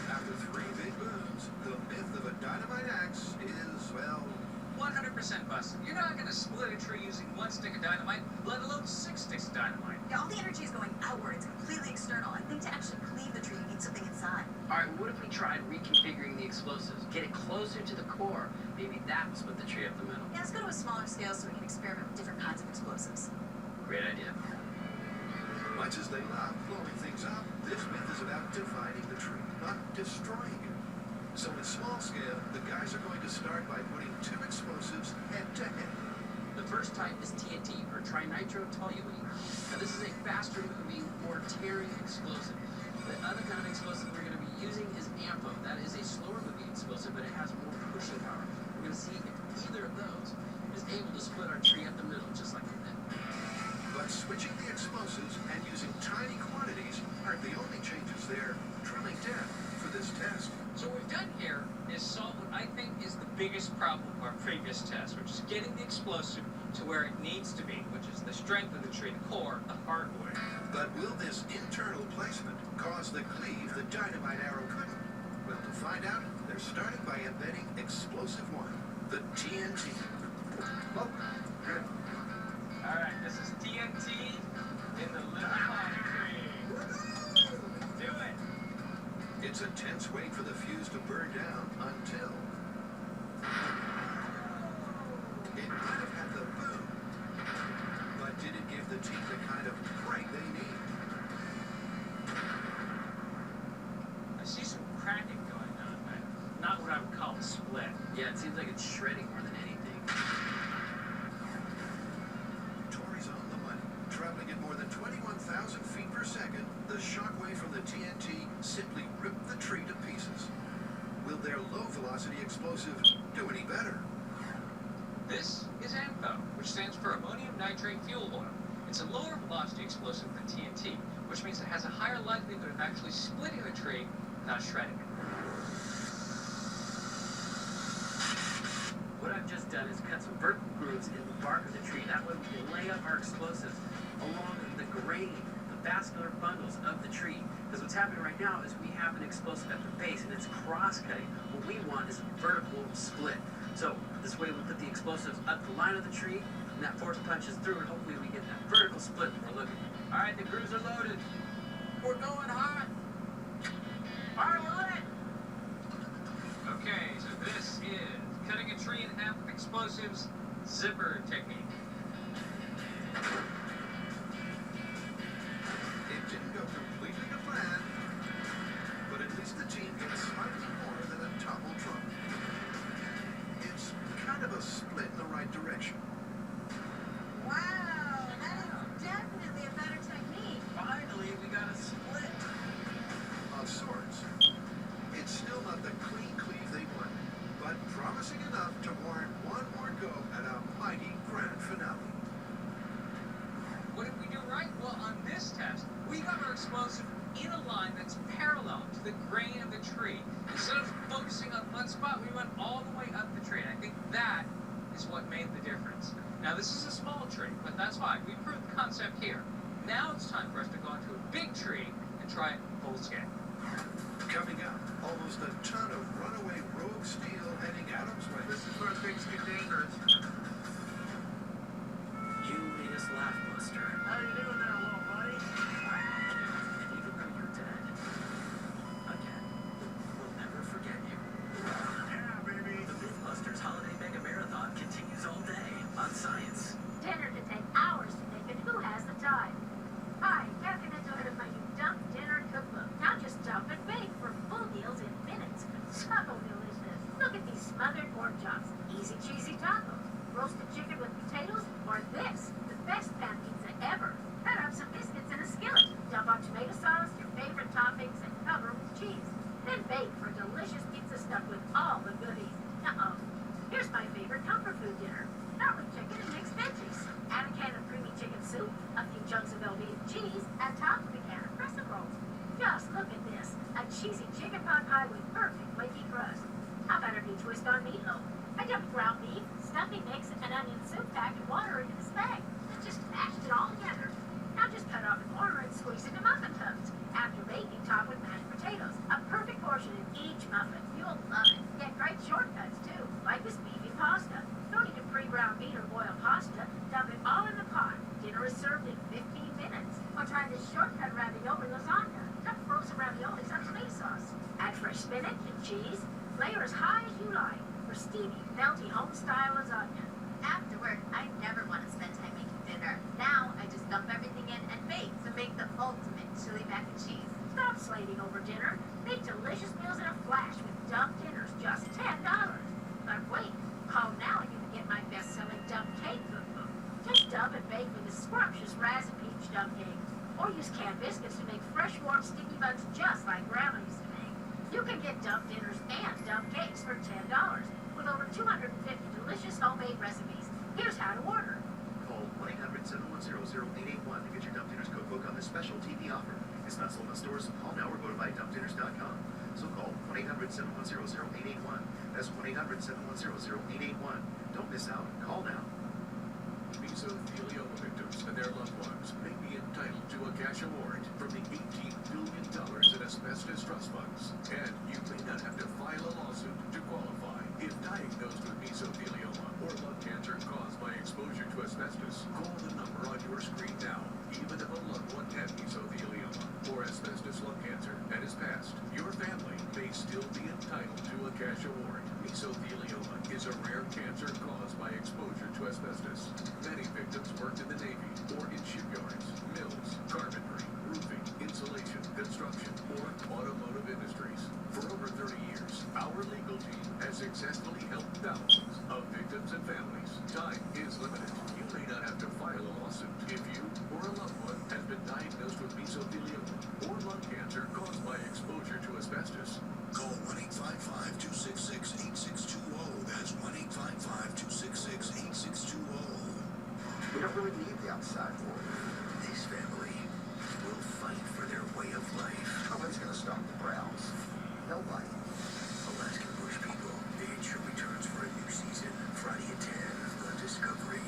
After 3 big booms, the myth of a dynamite axe is, well, 100% busted. You're not going to split a tree using 1 stick of dynamite, let alone 6 sticks of dynamite. Yeah, all the energy is going outward. It's completely external. I think to actually cleave the tree, you need something inside. Alright, what if we tried reconfiguring the explosives? Get it closer to the core. Maybe that will split the tree up the middle. Yeah, let's go to a smaller scale so we can experiment with different kinds of explosives. Great idea. much as they love blowing things up, this myth is about dividing the tree, not destroying it. So in small scale, the guys are going to start by putting 2 explosives head to head. The first type is TNT, or trinitrotoluene. Now this is a faster moving, more tearing explosive. The other kind of explosive we're going to be using is AMPO. That is a slower moving explosive, but it has more pushing power. We're going to see if either of those is able to split our tree up the middle, just like it did. But switching the explosives and using tiny quantities aren't the only changes they're drilling down for this test. So what we've done here is solve what I think is the biggest problem of our previous test, which is getting the explosive to where it needs to be, which is the strength of the tree, the core, the hard way. But will this internal placement cause the cleave the dynamite arrow couldn't? Well, to find out, they're starting by embedding explosive 1, the TNT. Oh, good. All right, this is TNT in the little pine tree. Do it. It's a tense wait for the fuse to burn down until it might have had the boom, but did it give the team the kind of break they need? I see some cracking going on, but not what I would call a split. Yeah, it seems like it's shredding more than anything. Tori's on the money. Traveling at more than 21,000 feet per second, the shockwave from the TNT simply ripped the tree to pieces. Will their low-velocity explosive do any better? This is AMPO, which stands for ammonium nitrate fuel oil. It's a lower velocity explosive than TNT, which means it has a higher likelihood of actually splitting the tree without shredding it. What I've just done is cut some vertical grooves in the bark of the tree. That way we can lay up our explosives along the grain, the vascular bundles of the tree. Because what's happening right now is we have an explosive at the base and it's cross-cutting. What we want is a vertical split. So this way we put the explosives up the line of the tree and that force punches through and hopefully we get that vertical split that we're looking for. All right, the grooves are loaded. We're going hot. Fire lit! Okay, so this is cutting a tree in half with explosives, zipper technique. It didn't go completely to plan, but at least the team gets slightly more than a toppled truck. It's kind of a split in the right direction. Wow, that is definitely a better technique. Finally, we got a split. Of sorts. It's still not the clean cleave they wanted, but promising enough to warrant one more go at a mighty grand finale. What did we do right? Well, on this test, we got our explosive in a line that's parallel to the grain of the tree. Instead of focusing on one spot, we went all the way up the tree. And I think that is what made the difference. Now, this is a small tree, but that's fine. We proved the concept here. Now it's time for us to go into a big tree and try it full scale. Coming up, almost a ton of runaway rogue steel heading Adam's way. This is where things get dangerous. You made us laugh, Buster. How you doing there, little buddy? And even though you're dead, again, we'll never forget you. Yeah, baby. The Mythbusters Holiday Mega Marathon continues all day on Science. Dinner can take hours to make, and who has the time? Hi, Captain Enjoyed of my new Dump Dinner Cookbook. Now just dump and bake for full meals in minutes. So delicious. Look at these smothered pork chops, easy cheesy tacos, roasted chicken with potatoes, or this, the best pan pizza ever. Cut up some biscuits in a skillet, dump on tomato sauce, your favorite toppings, and cover with cheese. Then bake for delicious pizza stuffed with all the goodies. Here's my favorite comfort food dinner. Start with chicken and mixed veggies. Add a can of creamy chicken soup, a few chunks of Velveeta cheese, and top with a can of crescent rolls. Just look at this, a cheesy chicken pot pie with perfect flaky crust. How about a new twist on meatloaf? I dumped ground beef, stuffing mix, and onion soup packed in water into this bag. And just mashed it all together. Now just cut off a corner and squeeze into muffin tubs. After baking, top with mashed potatoes. A perfect portion in each muffin. You'll love it. Get great shortcuts too, like this beefy pasta. Don't need to pre-brown meat or boil pasta. Dump it all in the pot. Dinner is served in 15 minutes. Or try this shortcut ravioli lasagna. Dump frozen raviolis on tomato sauce. Add fresh spinach and cheese. Layer as high as you like for steamy, melty home-style lasagna. After work, I never want to spend time making dinner. Now, I just dump everything in and bake to make the ultimate chili mac and cheese. Stop slaving over dinner. Make delicious meals in a flash with Dump Dinners, just $10. But wait, call now and you can get my best-selling Dump Cake Cookbook. Just dump and bake with a scrumptious Raz and Peach Dump Cake. Or use canned biscuits to make fresh, warm, sticky buns just like Grandma used to make. You can get Dump Dinners and Dump Cakes for $10 with over 250 delicious homemade recipes. Here's how to order. Call 1-800-710-0881 to get your Dump Dinners cookbook on this special TV offer. It's not sold in stores. Call now or go to buydumpdinners.com. So call 1-800-710-0881. That's 1-800-710-0881. Don't miss out. Call now. Mesothelioma victims and their loved ones may be entitled to a cash award from the $18 billion in asbestos trust funds. And you may not have to file a lawsuit to qualify. If diagnosed with mesothelioma or lung cancer caused by exposure to asbestos, call the number on your screen now. Even if a loved one had mesothelioma or asbestos lung cancer and is passed, your family may still be entitled to a cash award. Mesothelioma is a rare cancer caused by exposure to asbestos. Many victims worked in the Navy or in shipyards, mills, carpentry, roofing, insulation, construction, or automotive industries. For over 30 years, our legal team has successfully helped thousands of victims and families. Time is limited. You may not have to file a lawsuit if you or a loved one has been diagnosed with mesothelioma or lung cancer caused by exposure to asbestos. Call 1-855-266-8620. That's 1-855-266-8620. We don't really need the outside world. This family will fight for their way of life. Nobody's gonna stop the Browns. Nobody. Alaskan Bush people. The Insure returns for a new season. Friday at 10 on Discovery.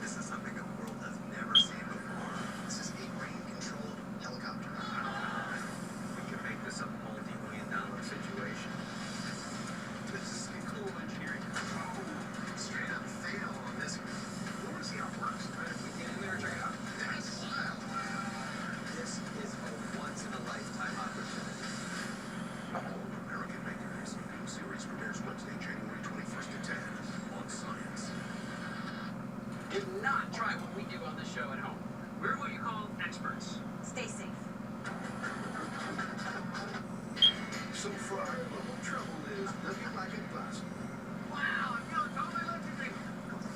This is something the world has never seen before. This is a brain-controlled helicopter. We can make this a multi-million-dollar situation. This is some cool engineering. Straight up fail on this one. You want to see how it works? Right? If we get not try what we do on the show at home. We're what you call experts. Stay safe. So far, Bubble Trouble is looking like it bust. Wow, I'm feeling totally legendary.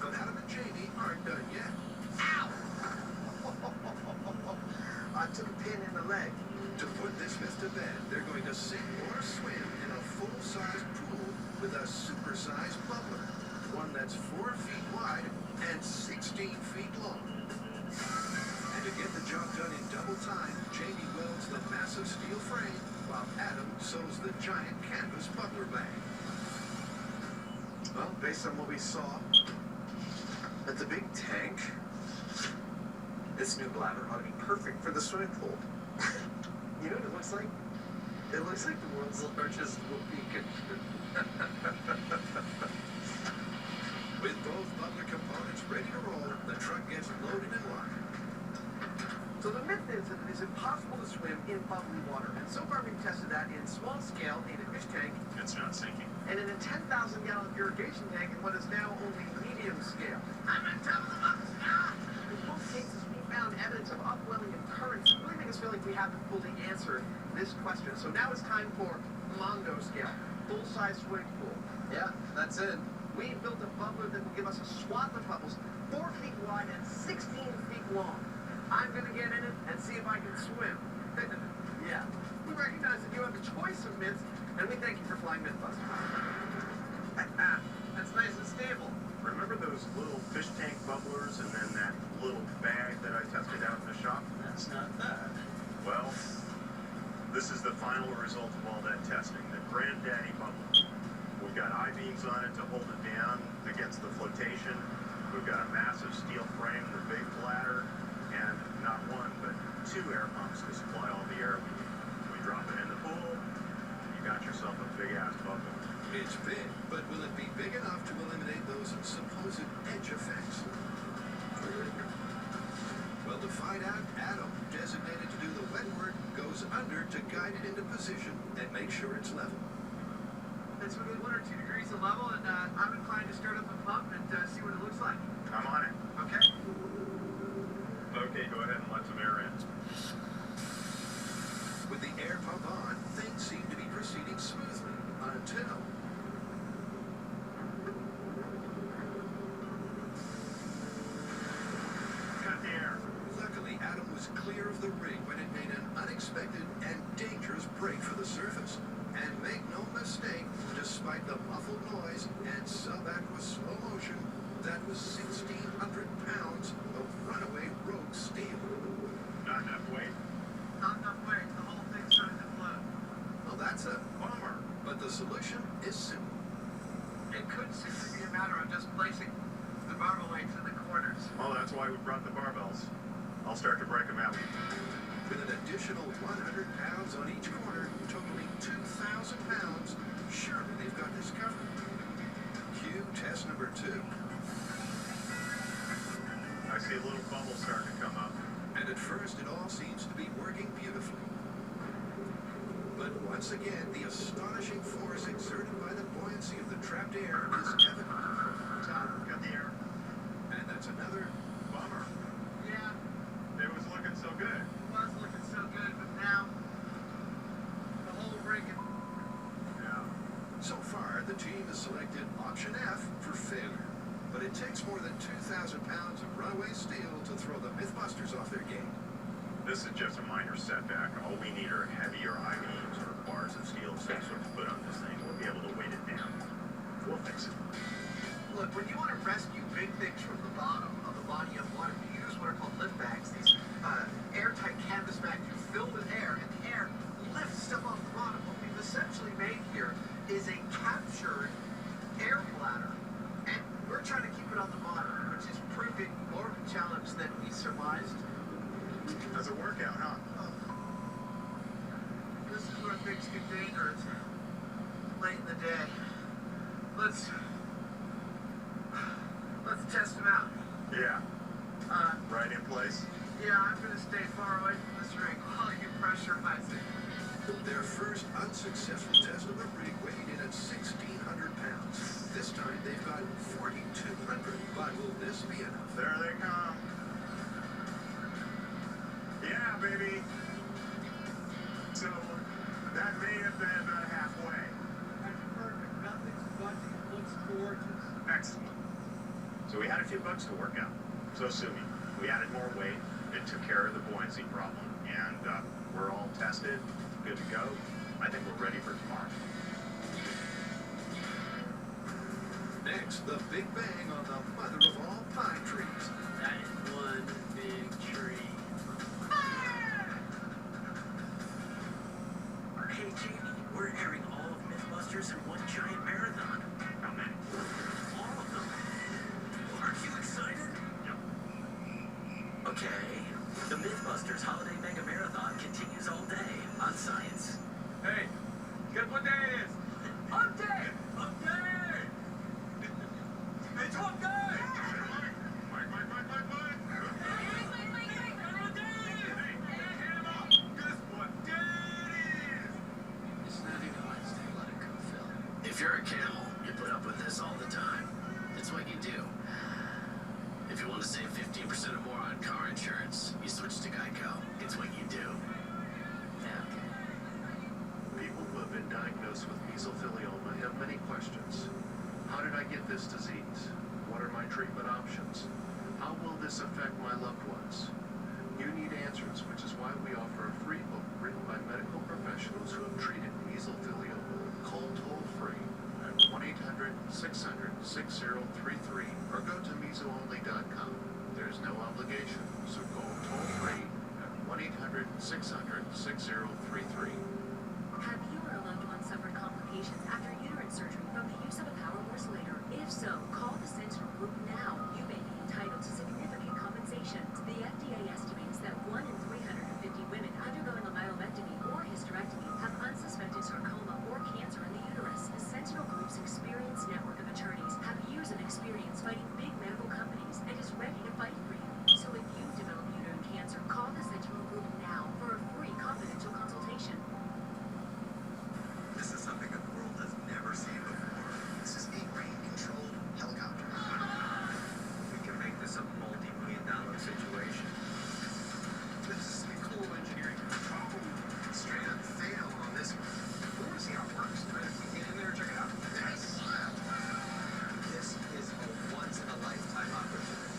But Adam and Jamie aren't done yet. Ow! I took a pin in the leg. To put this myth to bed, they're going to sink or swim in a full-size pool with a super-sized bubbler. One that's 4 feet wide and 16 feet long. And to get the job done in double time, Jamie welds the massive steel frame while Adam sews the giant canvas bubbler bag. Well, based on what we saw at the big tank, this new bladder ought to be perfect for the swimming pool. You know what it looks like? It looks like the world's largest whoopee cushion. With both bubbler components ready to roll, the truck gets loaded and locked. So the myth is that it is impossible to swim in bubbly water. And so far we've tested that in small scale in a fish tank. It's not sinking. And in a 10,000 gallon irrigation tank in what is now only medium scale. I'm on top of the bubbles now. In both cases we found evidence of upwelling and currents that really make us feel like we haven't fully answered this question. So now it's time for Mondo scale, full-size swimming pool. Yeah, that's it. We built a bubbler that will give us a swath of bubbles 4 feet wide and 16 feet long. I'm gonna get in it and see if I can swim. Yeah. We recognize that you have a choice of myths, and we thank you for flying Mythbusters. That's nice and stable. Remember those little fish tank bubblers and then that little bag that I tested out in the shop? That's not bad. Well, this is the final result of all that testing, the Granddaddy bubbler. We've got I-beams on it to hold it down against the flotation. We've got a massive steel frame, the big bladder, and not one, but 2 air pumps to supply all the air we need. We drop it in the pool, you got yourself a big-ass bubble. It's big, but will it be big enough to eliminate those supposed edge effects? Well, to find out, Adam, designated to do the wet work, goes under to guide it into position and make sure it's level. It's within 1 or 2 degrees of level, and I'm inclined to start up the pump and see what it looks like. I'm on it. Okay. Okay, go ahead and let some air in. With the air pump on, things seem to be proceeding smoothly until... Got the air. Luckily, Adam was clear of the rig when it made an unexpected and dangerous break for the surface. And make no mistake, despite the muffled noise and subaqueous slow motion, that was 1,600 pounds of runaway rogue steel. Not enough weight. Not enough weight. The whole thing started to float. Well, that's a bummer, but the solution is simple. It could simply be a matter of just placing the barbell weights in the corners. Well, that's why we brought the barbells. I'll start to break them out. With an additional 100 pounds on each corner, totaling 2,000 pounds, surely they've got this covered. Cue test number 2. I see a little bubble starting to come up. And at first, it all seems to be working beautifully. But once again, the astonishing force exerted by the buoyancy of the trapped air is evident. Got the air. And that's another bummer. Yeah, It was looking so good. it was looking so good, but now the whole rig. Yeah. So far, the team has selected option F for failure. But it takes more than 2,000 pounds of runaway steel to throw the Mythbusters off their game. This is just a minor setback. All we need are heavier I-beams or bars of steel of some sort to put on this thing. We'll be able to weight it down. We'll fix it. Look, when you want to rescue big things from the bottom of the body of water, you use what are called lift bags. These airtight canvas bags you fill with air, and the air lifts stuff off the bottom. What we've essentially made here is a captured air bladder, and we're trying to keep it on the bottom, which is proving more of a challenge than we surmised. How's it work out, huh? This is where things get dangerous late in the day. Let's test them out. Yeah. Right in place? Yeah, I'm gonna stay far away from this rig while you pressurize it. Their first unsuccessful test of the rig weighed in at 1,600 pounds. This time, time, they've got 4,200. But will this be enough? There they come. Yeah, baby. So that may have been halfway. That's perfect. Nothing's budging. It looks gorgeous. Excellent. So we had a few bugs to work out. So sue me. We added more weight. It took care of the buoyancy problem, and we're all tested, good to go. I think we're ready for tomorrow. Next, the Big Bang on the mother of all pine trees. That is one big tree. Hey, Jamie, we're airing all of Mythbusters in one giant marathon. How many? All of them. Aren't you excited? Yep. Okay. The Mythbusters Holiday Mega Marathon continues all day on Science. Hey, guess what day it is? Hump Day! Hump Day! It's Hump Day! Guess what day it is? It's not even Wednesday. Let it go, Phil. If you're a camel, you put up with this all the time. It's what you do. If you want to save 15% or more on car insurance, you switch to Geico. It's what you do. Yeah, okay. People who have been diagnosed with mesothelioma have many questions. How did I get this disease? What are my treatment options? How will this affect my loved ones? You need answers, which is why we offer a free book written by medical professionals who have treated mesothelioma. Call toll-free at 1-800-600-6033 or go to mesoonly.com. There's no obligation, so call toll-free at 1-800-600-6033. Have you or a loved one suffered complications after uterine surgery from the use of a power morcellator? If so, call the Sentinel Group now. You may be entitled to significant compensation. The FDA estimates that 1 in 350 women undergoing a myomectomy or hysterectomy have unsuspected sarcoma or cancer in the uterus. The Sentinel Group's experienced network of attorneys have years of experience fighting big medical companies and is ready to fight for you. So if you develop uterine cancer, call the Sentinel Group now for a free confidential consultation. This is something that the world has never seen before. This is a rain-controlled helicopter. We can make this a multi-million-dollar situation. This is some cool engineering. Oh, straight up fail on this one. We want to see how it works. Right? If we get in there and check it out. Nice. This is a once-in-a-lifetime opportunity.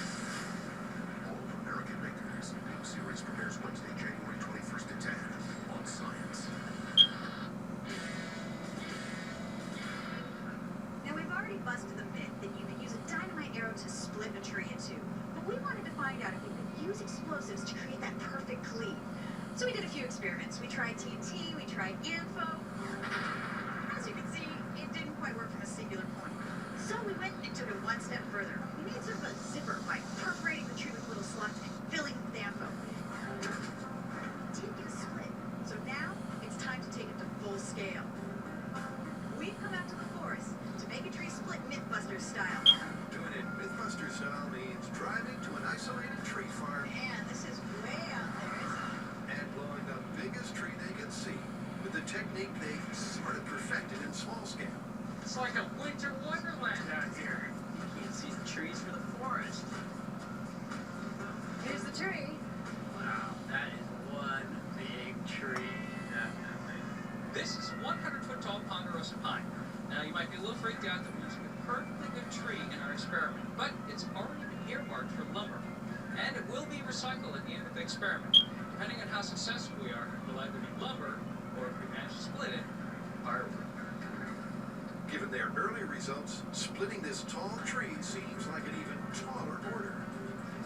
All of American Makers. New series premieres Wednesday, January 21st at 10 on Science. Now, we've already busted the myth that you can use a dynamite arrow to split a tree in two. But we wanted to find out if you could use explosives to create that perfect cleave. So we did a few experiments. We tried TNT, we tried info. As you can see, it didn't quite work from a singular point. So we went and took it one step further. We made sort of a zipper by perforating the tree with little slots and filling it with ammo. Did get a split. So now it's time to take it to full scale. We've come out to the forest to make a tree split Mythbusters style. Doing it Mythbusters style means driving to an isolated tree farm Man, this is way out there, isn't it? and blowing the biggest tree they can see with the technique they've sort of perfected in small scale. It's like a winter wonderland out here. You can't see the trees for the forest. Here's the tree. Wow, that is one big tree. Definitely. This is 100-foot tall ponderosa pine. Now, you might be a little freaked out that we're using a perfectly good tree in our experiment, but it's already been earmarked for lumber. And it will be recycled at the end of the experiment. Depending on how successful we are, it will either be lumber, or if we manage to split it, firewood. Given their early results, splitting this tall tree seems like an even taller order.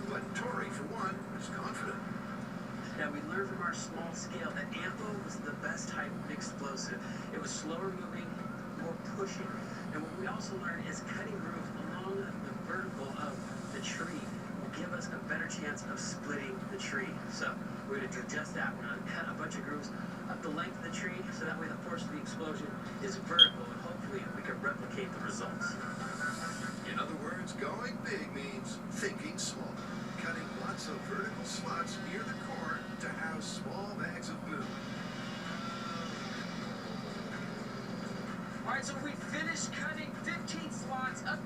But Tori, for one, is confident. Now, we learned from our small scale that AMPO was the best type of explosive. It was slower moving, more pushing. And what we also learned is cutting grooves along the vertical of the tree will give us a better chance of splitting the tree. So we're going to do just that. We're going to cut a bunch of grooves up the length of the tree so that way the force of the explosion is vertical and hopefully we can replicate the results. In other words, going big means thinking small. Cutting lots of vertical slots near the core to house small bags of boom. All right, so we finished cutting 15 slots up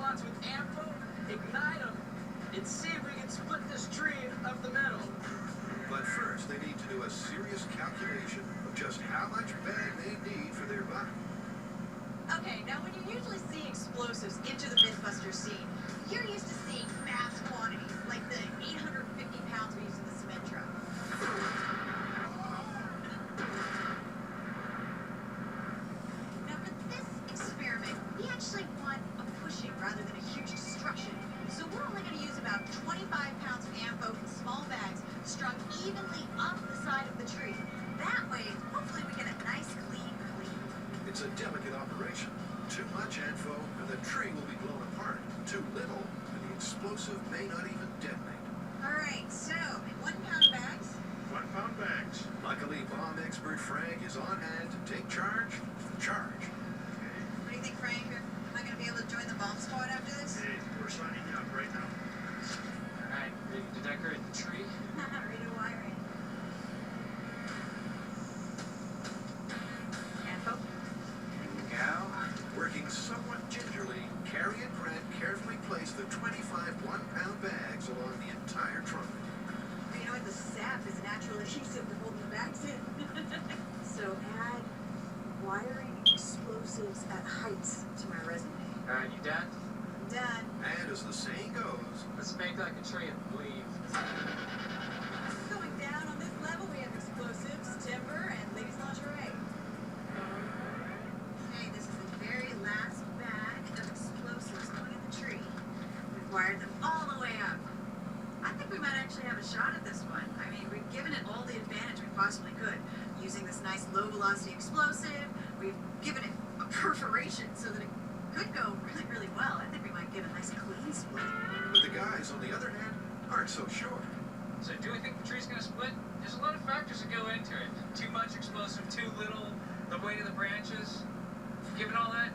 pods with Ampho, ignite them, and see if we can split this tree up the middle. But first, they need to do a serious calculation of just how much bag they need for their buck. Okay, now when you usually see explosives into the Mythbuster scene, you're used to seeing mass quantities, like the 850 pounds we use in the cement truck. Now for this experiment, we actually want a pushing rather than a huge destruction. So we're only going to use about 25 pounds of Ampho in small bags strung evenly up the side of the tree. That way, hopefully we get a nice clean cleave. It's a delicate operation. Too much info and the tree will be blown apart. Too little and the explosive may not even detonate. Alright, so 1 pound bags. 1 pound bags. Luckily, bomb expert Frank is on hand to take charge. Charge. What do you think, Frank? Am I going to be able to join the bomb squad after this? Hey, we're signing you up right now. Alright, ready to decorate the tree? Ready to wire in. Ampho? Here we go. Working somewhat gingerly, Carrie and Grant carefully place the 25 1-pound bags along the entire trunk. You know what? The sap is a natural adhesive to hold the bags in. So add wiring explosives at heights to my resume. Alright, you done? Done. And as the saying goes, Let's make like a tree and leave. Going down on this level, we have explosives, timber, and ladies' lingerie. Okay, this is the very last bag of explosives going in the tree. We've wired them all the way up. I think we might actually have a shot at this one. I mean, we've given it all the advantage we possibly could. Using this nice low-velocity explosive, we've given it a perforation so that it could go really, really well. I think we might get a nice clean split. but the guys, on the other hand, aren't so sure. So do we think the tree's going to split? There's a lot of factors that go into it. Too much explosive, too little, the weight of the branches. Given all that,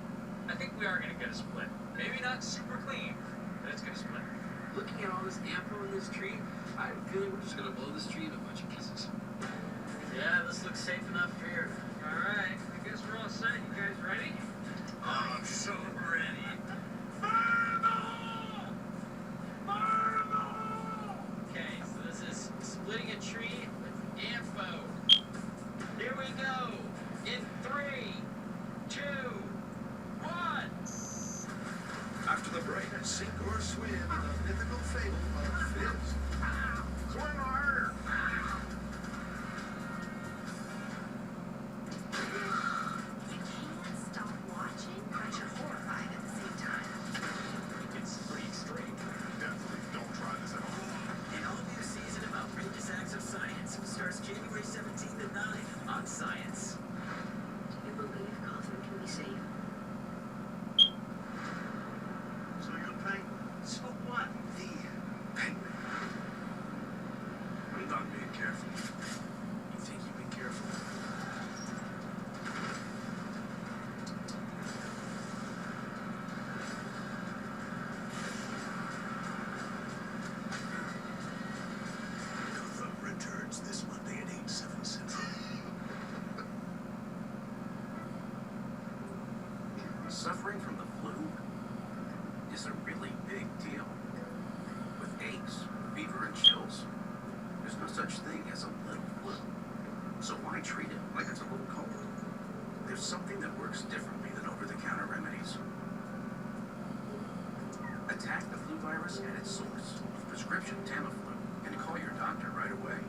I think we are going to get a split. Maybe not super clean, but it's going to split. Looking at all this Ampho in this tree, I have a feeling we're just gonna blow this tree into a bunch of pieces. Yeah, this looks safe enough here. Alright, I guess we're all set. You guys ready? Oh, I'm so ready. Okay, so this is splitting a tree with Ampho. Here we go. In 3, 2, 1. After the break, sink or swim in the mythical fable of Fizz. Swim harder. You can't stop watching, but you're horrified at the same time. It's pretty extreme. Definitely don't try this at home. An all-new season of outrageous acts of science starts January 17th at 9 on Science. Do you believe Gotham can be saved? So you're the penguin. So what? The penguin. I'm not being careful. You think you've been careful? Gotham returns this Monday at 8, 7 Central. Suffering from the flu is a really big deal. With aches, fever, and chills, there's no such thing as a little flu. So why treat it like it's a little cold? There's something that works differently than over-the-counter remedies. Attack the flu virus at its source with prescription Tamiflu and call your doctor right away.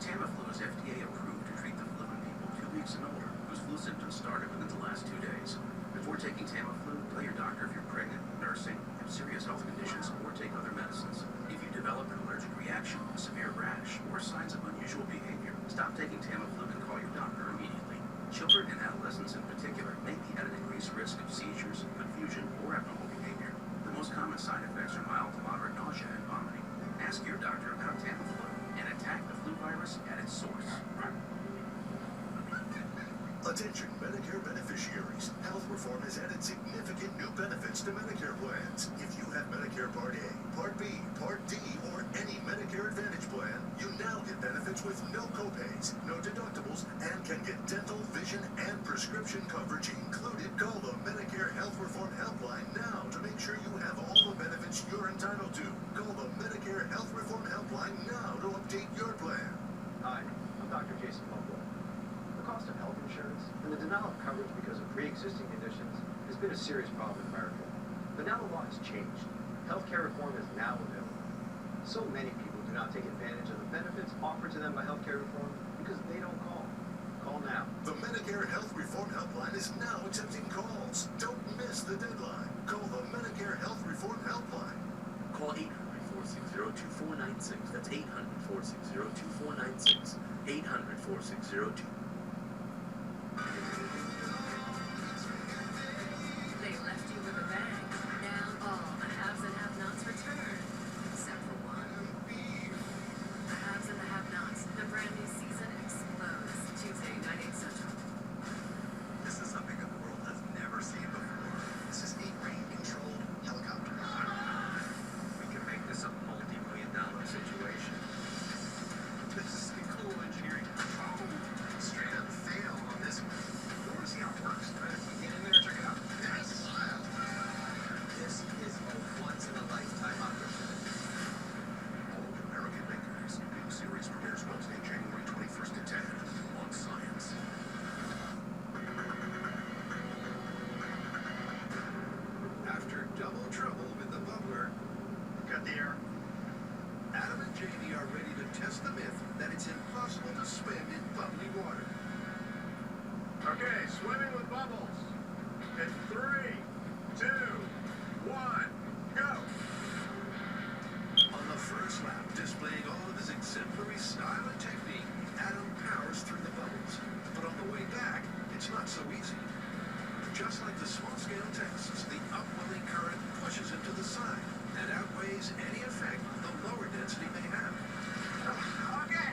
Tamiflu is FDA approved to treat the flu in people 2 weeks and older whose flu symptoms started within the last 2 days. Before taking Tamiflu, tell your doctor if you're pregnant, nursing, have serious health conditions, or take other medicines. If you develop an allergic reaction, a severe rash, or signs of unusual behavior, stop taking Tamiflu and call your doctor immediately. Children and adolescents in particular may be at an increased risk of seizures, confusion, or abnormal behavior. The most common side effects are mild to moderate nausea and vomiting. Ask your doctor about Tamiflu and attack the flu virus at its source. Attention Medicare beneficiaries. Health reform has added significant new benefits to Medicare plans. If you have Medicare Part A, Part B, Part D, or any Medicare Advantage plan, you now get benefits with no copays, no deductibles, and can get dental, vision, and prescription coverage included. Call the Medicare Health Reform Helpline now to make make sure you have all the benefits you're entitled to. Call the Medicare Health Reform Helpline now to update your plan. Hi, I'm Dr. Jason Mumble. The cost of health insurance and the denial of coverage because of pre-existing conditions has been a serious problem in America. But now the law has changed. Healthcare reform is now available. So many people do not take advantage of the benefits offered to them by healthcare reform because they don't call. Call now. The Medicare Health Reform Helpline is now accepting calls. Don't miss the deadline. Call the Medicare Health Reform Helpline. Call 800-460-2496. That's 800-460-2496. 800-460-2496. They left you with a bang. Now all the haves and have-nots return. Except for one. The haves and the have-nots. The brand new season explodes. Tuesday, 9, 8 Central. This is something that the world has never seen before. This is a rain-controlled helicopter. We can make this a multi-million-dollar situation. This is the cool engineering. Straight up fail on this one. You want to see how it works? Right? If we get in there, check it out. Yes. This is a once-in-a-lifetime opportunity. All American Makers. New series premieres Wednesday, January 21st at 10 on Science. After double trouble with the bubbler, Got the air. Adam and Jamie are ready to test the myth that it's impossible to swim in bubbly water. Okay, swimming with bubbles. In 3, 2, 1, go. On the first lap, displaying all of his exemplary style and technique, Adam powers through the bubbles. But on the way back, it's not so easy. Just like the small-scale tests, the upwelling current pushes him to the side and outweighs any effect the lower density may have. Okay.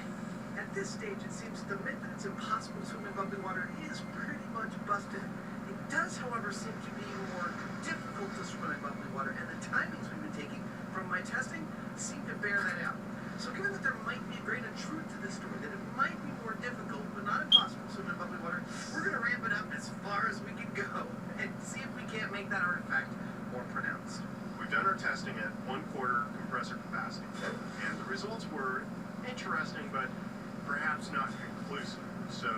At this stage, it seems the myth that it's impossible to swim in bubbly water is pretty much busted. It does, however, seem to be more difficult to swim in bubbly water, and the timings we've been taking from my testing seem to bear that out. So given that there might be a grain of truth to this story, that it might be more difficult, but not impossible to swim in bubbly water, we're going to ramp it up as far as we can go and see if we can't make that artifact more pronounced. We've done our testing at 1/4 compressor capacity, and the results were interesting, but perhaps not conclusive. So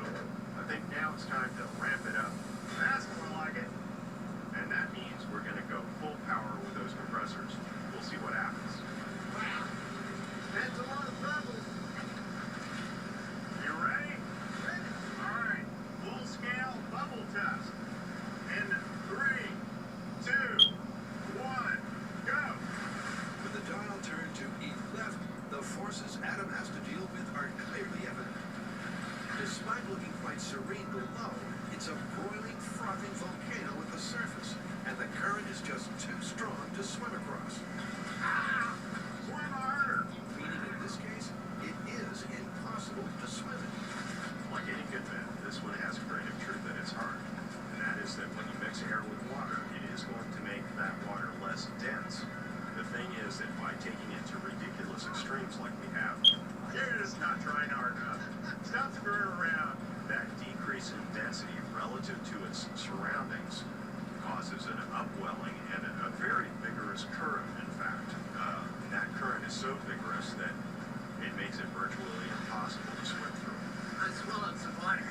I think now it's time to ramp it up. That's more like it. And that means we're going to go full power with those compressors. We'll see what happens. Wow. That's a lot of bubbles. You ready? Ready. All right. Full scale bubble test. In 3, 2, 1, go. With the dial turned to E left, the forces Adam has to deal with are clearly evident. Despite looking quite serene below, it's a boiling, frothing volcano at the surface, and the current is just too strong to swim across. Swim harder. Meaning in this case, it is impossible to swim it. Like any good myth, this one has a grain of truth at its heart. And that is that when you mix air with water, it is going to make that water less dense. The thing is that by taking it to ridiculous extremes like we have, You're just not trying hard enough. Stop screwing around. that decrease in density relative to its surroundings causes an upwelling and a very vigorous current, in fact. That current is so vigorous that it makes it virtually impossible to swim through. I swell up some water.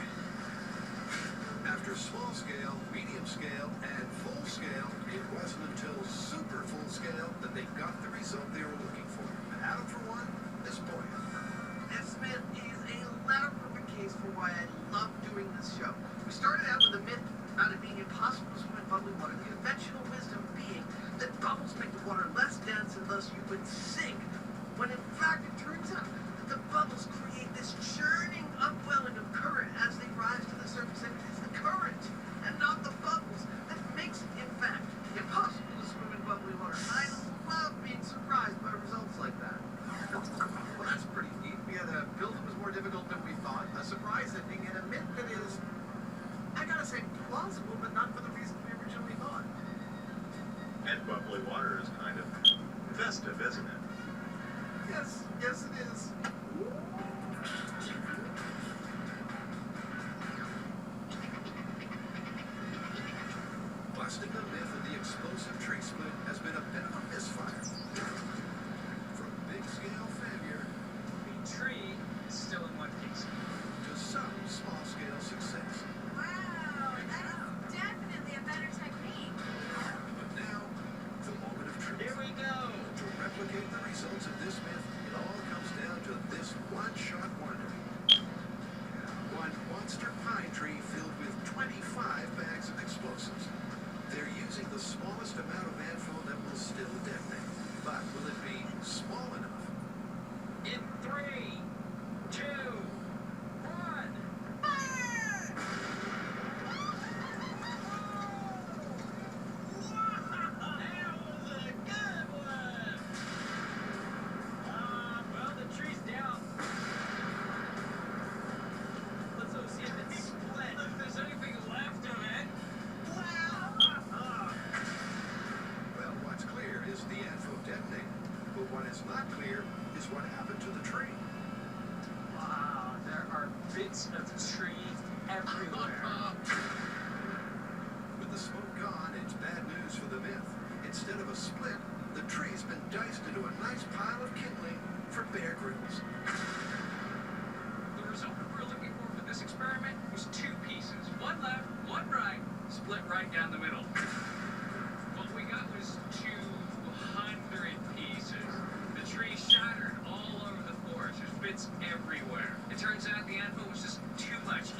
After small scale, medium scale, and full scale, it wasn't until super full scale that they got the result they were looking for. Adam, for one, is buoyant. This myth is a letter-perfect case for why I love doing this show. We started out with a myth about it being impossible to swim in bubbly water, the conventional wisdom being that bubbles make the water less dense and thus you would sink, when in fact it turns out that the bubbles create this churning upwelling of current as they rise to the surface, and it's the current and not the bubbles that makes it, in fact, impossible to swim in bubbly water. I love being surprised by results like that. Well, that's pretty neat. We had a build that was more difficult than we thought, a surprise ending, and a myth that is, I gotta say, plausible, but not for the reason we originally thought. And bubbly water is kind of festive, isn't it? Yes, yes it is. Busting the myth of the explosive tree split has been a bit of a misfire. From big-scale failure The tree is still in one piece. to some small-scale success. Wow, that is definitely a better technique. But now, the moment of truth. Here we go. To replicate the results of this myth, it all comes down to this one-shot wonder. One monster pine tree filled with 25 bags of explosives. They're using the smallest amount of ANFO that will still detonate. But will it be small enough? In 3, 2, 1. That was a good one. Well, the tree's down. Let's go see if it's split. If there's anything left of it. Well, what's clear is the ANFO detonated. But what is not clear is what happened to the tree. Wow, there are bits of tree everywhere. With the smoke gone, it's bad news for the myth. Instead of a split, the tree's been diced into a nice pile of kindling for Bear Grylls. The result we were looking for this experiment was 2 pieces. One left, one right, split right down the middle. What we got was 200 pieces. The tree shattered all over the forest. There's bits everywhere. It turns out the ANFO was just too much.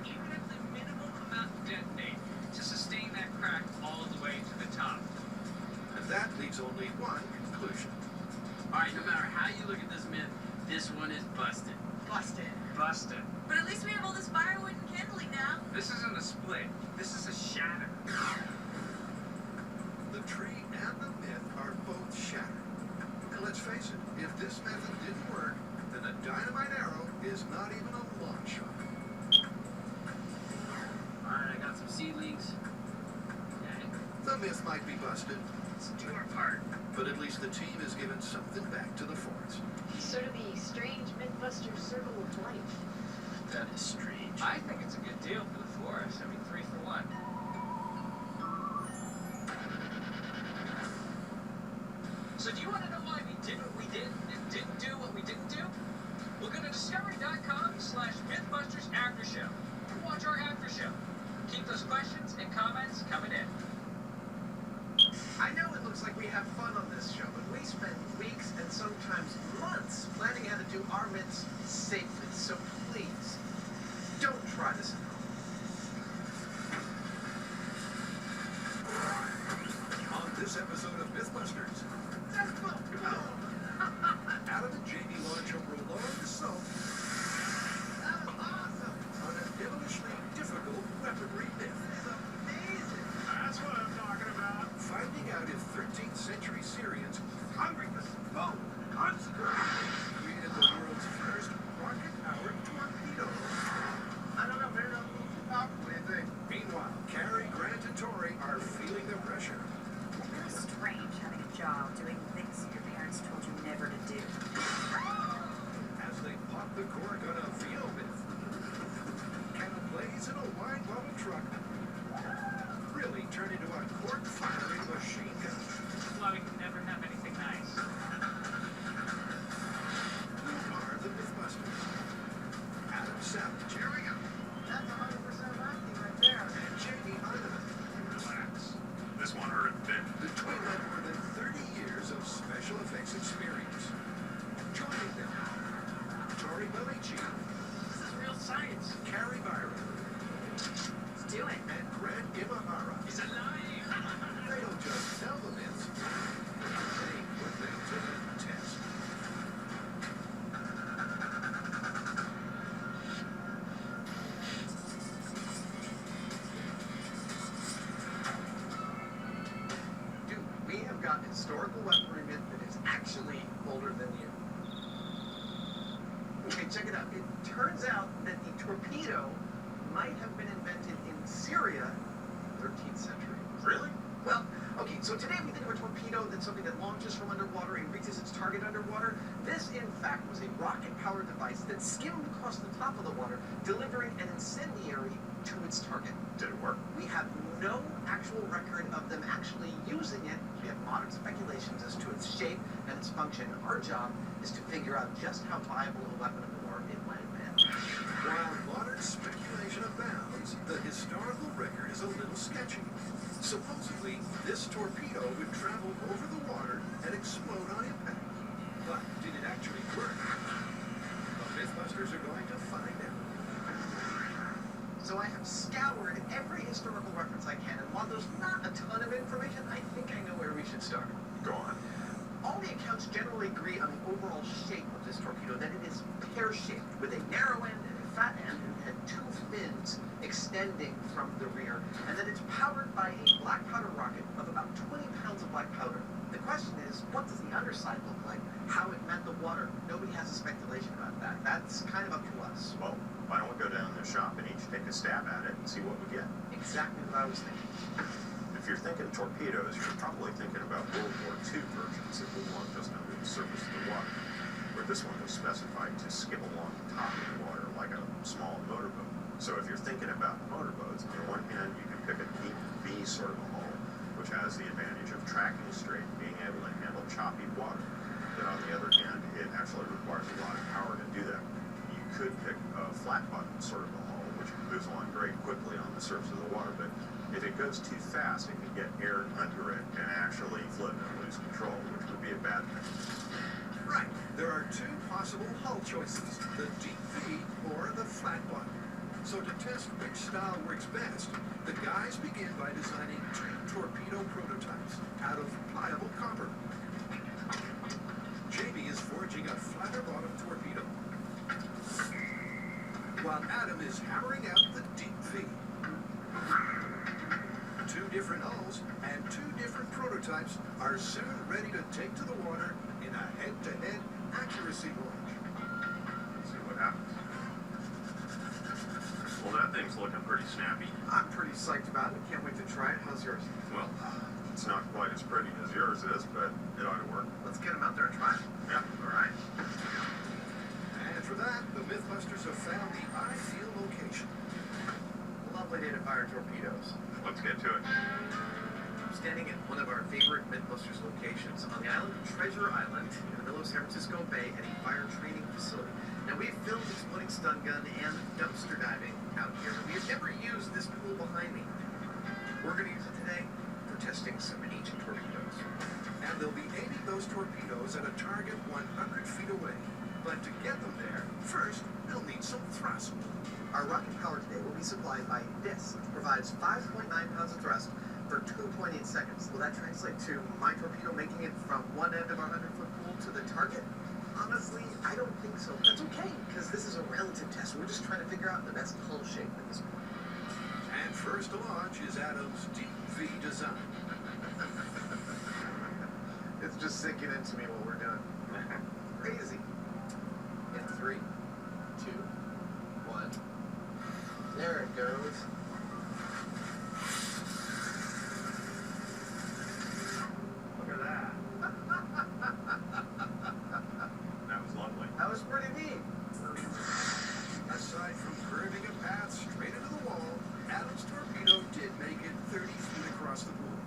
Even if the minimum amount detonate to sustain that crack all the way to the top. And that leaves only one conclusion. Alright, no matter how you look at this myth, this one is busted. Busted. But at least we have all this firewood and kindling now. This isn't a split. This is a shatter. The tree and the myth are both shattered. And let's face it, if this method didn't work, then a dynamite arrow is not even a long shot. Alright, I got some seedlings. Okay. The myth might be busted, Let's do our part. but at least the team has given something back to the forest. Sort of the strange Mythbusters circle of life. That is strange. I think it's a good deal for the forest. I mean, 3 for 1. So do you want to know why we did what we did and didn't do what we didn't do? Well, go to discovery.com/Mythbusters After Show. Watch our after show. Keep those questions and comments coming in. I know it looks like we have fun on this show, but we spend weeks and sometimes months planning how to do our myths safely. So please, don't try this at home. On this episode of Mythbusters, Adam and Jamie launch a prolonged assault on an devilishly difficult weaponry myth. That's what I'm talking about. Finding out if 13th century Syrians Hungry for some food. Consecrated. created the world's first rocket-powered torpedo. I don't know, maybe I'm a little too powerful. What do you think? Meanwhile, Cary, Grant, and Tori are feeling the pressure. It's really strange having a job doing things your parents told you never to do. As they pop the cork on a VO myth. Can a blaze in a wine bottle truck really turn into a cork-firing machine gun? This is why we can never have anything nice. Who are the Mythbusters? Adam Savage. Here we go. That's 100% acting right there. And Jamie Heineman. Relax. This one hurt a bit. The twin had more than 30 years of special effects experience. Joining them, Tori Belici, This is real science. Carrie Byron, Let's do it. and Grant Imahara. He's alive. They don't just tell the myths, they put them to the test. Dude, we have got historical weaponry myth that is actually older than you. Okay, check it out. It turns out that the torpedo might have been invented in Syria, 13th century. Really? Well, okay, so today we think of a torpedo that's something that launches from underwater and reaches its target underwater. This, in fact, was a rocket-powered device that skimmed across the top of the water, delivering an incendiary to its target. Did it work? We have no actual record of them actually using it. We have modern speculations as to its shape and its function. Our job is to figure out just how viable a weapon of war it might have been. While modern speculation abounds, the historical record is a little sketchy. Supposedly, this torpedo would travel over the water and explode on impact. But did it actually work? The Mythbusters are going to find out. So I have scoured every historical reference I can, and while there's not a ton of information, I think I know where we should start. Go on. All the accounts generally agree on the overall shape of this torpedo, that it is pear-shaped, with a narrow end and a fat end, and two fins extending from the rear, and that it's powered by a black powder rocket of about 20 pounds of black powder. The question is, what does the underside look like? How it met the water? Nobody has a speculation about that. That's kind of up to us. Well, why don't we go down to the shop and each take a stab at it and see what we get? Exactly what I was thinking. If you're thinking torpedoes, you're probably thinking about World War II versions that will belong just under the surface of the water, where this one was specified to skim along the top of the water like a small motorboat. So if you're thinking about motorboats, on the one hand, you can pick a deep V sort of a hull, which has the advantage of tracking straight and being able to handle choppy water. But on the other hand, it actually requires a lot of power to do that. You could pick a flat bottom sort of a hull, which moves along very quickly on the surface of the water, but if it goes too fast, it can get air under it and actually float and lose control, which would be a bad thing. Right. There are two possible hull choices, the deep V or the flat bottom. So to test which style works best, the guys begin by designing two torpedo prototypes out of pliable copper. Jamie is forging a flatter bottom torpedo, while Adam is hammering out the deep V. Two different hulls and two different prototypes are soon ready to take to the water in a head-to-head accuracy launch. Let's see what happens. Well, that thing's looking pretty snappy. I'm pretty psyched about it. Can't wait to try it. How's yours? Well, it's not quite as pretty as yours is, but it ought to work. Let's get him out there and try it. Yeah, all right. And for that, the Mythbusters have found the ideal location. Lovely day to fire torpedoes. Let's get to it. I'm standing at one of our favorite Mythbusters locations on the island of Treasure Island in the middle of San Francisco Bay at a fire training facility. Now, we've filmed exploding stun gun and dumpster diving out here, but we have never used this pool behind me. We're going to use it today for testing some ancient torpedoes. And they'll be aiming those torpedoes at a target 100 feet away. But to get them there, first, they'll need some thrust. Our rocket power today will be supplied by this, which provides 5.9 pounds of thrust for 2.8 seconds. Will that translate to my torpedo making it from one end of our 100-foot pool to the target? Honestly, I don't think so. That's okay, because this is a relative test. We're just trying to figure out the best hull shape at this point. And first to launch is Adam's deep V design. It's just sinking into me what we're doing. Crazy. In 3, 2, 1. There it goes. Look at that. That was lovely. That was pretty neat. Aside from curving a path straight into the wall, Adam's torpedo did make it 30 feet across the pool.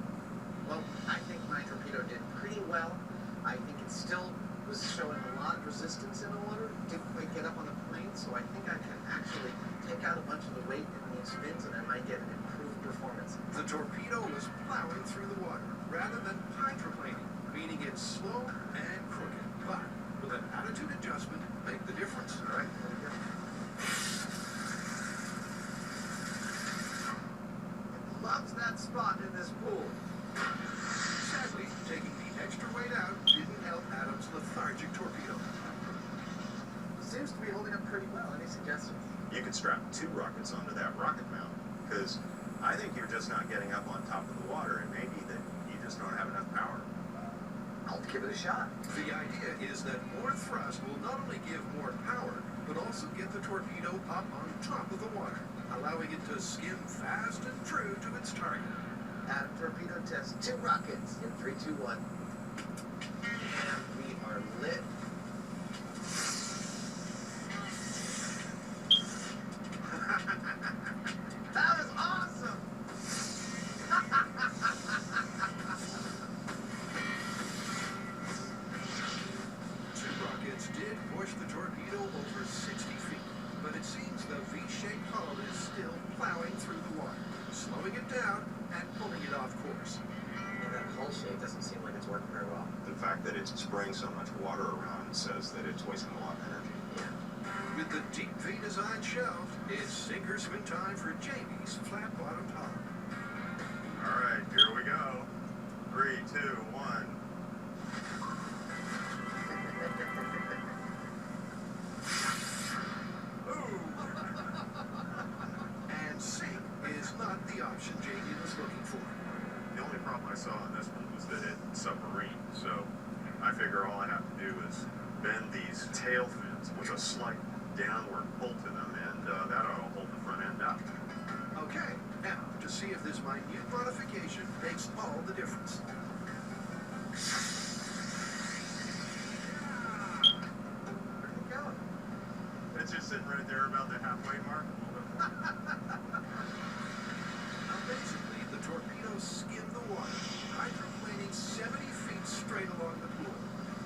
Well, I think my torpedo did pretty well. I think it still was showing a lot of resistance in the water. Didn't quite get up on the plane, so I think I can actually take out a bunch of the weight in these fins and I might get an improved performance. The torpedo was plowing through the water rather than hydroplaning, meaning it's slow and crooked. But with an attitude adjustment, make the difference. All right, there we go. It loves that spot in this pool. Sadly, taking the extra weight out didn't help Adam's lethargic torpedo. Seems to be holding up pretty well. Any suggestions? You could strap 2 rockets onto that rocket mount, because I think you're just not getting up on top of the water, and maybe that you just don't have enough power. I'll give it a shot. The idea is that more thrust will not only give more power, but also get the torpedo up on top of the water, allowing it to skim fast and true to its target. Adam torpedo test 2 rockets in 3, 2, 1. And we are lit. That was awesome! working very well. The fact that it's spraying so much water around says that it's wasting a lot of energy. With the Deep V design shelf, it's sinkersman time for Jamie's flat bottom top. All right, here we go. 3, 2, 1. And sink is not the option Jamie was looking for. The only problem I saw on this one was that it's submarine, so I figure all I have to do is bend these tail fins with a slight downward pull to them, and that ought to hold the front end up. Okay, now to see if this minute modification makes all the difference. Where'd it go? It's just sitting right there about the halfway mark. Now basically, the torpedo skimmed the water, hydroplaning 70 feet straight along the pool,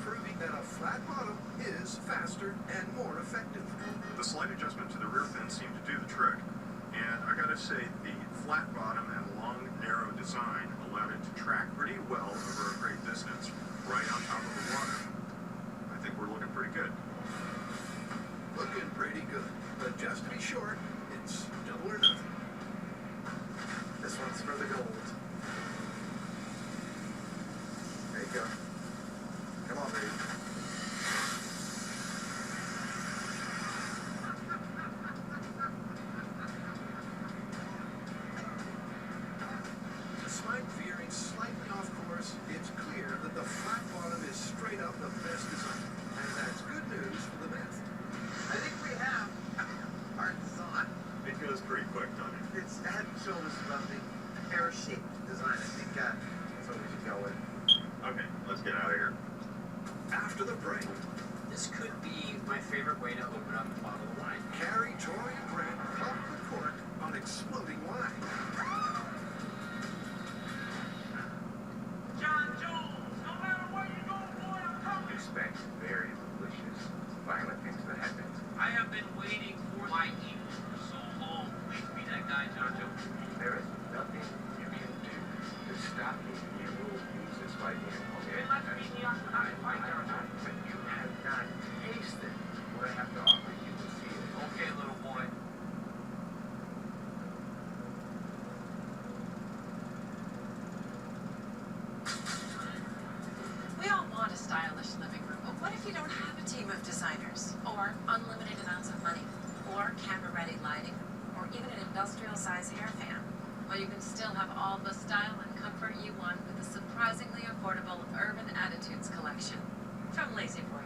proving that a flat bottom is faster and more effective. The slight adjustment to the rear fin seemed to do the trick, and I gotta say the flat bottom and long, narrow design allowed it to track pretty well over a great distance, right on top of the water. I think we're looking pretty good. Looking pretty good, but just to be sure, it's double or nothing. This one's for the gold. There you go. Come on, baby. Despite veering slightly off course, it's clear that the flat bottom is straight up the best design. And that's good news for the myth. I think we have our design. It goes pretty quick, doesn't it? It's head and shoulders above the pear-shaped design. I think that's what we should go with. Okay, let's get out of here. After the break, This could be my favorite way to open up a bottle of wine. Carrie, Tori, and Grant pop the cork on exploding wine. John Jones, no matter where you go, boy, I'm coming. Expect very malicious, violent things to happen. I have been waiting for my evil for so long. Please be that guy, John Jones. There is nothing you can do to stop me. You will use this fight in. Okay? It must be the outside fight, John Jones. But you have not tasted what I have to offer. You will see it. Okay, little boy. We all want a stylish living room, but what if you don't have a team of designers? Or unlimited amounts of money? Or camera-ready lighting? Or even an industrial-size hair fan? Well, you can still have all the style and comfort you want with the surprisingly affordable Urban Attitudes collection from Lazy Boy.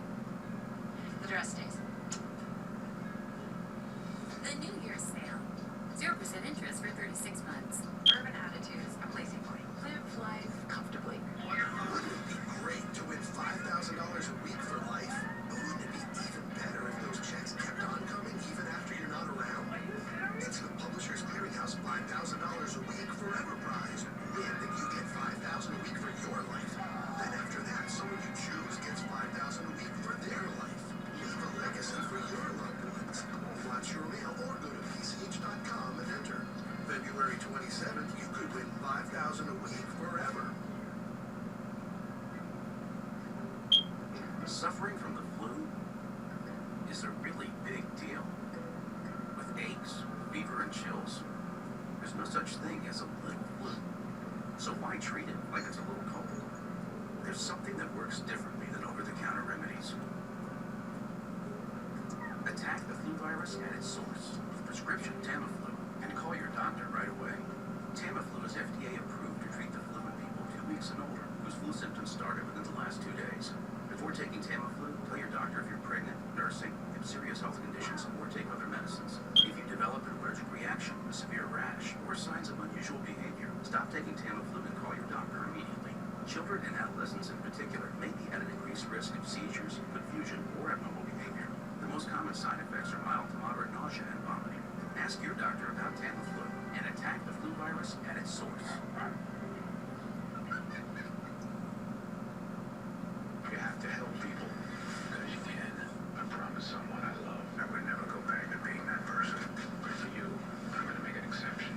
The dress stays. The New Year's sale. 0% interest for 36 months. Urban Attitudes from Lazy Boy. Live life comfortably. Wouldn't it be great to win $5,000 a week for life? But wouldn't it be even better if those checks kept on coming even after you're not around? It's the Publishers Clearinghouse $5,000 a week forever prize. Win and you get $5,000 a week for your life. Then after that, someone you choose gets $5,000 a week for their life. Leave a legacy for your loved ones. Watch your mail or go to pch.com and enter. February 27th, you could win $5,000 a week forever. Suffering from the flu is a really big deal. With aches, fever, and chills, there's no such thing as a little flu. So why treat it like it's a little cold? There's something that works differently than over-the-counter remedies. Attack the flu virus at its source with prescription Tamiflu and call your doctor right away. Tamiflu is FDA approved to treat the flu in people 2 weeks and older whose flu symptoms started within the last 2 days. Before taking Tamiflu, tell your doctor if you're pregnant, nursing, have serious health conditions, or take other medicines. If you develop an allergic reaction, a severe rash, or signs of unusual behavior, stop taking Tamiflu and call your doctor immediately. Children and adolescents in particular may be at an increased risk of seizures, confusion, or abnormal behavior. The most common side effects are mild to moderate nausea and vomiting. Ask your doctor about Tamiflu and attack the flu virus at its source. You have to help people. Because you can. I promise someone I love I would never go back to being that person. But for you, I'm going to make an exception.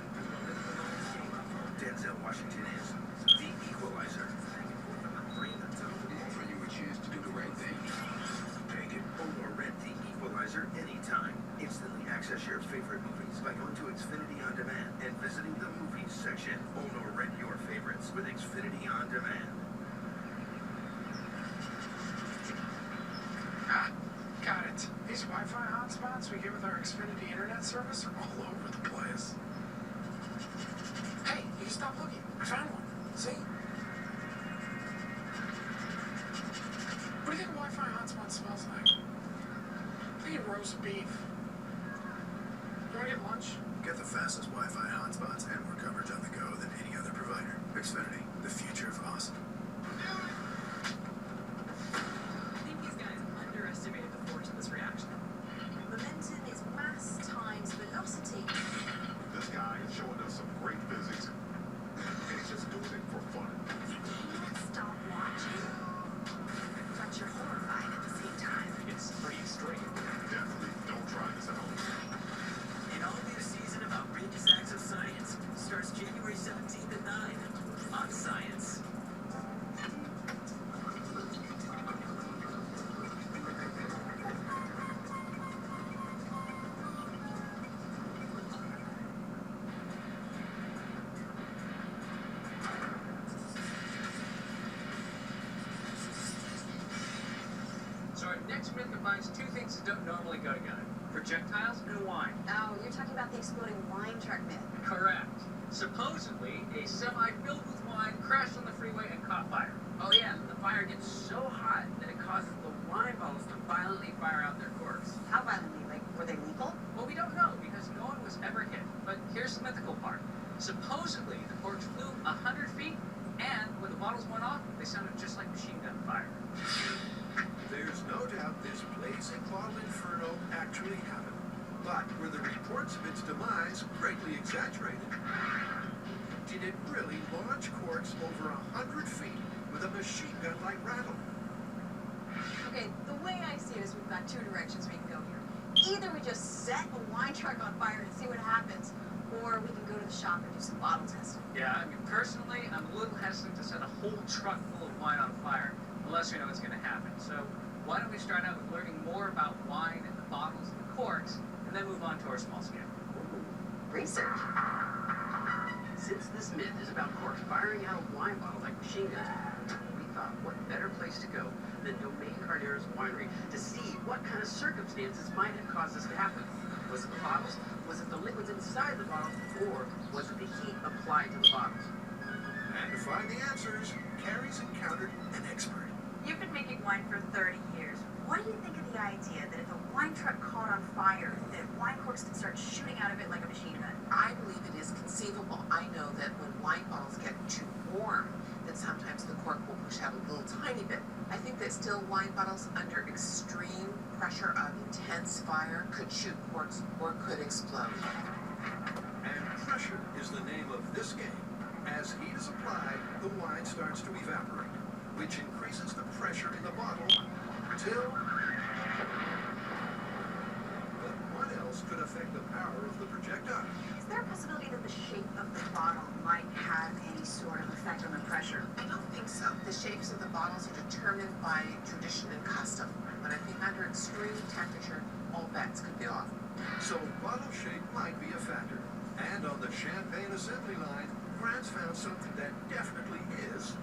Denzel Washington is the equalizer. From the brain Access your favorite movies by going to Xfinity On Demand and visiting the movies section. Own or rent your favorites with Xfinity On Demand. Got it. These Wi-Fi hotspots we get with our Xfinity internet service are all over the place. Hey, you stop looking. I found one. See? What do you think a Wi-Fi hotspot smells like? I think roast beef. You want to get lunch? Get the fastest Wi-Fi hotspots and more coverage on the go than any other provider. Xfinity, the future of awesome. I think these guys underestimated the force of this reaction. Momentum is mass times velocity. This guy is showing us some great physics, and he's just doing it for fun. You can't stop watching, but you're horrified at the same time. It's pretty extreme. Definitely don't try this at home. An all-new season of Outrageous Acts of Science starts January 17th at 9 on Science. So our next myth combines two things that don't normally go together: projectiles and wine. Oh, you're talking about the exploding wine truck myth. Correct. Supposedly, a semi filled with wine crashed on the freeway and caught fire. Oh yeah, the fire gets so hot that it causes the wine bottles to violently fire out their corks. How violently? Like, were they lethal? Well, we don't know because no one was ever hit. But here's the mythical part. Supposedly, the corks flew 100 feet, and when the bottles went off, they sounded just like machine gun fire. There's no doubt this blazing bottle inferno actually happened. But were the reports of its demise greatly exaggerated? Did it really launch corks over 100 feet with a machine gun-like rattle? Okay, the way I see it is we've got two directions we can go here. Either we just set a wine truck on fire and see what happens, or we can go to the shop and do some bottle testing. Yeah, I mean, personally, I'm a little hesitant to set a whole truck full of wine on fire unless we know what's going to happen. So why don't we start out with learning more about wine and the bottles and the corks, and then move on to our small scale. Research. Since this myth is about corks firing out of wine bottles like machine guns, we thought what better place to go than Domaine Carneros Winery to see what kind of circumstances might have caused this to happen. Was it the bottles? Was it the liquids inside the bottles? Or was it the heat applied to the bottles? And to find the answers, Carrie's encountered an expert. You've been making wine for 30 years. What do you think of the idea that if a wine truck caught on fire, that wine corks could start shooting out of it like a machine gun? I believe it is conceivable. I know that when wine bottles get too warm, that sometimes the cork will push out a little tiny bit. I think that still wine bottles under extreme pressure of intense fire could shoot corks or could explode. And pressure is the name of this game. As heat is applied, the wine starts to evaporate, which increases the pressure in the bottle till... But what else could affect the power of the projectile? Is there a possibility that the shape of the bottle might have any sort of effect on the pressure? I don't think so. The shapes of the bottles are determined by tradition and custom, but I think under extreme temperature, all bets could be off. So bottle shape might be a factor. And on the champagne assembly line, Grant's found something that definitely is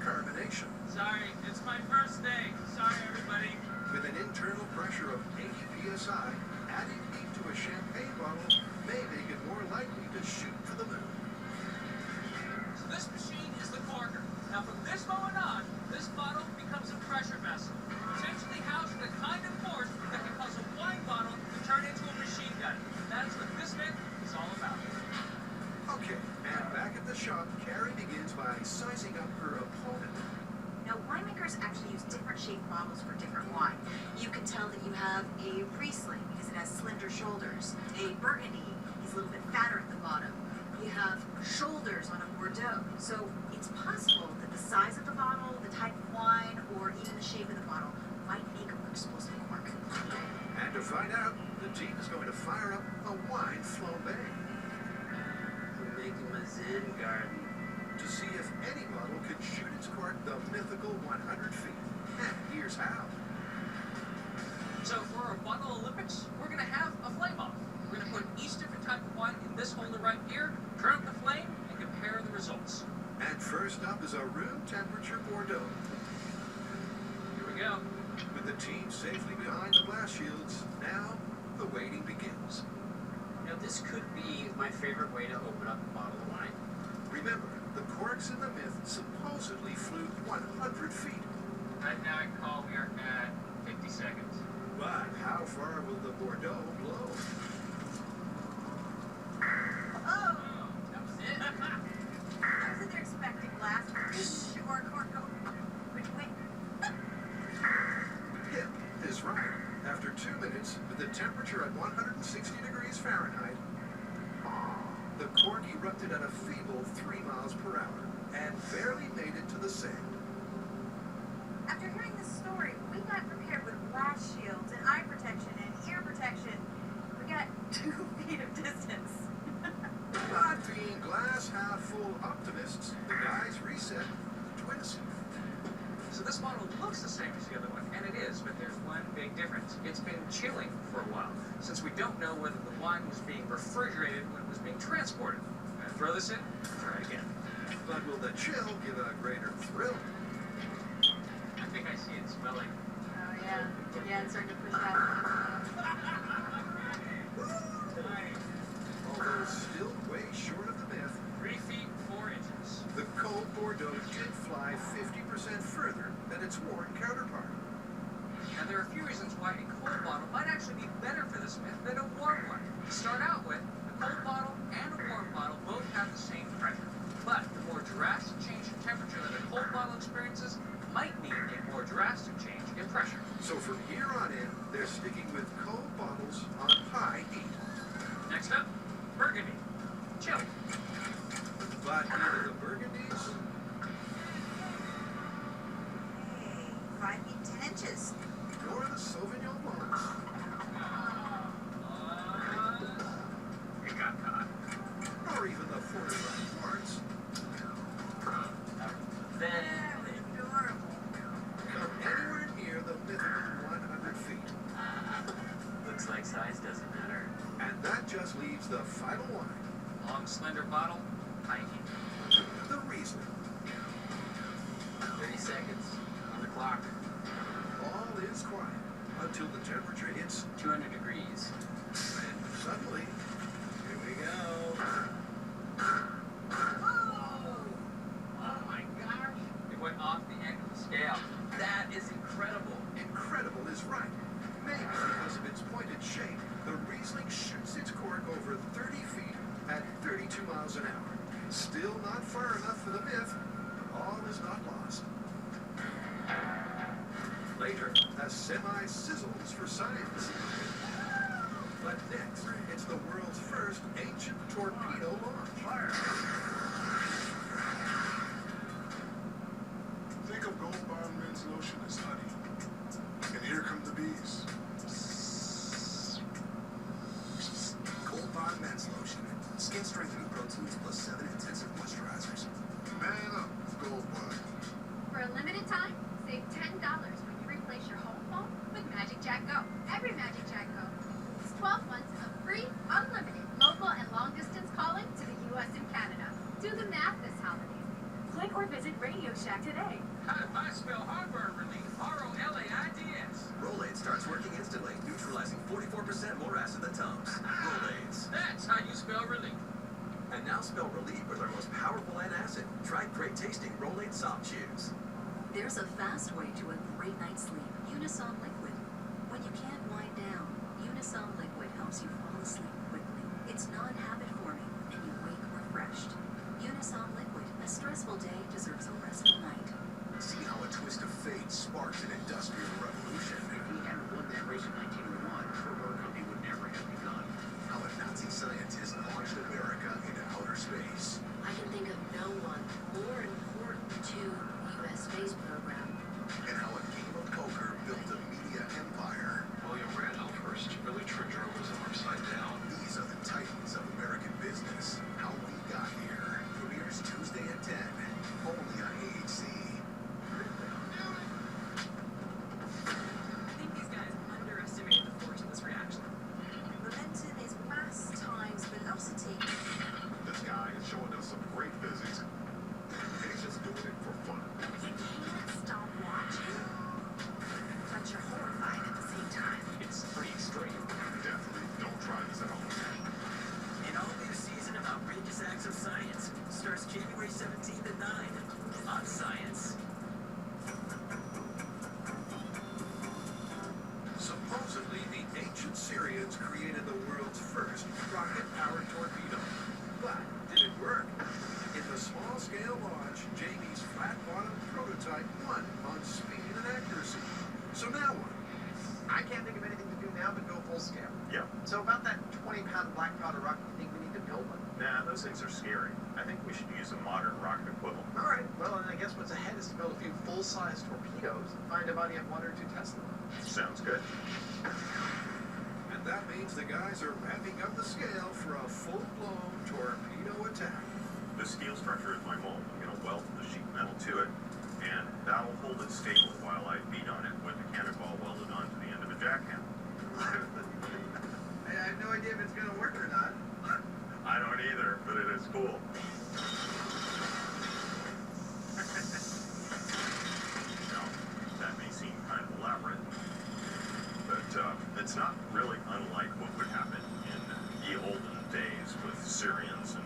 carbonation. Sorry, it's my first day. Sorry, everybody. With an internal pressure of 80 psi, adding heat to a champagne bottle may make it more likely to shoot for the moon. So this machine is the corker. Now from this moment on, this bottle becomes a pressure vessel, potentially housing the kind of force that can cause a wine bottle to turn into a machine gun. That's what this myth is all about. Okay, and back at the shop, Carrie begins by sizing up her opponent. Now, winemakers actually use different shaped bottles for different wine. You can tell that you have a Riesling because it has slender shoulders. A Burgundy is a little bit fatter at the bottom. You have shoulders on a Bordeaux. So it's possible that the size of the bottle, the type of wine, or even the shape of the bottle might make a more explosive cork. And to find out, the team is going to fire up a wine flambé. We're making my Zen garden. To see if any bottle can shoot its cork the mythical 100 feet. And here's how. So for our bottle Olympics, we're going to have a flame-off. this holder right here, turn up the flame, and compare the results. And first up is a room temperature Bordeaux. Here we go. With the team safely behind the blast shields, now the waiting begins. You know, this could be my favorite way to open up a bottle of wine. Remember, the corks in the myth supposedly flew 100 feet. Right now I call we are at 50 seconds. But how far will the Bordeaux blow? Oh! That was it. I was in there expecting blast or cork go. Wait. Pip is right. After 2 minutes, with the temperature at 160 degrees Fahrenheit, the cork erupted at a feeble 3 miles per hour and barely made it to the sand. After hearing this story, we got prepared with blast shields and eye protection and ear protection. We got 2 feet of distance. But being glass half full optimists, the guys reset the twist. So this bottle looks the same as the other one, and it is, but there's one big difference. It's been chilling for a while, since we don't know whether the wine was being refrigerated when it was being transported. Gonna throw this in, try again. But will the chill give a greater thrill? I think I see it smelling. Oh yeah. Yeah, it's starting to push out. Although still way short of the myth, 3 feet 4 inches. the cold Bordeaux did fly 50% further than its warm counterpart. Now there are a few reasons why a cold bottle might actually be better for this myth than a warm one. To start out with, a cold bottle and a warm bottle both have the same pressure. But the more drastic change in temperature that a cold bottle experiences might mean a more drastic change in pressure. So from here on in, they're sticking with cold bottles on high heat. Next up, Burgundy. Chill. But either the Burgundies Hey, 5 feet 10 inches. or the Sauvignon Blancs, It got caught. or even the fortified quartz, Very adorable. come anywhere near the mythical 100 feet. Looks like size doesn't matter. And that just leaves the final one. Long, slender bottle, high heat. The Riesling. 30 seconds on the clock. All is quiet until the temperature hits 200 degrees. and suddenly, here we go. Oh my gosh. It went off the end of the scale. That is incredible. Incredible is right. Maybe because of its pointed shape, the Riesling shoots its cork over 30 feet at 32 miles an hour. Still not far enough for the myth, but all is not lost. Later, a semi sizzles for science. But next, it's the world's first ancient torpedo launch. Think of Gold Bond Men's Lotion as honey. And here come the bees. Gold Bond Men's Lotion. Skin strengthening proteins plus 7 intensive moisturizers. Man up, Gold Bond. For a limited time, save $10 when you replace your home phone with Magic Jack Go. Every Magic Jack Go is 12 months of free, unlimited local and long-distance calling to the U.S. and Canada. Do the math this holiday. Click or visit Radio Shack today. How do I spell heartburn relief? R-O-L-A-I-D-S. Rolaids starts working instantly, neutralizing 44% more acid than Tums. Rolaids. That's how you spell relief. And now spell relief with our most powerful antacid. Try great tasting Rolaids soft chews. There's a fast way to a great night's sleep. Unisom Liquid. When you can't wind down, Unisom Liquid helps you fall asleep quickly. It's non-habit forming, and you wake refreshed. Unisom Liquid. A stressful day deserves a restful night. See how a twist of fate sparked an industrial revolution. If we hadn't won that race in 1901, our company would never have begun. How a Nazi scientist launched America into outer space. I can think of no one more important to the U.S. space program. And how a game of poker built a media empire. William Randolph Hearst really turned journalism upside down. These are the titans of American business. How we got here. Premieres Tuesday at 10. Only on AHC. I think these guys underestimated full scale. Yeah. So about that 20-pound black powder rocket, you think we need to build one? Nah, those things are scary. I think we should use a modern rocket equivalent. All right. Well, then I guess what's ahead is to build a few full-size torpedoes and find out if one or two Tesla. Sounds good. And that means the guys are ramping up the scale for a full-blown torpedo attack. The steel structure is my mold. I'm going to weld the sheet metal to it, and that'll hold it stable while I beat on it with a cannonball welded onto the end of a jackhammer. I have no idea if it's going to work or not. I don't either, but it is cool. Now, that may seem kind of elaborate, but it's not really unlike what would happen in the olden days with Syrians and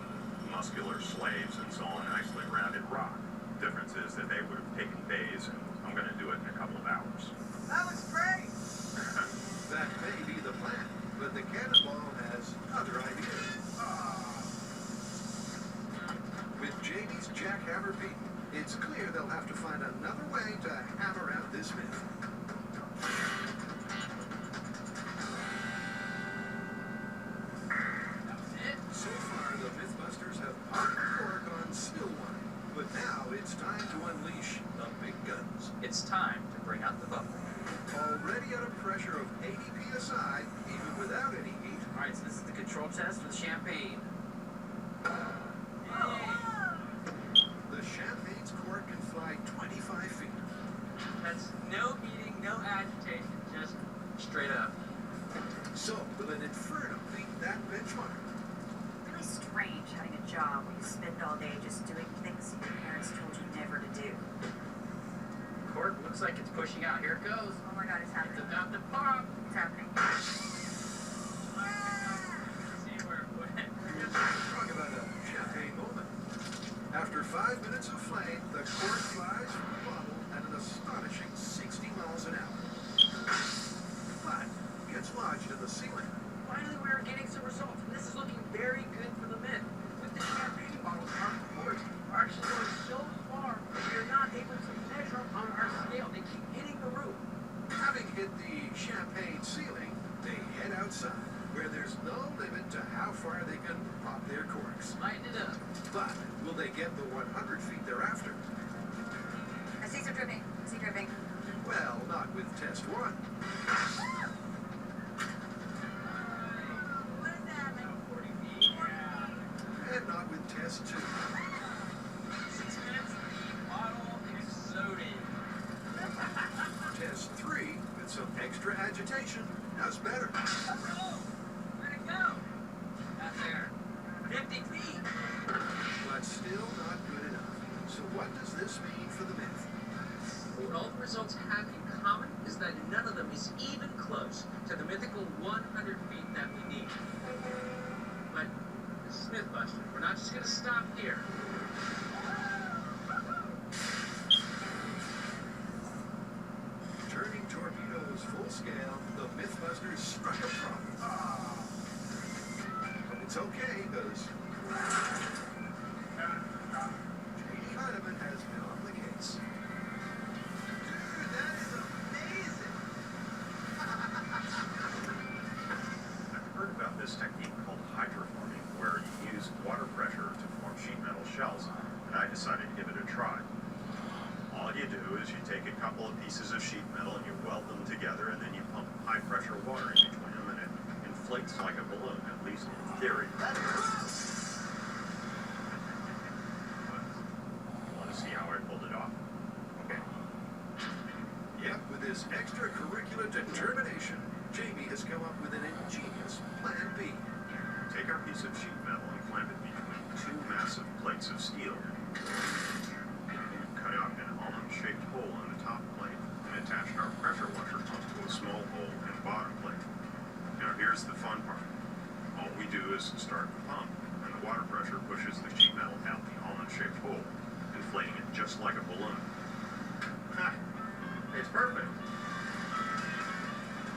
muscular slaves and so on, nicely rounded rock. Difference is that they would have taken days, and I'm going to do it in a couple of hours. That looks great! That may be the plan, but the cannonball has other ideas. With Jamie's jackhammer beaten, it's clear they'll have to find another way to hammer out this myth. So far, the Mythbusters have popped the cork on still one, but now it's time to unleash the big guns. It's time to bring out the bubble. Already at a pressure of 80 psi, even without any heat. All right, so this is the control test with champagne. The champagne's cork can fly 25 feet. That's no heating, no agitation, just straight up. So, will an Inferno beat that benchmark? Really strange having a job where you spend all day just doing things your parents told you never to do. Cork looks like it's pushing out. Here it goes. Oh my god, it's happening. It's about to pop. It's happening. See where it went. Talk about a champagne moment. After 5 minutes of flame, the cork flies from the bottle at an astonishing 60 miles an hour. But gets lodged in the ceiling. Finally, we are getting some results, and this is looking very good for the myth. With the champagne bottles, our corks are actually going so far that we are not able to measure them on our scale. They keep hitting the roof. Having hit the champagne ceiling, they head outside, where there's no limit to how far they can pop their corks. Lighten it up. But will they get the 100 feet thereafter? I see some dripping. I see dripping. Well, not with test one. What is that? Like 40 feet. Yeah. And not with test two. 6 minutes, bottle exploded. Test three, with some extra agitation, does better. Where'd it go? Not there. 50 feet. But still not good enough. So what does this mean for the myth? What all the results have in common is that none of them is even close to the mythical 100 feet that we need. But, Mythbuster, we're not just going to stop here. Turning torpedoes full scale, the Mythbusters struck a problem. But it's okay, because J.D. Heineman has been on the case. Dude, that is amazing! I've heard about this technique called hydroforming, where you use water pressure to form sheet metal shells, and I decided to give it a try. All you do is you take a couple of pieces of sheet metal and you weld them together, and then you pump high pressure water in between them, and it inflates like a balloon, at least in theory. Want to see how I pulled it off? Okay. Yep, with his extracurricular determination, Jamie has come up with an ingenious plan B. Take our piece of sheet metal and clamp it between two massive plates of steel. Cut out an almond-shaped hole in the top plate and attached our pressure washer pump to a small hole in the bottom plate. Now here's the fun part. All we do is start the pump, and the water pressure pushes the sheet metal out the almond-shaped hole, inflating it just like a balloon. Ha! It's perfect.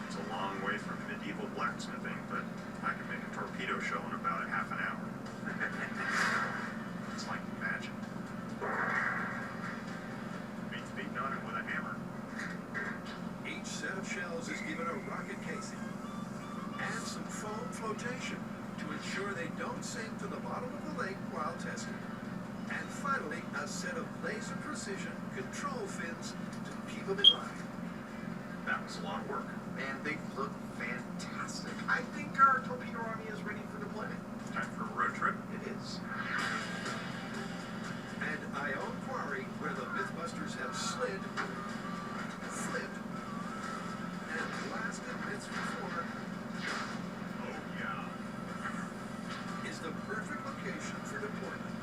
It's a long way from medieval blacksmithing, but I can make a torpedo show in about a half an hour. It's like magic. Beats beating on it with a hammer. Each set of shells is given a rocket casing. set of laser precision control fins to keep them in line. That was a lot of work. Man, they look fantastic. I think our torpedo army is ready for deployment. Time for a road trip? It is. And Ione Quarry, where the Mythbusters have slid, flipped, and blasted myths before, Oh, yeah. is the perfect location for deployment.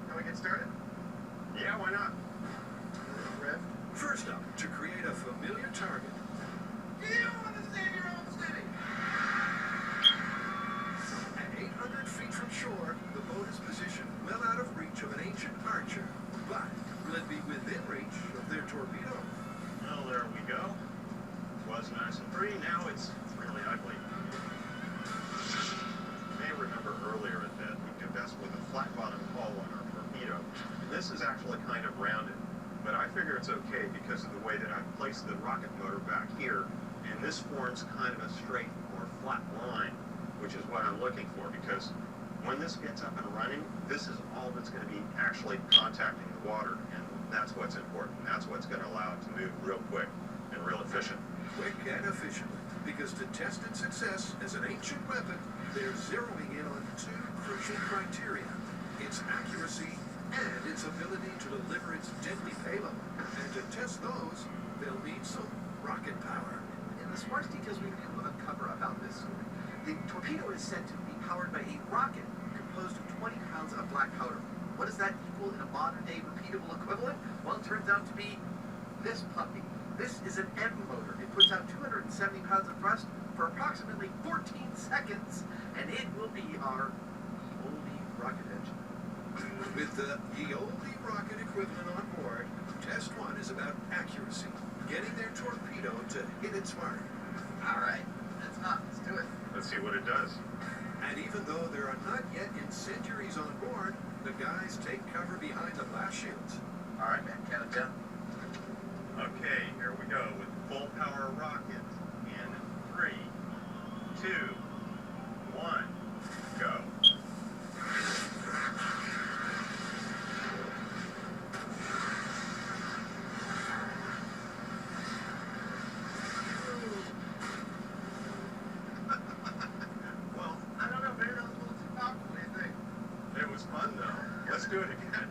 Can we get started? Yeah, why not? Rev? First up, to create a familiar target, You want to save your own city! at 800 feet from shore, the boat is positioned well out of reach of an ancient archer. But will it be within reach of their torpedo? Well, there we go. Was nice and pretty, now it's really ugly. You may remember earlier that we do best with a flat bottom hull on our torpedo. This is actually kind of rounded, but I figure it's okay because of the way that I've placed the rocket motor back here, and this forms kind of a straight or flat line, which is what I'm looking for, because when this gets up and running, this is all that's going to be actually contacting the water, and that's what's important. That's what's going to allow it to move real quick and real efficient. Quick and efficiently, because to test its success as an ancient weapon, they're zeroing in on two crucial criteria: its accuracy and its ability to deliver its deadly payload. And to test those, they'll need some rocket power. In the smartest details we can uncover about this story, the torpedo is said to be powered by a rocket composed of 20 pounds of black powder. What does that equal in a modern-day repeatable equivalent? Well, it turns out to be this puppy. This is an M motor. It puts out 270 pounds of thrust for approximately 14 seconds, and it will be our holy rocket engine. With the ye olde rocket equivalent on board, test one is about accuracy, getting their torpedo to hit its mark. All right, let's do it. Let's see what it does. And even though there are not yet incendiaries on board, the guys take cover behind the blast shields. All right, man, count it down. Okay, here we go with full power rocket in 3, 2, 1, go. Well, I don't know, maybe that was a little too powerful. What do you think? It was fun though. Let's do it again.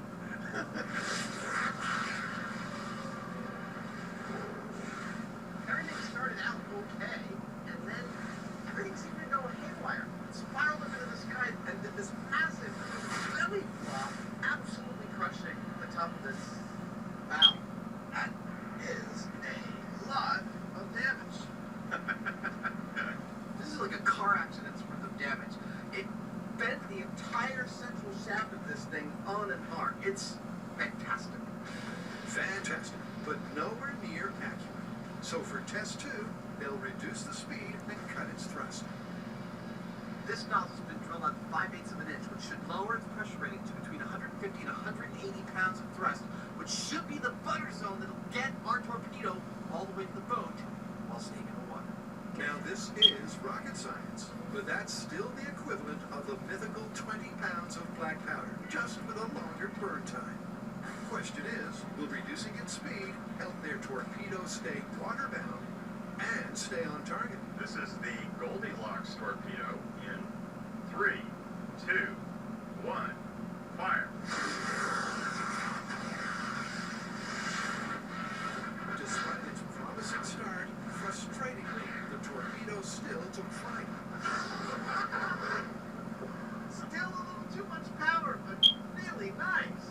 Everything started out okay, and then everything seemed to go haywire. It spiraled up into the sky and did this massive belly flop, absolutely crushing the top of this bow. That is a lot of damage. This is like a car accident's worth of damage. It bent the entire central shaft of this thing on and on. It's fantastic. Fantastic, but nowhere near accurate. So for test two, they'll reduce the speed and cut its thrust. This nozzle's been drilled out 5/8 of an inch, which should lower its pressure rating to between 150 and 180 pounds of thrust, which should be the butter zone that'll get our torpedo all the way to the boat while staying in the water. Now this is rocket science, but that's still the equivalent of the mythical 20 pounds of black powder, just with a longer burn time. Question is, will reducing its speed help their torpedo stay waterbound and stay on target? This is the Goldilocks torpedo in 3, 2, 1, fire. Despite its promising start, frustratingly, the torpedo still took flight. Still a little too much power, but really nice.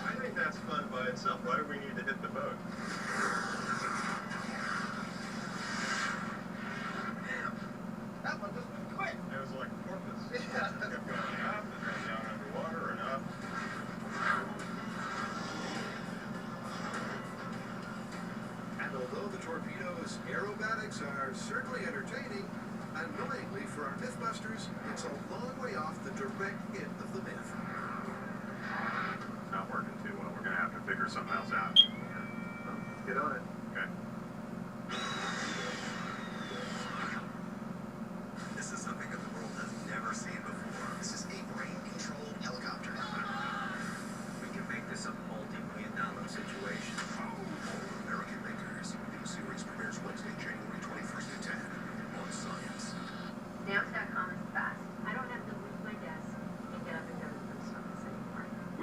I think that's fun by itself. Why do we need to hit the boat? Damn, that one just went quick. It was like a porpoise. Yeah. It kept going up and then down underwater and up. And although the torpedo's aerobatics are certainly entertaining, annoyingly for our Mythbusters, it's a long way off the direct hit of the myth. It's not working too well. We're going to have to figure something else out. Get on it. Okay. This is something that the world has never seen before. This is a brain-controlled helicopter.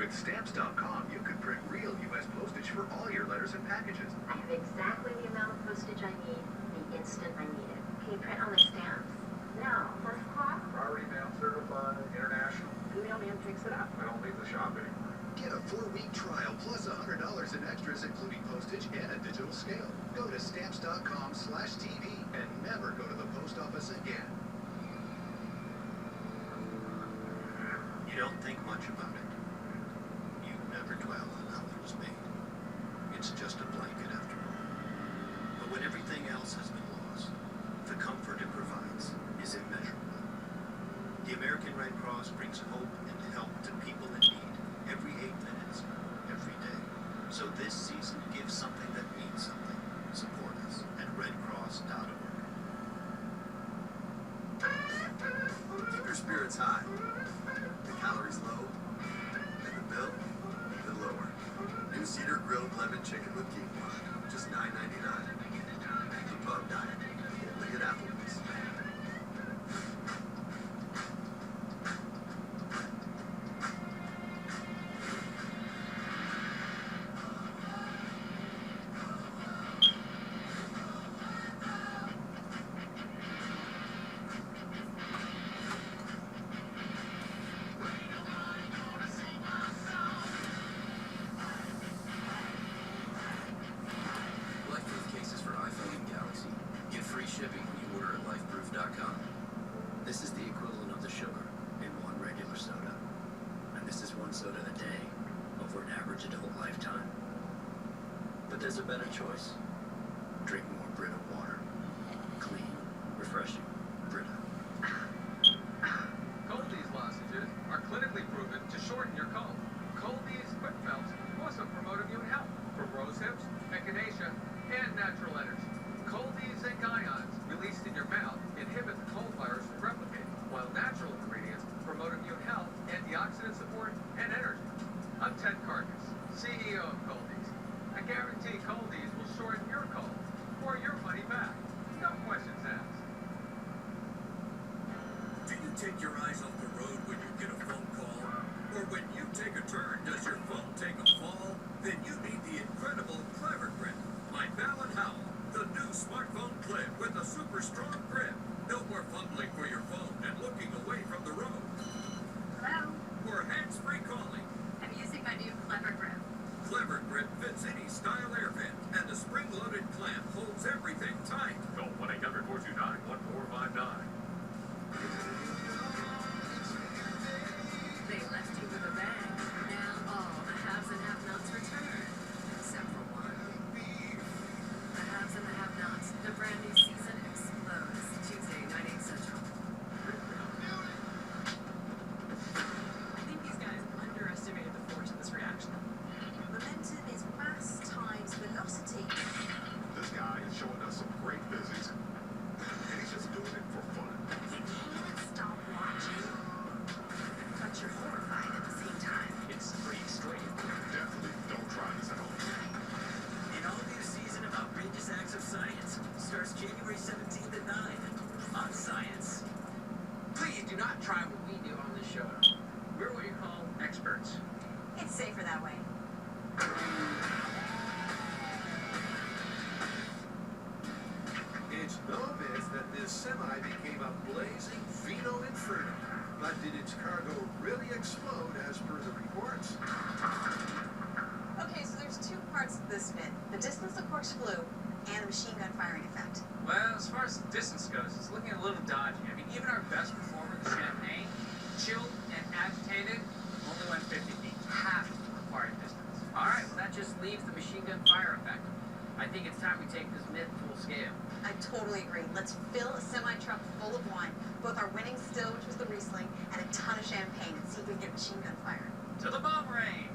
With Stamps.com, you can print real U.S. postage for all your letters and packages. I have exactly the amount of postage I need the instant I need it. Can you print on the stamps? No. First class? Priority mail certified, international. The mailman picks it up. I don't leave the shop anymore. Get a 4-week trial plus $100 in extras, including postage and a digital scale. Go to Stamps.com/TV and never go to the post office again. You don't think much about it. You never dwell on how it was made. It's just a blanket after all. But when everything else has been lost, the comfort it provides is immeasurable. The American Red Cross brings hope and help to people in need every 8 minutes, every day. So this season, give something that means something. Support us at redcross.org. Keep your spirits high. The calories low, and the bill even lower. New Cedar Grilled Lemon Chicken with Quinoa, just $9.99. The Pub Diet, only at Applebee's. LifeProof cases for iPhone and Galaxy. Get free shipping when you order at lifeproof.com. This is the equivalent of the sugar in one regular soda. And this is one soda a day over an average adult lifetime. But there's a better choice. Drink more Brita water. Clean, refreshing, Brita. Cold-Ease lozenges are clinically proven to shorten your cold. Cold-Ease Quick Melts also promote immune health for rose hips, echinacea, and natural energy. Cold-Ease zinc ions released in your mouth inhibit the cold virus from replicating, while natural ingredients promote immune health, antioxidant support, and energy. I'm Ted Carcass, CEO of Cold-Ease. I guarantee Cold-Ease will shorten your cold or your money back. No questions asked. Do you take your eyes off the road when you get a phone call? Or when you take a turn, does your phone take a fall? Then you need the incredible Clever Grip by Ballard Howell. The new smartphone clip with a super strong grip. No more fumbling for your phone and looking away from the road. Hello? Or hands-free calling. I'm using my new Clever Grip. Clever Grip fits any style air vent, and the spring-loaded clamp holds everything tight. Call 1-800-429-1459. They left you with a bang. Now all the haves and have-nots return. Except for one. The haves and the have-nots. The brand new season explodes. Tuesday, 9/8 Central. I think these guys underestimated the force of this reaction. Momentum is mass times velocity. This guy is showing us some great physics, and he's just doing it for fun. You can't stop watching, but you're horrified at the same time. It's pretty extreme. Definitely don't try this at home. An all-new season of Outrageous Acts of Science starts January 17th at 9 on Science. Please do not try what we do on this show. We're what you call experts. It's safer that way. It's no myth that this semi became a blazing Vino Inferno. But did its cargo really explode as per the reports? Okay, so there's two parts to this myth. The distance the corks flew and the machine gun firing effect. Well, as far as the distance goes, it's looking a little dodgy. I mean, even our best performer, the Champagne, chilled and agitated, only went 50 feet, half the required distance. All right, well, that just leaves the machine gun fire effect. I think it's time we take this myth full scale. I totally agree. Let's fill a semi-truck full of wine, both our winning still, which was the Riesling, and a ton of champagne, and see if we can get machine gun fire. To the bomb range!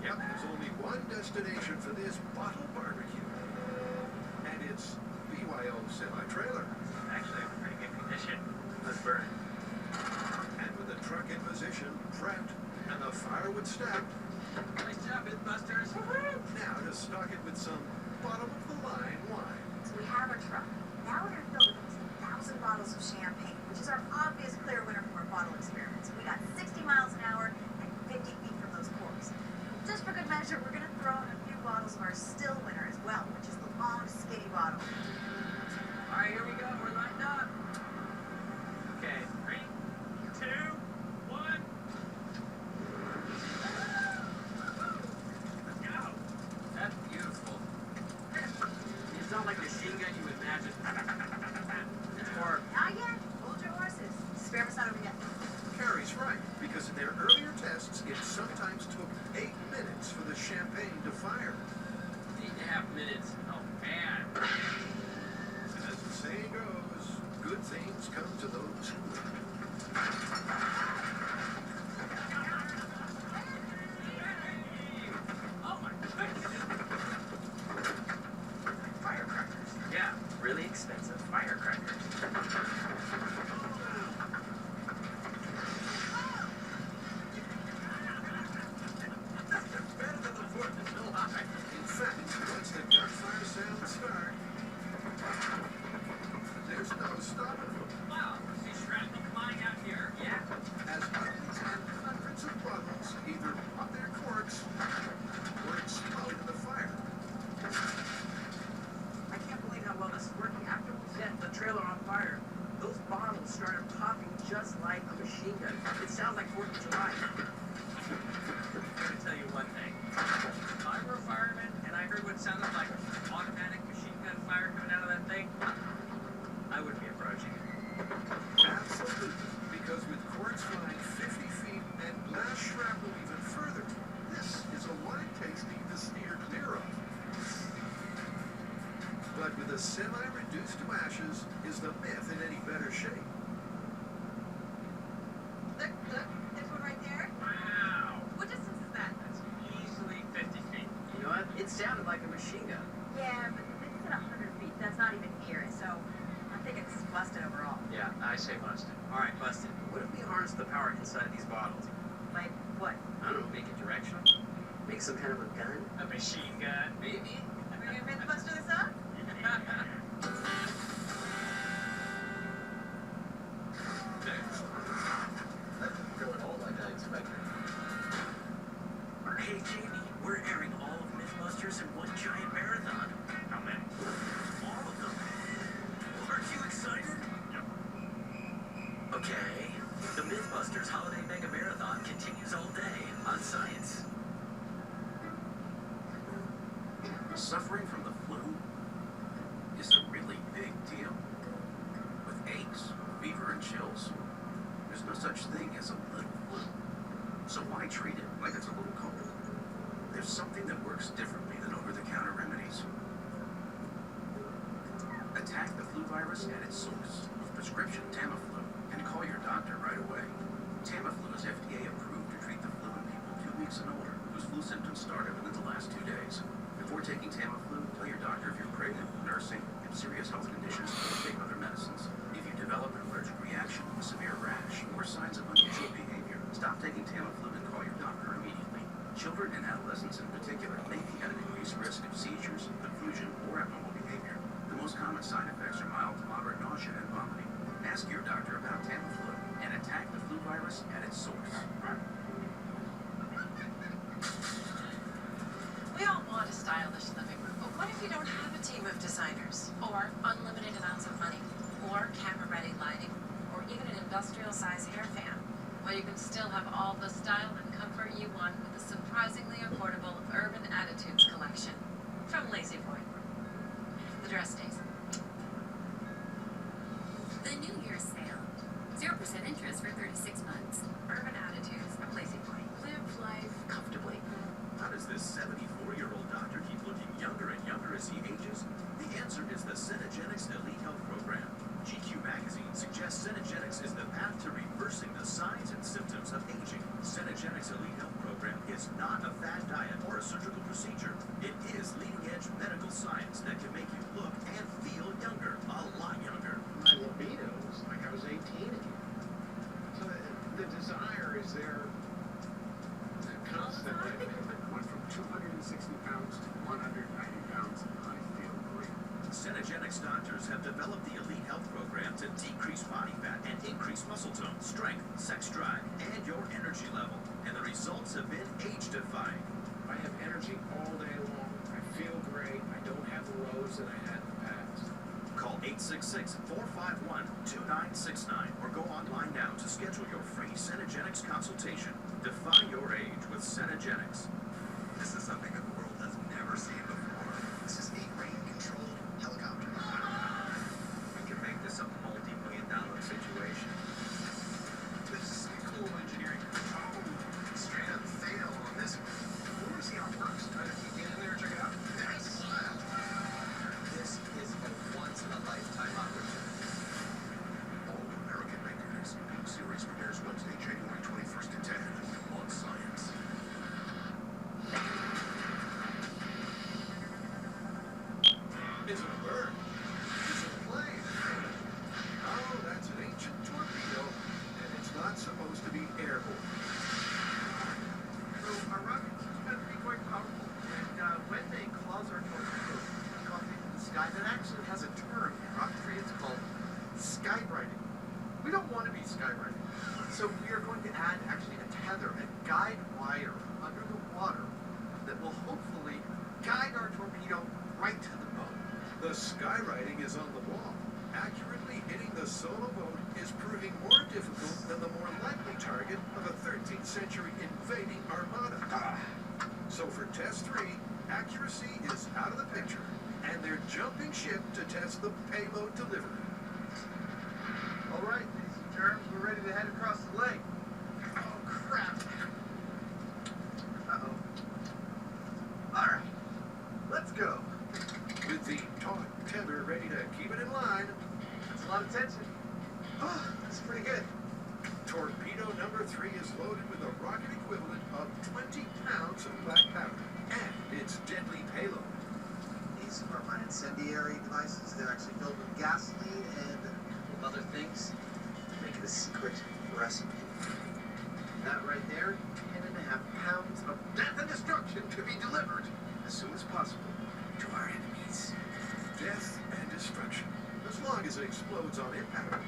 Yep, there's only one destination for this bottle barbecue. And it's BYO semi-trailer. Actually, in pretty good condition. Let's burn it. And with the truck in position, prepped, and the firewood stacked, Nice job, Mythbusters. now to stock it with some bottom-of-the-line wine. So we have our truck. Now we're going to fill it with 1,000 bottles of champagne, which is our obvious clear winner from our bottle experiments. We got 60 miles an hour and chose our still winner as well, which is the long, skinny bottle. All right, here we go. We're lined up. Okay, 3, 2, 1. Let's go. That's beautiful. It's not like a machine gun you imagine. It's more. Not yet. Hold your horses. Experiment not over yet. Carrie's right, because in their earlier tests, it sometimes took 8 minutes for the champagne to fire. 8.5 minutes. Oh, man. As the saying goes, good things come to those who wait. Oh, my goodness. Firecrackers. Yeah, really expensive firecrackers. Better than the 4th of July. In fact, once the gunfire sounds start, there's no stopping them. Wow, see shrapnel flying out here? Yeah. As hundreds and hundreds of bottles either pop their corks or explode in the fire. I can't believe how well this is working. After we set the trailer on fire, those bottles started popping just like a machine gun. It sounds like 4th of July. I'm gonna tell you one thing. If I were a fireman and I heard what sounded like automatic machine gun fire coming out of that thing, I would be approaching it. Absolutely. Because with corks flying 50 feet and glass shrapnel even further, this is a wine tasting to steer clear of. But with a semi-reduced to ashes, is the myth in any better shape? Look, there's one right there. Wow. What distance is that? That's easily 50 feet. You know what? It sounded like a machine gun. Yeah, but this is at 100 feet. That's not even near it, so I think it's busted overall. Yeah, I say busted. All right, busted. What if we harness the power inside of these bottles? Like, what? I don't know, make it directional? Make some kind of a gun? A machine gun, maybe? Are we gonna Mythbuster this up? That didn't go at all like I expected. Hey, Jamie, we're airing all of Mythbusters in one giant marathon. How many? All of them. Aren't you excited? Yep. Okay. The Mythbusters Holiday Mega Marathon continues all day on Science. Suffering from the flu is a really big deal. With aches, fever, and chills, there's no such thing as a little flu. So why treat it like it's a little cold? There's something that works differently than over-the-counter remedies. Attack the flu virus at its source with prescription Tamiflu and call your doctor right away. Tamiflu is FDA approved to treat the flu in people 2 weeks and older whose flu symptoms started within the last 2 days. Before taking Tamiflu, tell your doctor if you're pregnant, nursing, have serious health conditions, or take other medicines. If you develop an allergic reaction, a severe rash, or signs of unusual behavior, stop taking Tamiflu and call your doctor immediately. Children and adolescents in particular may be at an increased risk of seizures, confusion, or abnormal behavior. The most common side effects are mild to moderate nausea and vomiting. Ask your doctor about Tamiflu and attack the flu virus at its source. We all want a stylish living room, but what if you don't have a team of designers, or unlimited amounts of money, or camera-ready lighting, or even an industrial-size hair fan? Well, you can still have all the style and comfort you want with the surprisingly affordable Urban Attitudes collection from Lazy Boy. The dress stays. The New Year's sale. 0% interest for 36 months. Urban Attitudes from Lazy Boy. Live life comfortably. How does this 74-year-old doctor keep looking younger and younger as he ages? The answer is the Cenegenics Elite Health Program. GQ magazine suggests Cenegenics is the path to reversing the signs and symptoms of aging. Cenegenics Elite Health Program is not a fad diet or a surgical procedure. It is leading-edge medical science that can make you look and feel younger, a lot younger. My libido was like I was 18 again. So the desire is there constantly. Went from 260 pounds to 190 pounds, and I feel great. Cenegenics doctors have developed the Elite Health Program to decrease body fat and increase muscle tone, strength, sex drive, and your energy level. And the results have been age-defying. I have energy all day long. I feel great. I don't have the lows that I had in the past. Call 866-451-2969 or go online now to schedule your free Cenegenics consultation. Defy your age with Cenegenics. This is something that the world has never seen before. This is a rain-controlled helicopter. We can make this a multi-million-dollar situation. This is some cool engineering. Straight up fail on this one. We want to see how it works. Try to get in there and check it out. Yes. This is a once-in-a-lifetime opportunity. All American Makers. Series premieres Wednesday, January 21st at 10 on Science. Is it a bird? Is it a plane? Oh, that's an ancient torpedo, and it's not supposed to be airborne. So our rockets can be quite powerful, and when they cause our torpedoes to come into the sky, that actually has a term in rocketry. It's called skywriting. We don't want to be skywriting, so we are going to add actually a tether, a guide wire under the water that will hopefully guide our torpedo right to the boat. The skywriting is on the wall. Accurately hitting the solo boat is proving more difficult than the more likely target of a 13th century invading armada. So for test 3, accuracy is out of the picture, and they're jumping ship to test the payload delivery. All right, ladies and germs, we're ready to head across the lake. Oh, crap. Uh-oh. All right, let's go. With the taut tether ready to keep it in line. That's a lot of tension. Oh, that's pretty good. Torpedo number 3 is loaded with a rocket equivalent of 20 pounds of black powder and its deadly payload. These are my incendiary devices. They're actually filled with gasoline and other things to make it a secret recipe. That right there, 10.5 pounds of death and destruction to be delivered as soon as possible to our enemies. Death and destruction, as long as it explodes on impact.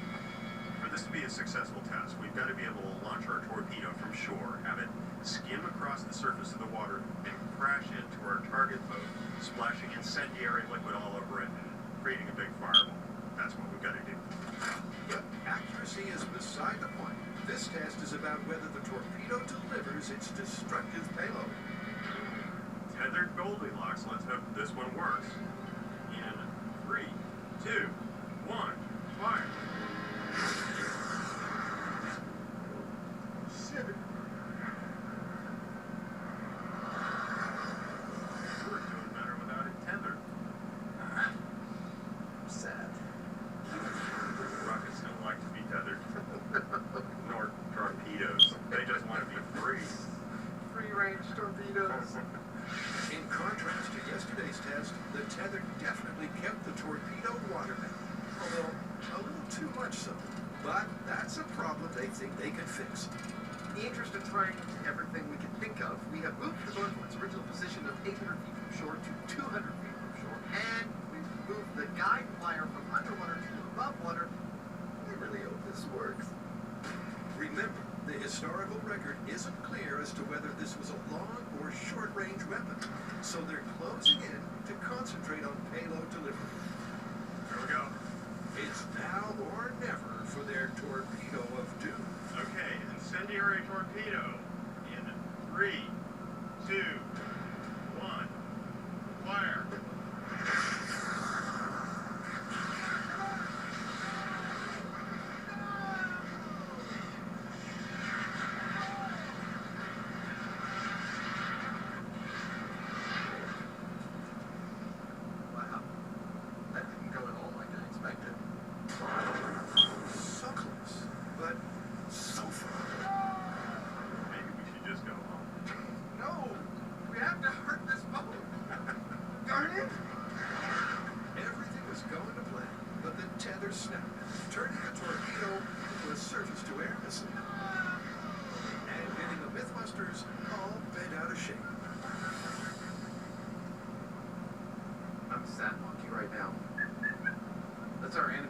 For this to be a successful test, we've got to be able to launch our torpedo from shore, have it skim across the surface of the water, and crash into our target boat, splashing incendiary liquid all over it and creating a big fireball. That's what we've got to do. But accuracy is beside the point. This test is about whether the torpedo delivers its destructive payload. Tethered Goldilocks, let's hope this one works. In 3, 2, 1, fire. Shit. We're doing better without it tethered. Sad. Rockets don't like to be tethered. Nor torpedoes. They just want to be free. Free-range torpedoes. In contrast to yesterday's test, the tether definitely kept the torpedo waterbound. Although, a little too much so. But that's a problem they think they can fix. In the interest of trying everything we can think of, we have moved the boat from its original position of 800 feet from shore to 200 feet from shore, and we've moved the guide wire from underwater to above water. I really hope this works. Remember, the historical record isn't clear as to whether this was a long or short-range weapon, so they're closing in to concentrate on payload delivery. Here we go. It's now or never for their torpedo of doom. Okay, incendiary torpedo. In 3, 2, 1, fire. Wow. That didn't go at all like I expected. So close, but so far. Maybe we should just go home. No! We have to hurt this boat! Darn it! Everything was going to plan, but the tether snapped, turning the torpedo into a surface-to-air missile. And getting the Mythbusters all bent out of shape. I'm a sad monkey right now. That's our enemy.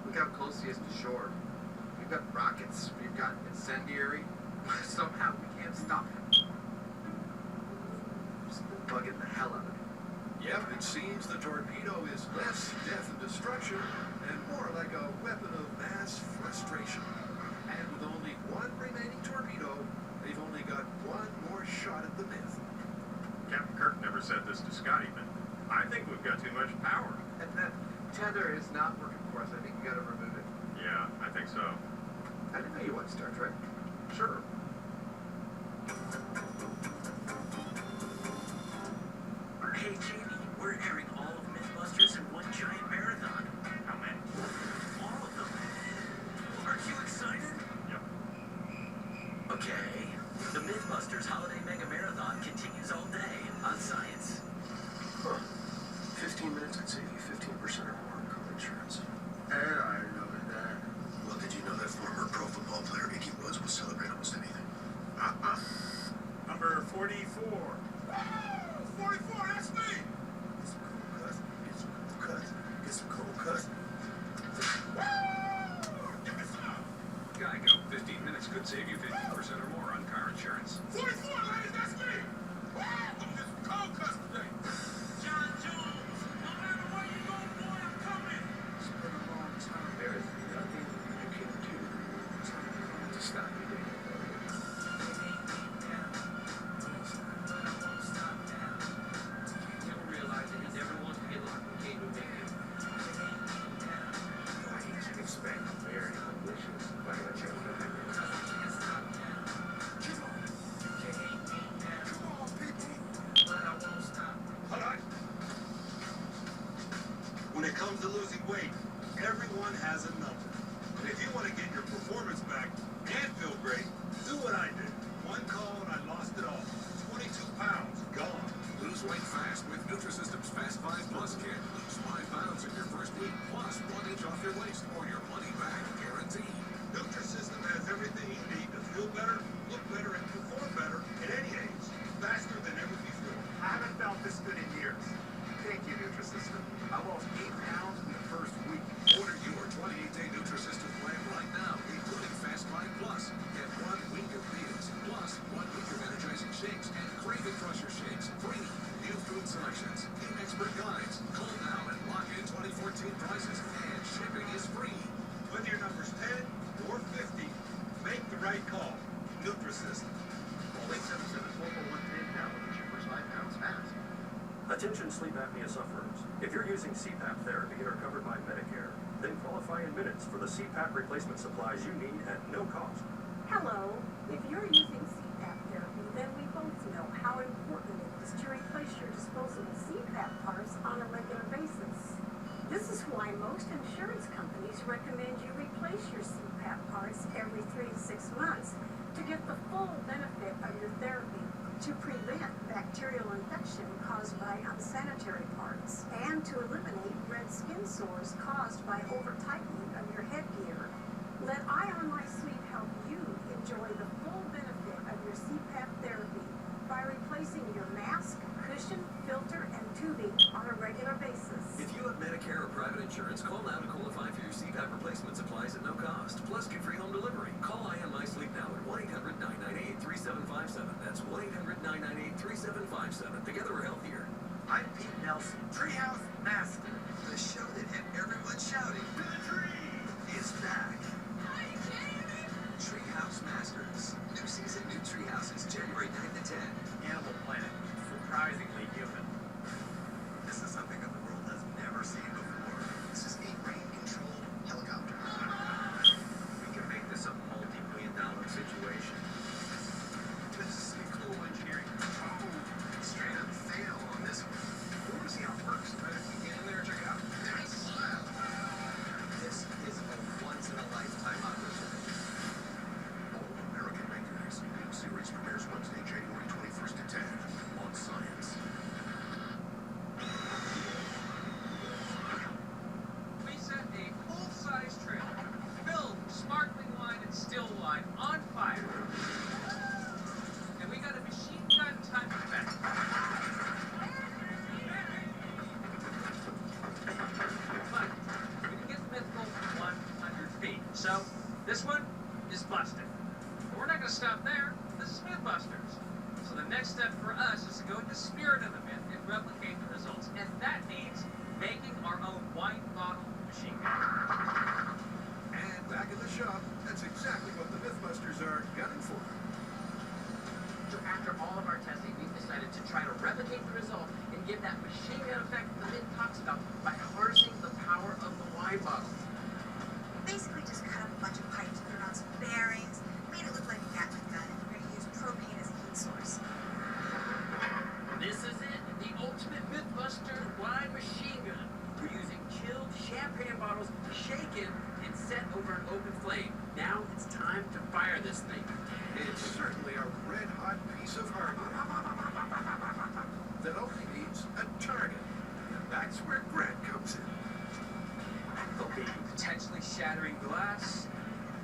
Look how close he is to shore. We've got rockets, we've got incendiary. Somehow we can't stop him. Just bugging the hell out of him. adventure and more like a weapon of mass frustration. And with only one remaining torpedo, they've only got one more shot at the myth. Captain Kirk never said this to Scotty, but I think we've got too much power. And that tether is not working for us. I think you gotta remove it. Yeah, I think so. I didn't know you watched Star Trek. Sure. Hey, Jamie, we're airing all of Mythbusters in one giant marathon. How many? All of them. Aren't you excited? Yep. Okay. The Mythbusters Holiday Mega Marathon continues all day on Science. Huh. 15 minutes could save you 15% or more on car insurance. I know that. Well, did you know that former pro football player Icky Woods will celebrate almost anything? Number 44. 44, that's me! Get some cold cuts. Get some cold cuts. Get some cold cuts. Give me some! Geico, 15 minutes could save you 50% or more on car insurance. 44, ladies, that's me! I'm gonna get some cold cuts today. John Jones, no matter where you go, boy, I'm coming! It's been a long time. There is nothing you can do to stop you, David. You'll realize that he never wants to get locked in cage with me. What you can expect very malicious financial behavior. Come on, people! Hold on. When it comes to losing weight, everyone has a number. And if you want to get your performance back and feel great, do what I did. One call and I lost it all. 22 pounds, gone. Lose weight fast with Nutrisystem's Fast 5 Plus Kit. Lose 5 pounds in your first week, plus 1 inch off your waist, or your money back guaranteed. Nutrisystem has everything you need to feel better, look better, and perform better at any age. Faster than ever before. I haven't felt this good in years. Thank you, Nutrisystem. I lost 8 pounds in the first week. Order your 28-day Nutrisystem plan right now, including Fast 5 Plus. Get 1 week of meals, plus 1 week of energizing shakes and Craving Crusher shakes free. New food selections, new expert guides. Call now and lock in 2014 prices, and shipping is free. Whether your number's 10 or 50, make the right call. Nutrisystem. Call 877-441-10 now and get your first 5 pounds fast. Attention sleep apnea sufferers. If you're using CPAP therapy and are covered by Medicare, then qualify in minutes for the CPAP replacement supplies you need at no cost. Hello. If you're using CPAP therapy, then we both know how important it is to replace your disposable CPAP parts on a regular basis. This is why most insurance companies recommend you replace your CPAP parts every 3 to 6 months to get the full benefit of your therapy, to prevent bacterial infection caused by unsanitary parts, and to eliminate red skin sores caused by over-tightening of your headgear. Let Ion My Sleep help you enjoy the full benefit of your CPAP therapy by replacing your mask, cushion, filter, and tubing on a regular basis. If you have Medicare or private insurance, call now to qualify for your CPAP replacement supplies at no cost. Plus, get free home delivery. Call Ion My Sleep now at 1-800-998-3757. That's 1-800-998-3757. Together we're healthier. I'm Pete Nelson, Treehouse Master. The show that had everyone shouting, "To the tree!" is back. Are you kidding me? Treehouse Masters. New season, new Treehouses, January 9 to 10. Animal Planet. Surprisingly human. This is something that the world has never seen before. This is a rain-controlled helicopter. We can make this a multi-million-dollar situation. This is some cool engineering. Oh, straight up fail on this one. We want to see how it works. Right? If we get in there, check it out. Nice. This is a once-in-a-lifetime opportunity. All American Makers. New series premieres Wednesday, January 21st at 10 on Science. We set a full-size trailer filled with sparkling wine and still wine on fire. And we got a machine gun type effect. But we can get the mythical 100 feet. So this one is busted. But we're not going to stop there. This is Mythbusters. So the next step for us is to go into the spirit of the myth and replicate the results. And that means making our own wine bottle machine gun. And back in the shop, that's exactly what the Mythbusters are gunning for. So after all of our testing, we've decided to try to replicate the result and give that machine gun effect the myth talks about by harnessing the power of the wine bottle. Basically just cut up a bunch of pipes, put on some bearings, made it look like a Gatling gun, and we're going to use propane as a heat source. This is it, the ultimate Mythbuster wine machine gun. We're using chilled champagne bottles shaken and set over an open flame. Now it's time to fire this thing. It's certainly a red-hot piece of hardware that only needs a target. And that's where Grant comes in. There'll be potentially shattering glass,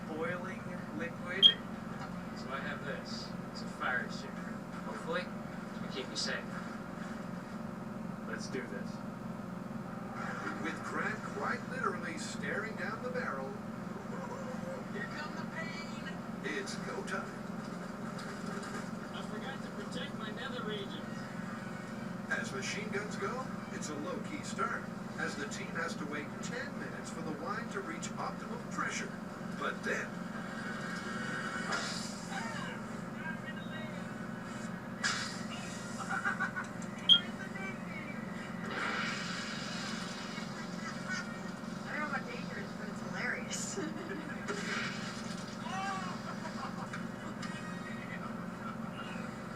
boiling liquid. So I have this. It's a fire extinguisher. Hopefully, it'll keep me safe. Let's do this. With Grant quite literally staring down the barrel, Here come the pain! it's go time. I forgot to protect my nether region. As machine guns go, it's a low-key start, as the team has to wait 10 minutes for the wine to reach optimum pressure. But then, I don't know how dangerous, but it's hilarious.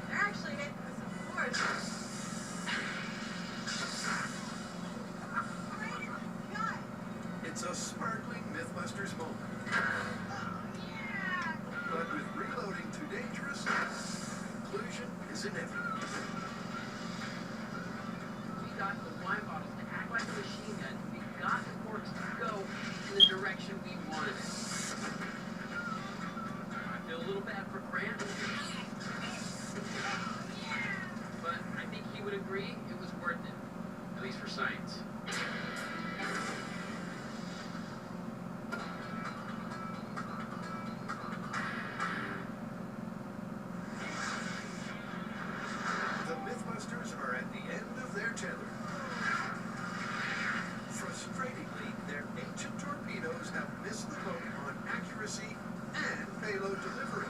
They're actually hitting with some force. it's a sparkling Mythbusters moment. But with reloading too dangerous, conclusion is inevitable. We got the wine bottles to act like a machine gun. We got the corks to go in the direction we wanted it. I feel a little bad for Grant. But I think he would agree it was worth it. At least for science. The Mythbusters are at the end of their tether. Frustratingly, their ancient torpedoes have missed the boat on accuracy and payload delivery.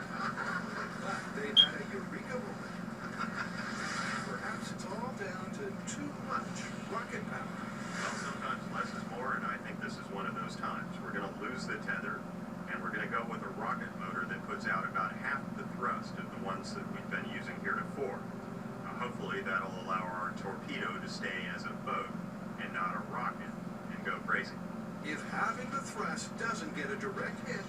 But they've had a eureka moment. Perhaps it's all down to too much rocket power. Well, sometimes less is more, and I think this is one of those times. We're going to lose the tether, and we're going to go with a rocket motor that puts out about half the thrust of the ones that we've been using heretofore. Hopefully that'll allow our torpedo to stay as a boat and not a rocket and go crazy. If having the thrust doesn't get a direct hit,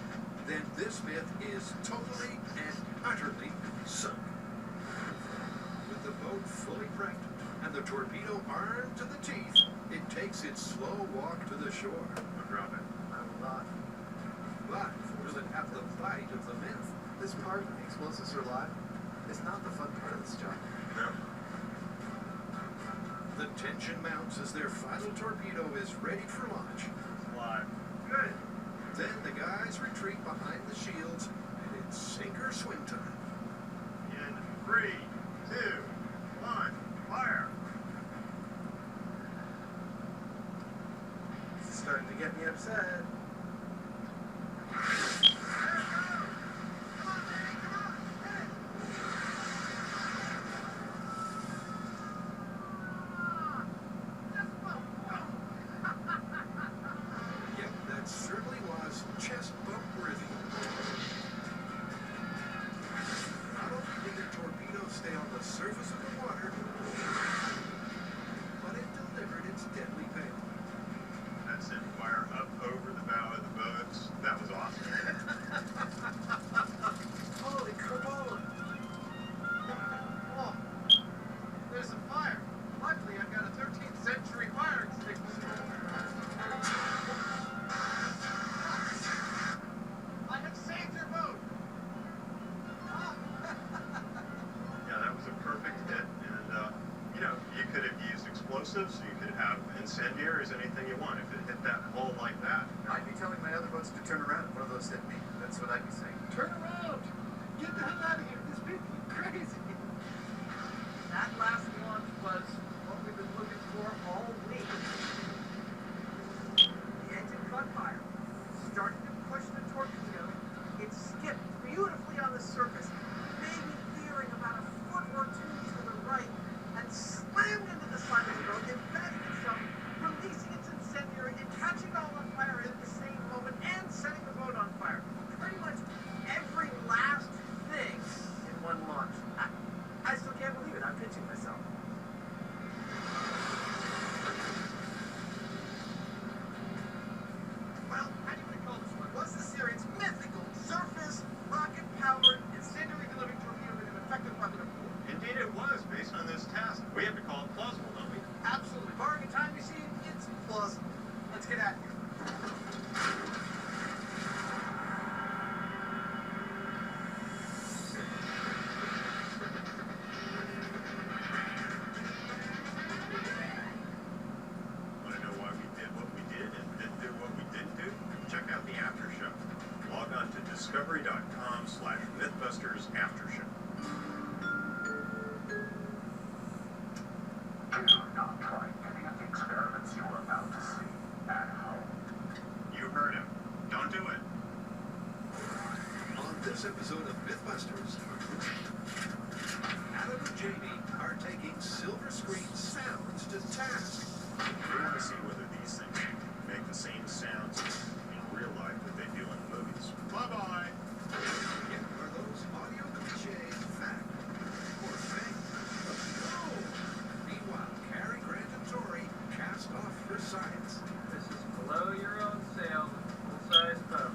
then this myth is totally and utterly sunk. With the boat fully prepped and the torpedo armed to the teeth, it takes its slow walk to the shore. I'll drop it. I will not. But will it have the bite of the myth? This part, when the explosives are live, is not the fun part of this job. No. The tension mounts as their final torpedo is ready for launch. Live. Good. Then the guys retreat behind the shields, and it's sink or swim time. In 3, 2, 1, fire! This is starting to get me upset. Yep, that certainly was chest bump worthy. Not only did the torpedo stay on the surface of the water, but it delivered its deadly payload. That sent fire up over the bow of the boats. That was awesome. Holy crapola! Oh, there's a fire. Luckily, I've got a 13th century fire extinguisher. I have saved your boat. Yeah, that was a perfect hit. And, you could have used explosives. You could have incendiaries, anything you want. If it hit that hull like that. I'd be telling my other boats to turn around if one of those hit me. That's what I'd be saying. Turn around! Get the hell out of here! This people are crazy! That last launch was what we've been looking for all week. The Department of War. Indeed it was, based on this task. We have to call it plausible, don't we? Absolutely. Bargain time machine, it's plausible. Let's get at it. Want to know why we did what we did and didn't do what we didn't do? Check out the after show. Log on to discovery.com/MythBustersAfterShow. Do not try any of the experiments you are about to see at home. You heard him. Don't do it. On this episode of Mythbusters, Adam and Jamie are taking silver screen sounds to task. We want to see whether these things make the same sounds in real life that they do in the movies. Bye-bye. Yet are those audio cliches fact or fake? No! Meanwhile, Cary Grant and Tori cast off for science. This is below your own sail, full-size boat.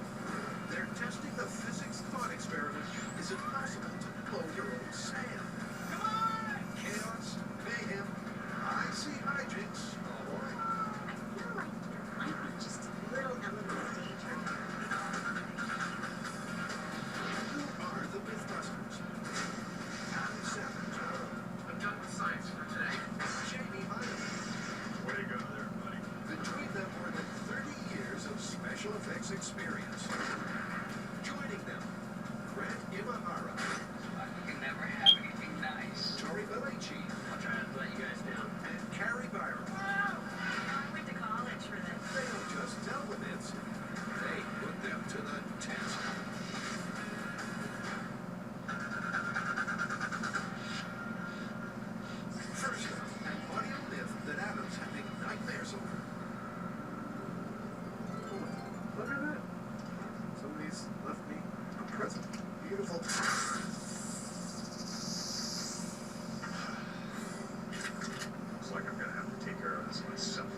They're testing the physics thought experiment. Is it possible to blow your own sail? Come on! Chaos, mayhem, I see hijinks. Oh boy. I feel like there might be just a little element of danger. Who are the Mythbusters? Adam Savage, I'm done with science for today. Jamie Hyde. Way to go there, buddy. Between them more than 30 years of special effects experience. Joining them, Grant Imahara, You can never have anything nice. Tori Belleci, I'll try not to let you guys down. and Carrie Byron. I went to college for this. They don't just tell the myths, they put them to the test. First up, an audio myth that Adam's having nightmares over. Look at that. Somebody's left me a present. Beautiful. Looks like I'm going to have to take care of this myself.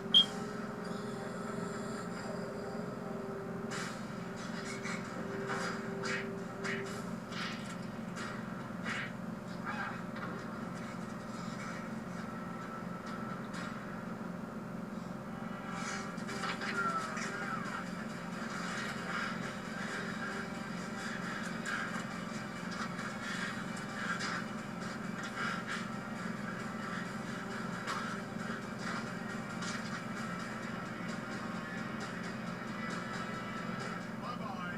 Bye-bye.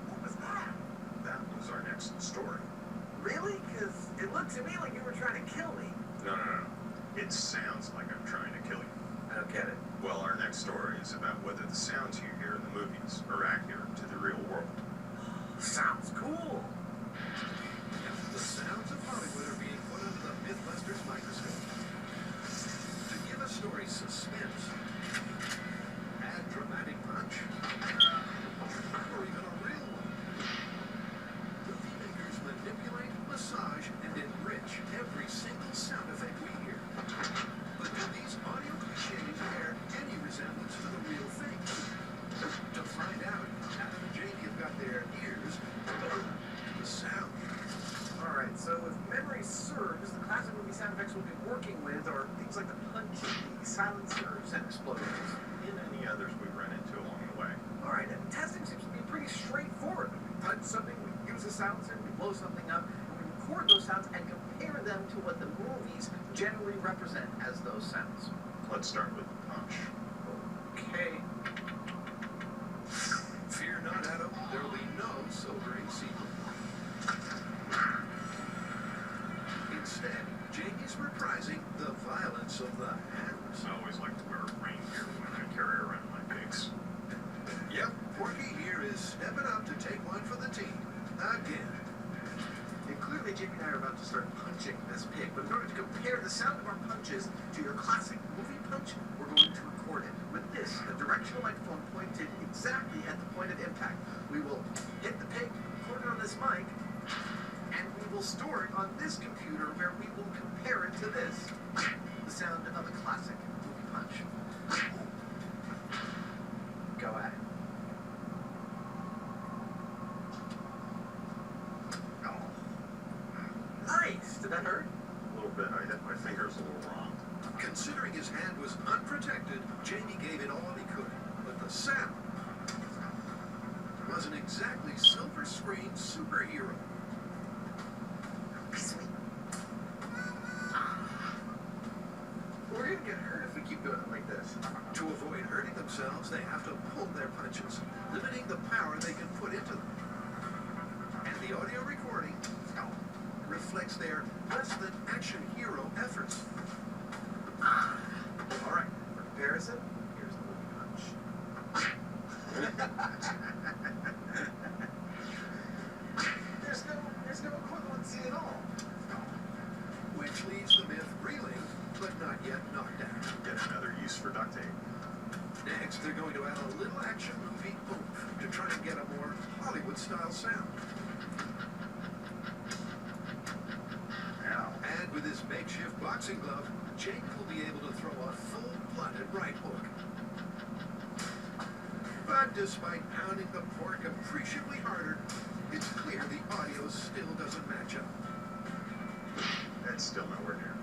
What was that? That was our next story. Really? Because it looked to me like you were trying to kill me. No. It sounds like I'm trying to kill you. I don't get it. Well, our next story is about whether the sounds you hear in the movies are accurate to the real world. Sounds cool. The sounds of Hollywood are being put under the Mythbusters microscope. To give a story suspense, add dramatic punch, or even a real one. Movie makers manipulate, massage, and enrich every single sound effect we hear. But do these audio cliches bear any resemblance to the real thing? To find out, Adam and Jamie have got their ears to the sound. Alright, so if memory serves, the classic movie sound effects we'll be working with are things like the punching, the silencers, and explosions. And any others we run into along the way. Alright, and testing seems to be pretty straightforward. We punch something, we use a silencer, we blow something up, and we record those sounds and compare them to what the movies generally represent as those sounds. Let's start with the punch. Okay. Fear not, Adam. There will be no sobering sequel. Instead, Jamie's reprising the violence of the hands. I always like to wear reindeer when I carry around my pigs. Yep, Porky here is stepping up to take one for the team. Again. And clearly, Jamie and I are about to start punching this pig, but in order to compare the sound of our punches to your classic movie punch, we're going to record it with this, a directional microphone pointed exactly at the point of impact. We will hit the pig, record it on this mic, and we will store it on this computer where we will compare it to this, the sound of a classic movie punch. pull their punches, limiting the power they can put into them. And the audio recording reflects their less-than-action hero efforts. All right, for comparison, here's the punch. There's no equivalency at all. Which leaves the myth reeling, but not yet knocked out. Yet another use for duct tape. Next, they're going to add a little action movie oomph to try to get a more Hollywood-style sound. And with his makeshift boxing glove, Jake will be able to throw a full-blooded right hook. But despite pounding the pork appreciably harder, it's clear the audio still doesn't match up. That's still nowhere near.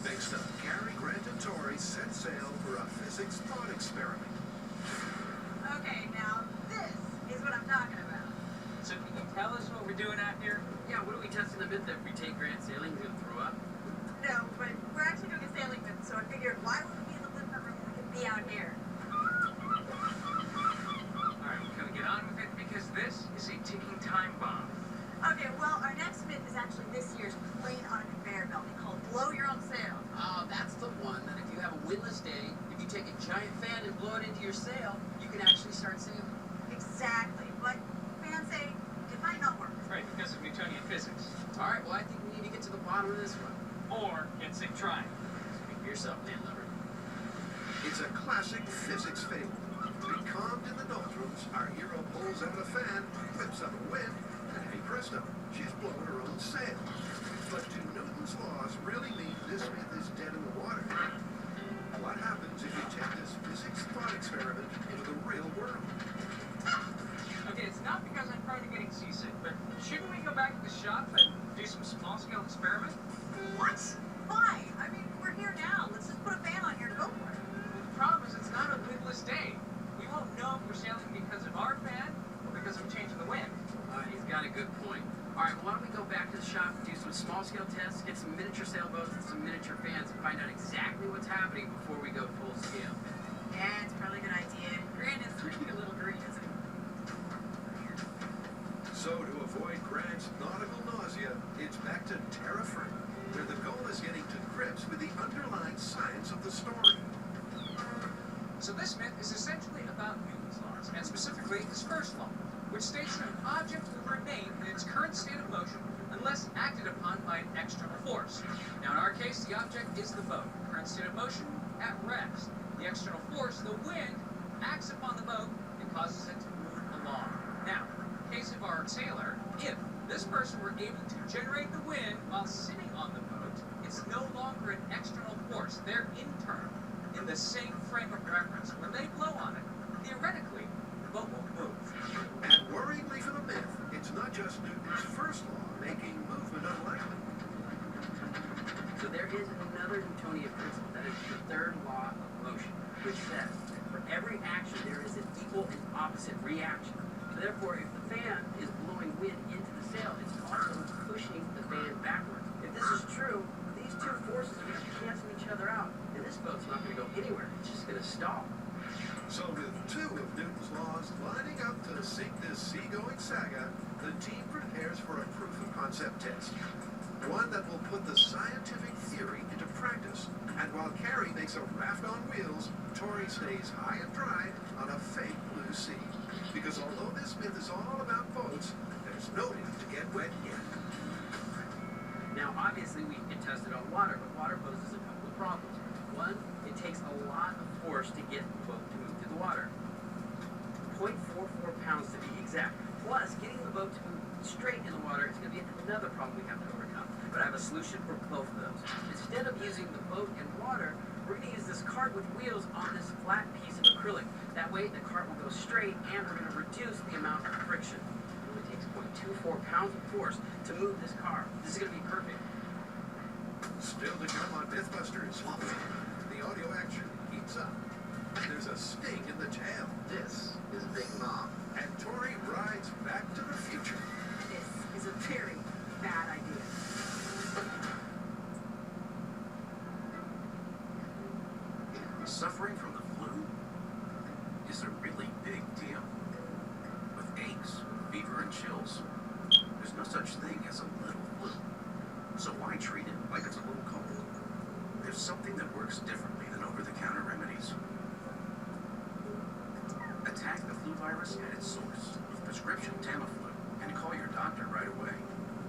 Next up, Gary, Grant, and Tori set sail for a physics thought experiment. Okay, now this is what I'm talking about. So can you tell us what we're doing out here? Yeah, what are we testing the myth that if we take Grant sailing, he's gonna throw up? No, but we're actually doing a sailing bit, so I figured why would we be in the living room when we could be out here? Alright, can we get on with it? Because this is a ticking time bomb. Okay, well, our next myth is actually this year's plane on a conveyor belt called Blow Your Own Sail. Oh, that's the one that if you have a windless day, if you take a giant fan and blow it into your sail, you can actually start sailing. Exactly, but fans say it might not work. Right, because of Newtonian physics. Alright, well I think we need to get to the bottom of this one. Or get sick trying. Speak for yourself, Dan Lover. It's a classic physics fable. Becalmed in the doldrums, our hero pulls out a fan, whips up a wind, and hey presto, she's blown her own sail. But do Newton's laws really mean this myth is dead in the water? What happens if you take this physics thought experiment into the real world? Okay, it's not because I'm prone to getting seasick, but shouldn't we go back to the shop and do some small-scale experiment? What? Why? I mean, we're here now. Let's just put a fan on here and go for it. The problem is it's not a windless day. We won't know if we're sailing because of our fan or because of changing the wind. He's got a good point. Alright, well, why don't we go back to the shop and do some small-scale tests, get some miniature sailboats and some miniature fans and find out exactly what's happening before we go full scale. Yeah, it's probably a good idea. Grant is looking a little green, isn't he? So to avoid Grant's nautical nausea, it's back to Terra Firma, where the goal is getting to grips with the underlying science of the story. So this myth is essentially about Newton's laws, and specifically his first law, which states that an object will remain in its current state of motion unless acted upon by an external force. Now in our case, the object is the boat, current state of motion at rest. The external force, the wind, acts upon the boat and causes it to move along. Now, in the case of our sailor, if this person were able to generate the wind while sitting on the boat, it's no longer an external force, they're internal, in the same frame of reference. When they blow on it, theoretically, the boat will move. And worryingly for the myth, it's not just Newton's first law making movement unlikely. So there is another Newtonian principle, that is the third law of motion, which says that for every action there is an equal and opposite reaction. So therefore, if the fan is blowing wind into the sail, it's also pushing the fan backwards. If this is true, these two forces are going to cancel each other out, and this boat's not going to go anywhere. It's just going to stall. So with two of Newton's laws lining up to sink this seagoing saga, the team prepares for a proof of concept test. One that will put the scientific theory into practice. And while Carrie makes a raft on wheels, Tori stays high and dry on a fake blue sea. Because although this myth is all about boats, there's no need to get wet yet. Now, obviously, we can test it on water, but water poses a couple of problems. One, it takes a lot of force to get the boat to move through the water. 0.44 pounds to be exact. Plus, getting the boat to move straight in the water is going to be another problem we have to overcome. But I have a solution for both of those. Instead of using the boat and water, we're going to use this cart with wheels on this flat piece of acrylic. That way, the cart will go straight, and we're going to reduce the amount of friction. It only takes 0.24 pounds of force to move this car. This is going to be perfect. Still to come on Mythbusters. The audio action heats up. There's a sting in the tail. This is Big Mom. And Tori rides back to the future. This is a very bad idea. Suffering from the flu is a really big deal. With aches, fever, and chills, there's no such thing as a little flu. So why treat it like it's a little cold? There's something that works differently than over-the-counter remedies. Attack the flu virus at its source with prescription Tamiflu and call your doctor right away.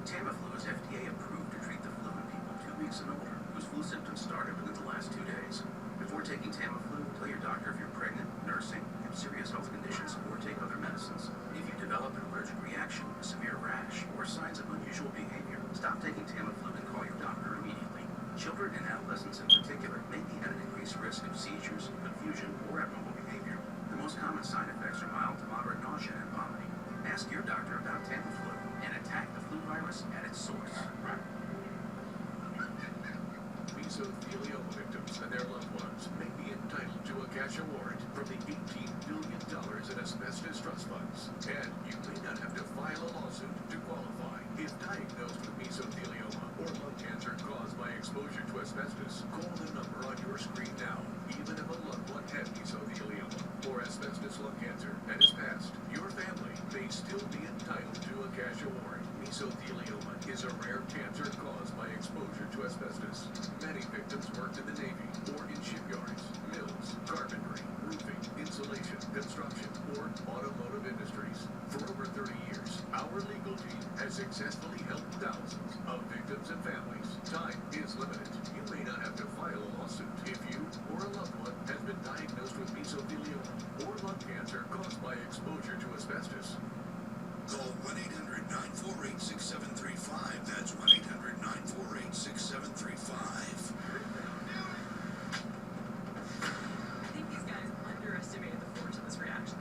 Tamiflu is FDA approved to treat the flu in people 2 weeks and older whose flu symptoms started within the last 2 days. Before taking Tamiflu, tell your doctor if you're pregnant, nursing, have serious health conditions, or take other medicines. If you develop an allergic reaction, a severe rash, or signs of unusual behavior, stop taking Tamiflu and call your doctor immediately. Children and adolescents in particular may be at an increased risk of seizures, confusion, or abnormal behavior. The most common side effects are mild to moderate nausea and vomiting. Ask your doctor about Tamiflu and attack the flu virus at its source. Mesothelioma victims and their loved ones may be entitled to a cash award from the $18 billion in asbestos trust funds. And you may not have to file a lawsuit to qualify. If diagnosed with mesothelioma or lung cancer caused by exposure to asbestos, call the number on your screen now. Even if a loved one had mesothelioma or asbestos lung cancer and is passed, your family may still be entitled to a cash award. Mesothelioma is a rare cancer caused by exposure to asbestos. Many victims worked in the Navy or in shipyards, mills, carpentry, roofing, insulation, construction, or automotive industries. For over 30 years, our legal team has successfully helped thousands of victims and families. Time is limited. You may not have to file a lawsuit if you or a loved one has been diagnosed with mesothelioma or lung cancer caused by exposure to asbestos. Call 1-800-948-6735. That's 1-800-948-6735. I think these guys underestimated the force of this reaction.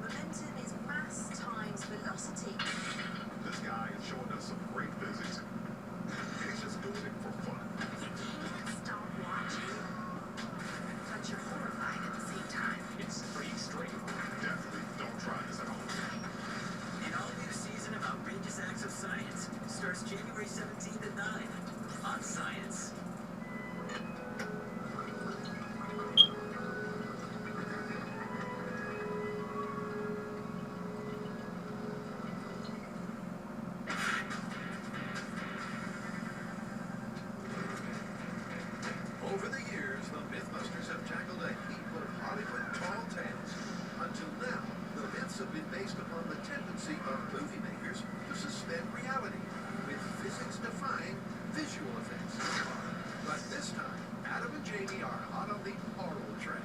Momentum is mass times velocity. This guy is showing us some great physics. He's just doing it for fun. You can't stop watching, but you're horrified at the same time. It's pretty extreme. Definitely don't try this at home. An all-new season of Outrageous Acts of Science starts January 17th at 9 on Science. Over the years, the Mythbusters have tackled a heap of Hollywood tall tales. Until now, the myths have been based upon the tendency of movie makers to suspend reality with physics-defying visual effects. But this time, Adam and Jamie are hot on the oral trail.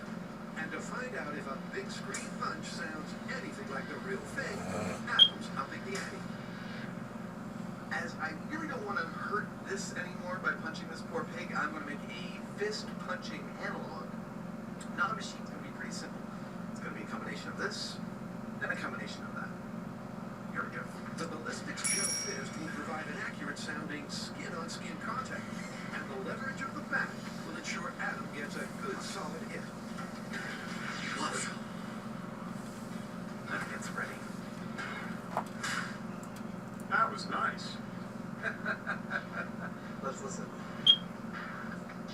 And to find out if a big screen punch sounds anything like the real thing, Adam's upping the ante. As I really don't want to hurt this anymore by punching this poor pig, I'm going to make a fist punching analog. Not a machine. It's going to be pretty simple. It's going to be a combination of this and a combination of that. Here we go. The Ballistics Gel Fist will provide an accurate sounding skin-on-skin contact, and the leverage of the bat will ensure Adam gets a good solid hit. That gets ready. That was nice. Let's listen.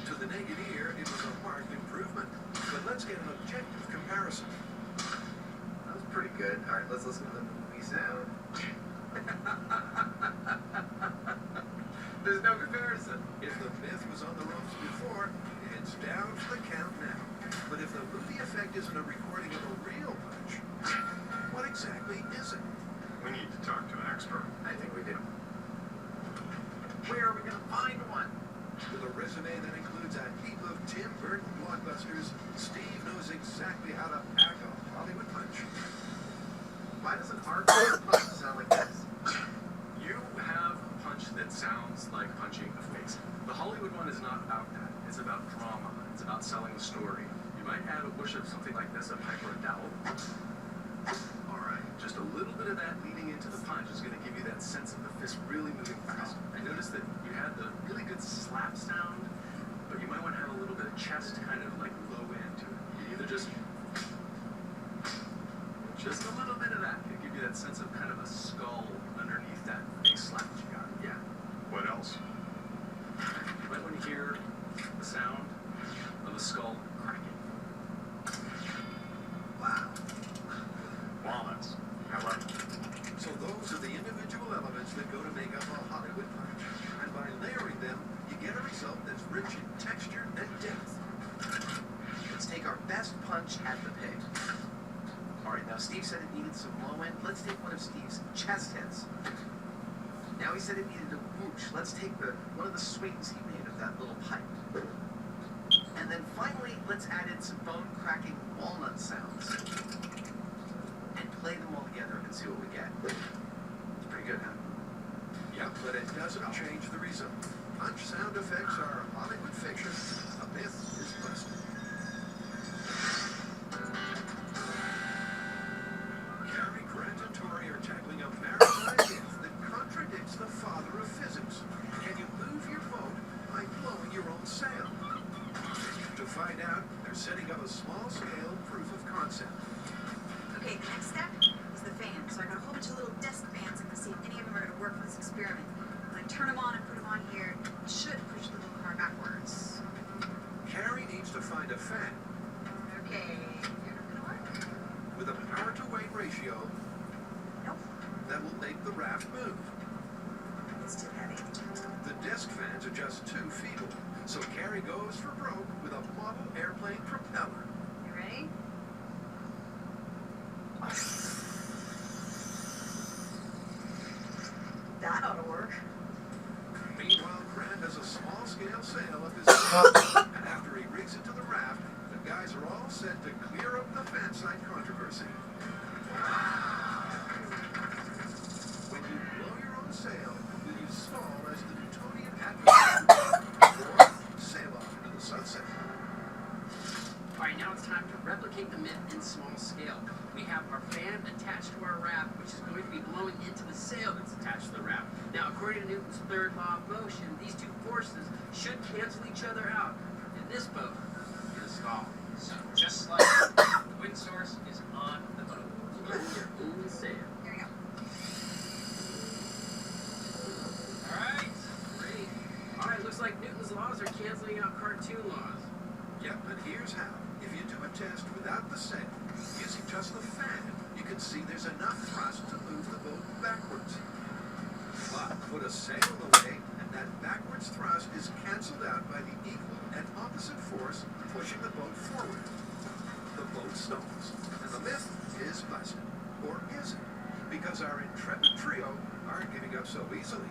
To the naked ear, it was a marked improvement, but let's get an objective comparison. That was pretty good. All right, let's listen to the movie sound. There's no comparison. If the myth was on the ropes before, it's down to the count now. But if the movie effect isn't a recording of a real punch, what exactly is it? We need to talk to an expert. I think we do. Where are we going to find one? With a resume that includes a heap of Tim Burton blockbusters, Steve knows exactly how to pack a Hollywood punch. Why does an art punch sound like this? You have a punch that sounds like punching a face. The Hollywood one is not about that. It's about drama. It's about selling the story. You might add a whoosh of something like this, a pipe or a dowel. All right, just a little bit of that leading into the punch is going to give you that sense of the fist really moving fast. I noticed that you had the really good slap sound, but you might want to have a little bit of chest kind of like low end to it. You either just a little bit of that can give you that sense of kind of a skull underneath that face slap that you got. Yeah. What else? You might want to hear the sound of a skull cracking. Steve said it needed some low end. Let's take one of Steve's chest heads. Now he said it needed a whoosh. Let's take one of the swings he made of that little pipe. And then finally, let's add in some bone-cracking walnut sounds. And play them all together and see what we get. It's pretty good, huh? Yeah, but it doesn't change the result. Punch sound effects are Hollywood fiction. A myth is busted. Cary Grant and Tori are tackling a maritime myth that contradicts the father of physics. Can you move your boat by blowing your own sail? To find out, they're setting up a small-scale proof of concept. Okay, the next step is the fans. So I got a whole bunch of little desk fans. I'm going to see if any of them are going to work for this experiment. When I turn them on and put them on here, it should push the little car backwards. Cary needs to find a fan Okay, you're not going to work? with a power-to-weight ratio Nope, that will make the raft move. it's too heavy. The desk fans are just too feeble, so Cary goes for broke with a model airplane propeller. You ready? That ought to work. Meanwhile, Grant has a small-scale sail up his sleeve, and after he rigs it to the raft, the guys are all set to clear up the fan site controversy. When you blow your own sail, will you stall as the Newtonian atmosphere or sail off into the sunset? All right, now it's time to replicate the myth in small scale. We have our fan attached to our raft, which is going to be blowing into the sail that's attached to the raft. Now, according to Newton's third law of motion, these two forces should cancel each other out, and this boat is stalled. So just like the wind source is on the boat. On your own sail. Here we go. All right. Great. All right, looks like Newton's laws are canceling out cartoon laws. Yep, but here's how. If you do a test without the sail, using just the fan, you can see there's enough thrust to move the boat backwards. But put a sail away, and that backwards thrust is canceled out by the equal and opposite force pushing the boat forward. The boat stalls, and the myth is busted. Or is it? Because our intrepid trio aren't giving up so easily.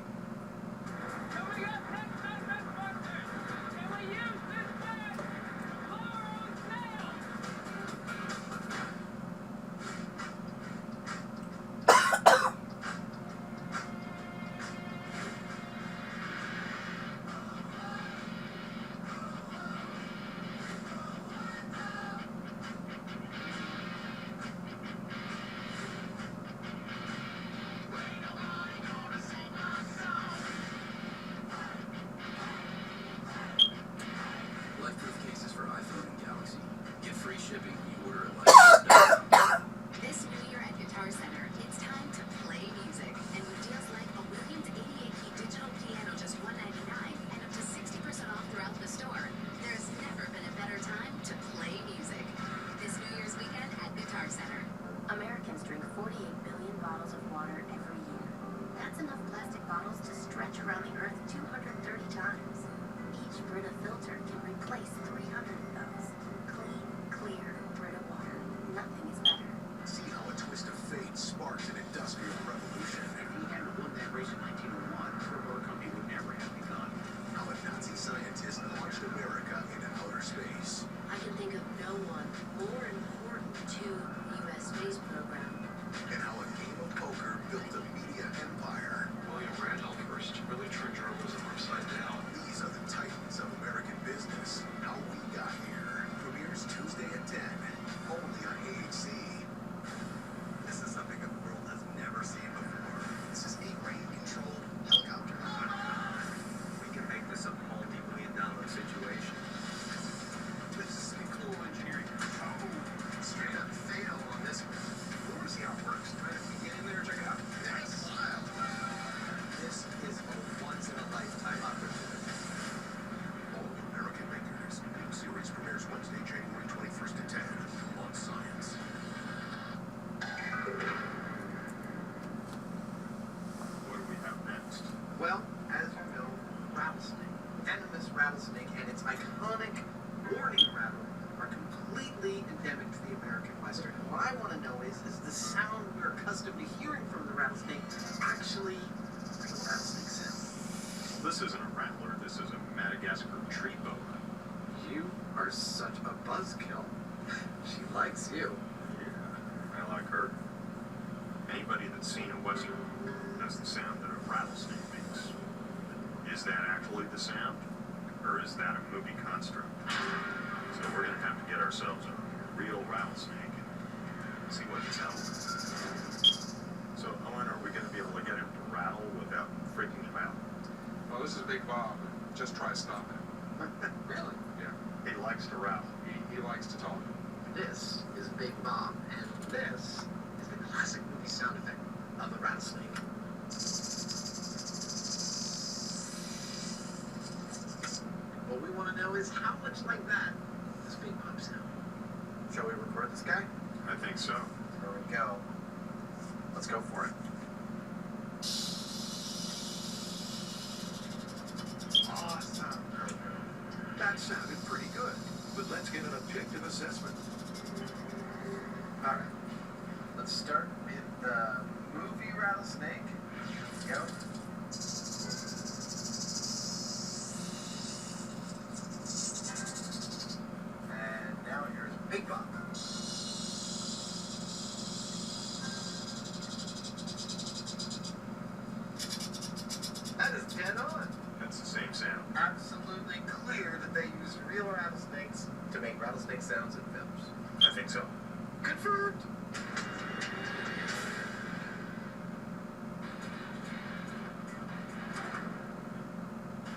Coming up next on Mythbusters, can we use this bag? Blow our own sail. Life-proof cases for iPhone and Galaxy. Get free shipping when you order at Life. This new year at Guitar Center, it's time to play music. And with deals like a Williams 88-key digital piano just $199 and up to 60% off throughout the store, there's never been a better time to play music. This New Year's weekend at Guitar Center. Americans drink 48 billion bottles of water every year. That's enough plastic bottles to stretch around the earth 230 times. Each Brita filter can replace 300 of those. Clean, clear Brita water. Nothing is better. See how a twist of fate sparked an industrial revolution. If he hadn't won that race in 1901, the railroad company would never have begun. How a Nazi scientist launched America into outer space. I can think of no one more important to the U.S. space program. And how a game of poker built a media empire. William Randolph first really turned journalism upside down. These are the titans of American business. How we got here. Premieres Tuesday at 10. Only on AHC. This is something the world has never seen before. This is a rain-controlled helicopter. We can make this a multi-million-dollar situation. This is cool engineering. Oh, straight up fail on this one. You want to see how it works? Try to get in there and check it out. Nice. you're such a buzzkill. She likes you. Yeah, I like her. Anybody that's seen a Western knows the sound that a rattlesnake makes. Is that actually the sound? Or is that a movie construct? So we're going to have to get ourselves a real rattlesnake and see what it's hell. So, Owen, are we going to be able to get him to rattle without freaking him out? Well, this is Big Bob. Just try stopping him. Really? Yeah. He likes to rattle. He likes to talk. This is Big Bob, and this is the classic movie sound effect of a rattlesnake. What we want to know is how much like that does Big Bob sound? Shall we record this guy? I think so. There we go. Let's go for it. Awesome. That sounded pretty good, but let's get an objective assessment. All right. Let's start with the movie rattlesnake. Here we go. And now here's Big Bob. That is dead on. That's the same sound. Absolutely clear that they use real rattlesnakes to make rattlesnake sounds in films. I think so. Confirmed.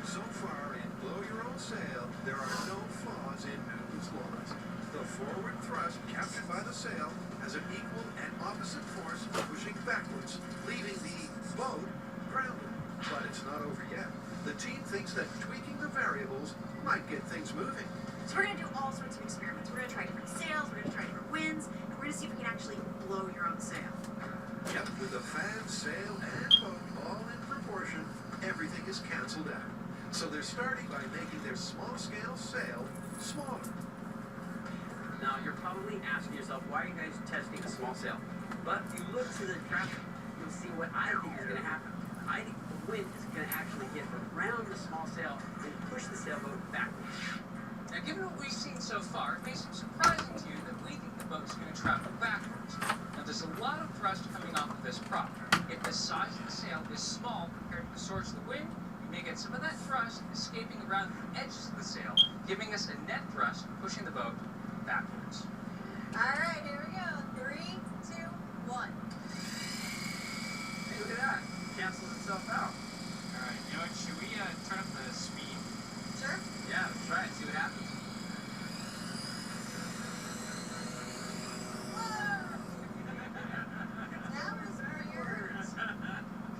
So far in Blow Your Own Sail, there are no flaws in Newton's laws. The forward thrust captured by the sail has an equal and opposite force pushing backwards, leaving the boat grounded. But it's not over yet. The team thinks that tweaking the variables might get things moving. So we're going to do all sorts of experiments. We're going to try different sails, we're going to try different winds, and we're going to see if we can actually blow your own sail. Yep, with the fan, sail, and boat all in proportion, everything is canceled out. So they're starting by making their small-scale sail smaller. Now, you're probably asking yourself, why are you guys testing a small sail? But if you look to the graphic, you'll see what I think is going to happen. I think the wind is going to actually get around the small sail and push the sailboat backwards. Now, given what we've seen so far, it may seem surprising to you that we think the boat is going to travel backwards. Now, there's a lot of thrust coming off of this prop. If the size of the sail is small compared to the source of the wind, you may get some of that thrust escaping around the edges of the sail, giving us a net thrust pushing the boat backwards. All right, here we go. 3, 2, 1. Hey, look at that. Cancels itself out. Alright, you know what? Should we turn up the speed? Sure. Yeah, let's try it, see what happens. That was weird.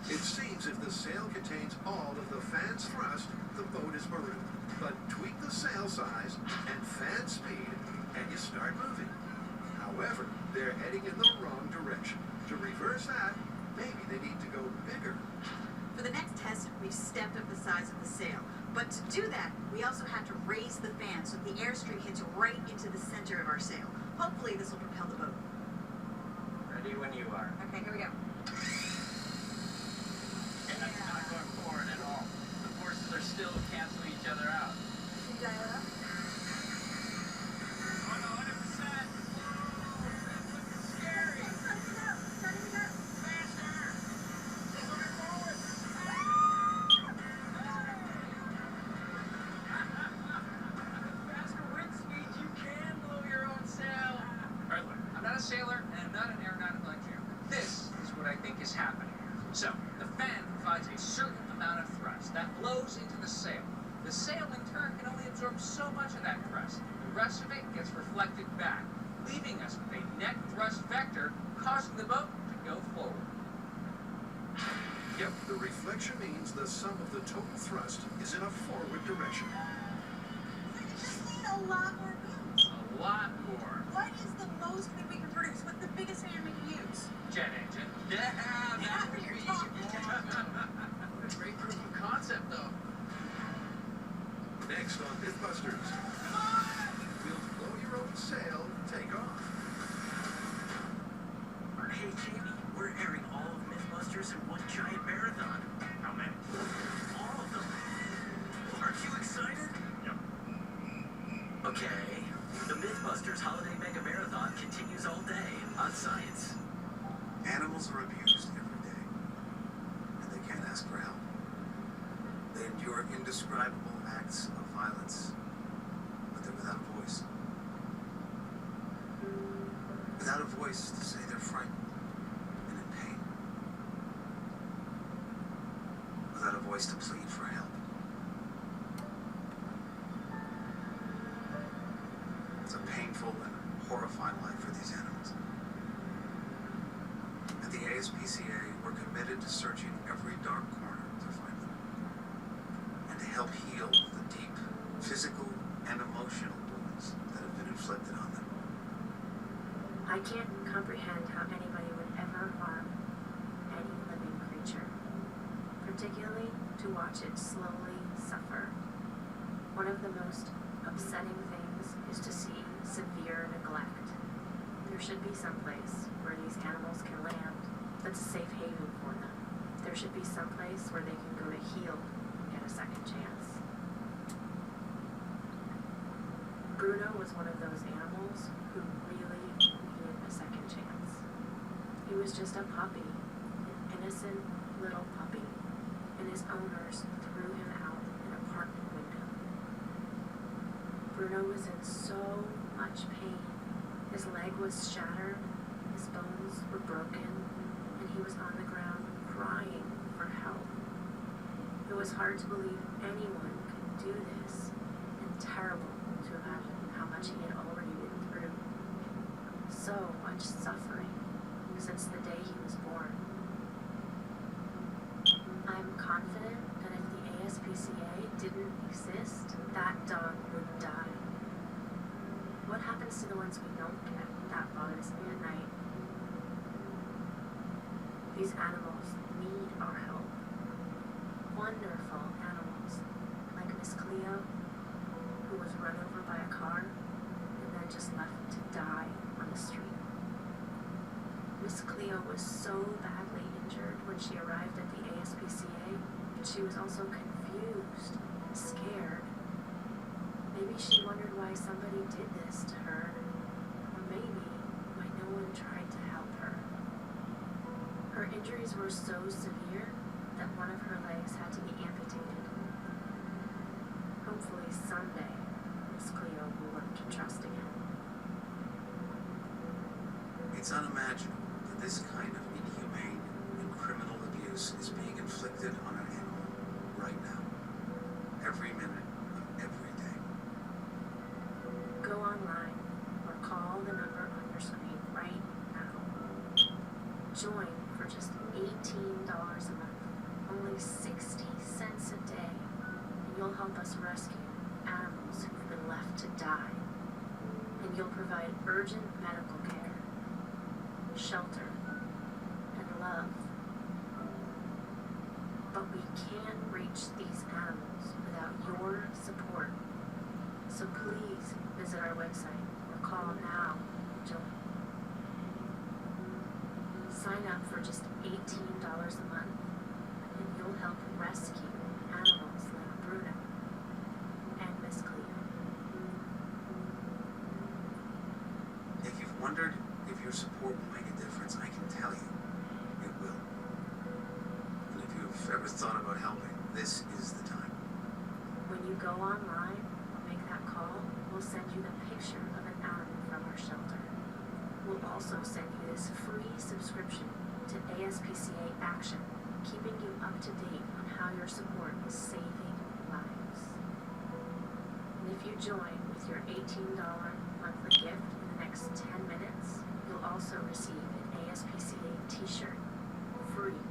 It seems if the sail contains all of the fan's thrust, the boat is marooned. But tweak the sail size and fan speed, and you start moving. However, they're heading in the wrong direction. To reverse that, maybe they need to go bigger. For the next test, we've stepped up the size of the sail. But to do that, we also had to raise the fan so the airstream hits right into the center of our sail. Hopefully this will propel the boat. Ready when you are. Okay, here we go. And that's not going forward at all. The forces are still canceling each other out. Can you dial it up? Oh no, 100%. It's scary. Starting it up. Starting it up. Faster. Moving forward. Faster wind speed, you can blow your own sail. Alright, look, I'm not a sailor and I'm not an aeronautical engineer. This is what I think is happening. So, the fan provides a certain amount of thrust that blows into the sail. The sail, in turn, can only absorb so much of that thrust. The rest of it gets reflected back, leaving us with a net thrust vector, causing the boat to go forward. Yep, the reflection means the sum of the total thrust is in a forward direction. We just need a lot more wind. A lot more. What is the most wind we can produce? What's the biggest fan we can use? Jet engine. Yeah, Yeah, that would you're be talking. What a great proof of concept, though. Next on Mythbusters, will Blow Your Own Sail take off? Hey, Jamie, we're airing all of Mythbusters in one giant marathon. How many? All of them. Aren't you excited? Yep. Okay. The Mythbusters Holiday Mega Marathon continues all day on Science. Animals are abused every day, and they can't ask for help. They endure indescribable acts of violence, but they're without a voice. Without a voice to say they're frightened and in pain. Without a voice to plead for help. It's a painful and horrifying life for these animals. At the ASPCA, we're committed to searching every dark corner to find them. And to help heal the deep physical and emotional wounds that have been inflicted on them. I can't comprehend how anybody would ever harm any living creature, particularly to watch it slowly suffer. One of the most upsetting things is to see severe neglect. There should be some place where these animals can land that's a safe haven for them. There should be some place where they can go to heal and get a second chance. Bruno was one of those animals who really needed a second chance. He was just a puppy, an innocent little puppy, and his owners threw him out an apartment window. Bruno was in so much pain. His leg was shattered, his bones were broken, and he was on the ground crying for help. It was hard to believe anyone could do this, and terrible to imagine how much he had already been through. So much suffering since the day he was born. I'm confident that if the ASPCA didn't exist, that dog would die. What happens to the ones we don't get? That bothers me at night. These animals need our help. Wonderful animals, like Miss Cleo, who was run over by a car and then just left to die on the street. Miss Cleo was so badly injured when she arrived at the ASPCA, but she was also confused and scared. Maybe she wondered why somebody did this to her, or maybe why no one tried to help her. Her injuries were so severe that one of her legs had to be amputated. Hopefully someday, Miss Cleo will learn to trust again. It's unimaginable that this kind of inhumane and criminal abuse is being inflicted on an animal right now. Every minute of every day. Go online or call the number on your screen right now. Join for just $18 a month, only 60 cents a day, and you'll help us rescue animals who've been left to die. And you'll provide urgent medical care, shelter, and love. But we can't reach these animals without your support. So please visit our website or call now to join. Sign up for just $18 a month, and you'll help rescue animals like Bruno and Miss Cleo. If you've wondered if your support will make a difference, I can tell you, it will. And if you've ever thought about helping, this is the time. When you go online or make that call, we'll send you the picture of an animal from our shelter. We'll also send you this free subscription to ASPCA Action, keeping you up to date on how your support is saving lives. And if you join with your $18 monthly gift in the next 10 minutes, you'll also receive an ASPCA t-shirt, free,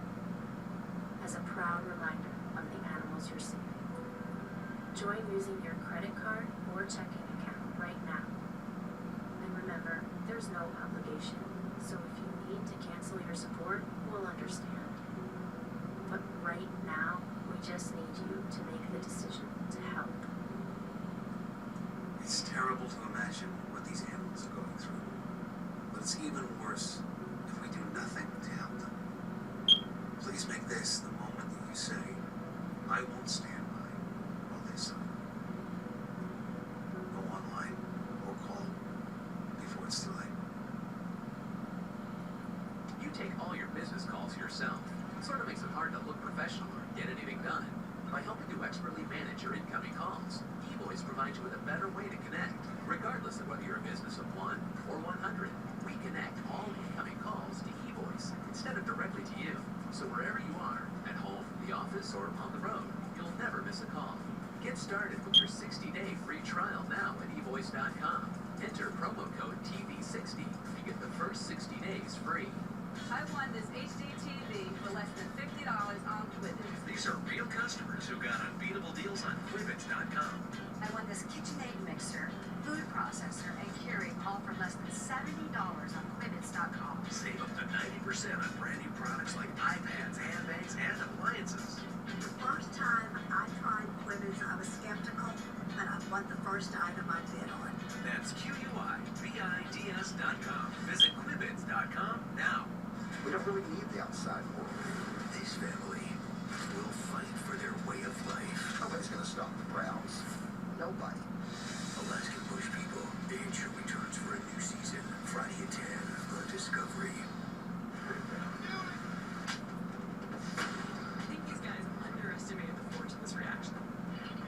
as a proud reminder of the animals you're saving. Join using your credit card or checking account right now. And remember, there's no obligation, so if you need to cancel your support, we'll understand. But right now, we just need you to make the decision to help. It's terrible to imagine what these animals are going through. But it's even worse if we do nothing to help them. Please make this the moment that you say, I won't stand by while they suffer. Go online Regardless of whether you're a business of 1 or 100, we connect all incoming calls to eVoice instead of directly to you. So wherever you are, at home, the office, or on the road, you'll never miss a call. Get started with your 60-day free trial now at eVoice.com. Enter promo code TV60 to get the first 60 days free. I won this HD TV for less than $50 on Quibbits. These are real customers who got unbeatable deals on Quibbits.com. I won this KitchenAid mixer, food processor, and Keurig all for less than $70 on Quibbits.com. Save up to 90% on brand new products like iPads, handbags, and appliances. The first time I tried Quibbits, I was skeptical, but I bought the first item I bid on. That's QUIBIDS.com. Visit Quibbits.com now. We don't really need the outside world. This family will fight for their way of life. Nobody's gonna stop the Browns. Nobody. Alaskan Bush People. Danger returns for a new season. Friday at 10 on Discovery. I think these guys underestimated the force of this reaction.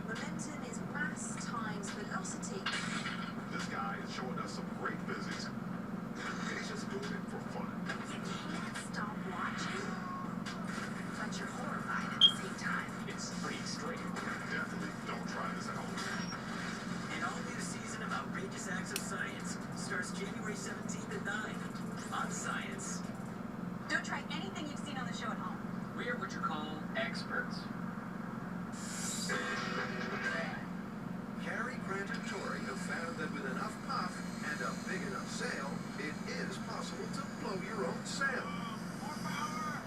Momentum is mass times velocity. This guy is showing us some great physics. He's just doing it for fun. You can't stop watching, but you're horrified at the same time. It's pretty extreme. Definitely don't try this at home. An all-new season of Outrageous Acts of Science starts January 17th at 9 on Science. Don't try anything you've seen on the show at home. We are what you call experts. Cary Grant and Tori have found that with enough puff and a big enough sail, it is possible to blow your own sail.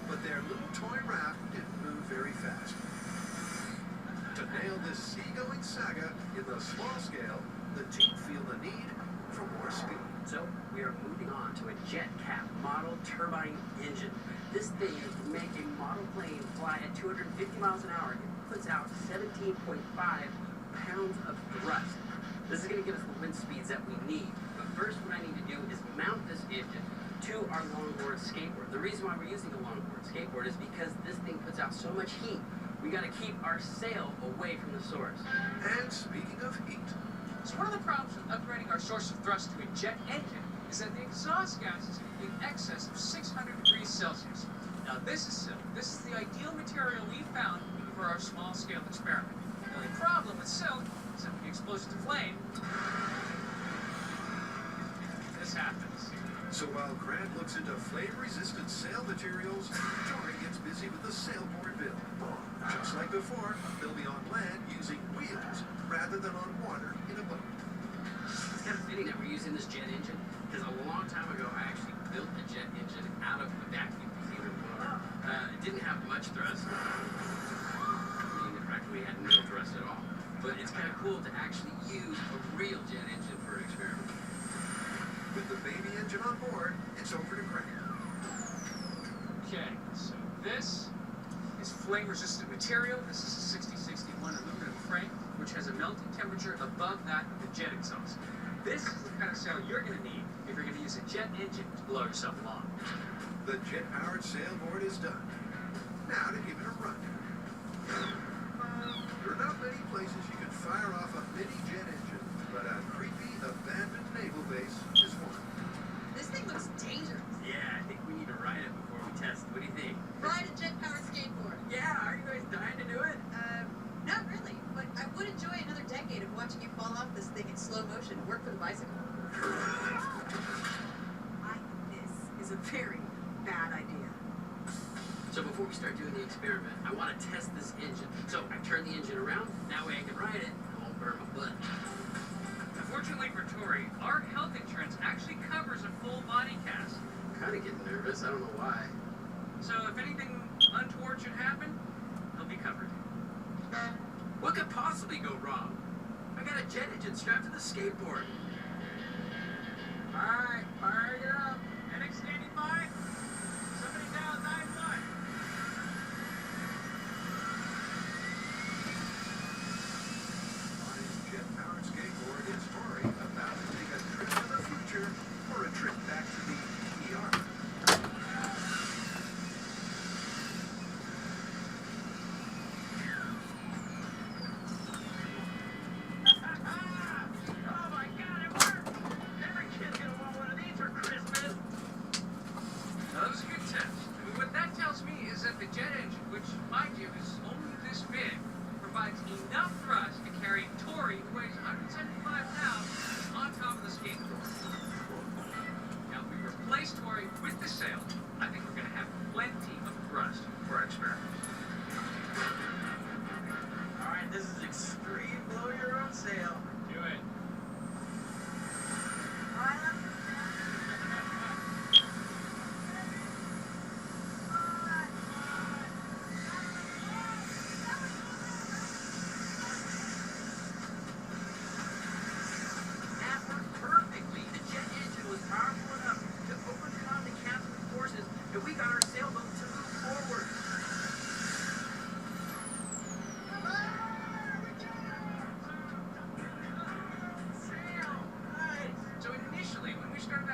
But their little toy raft didn't move very fast. To nail this seagoing saga in the small scale, the team feel the need for more speed. So we are moving on to a jet cap model turbine engine. This thing can make a model plane fly at 250 miles an hour. It puts out 17.5 pounds of thrust. This is going to give us the wind speeds that we need. But first, what I need to do is mount this engine to our longboard skateboard. The reason why we're using a longboard skateboard is because this thing puts out so much heat. We got to keep our sail away from the source. And speaking of heat, So one of the problems with upgrading our source of thrust to a jet engine is that the exhaust gases can be in excess of 600 degrees Celsius. Now this is silk. This is the ideal material we found for our small-scale experiment. The only problem with silk is that when you expose it to flame, this happens. so while Grant looks into flame-resistant sail materials, Tori gets busy with the sailboard build. Just like before, they'll be on land using wheels rather than on water in a boat. It's kind of fitting that we're using this jet engine because a long time ago I actually built a jet engine out of a vacuum cleaner motor. It didn't have much thrust. I mean, practically had no thrust at all. But it's kind of cool to actually use a real jet engine for an experiment. With the baby engine on board, it's over to Grant. Okay, so this is flame-resistant material. This is a 6061 aluminum frame, which has a melting temperature above that of the jet exhaust. This is the kind of sail you're going to need if you're going to use a jet engine to blow yourself along. The jet-powered sailboard is done. Now to give it a run. There are not many places you can fire off a mini jet engine, but a creepy, abandoned naval base is one. This thing looks dangerous. Yeah, I think we need to ride it before we test. What do you think? Ride a jet-powered skateboard. Yeah, are you guys dying to do it? Not really, but I would enjoy another decade of watching you fall off this thing in slow motion and work for the bicycle. I think this is a very bad idea. So before we start doing the experiment, I want to test this engine. So I turn the engine around, that way I can ride it, and I won't burn my butt. Unfortunately for Tori, our health insurance actually covers a full body cast. I'm kind of getting nervous, I don't know why. So if anything untoward should happen, he'll be covered. What could possibly go wrong? I got a jet engine strapped to the skateboard. Alright, fire it up. NX standing by. Somebody dial 9-1. On his jet-powered skateboard is Tori about to take a trip to the future or a trip back to the ER. Oh my god, it worked!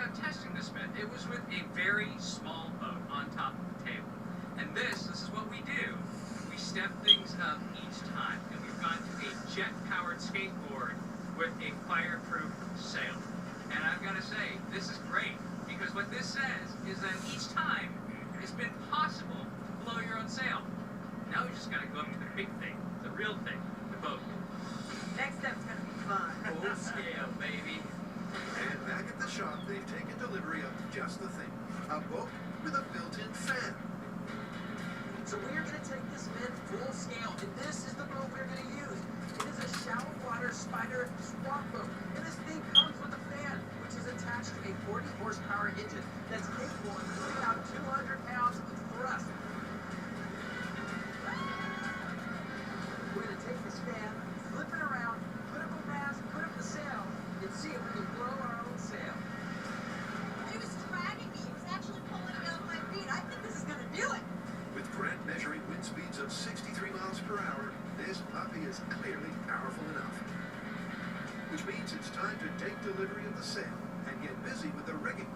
time testing this myth, it was with a very small boat on top of the table. And this is what we do. We step things up each time, and we've gone to a jet-powered skateboard with a fireproof sail. And I've got to say, this is great, because what this says is that each time it's been possible to blow your own sail. Now we just got to go up to the big thing, the real thing, the boat. Next step's gonna be fun. Full scale, baby. And back at the shop, they've taken delivery of just the thing. A boat with a built-in fan. So we are going to take this myth full scale, and this is the boat we're going to use. It is a shallow water spider swamp boat, and this thing comes with a fan, which is attached to a 40 horsepower engine that's capable of putting out 200 pounds of thrust. We're going to take this fan, flip it around, put up a mast, put up the sail, and see if we can blow our own sail. It was dragging me. It was actually pulling me off my feet. I think this is going to do it. With Grant measuring wind speeds of 63 miles per hour, this puppy is clearly powerful enough. Which means it's time to take delivery of the sail and get busy with the rigging.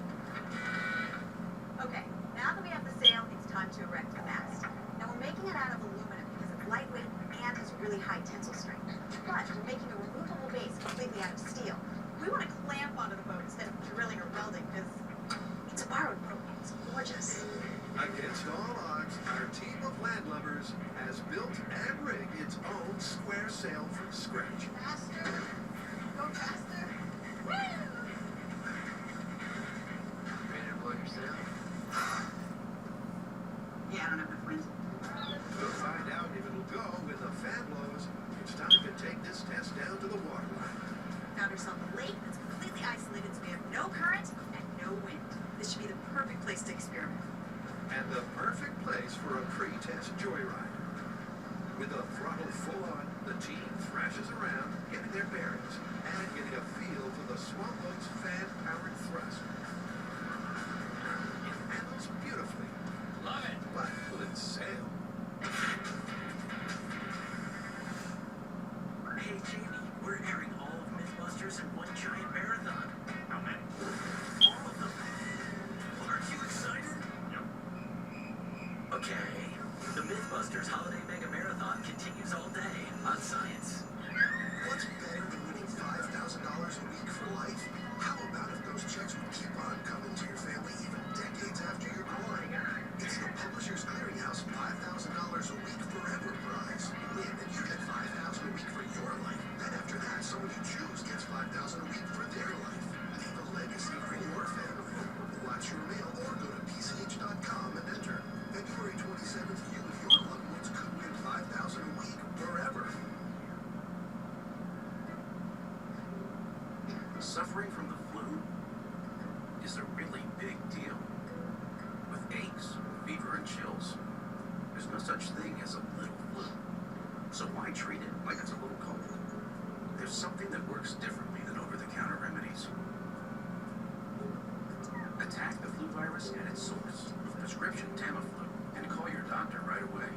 Okay, now that we have the sail, it's time to erect the mast. Now we're making it out of aluminum because it's lightweight and has really high tensile strength. But we're making a removable base completely out of steel. We want to clamp onto the boat instead of drilling or welding because it's a borrowed boat. It's gorgeous. Against all odds, our team of landlubbers has built and rigged its own square sail from scratch. Faster. Go faster. Woo! Ready to blow your sail? Yeah, I don't have enough wind. To find out if it'll go when the fan blows, it's time to take this test down to the waterline. Found ourselves a lake that's completely isolated so we have no current and no wind. This should be the perfect place to experiment. And the perfect place for a pre-test joyride. With the throttle full on, the team thrashes around, getting their bearings, and getting a feel for the swamp boat's fan-powered thrust. It handles beautifully. Love it. But will it sail? Hey, Jamie, we're airing all of Mythbusters in one giant marathon. How many? All of them. Aren't you excited? Yep. Okay. The Mythbusters Holiday Mega Marathon continues all day on Science. What's better than winning $5,000 a week for life? How about if those checks would keep on coming to your family even decades after you're gone? It's the Publishers Clearinghouse $5,000 a week forever prize. Win and you get $5,000 a week for your life. Then after that, someone you choose gets $5,000 a week for their life. Leave a legacy for your family. Watch your mail or go to pch.com and enter. February 27th, you and your loved ones could win $5,000 a week forever. Suffering from the flu is a really big deal. With aches, fever, and chills, there's no such thing as a little flu. So why treat it like it's a little cold? There's something that works differently than over-the-counter remedies. Attack the flu virus at its source with prescription Tamiflu and call your doctor right away.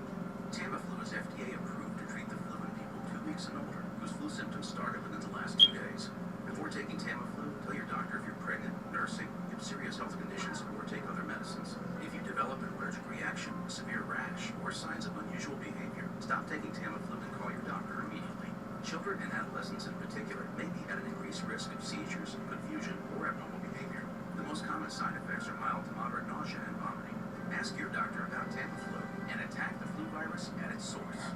Tamiflu is FDA approved to treat the flu in people 2 weeks and older whose flu symptoms started within the last 2 days. Before taking Tamiflu, tell your doctor if you're pregnant, nursing, have serious health conditions, or take other medicines. If you develop an allergic reaction, severe rash, or signs of unusual behavior, stop taking Tamiflu and call your doctor immediately. Children and adolescents in particular may be at an increased risk of seizures, confusion, or abnormal behavior. The most common side effects are mild to moderate nausea and vomiting. Ask your doctor about Tamiflu and attack the flu virus at its source.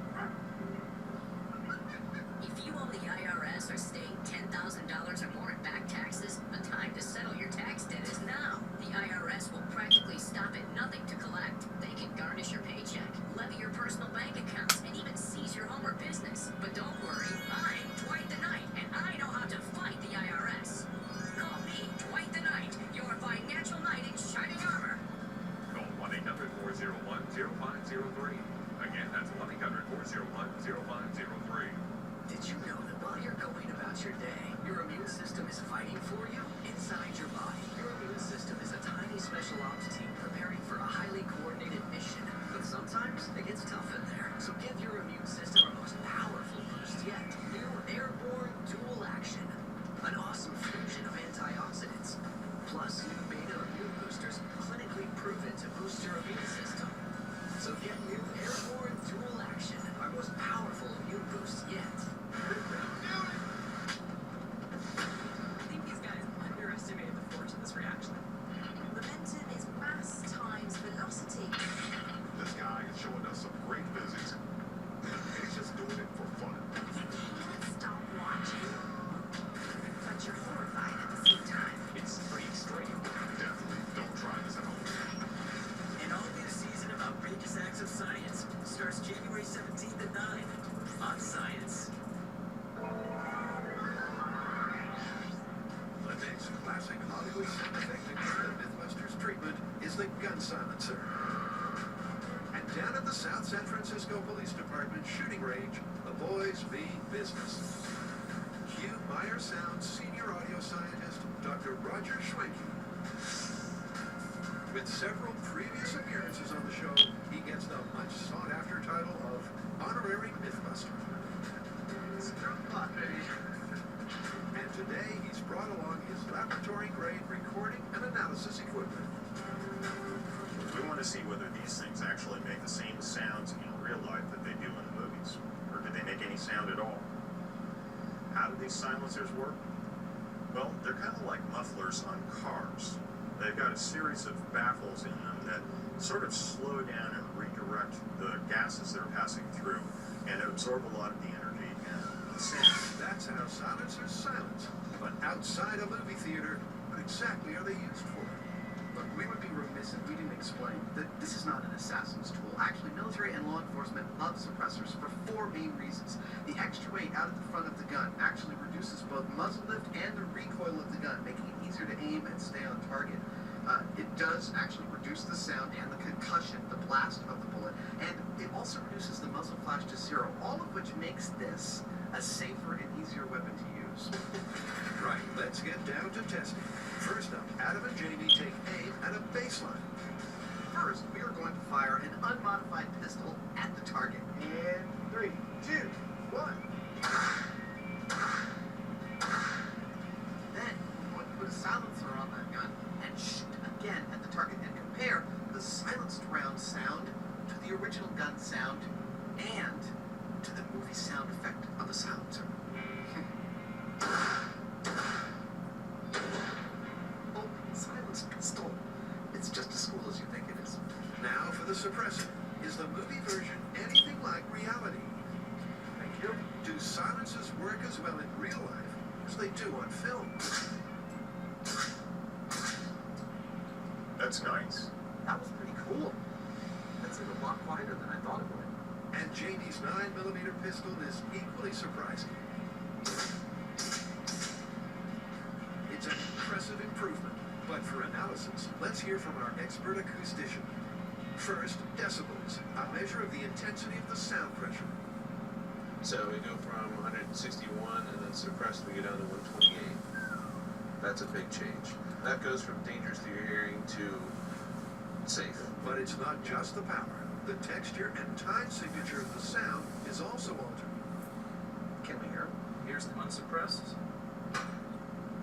If you owe the IRS or state $10,000 or more in back taxes, the time to settle your tax debt is now. The IRS will practically stop at nothing to collect. They can garnish your paycheck, levy your personal bank accounts, and even seize your home or business. But don't worry, I'm Dwight the Knight, and I know how to fight the IRS. Call me, Dwight the Knight, your financial knight in shining armor. Call 1-800-401-0503. Again, that's 1-800-401-0503. Did you know that while you're going about your day, your immune system is fighting for you inside your body? Your immune system is a tiny special ops team preparing for a highly coordinated mission. But sometimes it gets tough in there. So give your immune system our most powerful boost yet. New Airborne Dual Action. An awesome fusion of antioxidants. Plus, sound effect in the Mythbusters treatment is the gun silencer. And down at the South San Francisco Police Department shooting range, the boys mean business. Cue Meyer Sound senior audio scientist, Dr. Roger Schwenke. With several previous appearances on the show, he gets the much sought-after title of Honorary Mythbuster. And today, he's brought along his laboratory-grade recording and analysis equipment. We want to see whether these things actually make the same sounds in real life that they do in the movies. Or do they make any sound at all? How do these silencers work? Well, they're kind of like mufflers on cars. They've got a series of baffles in them that sort of slow down and redirect the gases that are passing through and absorb a lot of the energy and the sound. That's how silencers silence. But outside a movie theater, what exactly are they used for? Look, we would be remiss if we didn't explain that this is not an assassin's tool. Actually, military and law enforcement love suppressors for 4 main reasons. The extra weight out at the front of the gun actually reduces both muzzle lift and the recoil of the gun, making it easier to aim and stay on target. It does actually reduce the sound and the concussion, the blast of the bullet, and it also reduces the muzzle flash to 0, all of which makes this a safer and easier weapon to use. Right, let's get down to testing. First up, Adam and Jamie take aim at a baseline. First, we are going to fire an unmodified pistol at the target. In 3, 2, 1. Then, we're going to put a silencer on that gun and shoot again at the target and compare the silenced round sound to the original gun sound and to the movie sound effect of the silencer. Oh, silenced pistol. It's just as cool as you think it is. Now for the suppressor. Is the movie version anything like reality? Thank you. Do silences work as well in real life as they do on film? That's nice. That was pretty cool. That's a lot quieter than I thought it would. And Jamie's 9mm pistol is equally surprising. It's an impressive improvement, but for analysis, let's hear from our expert acoustician. First, decibels, a measure of the intensity of the sound pressure. So we go from 161 and then suppressed we go down to 128. That's a big change. That goes from dangerous to your hearing to safe. But it's not just the power. The texture and time signature of the sound is also altered. Can we hear? Here's the unsuppressed.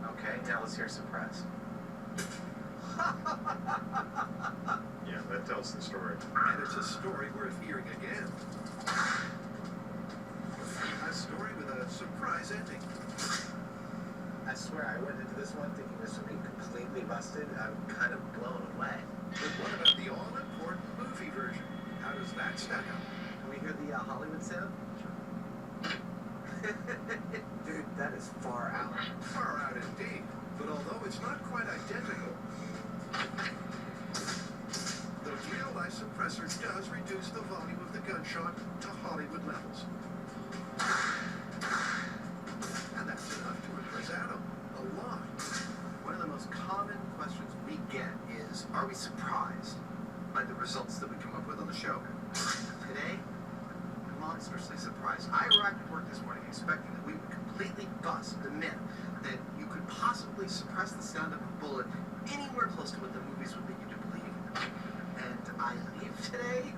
Okay, now let's hear suppressed. Yeah, that tells the story. And it's a story worth hearing again. A story with a surprise ending. I swear, I went into this one thinking this would be completely busted. I'm kind of blown away. But what about the all-important movie version? How does that stack up? Can we hear the Hollywood sound? Dude, that is far out. Far out indeed. But although it's not quite identical, the real-life suppressor does reduce the volume of the gunshot to Hollywood levels. And that's enough to impress Adam a lot. One of the most common questions we get is, are we surprised by the results that we come up with on the show? Today, I'm monstrously surprised. I arrived at work this morning expecting that we would completely bust the myth that you could possibly suppress the sound of a bullet anywhere close to what the movies would lead you to believe. And I leave today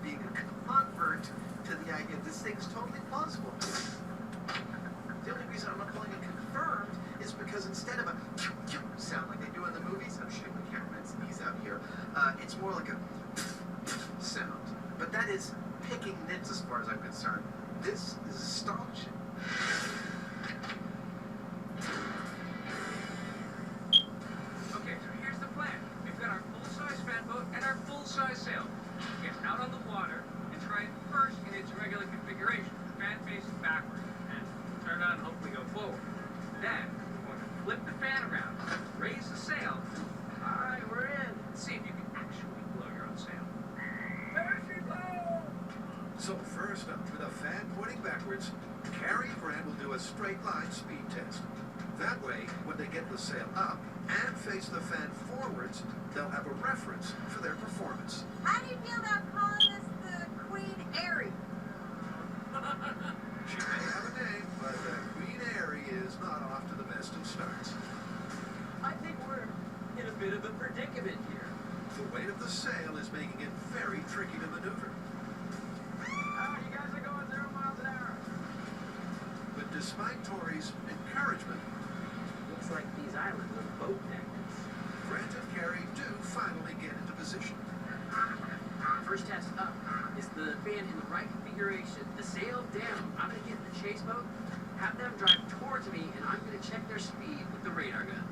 being a convert to the idea that this thing is totally plausible. The only reason I'm not calling it confirmed is because instead of a sound like they do in the movies, I'm shooting the cameraman's knees out here, it's more like a sound. But that is picking nits as far as I'm concerned. This is astonishing. Okay, so here's the plan. We've got our full-size fan boat and our full-size sail. Get out on the water and try it first in its regular configuration. The fan faces backward and turn on and hopefully go forward. Then, we're going to flip the fan around, raise the sail. All right, we're in. See if you can actually blow your own sail. There she blows! So first up, with a fan pointing backwards, Carrie and Brand will do a straight line speed test. That way, way, when they get the sail up and face the fan forwards, they'll have a reference for their performance. How do you feel about calling this the Queen Airy? She may have a name, but Queen Airy is not off to the best of starts. I think we're in a bit of a predicament here. The weight of the sail is making it very tricky to maneuver. You guys are going 0 miles an hour. But despite Tori's encouragement, Looks like these islands are boat magnets. Grant and Carrie do finally get into position. First test up. Is the fan in the right configuration? The sail down. I'm going to get in the chase boat, have them drive towards me, and I'm going to check their speed with the radar gun.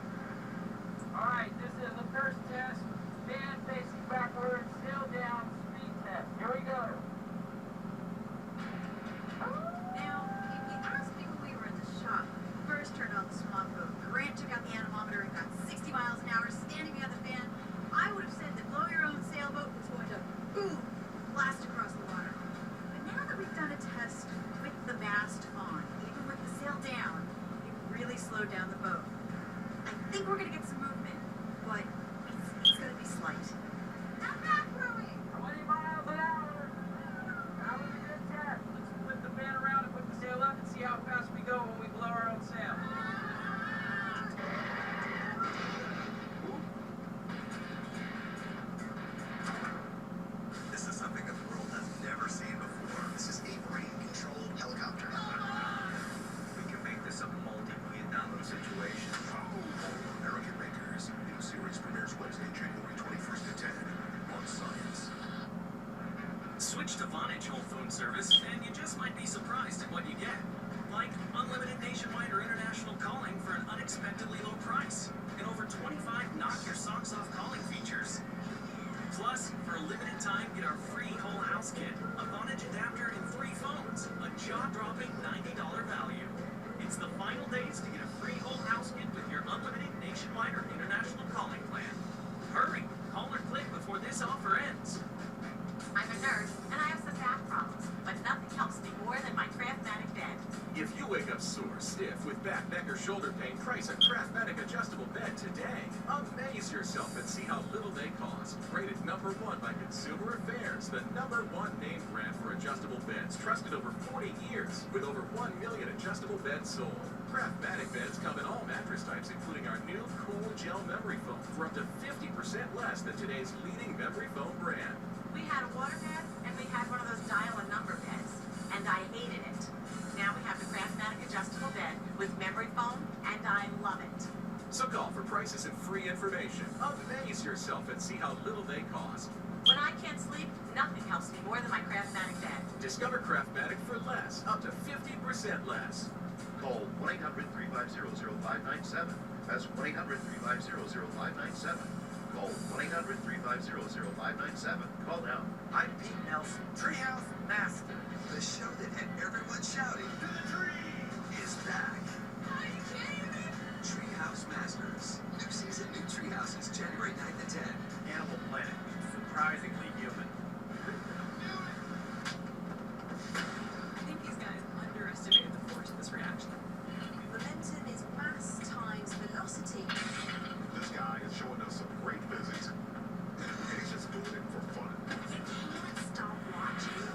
Alright, this is the first test. Fan facing backward, sail down, speed test. Here we go. Now, if you asked me when we were in the shop, first turned on the swamp boat, Grant took out the anemometer and got 60 miles an hour standing behind the fan, I would have said that blow your own sailboat was going to boom, blast across the water. But now that we've done a test with the mast on, even with the sail down, it really slowed down the boat. I think we're going to get some movement, but it's going to be slight. Not bad, Chloe. 20 miles an hour. That was a good test. Let's flip the fan around and put the sail up and see how fast we go when we blow our own sail. This is something that the world has never seen before. This is a brain-controlled helicopter. We can make this a multi-million-dollar situation. American Makers. New series premieres Wednesday, January 21st at 10 on Science. Switch to Vonage home phone service, and you just might be surprised at what you get. Like unlimited nationwide or international calling for an unexpectedly low price, and over 25 knock-your-socks-off calling features. Plus, for a limited time, get our free whole house kit, a Vonage adapter, and 3 phones, a jaw-dropping $90 value. It's the final days to get a free whole house kit with your unlimited nationwide or international calling plan. Hurry! Call or click before this offer ends. I'm a nurse, and I have some back problems, but nothing helps me more than my Craftmatic bed. If you wake up sore, stiff, with back, neck, or shoulder pain, price a Craftmatic adjustable bed today. Amaze yourself and see how little they cost. Rated #1 by Consumer Affairs, the #1 name brand for adjustable beds, trusted over 40 years, with over 1 million adjustable beds sold. Craftmatic beds come in all mattress types, including our new Cool Gel Memory Foam, for up to 50% less than today's leading memory foam brand. We had a water bed, and we had one of those dial-a-number beds, and I hated it. Now we have the Craftmatic adjustable bed with memory foam, and I love it. So call for prices and free information. Amaze yourself and see how little they cost. When I can't sleep, nothing helps me more than my Craftmatic bed. Discover Craftmatic for less, up to 50% less. Call 1-800-350-0597. That's 1-800-350-0597. Call 1-800-350-0597. Call now. I'm Pete Nelson, Treehouse Master. The show that had everyone shouting, "To the tree!" is back. Are you kidding me? Treehouse Masters. New season, new treehouses, January 9th to 10. Animal Planet. Surprisingly human. I think these guys underestimated the force of this reaction. Momentum is mass times velocity. This guy is showing us some great physics, and he's just doing it for fun. You can't stop watching,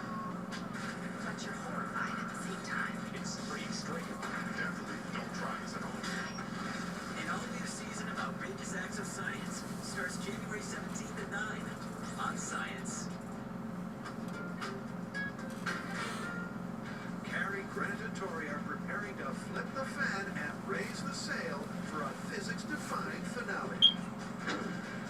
but you're horrified at the same time. It's pretty extreme. Definitely don't try this at home. An all-new season of outrageous acts of science starts January 17th at 9 on Science. Carrie, Grant, and Tori are preparing to flip the fan and raise the sail for a physics-defying finale.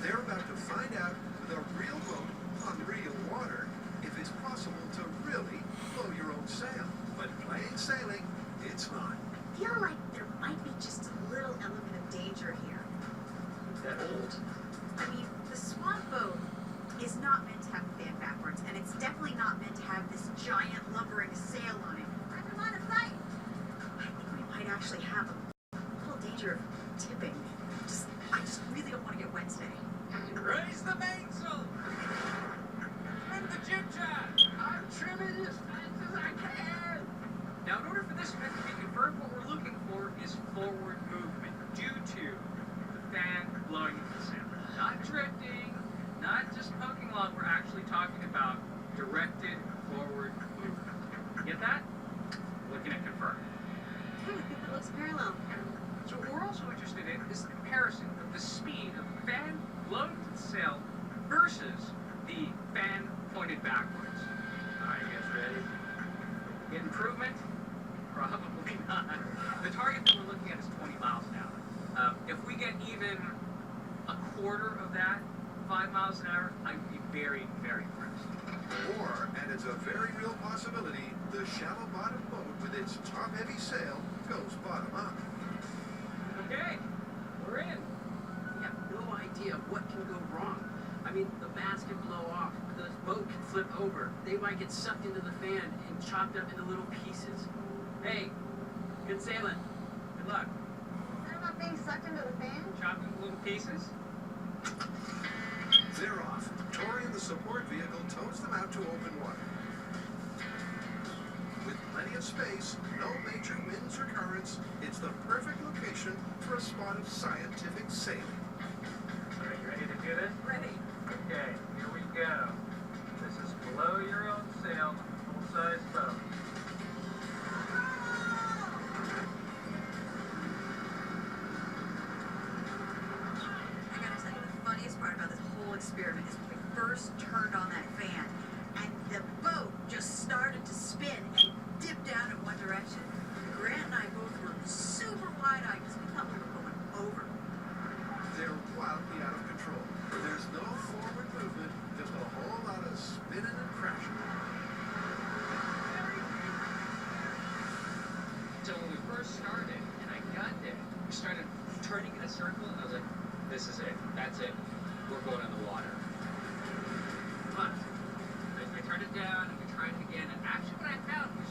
They're about to find out with a real boat on real water if it's possible to really blow your own sail. But plain sailing, it's not. I feel like there might be just a little element of danger here. That old. I mean, the swamp boat is not meant to have the fan backwards, and it's definitely not meant to have this giant lumbering sail on it. I'm on a sight. I think we might actually have a little danger of tipping. I just really don't want to get wet today. Raise the mainsail! Trim the jib jar! I'm trimming as fast as I can! Now, in order for this event to be confirmed, what we're looking for is forward movement. blowing into the sand. Not drifting, not just poking along. We're actually talking about directed forward movement. Get that? Looking at confirm. Okay, I think it looks parallel. So what we're also interested in is the comparison of the speed of the fan blowing to the sail versus the fan pointed backwards. Alright, you guys ready? Get improvement? Probably not. The target that we're looking at is 20 miles an hour. If we get even a quarter of that, 5 miles an hour, I'd be very, very impressed. Or, and it's a very real possibility, the shallow bottom boat with its top-heavy sail goes bottom up. Okay, we're in. We have no idea what can go wrong. I mean, the mast can blow off, the boat can flip over, they might get sucked into the fan and chopped up into little pieces. Hey, good sailing. Good luck. They're not being sucked into the fan? Chopped into little pieces? They're off. Tori and the support vehicle tows them out to open water. With plenty of space, no major winds or currents, it's the perfect location for a spot of scientific sailing. Alright, you ready to do this? Ready. Okay, here we go. This is below your own sail, full-size boat. I gotta tell you, the funniest part about this whole experiment is when we first turned on that fan, and the boat just started to spin and dip down in one direction. Grant and I both were super wide-eyed because we thought we were going over. They're wildly out of control. There's no forward movement, just a whole lot of spinning and crashing. So when we first started, and I got there, we started turning in a circle, and I was like, this is it. That's it. We're going in the water. But I turned it down, and we tried it again, and actually what I found was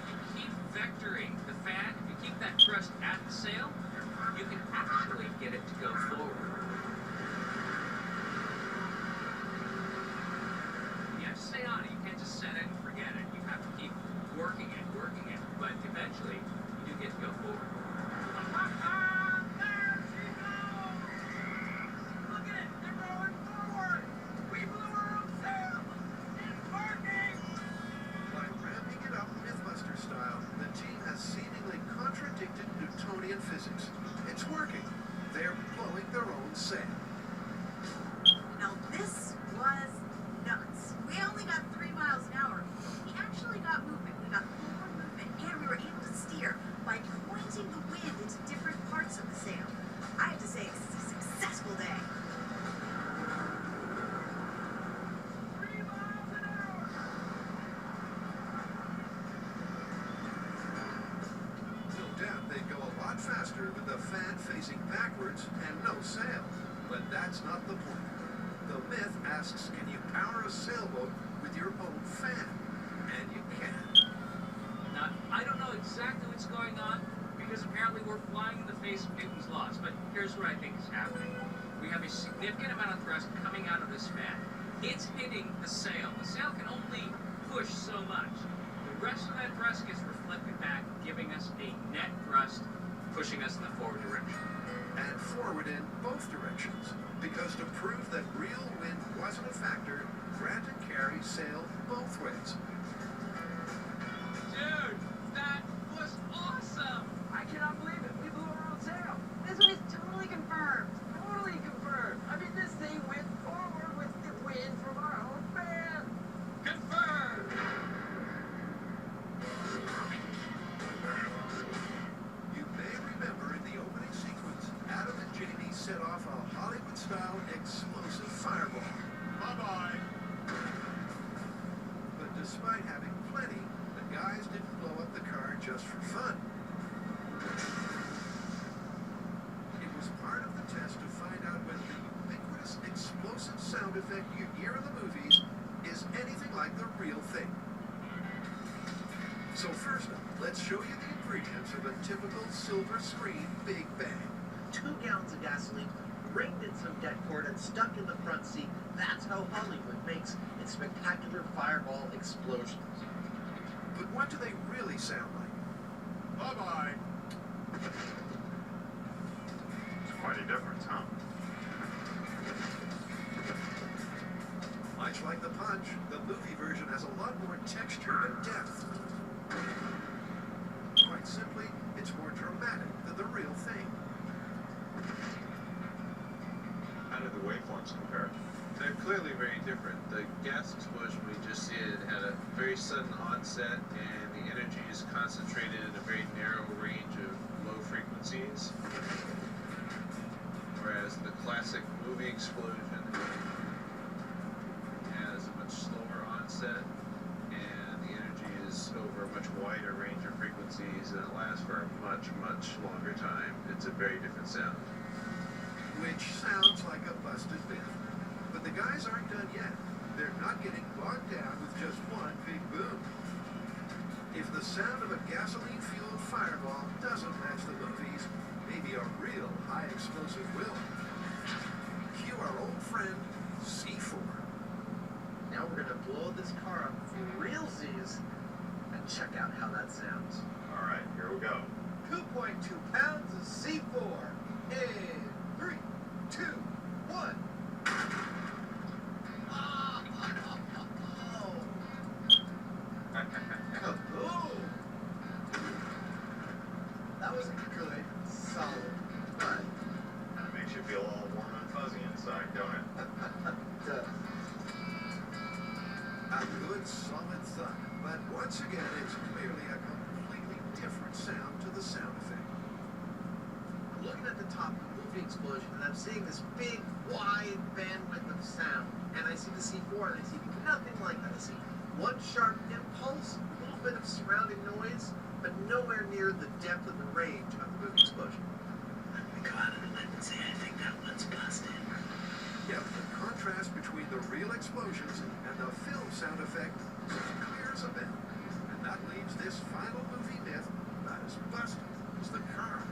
you keep vectoring the fan, if you keep that thrust at the sail, you can actually get it to go forward. You have to stay on it. You can't just set it and forget it. You have to keep working it, but eventually you do get to go forward. By ramping it up Mythbuster style, the team has seemingly contradicted Newtonian physics. It's working. They're blowing their own sail. Now this was nuts. We only got 3 miles an hour. We actually got movement. We got forward movement, and we were able to steer by pointing the wind into different parts of the sail. I have to say, it's a successful day. No doubt they'd go a lot faster with the fan facing backwards and no sail. But that's not the point. The myth asks, can you power a sailboat with your own fan? And you can. Now, I don't know exactly what's going on, because apparently we're flying in the face of Newton's laws, but here's what I think is happening. We have a significant amount of thrust coming out of this fan. It's hitting the sail. The sail can only push so much. The rest of that thrust gets reflected back, giving us a net thrust, pushing us in the forward direction. And forward in both directions. Because to prove that real wind wasn't a factor, Grant and Carrie sailed both ways. Dude, that was awesome! I cannot believe it. We blew our own sail. This one is totally confirmed. Totally confirmed. I mean, this thing went forward with the wind from our own fan. Confirmed! You may remember in the opening sequence, Adam and Jamie set off a Hollywood-style explosive fireball. Bye-bye. But despite having plenty, the guys didn't blow up the car just for fun. It was part of the test to find out whether the ubiquitous explosive sound effect you hear in the movies is anything like the real thing. So first up, let's show you the ingredients of a typical silver screen Big Bang. 2 gallons of gasoline, ringed in some dead cord and stuck in the front seat. That's how Hollywood makes its spectacular fireball explosions. But what do they really sound like? Bye-bye. lot more texture and depth. Quite simply, it's more dramatic than the real thing. How do the waveforms compare? They're clearly very different. The gas explosion we just did had a very sudden onset, and the energy is concentrated in a very narrow range of low frequencies. Whereas the classic movie explosion has a much slower onset, and the energy is over a much wider range of frequencies, and it lasts for a much, much longer time. It's a very different sound. Which sounds like a busted myth. But the guys aren't done yet. They're not getting bogged down with just one big boom. If the sound of a gasoline-fueled fireball doesn't match the movies, maybe a real high-explosive will. Cue our old friend, C4. Now we're gonna blow this car up for realsies and check out how that sounds. All right, here we go. 2.2 pounds of C4 in 3, 2, 1. Kaboom! That was good, solid, but Kind of makes you feel all warm and fuzzy inside, don't it? A good, solid thud. But once again, it's clearly a completely different sound to the sound effect. I'm looking at the top of the movie explosion and I'm seeing this big, wide bandwidth of sound. And I see the C4 and I see nothing like that. I see one sharp impulse, a little bit of surrounding noise, but nowhere near the depth of the range of the movie explosion. Go out on a limb and say I think that one's busted. Yep, the contrast between the real explosions and the film sound effect is as clear as a bell. And that leaves this final movie myth about as busted as the car.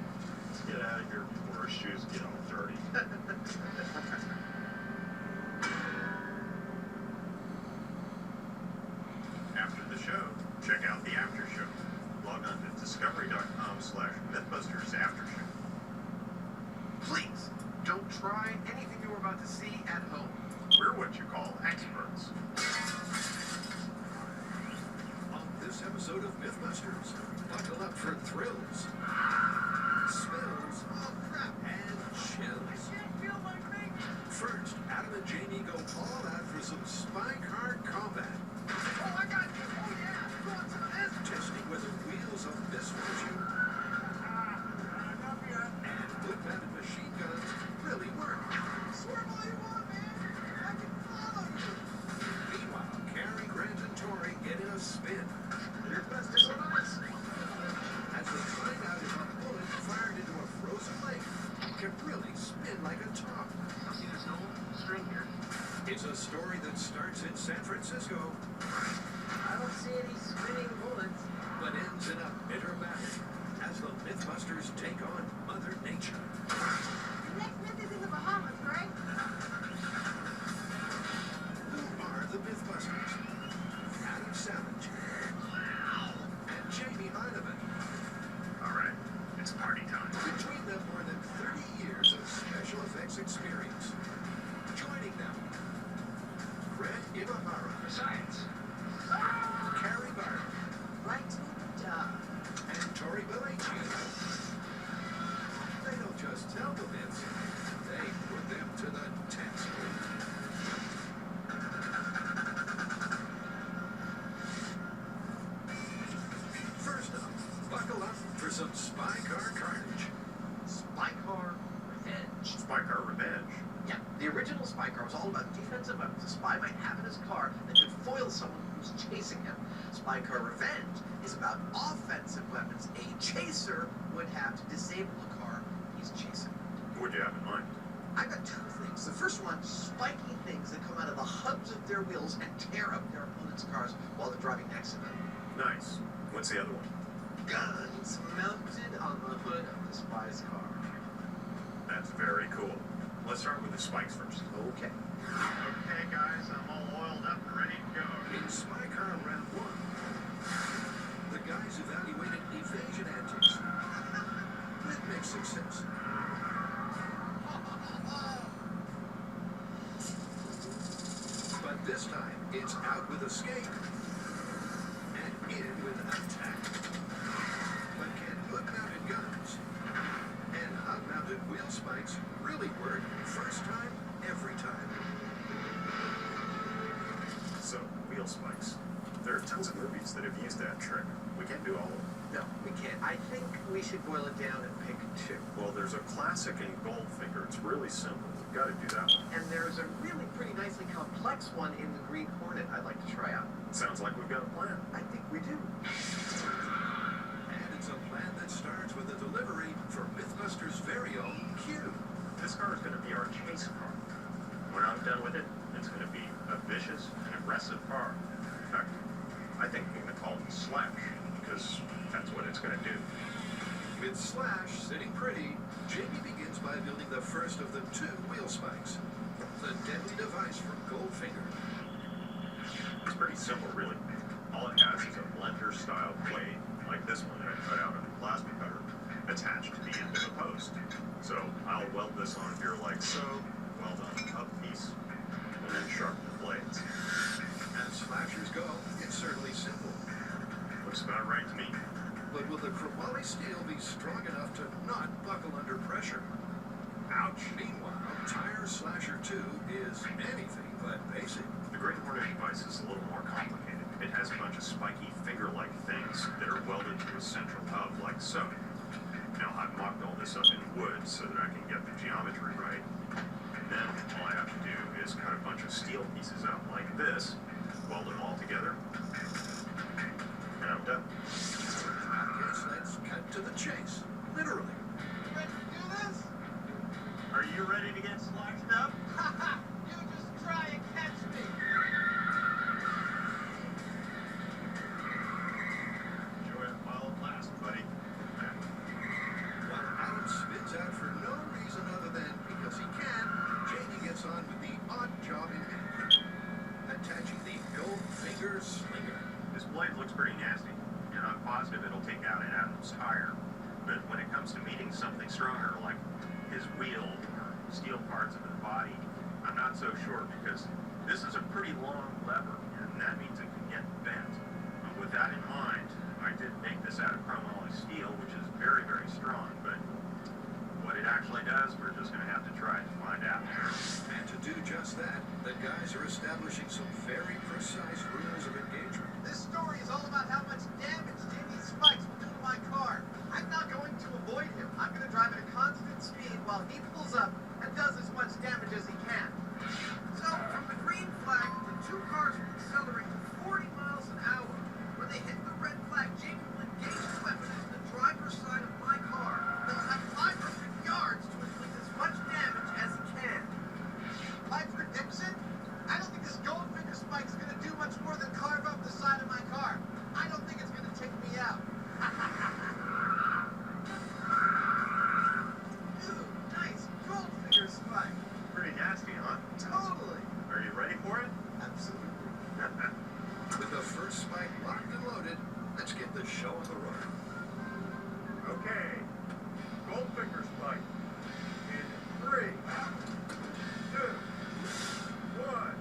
Let's get out of here before our shoes get all dirty. After the show, check out the after show. Log on to discovery.com/MythBustersAftershow. Please, don't try anything you were about to see at home. We're what you call experts. On this episode of Mythbusters, buckle up for thrills, spills, and chills. First, Adam and Jamie go all out for some spy car combat. Oh, I got you! Oh, yeah! You want some of this? Testing whether wheels of misfortune and wood-mounted machine guns really work. Swerve all you want, man! I can follow you! Meanwhile, Cary Grant and Tori get in a spin. Mythbusters on ice! As they find out if a bullet fired into a frozen lake can really spin like a top. See, there's no string here. It's a story that starts in San Francisco, I don't see any spinning bullets. but ends in a bitter battle as the Mythbusters take on Mother Nature. The next myth is in the Bahamas, right? Who are the Mythbusters? Adam Savage and Jamie Heineman. All right, it's party time. Between them, more than 30 years of special effects experience. Joining them, Grant Imahara, Science. Carrie Barton, Right to the job. and Tori Belleci. They don't just tell the myths, they put them to the test. First up, buckle up for some spy car carnage. Spy Car Revenge. Spy Car Revenge. Yeah, the original Spy Car was all about defensive weapons a spy might have in his car that could foil someone who's chasing him. Spy Car Revenge is about offensive weapons a chaser would have to disable a car he's chasing. What'd you have in mind? I got two things. The first one, spiky things that come out of the hubs of their wheels and tear up their opponent's cars while they're driving next to them. Nice. What's the other one? Guns mounted on the hood of the spy's car. That's very cool. Let's start with the spikes first. Okay. Okay, guys, I'm all oiled up and ready to go. In Spy Car Round 1, the guys evaluated evasion antics with mixed success. But this time, it's out with escape spikes really work first time, every time. So, wheel spikes. There are tons of movies that have used that trick. We can't do all of them. No, we can't. I think we should boil it down and pick two. Well, there's a classic in Goldfinger. It's really simple. We've got to do that one. And there's a really pretty nicely complex one in the Green Hornet I'd like to try out. Sounds like we've got a plan. I think we do. And it's a plan that starts with a delivery for Mythbusters' very own Q. This car is going to be our chase car. When I'm done with it, it's going to be a vicious and aggressive car. In fact, I think we're going to call it Slash, because that's what it's going to do. With Slash sitting pretty, Jamie begins by building the first of the two wheel spikes. The deadly device from Goldfinger. It's pretty simple, really. All it has is a blender-style blade, like this one that I cut out of the plasma cutter, attached to the end of the post. So I'll weld this on here like so, weld on a piece, and then sharpen the blades. As slashers go, it's certainly simple. Looks about right to me. But will the chromoly steel be strong enough to not buckle under pressure? Ouch! Meanwhile, Tire Slasher 2 is anything but basic. The Green Hornet device is a little more complicated. It has a bunch of spiky finger-like things that are welded to a central hub like so. Now, I've mocked all this up in wood so that I can get the geometry right. And then all I have to do is cut a bunch of steel pieces out like this, weld them all together, and I'm done. I guess let's cut to the chase. Literally. Ready to do this? Are you ready to get slashed up? Haha! You just try and catch me! Enjoy it while it lasts, buddy. While Adam spins out for no reason other than because he can, Jamie gets on with the odd job in hand. Attaching the Goldfinger slinger. This blade looks pretty nasty, and I'm positive it'll take out an Adam's tire. But when it comes to meeting something stronger, like his wheel or steel parts of his body, I'm not so sure because this is a pretty long lever, and that means it can get bent. With that in mind, I did make this out of chromoly steel, which is very, very strong, but what it actually does, we're just going to have to try to find out. And to do just that, the guys are establishing some very precise rules of engagement. This story is all about how much damage Jimmy's spikes will do to my car. I'm not going to avoid him. I'm going to drive at a constant speed while he pulls up and does as much damage as he can. So, from the green flag, the two cars will accelerate to 40 miles an hour. When they hit the red flag, Jamie will engage his weapon into the driver's side of my car. They'll have 500 yards to inflict as much damage as he can. My prediction? I don't think this Goldfinger spike is going to do much more than carve up the side of my car. I don't think it's going to take me out. Ooh, nice Goldfinger spike. Pretty nasty, huh? Totally. Are you ready for it? Absolutely. With the first spike locked and loaded, let's get the show on the road. Okay. Goldfinger spike. In 3, 2, 1.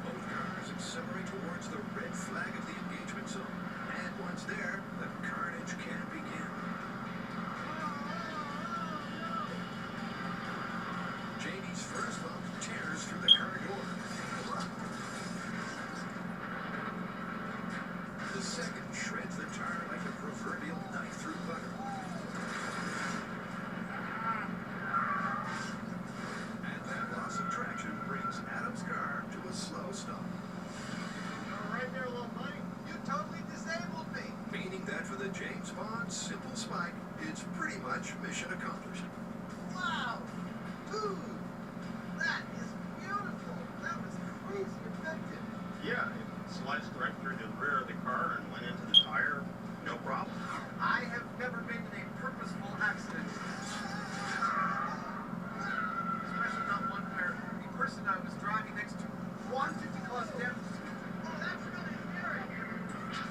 Both cars accelerate towards the red flag of the engagement zone. And once there, the carnage can begin. Jamie's first bump tears through the car door. The second shreds the tire like a proverbial knife through butter. And that loss of traction brings Adam's car to a slow stop. All right there, little buddy. You totally disabled me. Meaning that for the James Bond simple spike, it's pretty much mission accomplished. Wow. Dude, that is beautiful. That was crazy effective. Yeah, it sliced right through the rear of the car and went into the tire. No problem. I have never been in a purposeful accident. Especially not one where the person I was driving next to wanted to cause damage to me. Oh, that's really scary.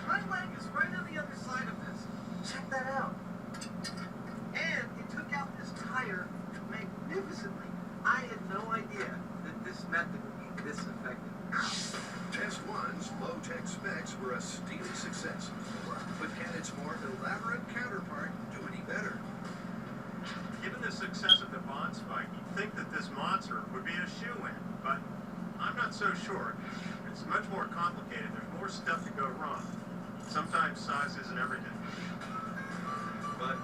My leg is right on the other side of this. Check that out. And it took out this tire magnificently.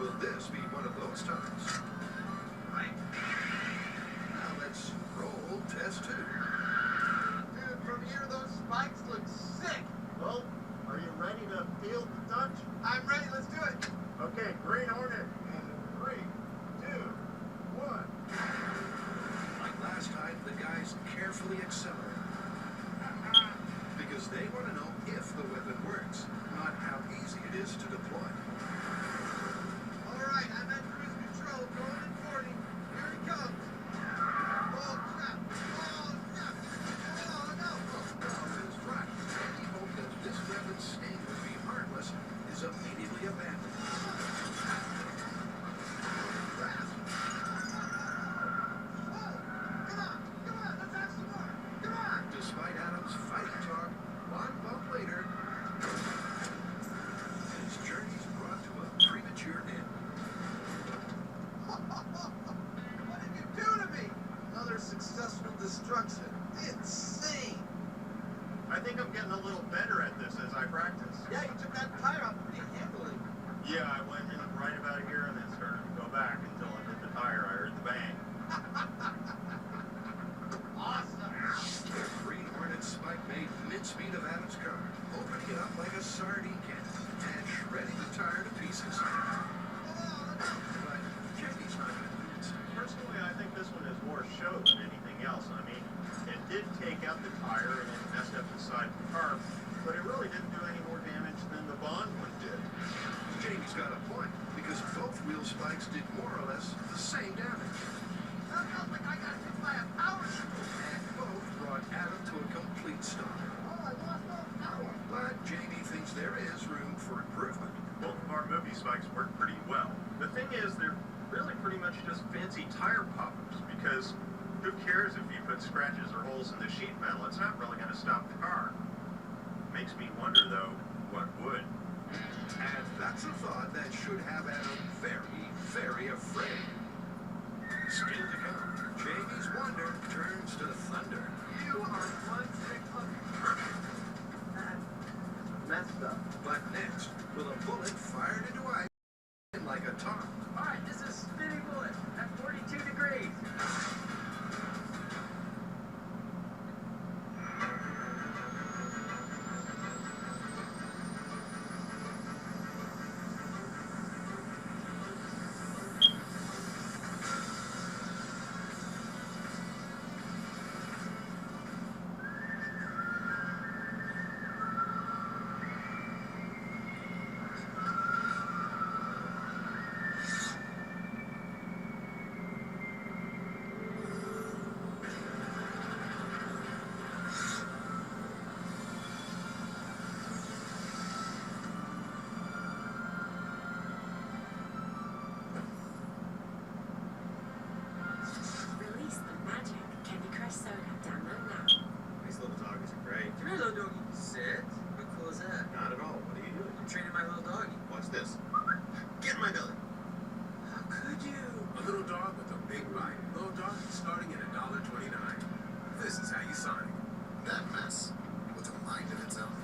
Will this be one of those times? Right. Now let's roll test 2. Dude, from here those spikes look sick. Well, are you ready to field the Dutch? I'm ready, let's do it. Okay, Green Hornet. In 3, 2, 1. Like last time, the guys carefully accelerate. Because they want to know if the weapon works, not how easy it is to deploy. Alright, I'm at cruise control, going at 40. Here he comes. Oh, crap. Oh, crap. Oh, no. Ralph is right. Any hope that this weapon's sting would be harmless is immediately abandoned. Crap. Whoa. Come on, let's have some more. Come on. Despite Adam's fighting talk, one bump later, his journey's brought to a premature end. What did you do to me? Another successful destruction. Insane. I think I'm getting a little better at this as I practice. Yeah, you took that tire off pretty handily. Yeah, I went in right about here and then started to go back until I hit the tire. I heard the bang. Awesome. The Green Hornet Spike made mincemeat of Adam's car, opening it up like a sardine can and shredding the tire to pieces. But Jamie's not going to lose. Personally, I think this one is more show than anything else. I mean, it did take out the tire and it messed up the side of the car, but it really didn't do any more damage than the Bond one did. Jamie's got a point, because both wheel spikes did more or less the same damage. That felt like I got hit by a power tool. And both brought Adam to a complete stop. Oh, I lost all power. But Jamie thinks there is room for improvement. Both of our movie spikes work pretty well. The thing is, they're really pretty much just fancy tire poppers, because who cares if you put scratches or holes in the sheet metal? It's not really going to stop the car. Makes me wonder, though, what would? And that's a thought that should have Adam very, very afraid. Still to come, Jamie's wonder turns to thunder. You are one sick messed up. But next, will a bullet fired into ice like a taunt? Alright, this is Spinning Bullet at 42 degrees. Release the magic Candy Crush Soda. Download now. These little doggies are great. Come here, little doggy. Sit. How cool is that? Not at all. What are you doing? I'm training my little doggy. Watch this. Get in my belly. How could you? A little dog with a big bite. Little dog starting at $1.29. This is how you sign it. That mess with a mind of its own.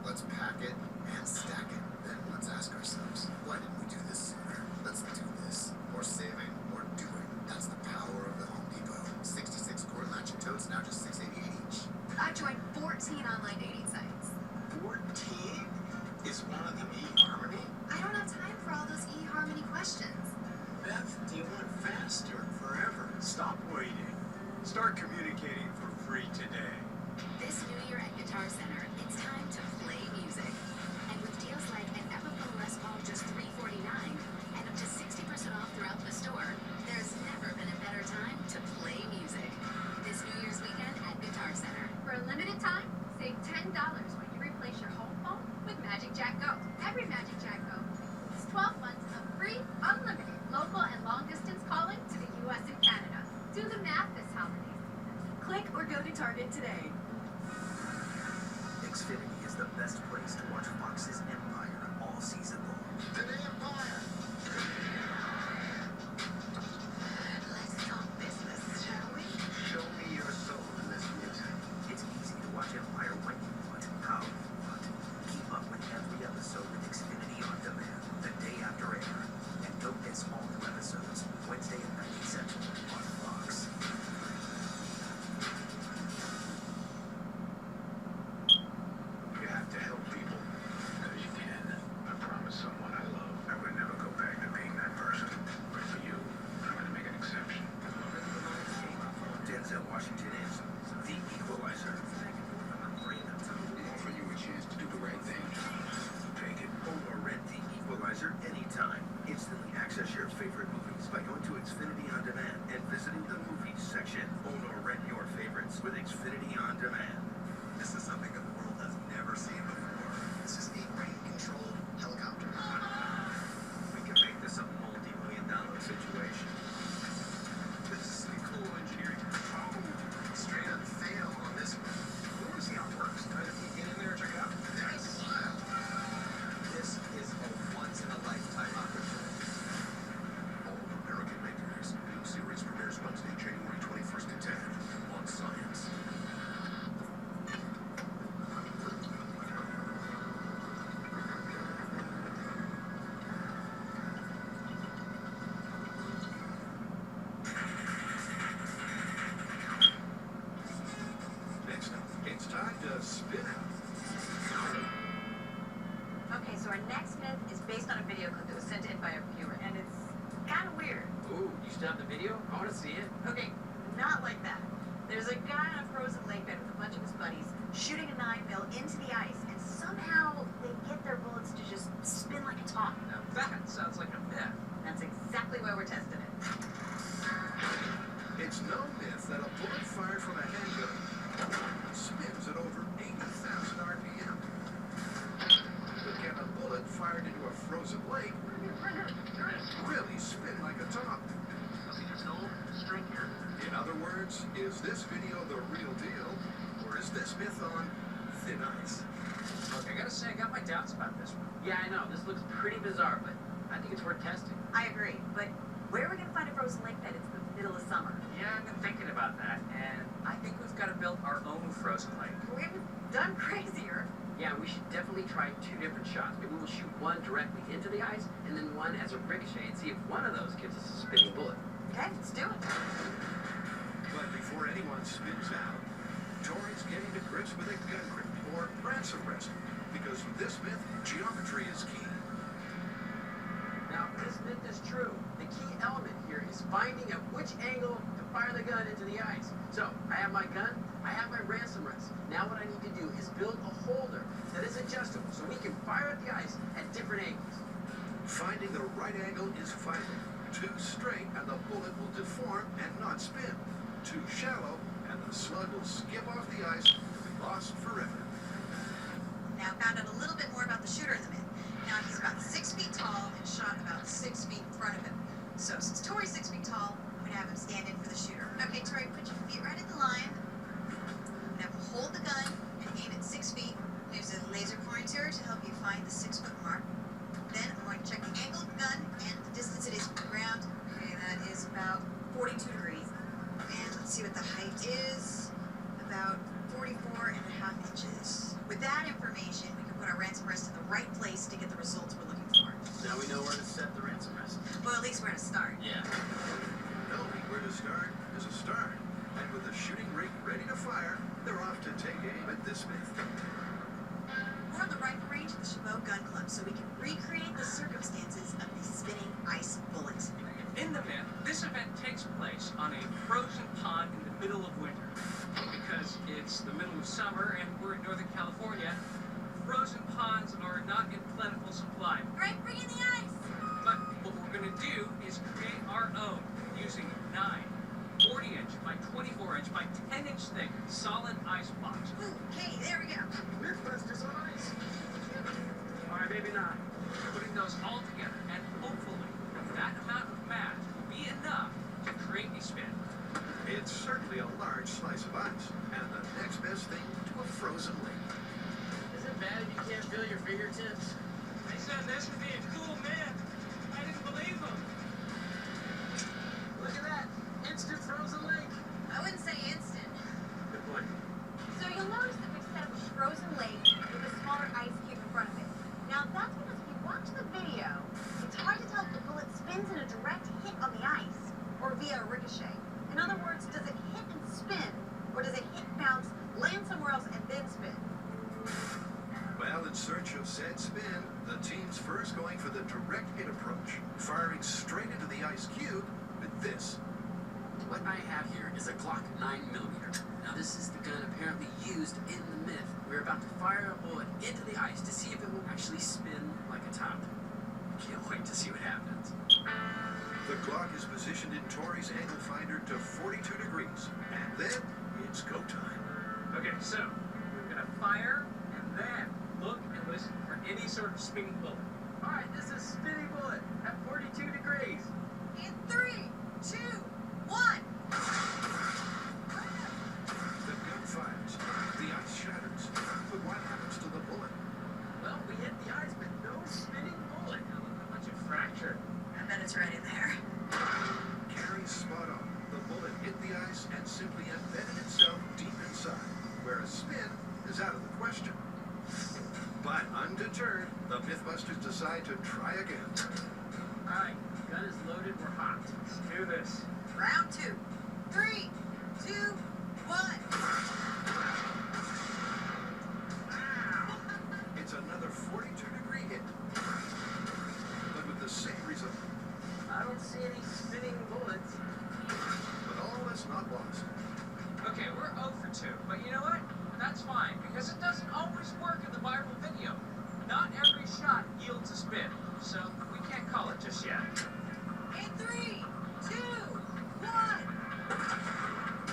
Let's pack it and stack it. Then let's ask ourselves, why didn't we do this sooner? Let's do this. More saving, more doing. That's the power of the Home Depot. 66 cord latch and totes, now just $6.88 each. I've joined 14 online dating sites. 14? Is one of them eHarmony? I don't have time for all those eHarmony questions. Beth, do you want fast or forever? Stop waiting. Start communicating for free today. This new year at Guitar Center, it's time to play music. And with deals like an Epiphone Les Paul just $349 and up to 60% off throughout the store, there's never been a better time to play music. This New Year's weekend at Guitar Center. For a limited time, save $10 when you replace your home phone with Magic Jack Go. Every Magic Jack Go is 12 months of free, unlimited local and long-distance calling to the U.S. and Canada. Do the math this holiday season. Click or go to Target today. Xfinity is the best place to watch Fox's Empire all season long. To the Empire! Let's talk business, shall we? Show me your soul in this music. It's easy to watch Empire when you want, how you want. Keep up with every episode with Xfinity On Demand, the day after air. And favorite movies by going to Xfinity On Demand and visiting the movies section. Own or rent your favorites with Xfinity On Demand. This is something that the world has never seen before. This is a rain-controlled helicopter. We can make this a multi-million-dollar situation. This is some cool engineering. Oh, straight up fail on this one. We want to see how it works. Kind of get in there and check it out. Nice. This is a once-in-a-lifetime opportunity. All American Makers. New series premieres Wednesday, January 21st at 10 on Science. Next up, it's time to spin out. Okay, so our next myth is based on a video clip that was sent in by a viewer, and it's kind of weird. Ooh, you still have the video? I want to see it. Okay, not like that. There's a guy on a frozen lake bed with a bunch of his buddies shooting a 9mm into the ice, and somehow they get their bullets to just spin like a top. Now that sounds like a myth. That's exactly why we're testing it. It's no myth that a bullet fired from a handgun spins at over 80,000 RPM. But can a bullet fired into a frozen lake really spin like a top? In other words, is this video the real deal, or is this myth on thin ice? Look, I gotta say, I got my doubts about this one. Yeah, I know. This looks pretty bizarre, but I think it's worth testing. I agree, but where are we going to find a frozen lake bed? It's the middle of summer. Yeah, I've been thinking about that, and I think we've got to build our own frozen lake. We haven't done crazier. Yeah, we should definitely try 2 different shots. Maybe we'll shoot one directly into the ice, and then one as a ricochet, and see if one of those gives us a spinning bullet. Okay, let's do it. But before anyone spins out, Tori's getting to grips with a gun grip or ransom rest, because with this myth, geometry is key. Now, this myth is true. The key element here is finding at which angle to fire the gun into the ice. So, I have my gun, I have my ransom rest. Now what I need to do is build a holder that is adjustable so we can fire at the ice at different angles. Finding the right angle is vital. Too straight and the bullet will deform and not spin. Too shallow and the slug will skip off the ice and be lost forever. Now, found out a little bit more about the shooter in the myth. Now, he's about 6 feet tall and shot about 6 feet in front of him. So, since Tori's 6 feet tall, I'm going to have him stand in for the shooter. Okay, Tori, put your feet right at the line. I'm going to have him hold the gun and aim at 6 feet. There's a laser pointer to help you find the 6-foot mark. Then, I'm going to check the angle of the gun and the distance it is from the ground. Okay, that is about 42 degrees. And let's see what the height is. About 44.5 inches. With that information, we can put our ransom rest in the right place to get the results we're looking for. Now we know where to set the ransom rest. Well, at least we're going to start. Yeah. Knowing where to start is a start. And with the shooting rig ready to fire, they're off to take aim at this myth. We're on the rifle range at the Chabot Gun Club, so we can recreate the circumstances of the spinning ice bullet. In the myth, this event takes place on a frozen pond in the middle of winter. Because it's the middle of summer and we're in Northern California, frozen ponds are not in plentiful supply. Right, bring in the ice! But what we're going to do is create our own using 9 40-inch by 24-inch by 10-inch thick solid ice blocks. Ooh, okay, there we go. Mythbusters on ice. Or maybe not. Putting those all together, and hopefully that amount of mass will be enough to create a spin. It's certainly a large slice of ice, and the next best thing to a frozen lake. Is it bad if you can't feel your fingertips? They said this would be a cool myth. I didn't believe them. Look at that. Instant frozen lake. I wouldn't say instant. Good point. So you'll notice that we've set up a frozen lake with a smaller ice cube in front of it. Now that's because if you watch the video, it's hard to tell if the bullet spins in a direct hit on the ice or via a ricochet. In other words, does it hit and spin, or does it hit, bounce, land somewhere else, and then spin? Well, in search of said spin, the team's first going for the direct hit approach, firing straight into the ice cube with this. What I have here is a Glock 9mm. Now this is the gun apparently used in the myth. We're about to fire a bullet into the ice to see if it will actually spin like a top. Can't wait to see what happens. clock is positioned in Tori's angle finder to 42 degrees. And then it's go time. Okay, so we're gonna fire and then look and listen for any sort of spinning bullet. All right, this is spinning bullet at 42 degrees. In 3, 2, 1. The gun fires. The ice shatters. But what happens to the bullet? Well, we hit the ice, but no spinning bullet. Now look how much it fractured. I bet it's right in there. Carrie's spot on. The bullet hit the ice and simply embedded itself deep inside, whereas spin is out of the question. But undeterred, the Mythbusters decide to try again. All right, gun is loaded. We're hot. Let's do this. Round 2. 3, 2, 1. It's another 42-degree hit, but with the same result. I don't see any spinning bullets. But all is not lost. Okay, we're 0 for 2, but you know what? That's fine, because it doesn't always work in the viral video. Not every shot yields a spin, so we can't call it just yet. In 3, 2, 1.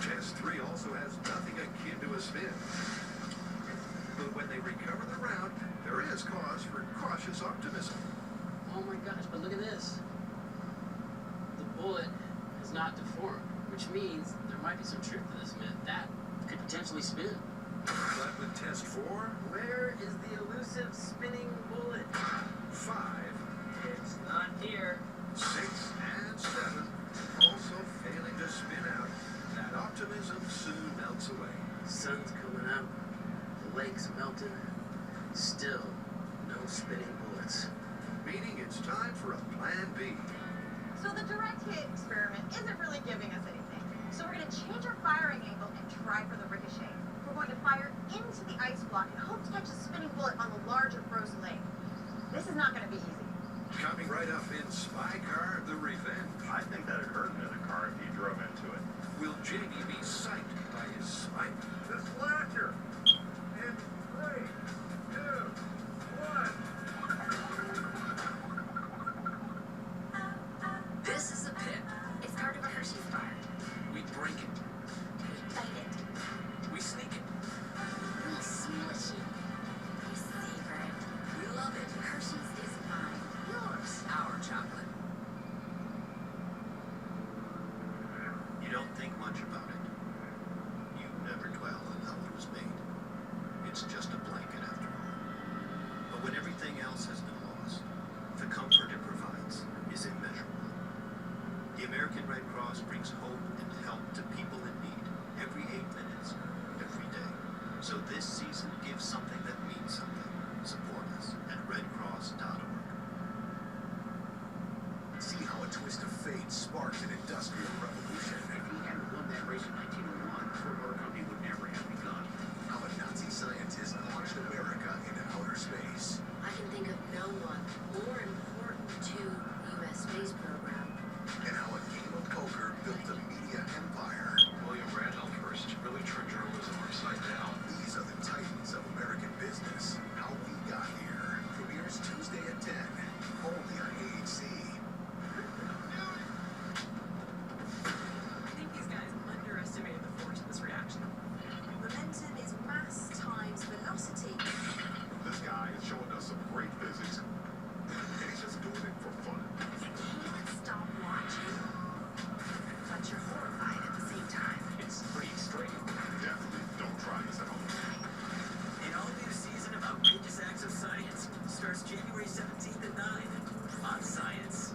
Test 3 also has nothing akin to a spin. But when they recover the round, there is cause for cautious optimism. Oh my gosh, but look at this. The bullet is not deformed, which means there might be some truth to this myth. That could potentially spin. But with test 4, Where is the elusive spinning bullet? 5, It's not here. 6, and 7 also failing to spin out, that optimism soon melts away. Sun's coming up, the lake's melting, still no spinning bullets. Meaning it's time for a plan B. So the direct hit experiment isn't really giving us anything. So we're going to change our firing angle and try for the ricochet. We're going to fire into the ice block and hope to catch a spinning bullet on the larger frozen lake. This is not going to be easy. Coming right up in Spy Car the Revenge. I think that'd hurt another car if he drove into it. Will Jamie be psyched by his spike? The slasher. In 3, 2, 1. This is a pip. It's part of a Hershey's bar. We break it. We bite it. We sneak it. We smush it. We savor it. We love it. Hershey's is mine. Yours. Our chocolate. You don't think much about it. You never dwell on how it was made. It's just a blanket after all. But when everything else has been lost, the comfort it provides is immeasurable. The American Red Cross brings hope and help to people in need every 8 minutes, every day. So this season, give something that means something. Support us at redcross.org. See how a twist of fate sparked an industrial revolution. If he hadn't won that race in 1901, Ford Motor Company would never have begun. How a Nazi scientist launched America into outer space. I can think of no one more important to the U.S. space program. And how a game of poker built a media empire. William Randolph Hearst really turned journalism upside down. These are the titans of American business. How we got here. Premieres Tuesday at 10. Only on AHC. I think these guys underestimated the force of this reaction. Momentum is mass times velocity. This guy is showing us some great physics. And he's just doing it for fun. You can't stop watching, but you're horrified at the same time. It's pretty extreme. Definitely don't try this at home. An all-new season of Outrageous Acts of Science starts January 17th at 9 on Science.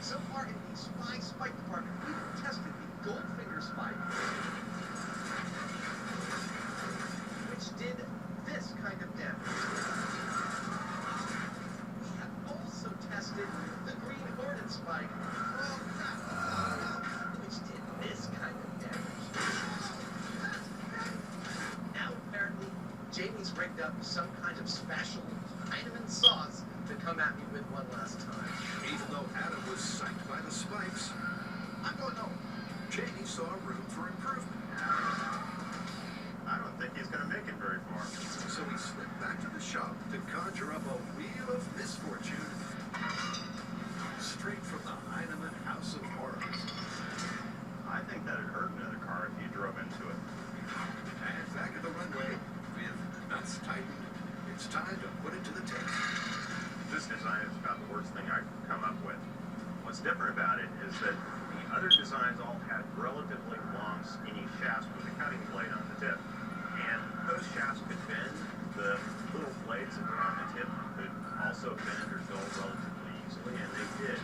So far in the Spy Spike department, we've tested the Goldfinger spike, which did this kind of damage. We have also tested the Green Hornet spike, which did this kind of damage. Now apparently, Jamie's rigged up some kind of special vitamin sauce to come at me with one last time. Even though Adam was psyched by the spikes, I'm going home. Jamie saw room for improvement. I don't think he's going to make it very far. So he slipped back to the shop to conjure up a wheel of misfits. misfortune. Straight from the Heinemann House of Horrors. I think that'd hurt another car if you drove into it. And back at the runway, with nuts tightened, it's time to put it to the test. This design is about the worst thing I could come up with. What's different about it is that the other designs all had relatively long, skinny shafts with a cutting blade on the tip. And those shafts could bend. The little blades that were on the tip could also bend or dull relatively easily, and they did.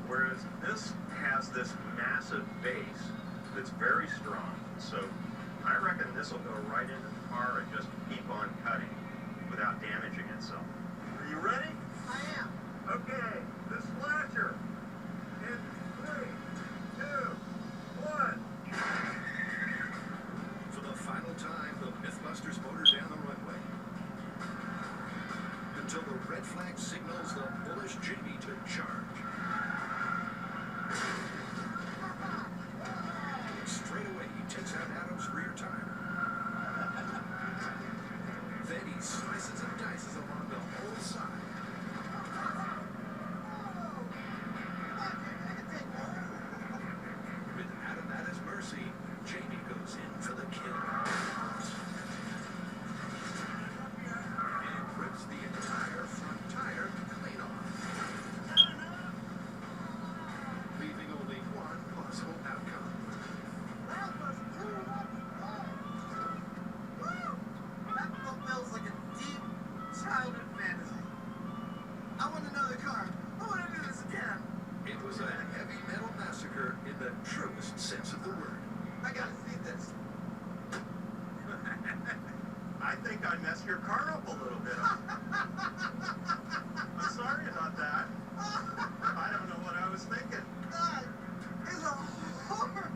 Whereas this has this massive base that's very strong. So I reckon this will go right into the car and just keep on cutting without damaging itself. Are you ready? I am. Okay, the slasher. In 3, 2, 1. For the final time, the Mythbusters motor down the runway. Until the red flag signals the bullish Jamie to charge. Straight away, he takes out Adam's rear tire. Then he slices and dices along the whole side. With Adam at his mercy, Jamie goes in for the kill. And rips the entire front tire clean off. Leaving only one possible outcome. That was too much fun. Woo! That fulfills like a deep childhood fantasy. I want another car. I want to do this again. It was a heavy metal massacre in the truest sense of the word. I gotta see this. I think I messed your car up a little bit. I'm sorry about that. I don't know what I was thinking. That is a horror.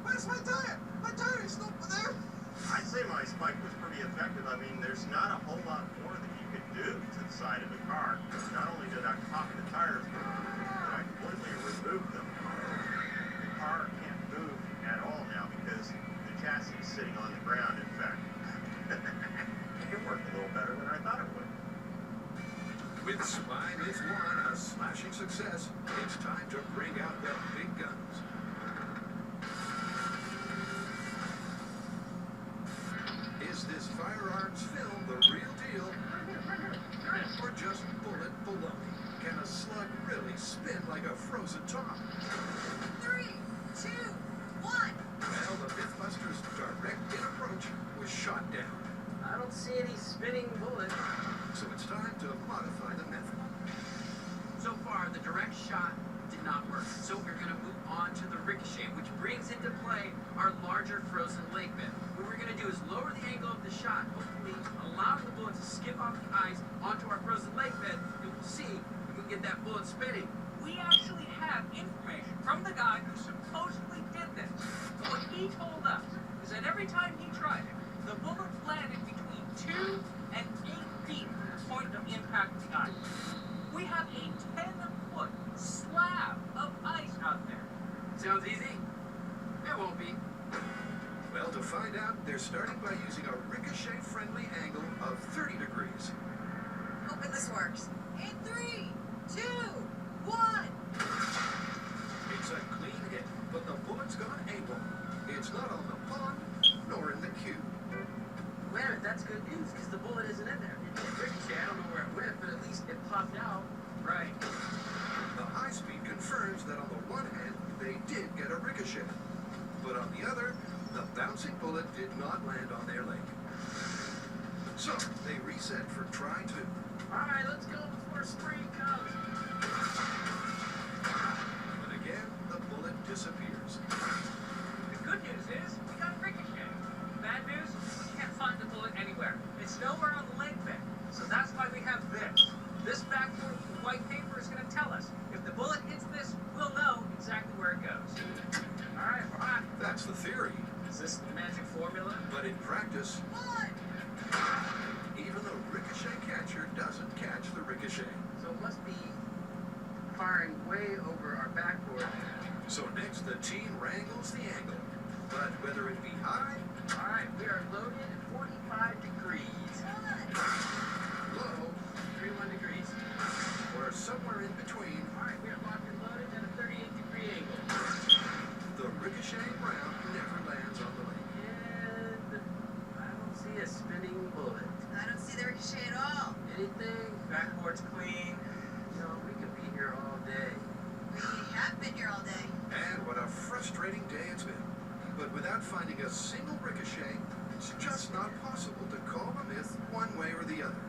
Where's my tire? My tire is still there. I'd say my spike was pretty effective. I mean, there's not a whole lot more that you could do to the side of the car. Not only did I copy the tires, but I completely removed them. The car can't move at all now because the chassis is sitting on the ground, in fact. It worked a little better than I thought it would. With Spy Myth 1 a smashing success, it's time to bring out the big guns. Is this firearms film the real deal? Or just bullet baloney? Can a slug really spin like a frozen top? 3, 2, 1. Well, the Mythbusters' direct approach was shot down. I don't see any spinning bullets. So it's time to modify the method. So far, the direct shot did not work. So we're going to move on to the ricochet, which brings into play our larger frozen lake bed. What we're going to do is lower the angle of the shot, hopefully allowing the bullet to skip off the ice onto our frozen lake bed, and we'll see if we can get that bullet spinning. We actually have information from the guy who supposedly did this. What he told us is that every time he tried it, the bullet landed between 2 and 8 feet from the point of impact with the ice. We have a 10-foot slab of ice out there. Sounds easy? It won't be. Well, to find out, they're starting by using a ricochet-friendly angle of 30 degrees. Hoping this works. In 3, 2, 1. It's a clean hit, but the bullet's gone AWOL. It's not on the pond, nor in the cube. Wait a minute, that's good news, because the bullet isn't in there. It did ricochet, I don't know where it went, but at least it popped out. Right. The high speed confirms that on the one hand, they did get a ricochet. But on the other, the bouncing bullet did not land on their leg. So, they reset for try 2. Alright, let's go before spring comes. But again, the bullet disappears. The good news is we got ricochet. Bad news, we can't find the bullet anywhere. It's nowhere on the lake bed. So that's why we have this. This backboard white paper is going to tell us. If the bullet hits this, we'll know exactly where it goes. All right, we're on. That's the theory. Is this the magic formula? But in practice, even the ricochet catcher doesn't catch the ricochet. So it must be firing way over our backboard. So next, the team wrangles the angle. But whether it be high, All right, we are loaded at 45 degrees. low, Anything? Backboard's clean. You know, we could be here all day. We have been here all day. And what a frustrating day it's been. But without finding a single ricochet, it's just not possible to call a myth one way or the other.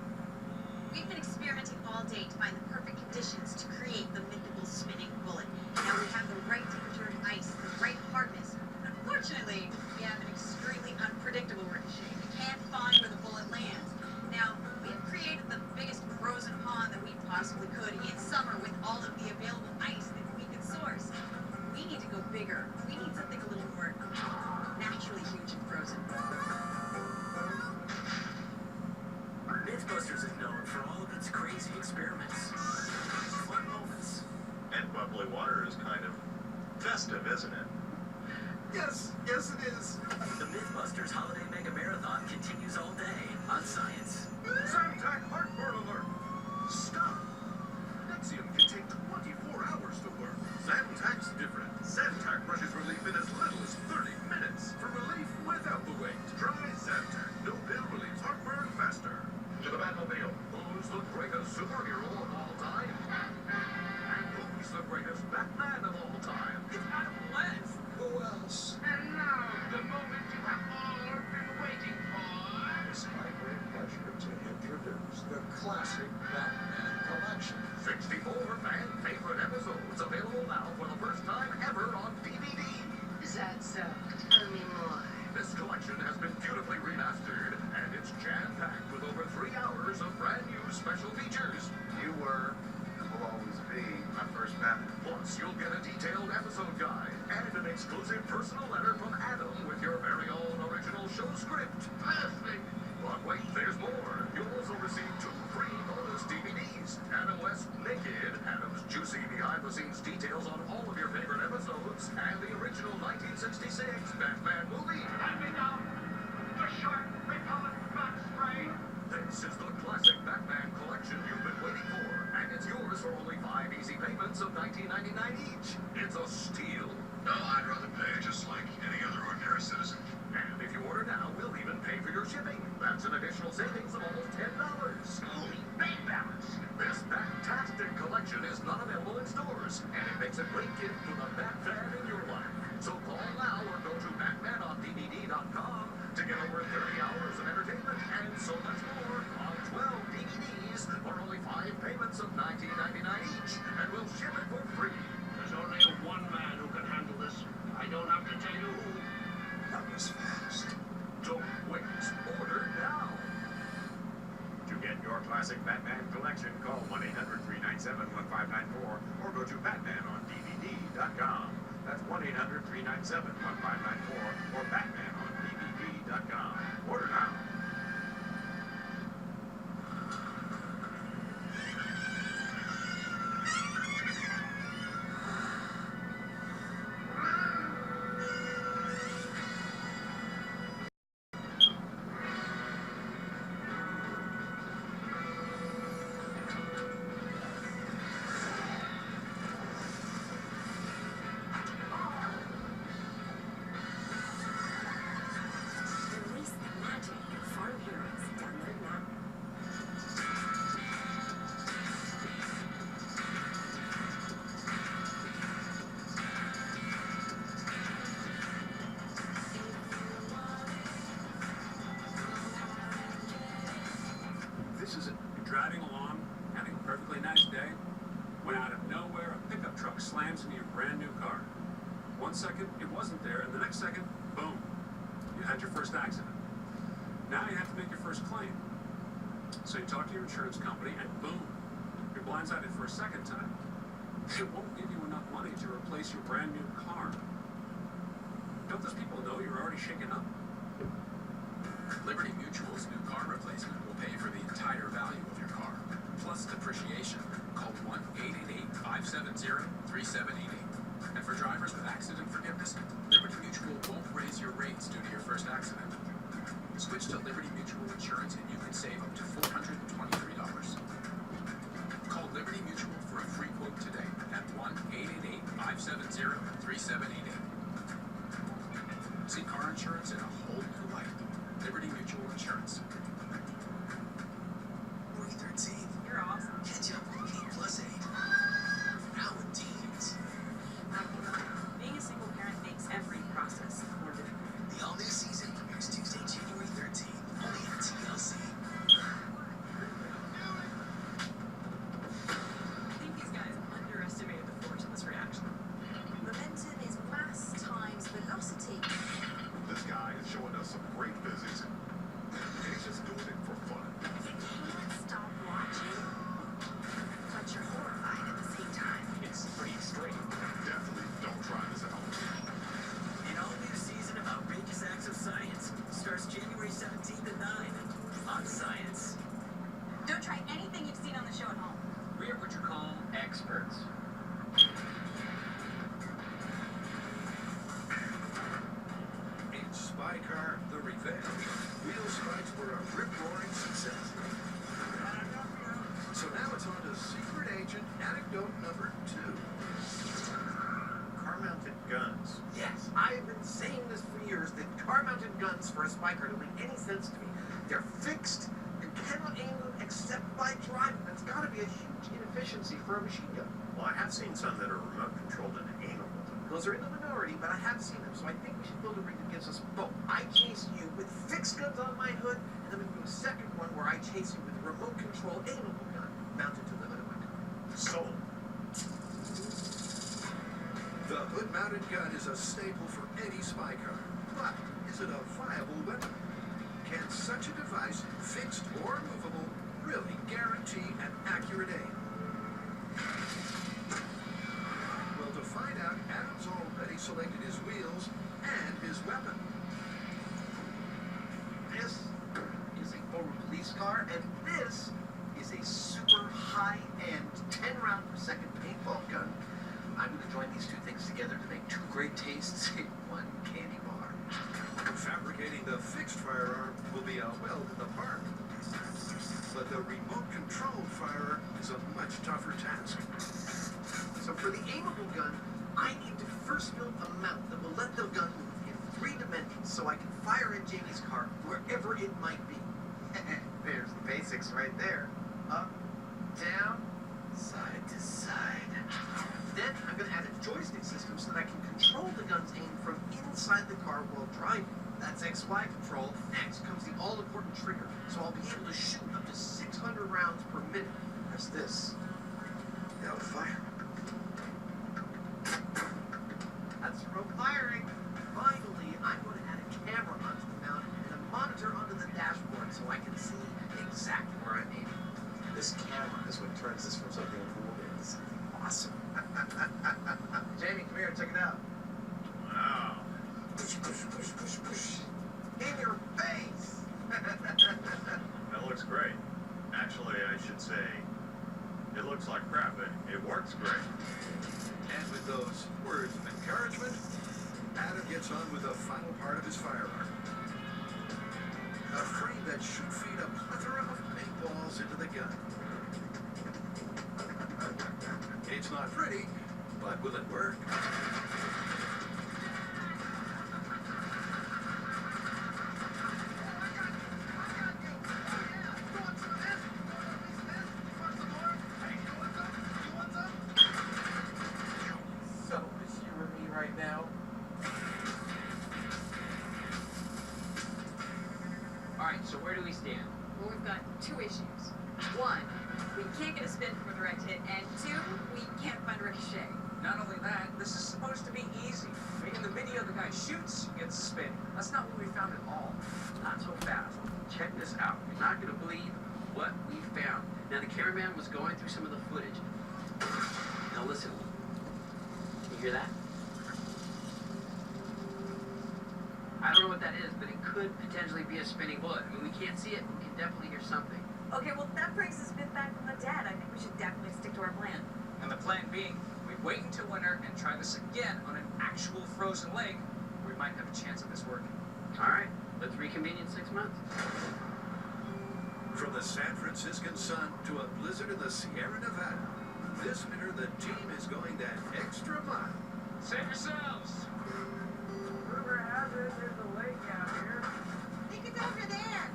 We've been experimenting all day to find the perfect conditions to create the mythical spinning bullet. Now we have the right temperature and ice, the right hardness. Unfortunately, we have an extremely unpredictable ricochet. We can't find where the bullet lands. Now, we've created the biggest frozen pond that we possibly could in summer with all of the available ice that we could source. We need to go bigger. We need something a little more naturally huge and frozen. Mythbusters is known for all of its crazy experiments, fun moments. And bubbly water is kind of festive, isn't it? Yes, it is. The Mythbusters Holiday Mega Marathon continues all day on Science. Zantac heartburn alert! Stop! Nexium can take 24 hours to work. Zantac's different. Zantac brushes relief in as little as 30 minutes. For relief without the wait, try Zantac. No pill relieves heartburn faster. To the Batmobile, who's the greatest superhero of all time? And who's the greatest Batman of all time? It's Adam West. Who else? And now, the moment you have all been waiting for. It's my great pleasure to introduce the classic Batman collection. 64 fan-favorite episodes available now for the first time ever on DVD. Is that so? Tell me more. This collection has been beautifully remastered, and it's jam-packed with over 3 hours of brand new special features. You were, and will always be, my first Batman. Plus, you'll get a detailed episode guide and an exclusive personal letter from Adam with your very own original show script. Perfect. But wait, there's more. You'll also receive 2 free bonus DVDs. Adam West Naked, Adam's juicy behind-the-scenes details on all of your favorite episodes, and the original 1966 Batman movie. Hand me down the shark repellent bat spray. This is the classic Batman collection you've been waiting for, and it's yours for only 5 easy payments of $19.99 each. It's a steal. No, I'd rather pay just like any other ordinary citizen. And if you order now, we'll even pay for your shipping. That's an additional savings of almost $10. Holy bank balance. This fantastic collection is not available in stores, and it makes a great gift for the Bat fan in your life. So call now or go to BatmanOnDVD.com to get over 30 hours of entertainment and so much more on 12 DVDs for only 5 payments of $19.99 each, and we'll ship it for free. There's only one man who can handle this. I don't have to tell you who. That was fast. Don't wait. Order now. To get your classic Batman collection, call 1-800-397-1594 or go to BatmanOnDVD.com. That's 1-800-397-1594 or BatmanOnDVD.com. Order now. Release the magic. Farm Heroes. Download now. This is it. You're driving along, having a perfectly nice day, when out of nowhere a pickup truck slams into your brand new car. 1 second it wasn't there, and the next second, boom, you had your first accident. Now you have to make your first claim. So you talk to your insurance company, and boom, you're blindsided for a second time. It won't give you enough money to replace your brand new car. Don't those people know you're already shaken up? Liberty Mutual's new car replacement will pay for the entire value of your car, plus depreciation. Call 1-888-570-3788. And for drivers with accident forgiveness, Liberty Mutual won't raise your rates due to your first accident. Switch to Liberty Mutual Insurance and you can save up to $423. Call Liberty Mutual for a free quote today at 1-888-570-3788. See car insurance in a whole new light. Liberty Mutual Insurance. Breathe through car-mounted guns for a spiker don't make any sense to me. They're fixed. You cannot aim them except by driving. That's got to be a huge inefficiency for a machine gun. Well, I have seen some that are remote controlled and aimable. Those are in the minority, but I have seen them, so I think we should build a rig that gives us both. I chase you with fixed guns on my hood, and then we can do a second one where I chase you with a remote control aimable gun mounted to the hood of my car. Sold. The hood-mounted gun is a staple for any spy car, but is it a viable weapon? Can such a device, fixed or movable, really guarantee an accurate aim? Well, to find out, Adam's already selected his wheels and his weapon. This is a former police car, and this is a super high-end 10-round per second paintball gun. I'm going to join these two things together to make two great tastes in one candy bar. Fabricating the fixed firearm will be a walk in the park. But the remote-controlled firearm is a much tougher task. So for the aimable gun, I need to first build a mount that will let the gun move in 3 dimensions so I can fire at Jamie's car wherever it might be. There's the basics right there. Up, down, side to side. Then I'm going to add a joystick system so that I can control the gun's aim from inside the car while driving. That's XY control. Next comes the all-important trigger, so I'll be able to shoot up to 600 rounds per minute. Press this. Now fire. That's remote firing. Finally, I'm going to add a camera onto the mount and a monitor onto the dashboard so I can see exactly where I'm aiming. This camera is what turns this from something cool into something awesome. Jamie, come here, check it out. Wow. Push, push, push, push, push. In your face! That looks great. Actually, I should say, it looks like crap, but it works great. And with those words of encouragement, Adam gets on with the final part of his firearm. A frame that should feed a plethora of paintballs into the gun. It's not pretty, but will it work? So, it's you and me right now. Alright, so where do we stand? Well, we've got 2 issues. 1, we can't get a spin from a direct hit, and 2, we can't find ricochet. Not only that, this is supposed to be easy. I mean, in the video, the guy shoots, gets a spin. That's not what we found at all. Not so fast. Check this out. You're not going to believe what we found. Now, the cameraman was going through some of the footage. Now, listen. You hear that? I don't know what that is, but it could potentially be a spinning bullet. I mean, we can't see it, but we can definitely hear something. Okay, well, that brings us back from the dead. I think we should definitely stick to our plan. And the plan being, we wait until winter and try this again on an actual frozen lake, where we might have a chance of this working. All right, let's reconvene in 6 months. From the San Franciscan sun to a blizzard in the Sierra Nevada, this winter the team is going that extra mile. Save yourselves! Rumor has it there's a lake out here. I think it's over there.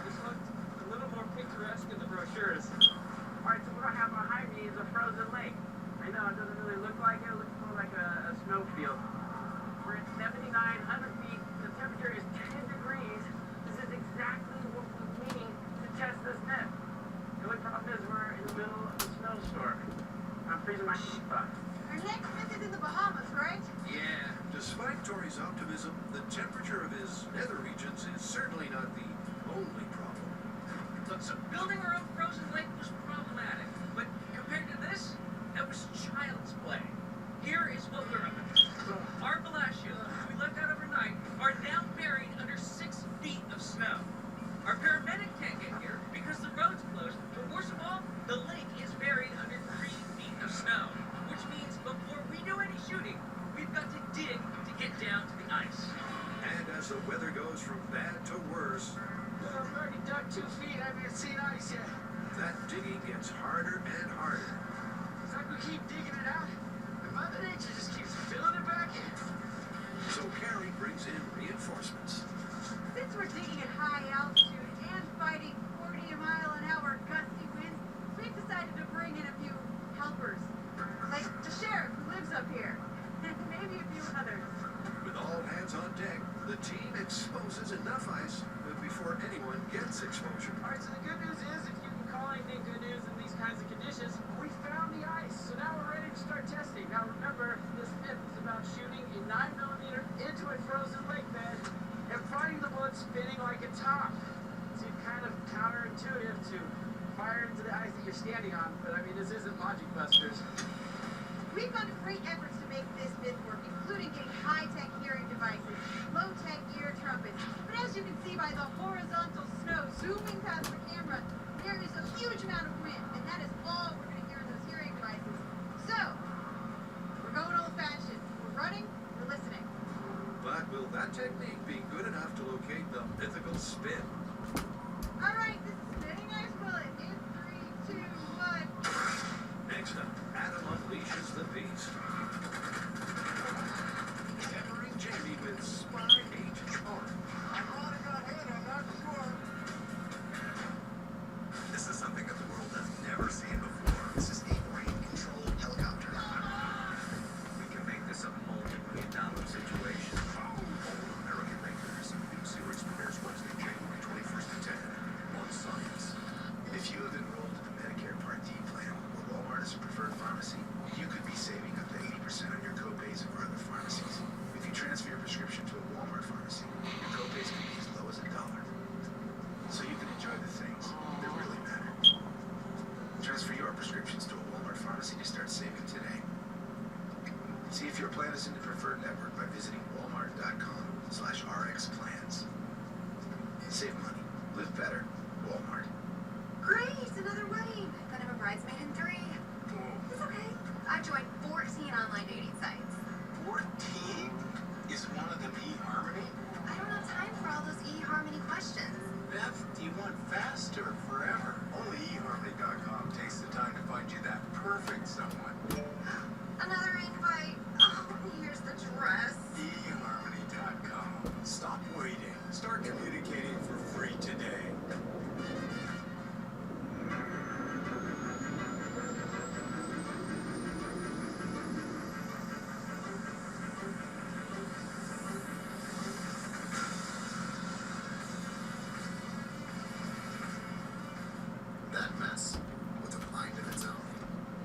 This looked a little more picturesque in the brochures. Alright, so what I have behind me is a frozen lake. I know, it doesn't really look like it. It looks more like a snowfield. We're at 7,900 feet. The temperature is 10 degrees. This is exactly what we need to test this myth. The only problem is we're in the middle of a snowstorm. I'm freezing my feet off. Our next myth is in the Bahamas, right? Yeah. Despite Tori's optimism, the temperature of his nether regions is certainly not the only problem. Look, so building our own frozen lake was problematic, but compared to this, that was child's play. Here is what we're up against. Our Bellagio, which we left out overnight, are now buried under 6 feet of snow. Our paramedic can't get here because the road's closed, but worst of all, the lake is buried under 3 feet of snow, which means before we do any shooting, we've got to dig to get down to the ice. And as the weather goes from bad to worse, I've already dug 2 feet. I haven't seen ice yet. that digging gets harder and harder. It's like we keep digging it out, and Mother Nature just keeps filling it back in. So Carrie brings in reinforcements. Since we're digging at high altitude and fighting 40-mile-an-hour gusty winds, we've decided to bring in a few helpers. Like the sheriff who lives up here. And maybe a few others. With all hands on deck, the team exposes enough ice before anyone gets exposure. All right, so the good news is, if you can call anything good news in these kinds of conditions, we found the ice. So now we're ready to start testing. Now remember, this myth is about shooting a 9mm into a frozen lake bed and fighting the bullet spinning like a top. Seems kind of counterintuitive to fire into the ice that you're standing on, but I mean, this isn't Logic Busters. We've gone to great efforts to make this myth work, including getting high-tech hearing devices, low-tech ear trumpets. But as you can see by the horizontal snow zooming past the camera, there is a huge amount of wind, and that is all we're going to hear in those hearing devices. So, we're going old-fashioned. We're running, we're listening. But will that technique be good enough to locate the mythical spin? All right, this is Spinning Ice Bullet in 3, 2, 1. Next up, Adam unleashes the beast. Peppering Jamie with Spy H charm. I'm running ahead, I'm not sure. This is something that the world has never seen before. This is a brain-controlled helicopter. We can make this a multi-million-dollar situation. All American makers. New series premieres Wednesday, January 21st at 10 on Science. If you have enrolled in the Medicare Part D plan, where Walmart is a preferred pharmacy, you could be saving up to 80% on your copays over other pharmacies. If you transfer your prescription to a Walmart pharmacy, your copays can be as low as $1. So you can enjoy the things that really matter. Transfer your prescriptions to a Walmart pharmacy to start saving today. See if your plan is in the preferred network by visiting walmart.com/rxplans. Save money. Live better. Walmart. Great, another wedding. Then I'm a bridesmaid in 3. It's okay. I've joined 14 online dating sites. 14? Is one of them eHarmony? I don't have time for all those eHarmony questions. Beth, do you want fast or forever? Only eHarmony.com takes the time to find you that perfect someone. Another invite. Oh, here's the dress. eHarmony.com. Stop waiting. Start communicating for free today. That mess with a mind of its own.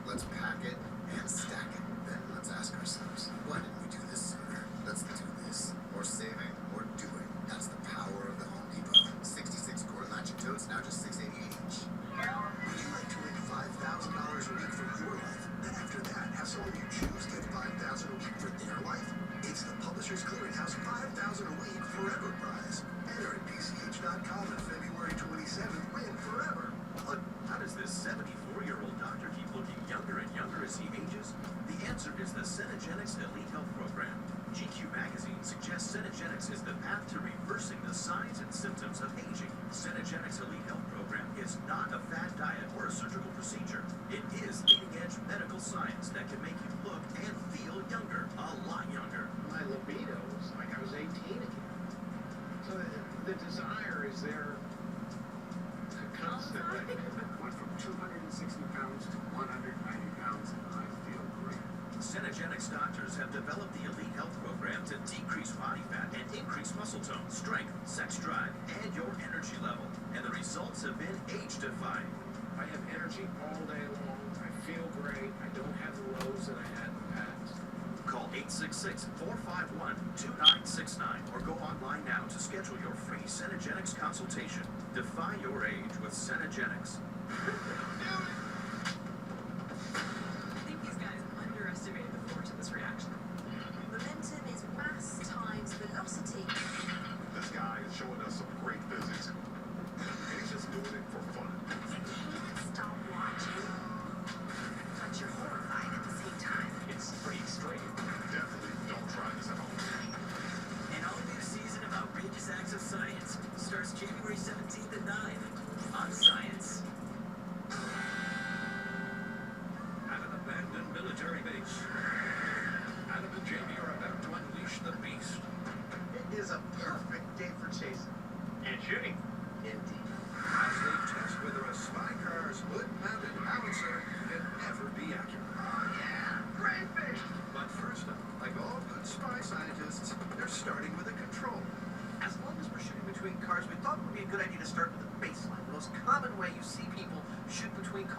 Let's pack it and stack it. Then let's ask ourselves, why didn't we do this sooner? Let's do this. More saving, more doing. That's the power of the Home Depot. 66 core latching totes, now just $6.88 each. Would you like to win $5,000 a week for your life? Then after that, have someone you choose get $5,000 a week for their life? It's the Publishers Clearinghouse $5,000 a week forever prize. Enter at PCH.com on February 27th. Win forever. But how does this 74-year-old doctor keep looking younger and younger as he ages? The answer is the Cenegenics Elite Health Program. GQ magazine suggests Cenegenics is the path to reversing the signs and symptoms of aging. Cenegenics Elite Health Program is not a fad diet or a surgical procedure. It is leading-edge medical science that can make you look and feel younger, a lot younger. My libido was like I was 18 again. So the desire is there constantly. Went from 260 pounds to 190 pounds, and I feel great. Cenegenics doctors have developed the Elite Health Program to decrease body fat and increase muscle tone, strength, sex drive, and your energy level. And the results have been age-defying. I have energy all day long. I feel great. I don't have the lows that I had in the past. Call 866-451-2969 or go online now to schedule your free Cenegenics consultation. Defy your age with Cenegenics. I think these guys underestimated the force of this reaction. Momentum is mass times velocity. This guy is showing us some great physics. And he's just doing it for fun. Stop watching. But you're horrified at the same time. It's pretty extreme. Definitely don't try this at home. An all-new season of Outrageous Acts of Science starts January 17th at 9 on Science.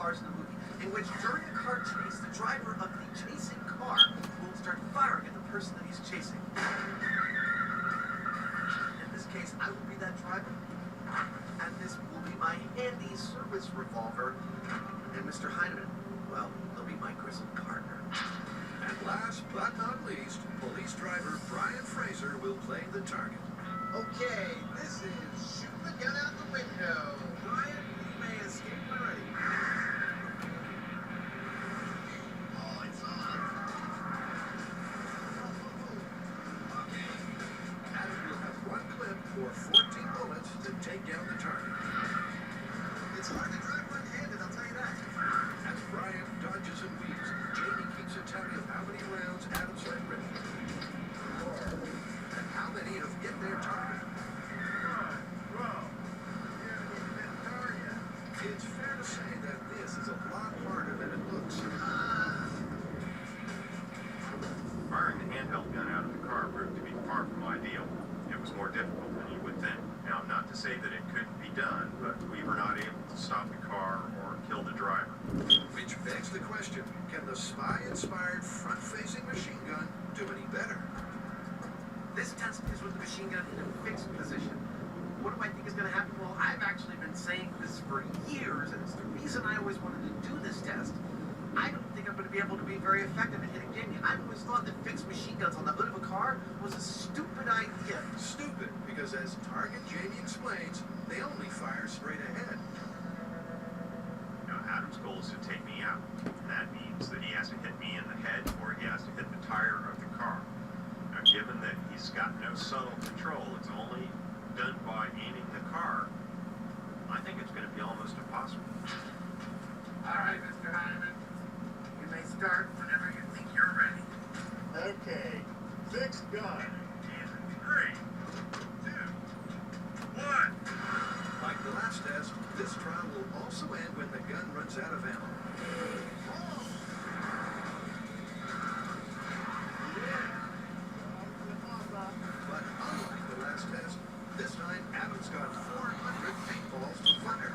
cars in the movie in which during a car chase, the driver of the chasing car will start firing at the person that he's chasing. In this case, I will be that driver, and this will be my handy service revolver, and Mr. Heineman, well, he'll be my grizzled partner. And last but not least, police driver Brian Fraser will play the target. Okay, this is shoot the gun out the window. Brian, you may escape already. Oh, it's on. Okay. Adam will have one clip or 14 bullets to take down the target. It's hard to drive one-handed, I'll tell you that. As Brian dodges and weaves, Jamie keeps a tally of how many rounds Adam's let rip. And how many have hit their target. It's fair to say that this is a lot harder than it looks. Firing the handheld gun out of the car proved to be far from ideal. It was more difficult than you would think. Now, not to say that it couldn't be done, but we were not able to stop the car or kill the driver. Which begs the question, can the spy-inspired front-facing machine gun do any better? This test is with the machine gun in a fixed position. What do I think is going to happen? Well, I've actually been saying this for years, and it's the reason I always wanted to do this test. I don't think I'm going to be able to be very effective at hitting Jamie. I've always thought that fixed machine guns on the hood of a car was a stupid idea. Stupid, because as Target Jamie explains, they only fire straight ahead. Now, Adam's goal is to take me out. That means that he has to hit me in the head or he has to hit the tire of the car. Now, given that he's got no subtle control, it's only done by aiming the car, I think it's going to be almost impossible. All right, Mr. Heineman. You may start whenever you think you're ready. Okay, fixed gun. In 3, 2, 1. Like the last test, this trial will also end when the gun runs out of ammo. But unlike the last test, this time Adam's got 400 paintballs to fire.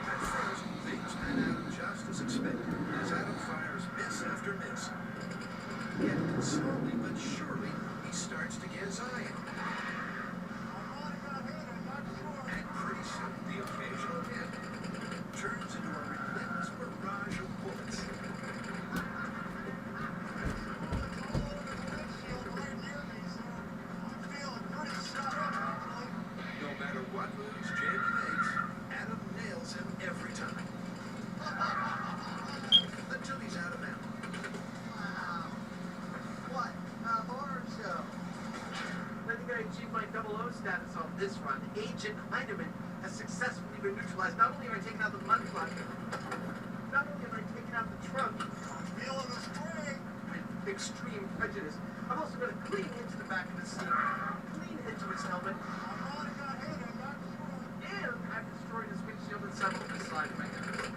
At first, things pan out just as expected, as Adam fires miss after miss. Yet, slowly but surely, he starts to get his eye in. And pretty soon, the occasional hit turns into a relentless barrage of bullets. No matter what moves Jamie makes, Adam nails him every time. Until he's out of ammo. Wow. What a horror show. I think I achieved my 00 status on this run. Agent Heineman has successfully been neutralized. Not only have I taken out the mud flap, not only have I taken out the trunk, Feeling the spring. with extreme prejudice, I'm also going to clean into the back of his seat, clean into his helmet, and I've destroyed his windshield and several of his side windows.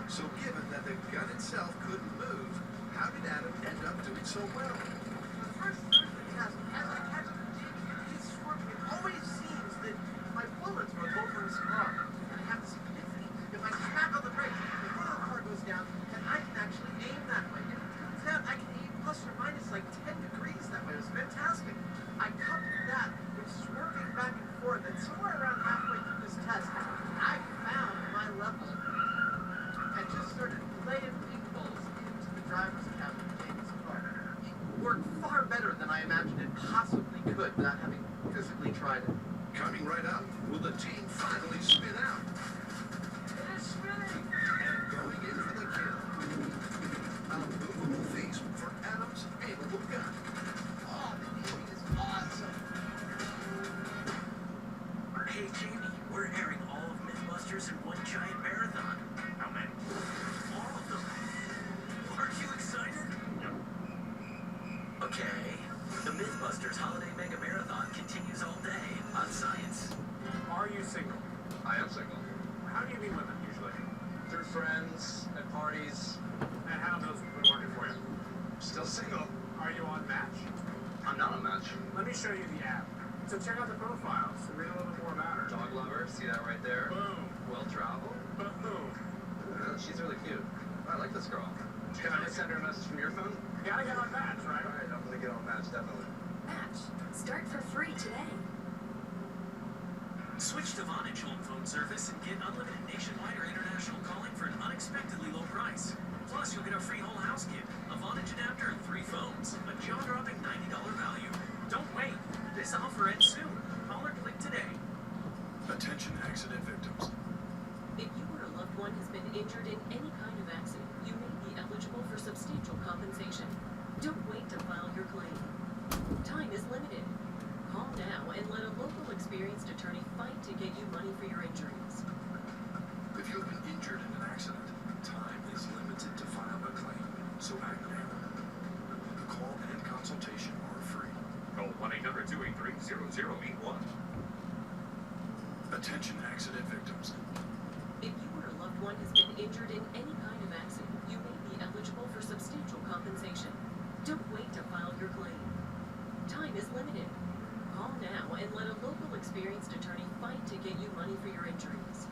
So given that the gun itself couldn't move, how did Adam end up doing so well? The first third of the test, as I catch up to Jamie, he's swerving. It always seems that my bullets are over his car. And I have this epiphany. If I smack on the brakes, the front of the car goes down, and I can actually aim that way. And it turns out I can aim plus or minus like 10 degrees that way. It was fantastic. I coupled that with swerving back and forth, and somewhere around halfway through this test, I found my level and just started laying paintballs into the driver's cabin of Jamie's car. It worked far better than I imagined it possibly could without having physically tried it. Coming right up, will the team finally spin out? It is spinning! And going in for the kill. A movable feast for Adam's aimable gun. Oh, the movie is awesome. Hey, Jamie, we're airing all of Mythbusters in one giant marathon. How many? All of them. Aren't you excited? Okay. The Mythbusters Holiday Mega Marathon continues all day on Science. Are you single? I am single. How do you meet women usually? Through friends, at parties. And how have those been working for you? Still single. Are you on Match? I'm not on Match. Let me show you the app. So check out the profiles and read a little bit more about her. Dog lover, see that right there? Boom. Well traveled. Boom. She's really cute. I like this girl. Can I just send her a message from your phone? Gotta get on Match, right? Alright, I'm gonna get on Match, definitely. Match. Start for free today. Switch to Vonage home phone service and get unlimited nationwide or international calling for an unexpectedly low price. Plus, you'll get a free whole house kit, a Vonage adapter, and 3 phones. A jaw-dropping $90 value. Don't wait. This offer ends soon. Call or click today. Attention accident victims. If you or a loved one has been injured in any kind of accident, you may be eligible for substantial compensation. Don't wait to file your claim. Time is limited. Call now and let a local experienced attorney fight to get you money for your injuries. If you've been injured in an accident, time is limited to file a claim, so act now. The call and consultation are free. Call 1-800-283-0081. Attention accident victims. If you or a loved one has been injured in any kind of accident, you may be eligible for substantial compensation. Don't wait to file your claim. Time is limited. Call now and let a local experienced attorney fight to get you money for your injuries.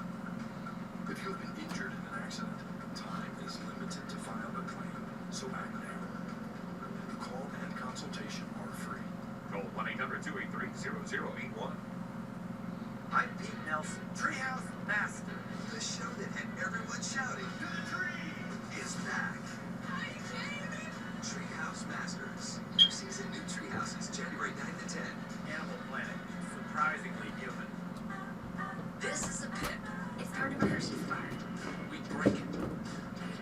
If you've been injured in an accident, time is limited to file a claim, so act now. The call and consultation are free. Call 1-800-283-0081. I'm Pete Nelson, Treehouse Master. The show that had everyone shouting, "To the tree!" is back. Are you kidding me? Treehouse Masters. New season, new treehouses, January 9 to 10. Animal Planet. Surprisingly human. This is a pip. It's part of a Hershey's bar. We break it.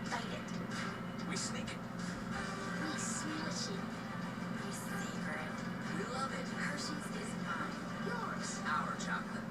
Bite it. We sneak it. We smash it. We savor it. We love it. Hershey's is mine. Yours. Our chocolate.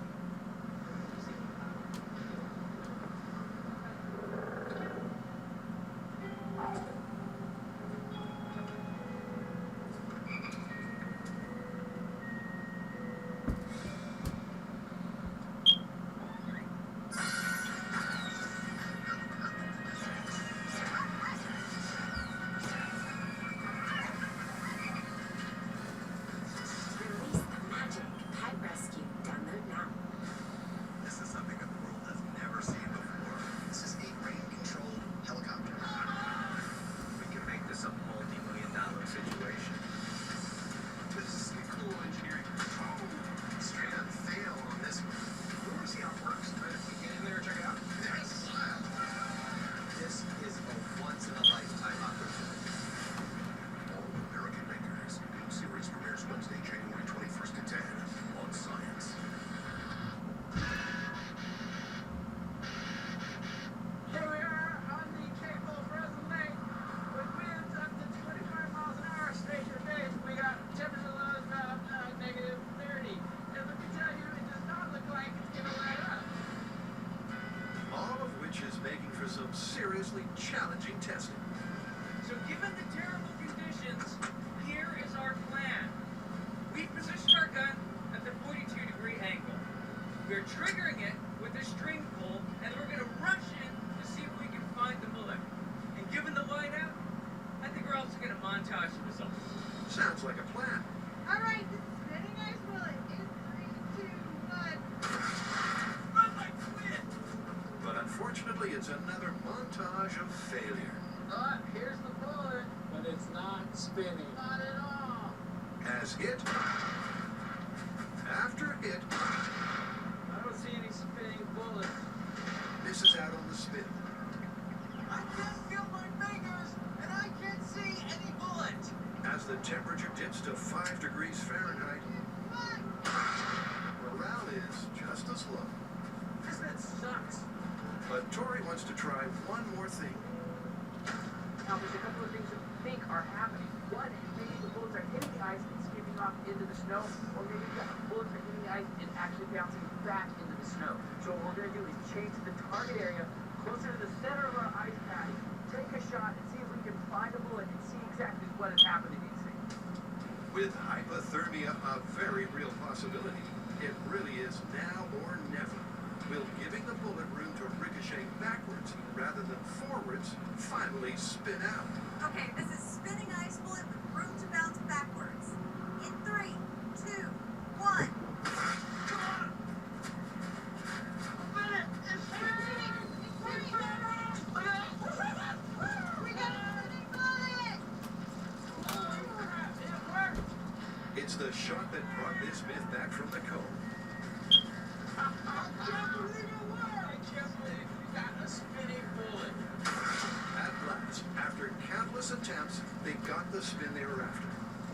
Release the magic. Pet Rescue. Download now. This is something the world has never seen before. This is a rain-controlled helicopter. We can make this a multi-million-dollar situation. This is some cool engineering. Oh, straight up fail on this one. We want to see how it works. Right? If we get in there and check it out. Yes. This is a once-in-a-lifetime opportunity. All American Makers. New series premieres Wednesday, January 21st at 10 on Science. Here we are on the Cape of Frozen Lake with winds up to 25 miles an hour straight to the base. We got temperature lows about negative 30. And let me tell you, it does not look like it's going to let up. All of which is making for some seriously challenging testing. So given the terrible conditions, here is our plan. We positioned our gun at the 42-degree angle. We're triggering it with a string pull, and we're going to rush in to see if we can find the bullet. And given the whiteout, I think we're also going to montage the results. Sounds like a plan. All right, this is spinning ice bullet in 3, 2, 1. Run like quit! But unfortunately, it's another montage of failure. Here's the bullet, but it's not spinning. Not at all. As hit after hit I don't see any spinning bullets. misses out on the spin. I can't feel my fingers, and I can't see any bullet. As the temperature dips to 5 degrees Fahrenheit, morale is just as low. That sucks. But Tori wants to try one more thing. Now, there's a couple of things that we think are happening. One, maybe the bullets are hitting the ice and skipping off into the snow, or maybe the bullets are hitting the ice and actually bouncing back into the snow. So what we're going to do is change to the target area closer to the center of our ice patch, take a shot and see if we can find a bullet and see exactly what has happened to these things. With hypothermia a very real possibility, it really is now or never. Will giving the bullet room to ricochet backwards rather than forwards finally spin out? Okay, this is spinning ice bullet with room to bounce backwards. In 3, 2, 1. the shot that brought this myth back from the cove. I can't believe it worked! I can't believe we got a spinning bullet. At last, after countless attempts, they got the spin they were after.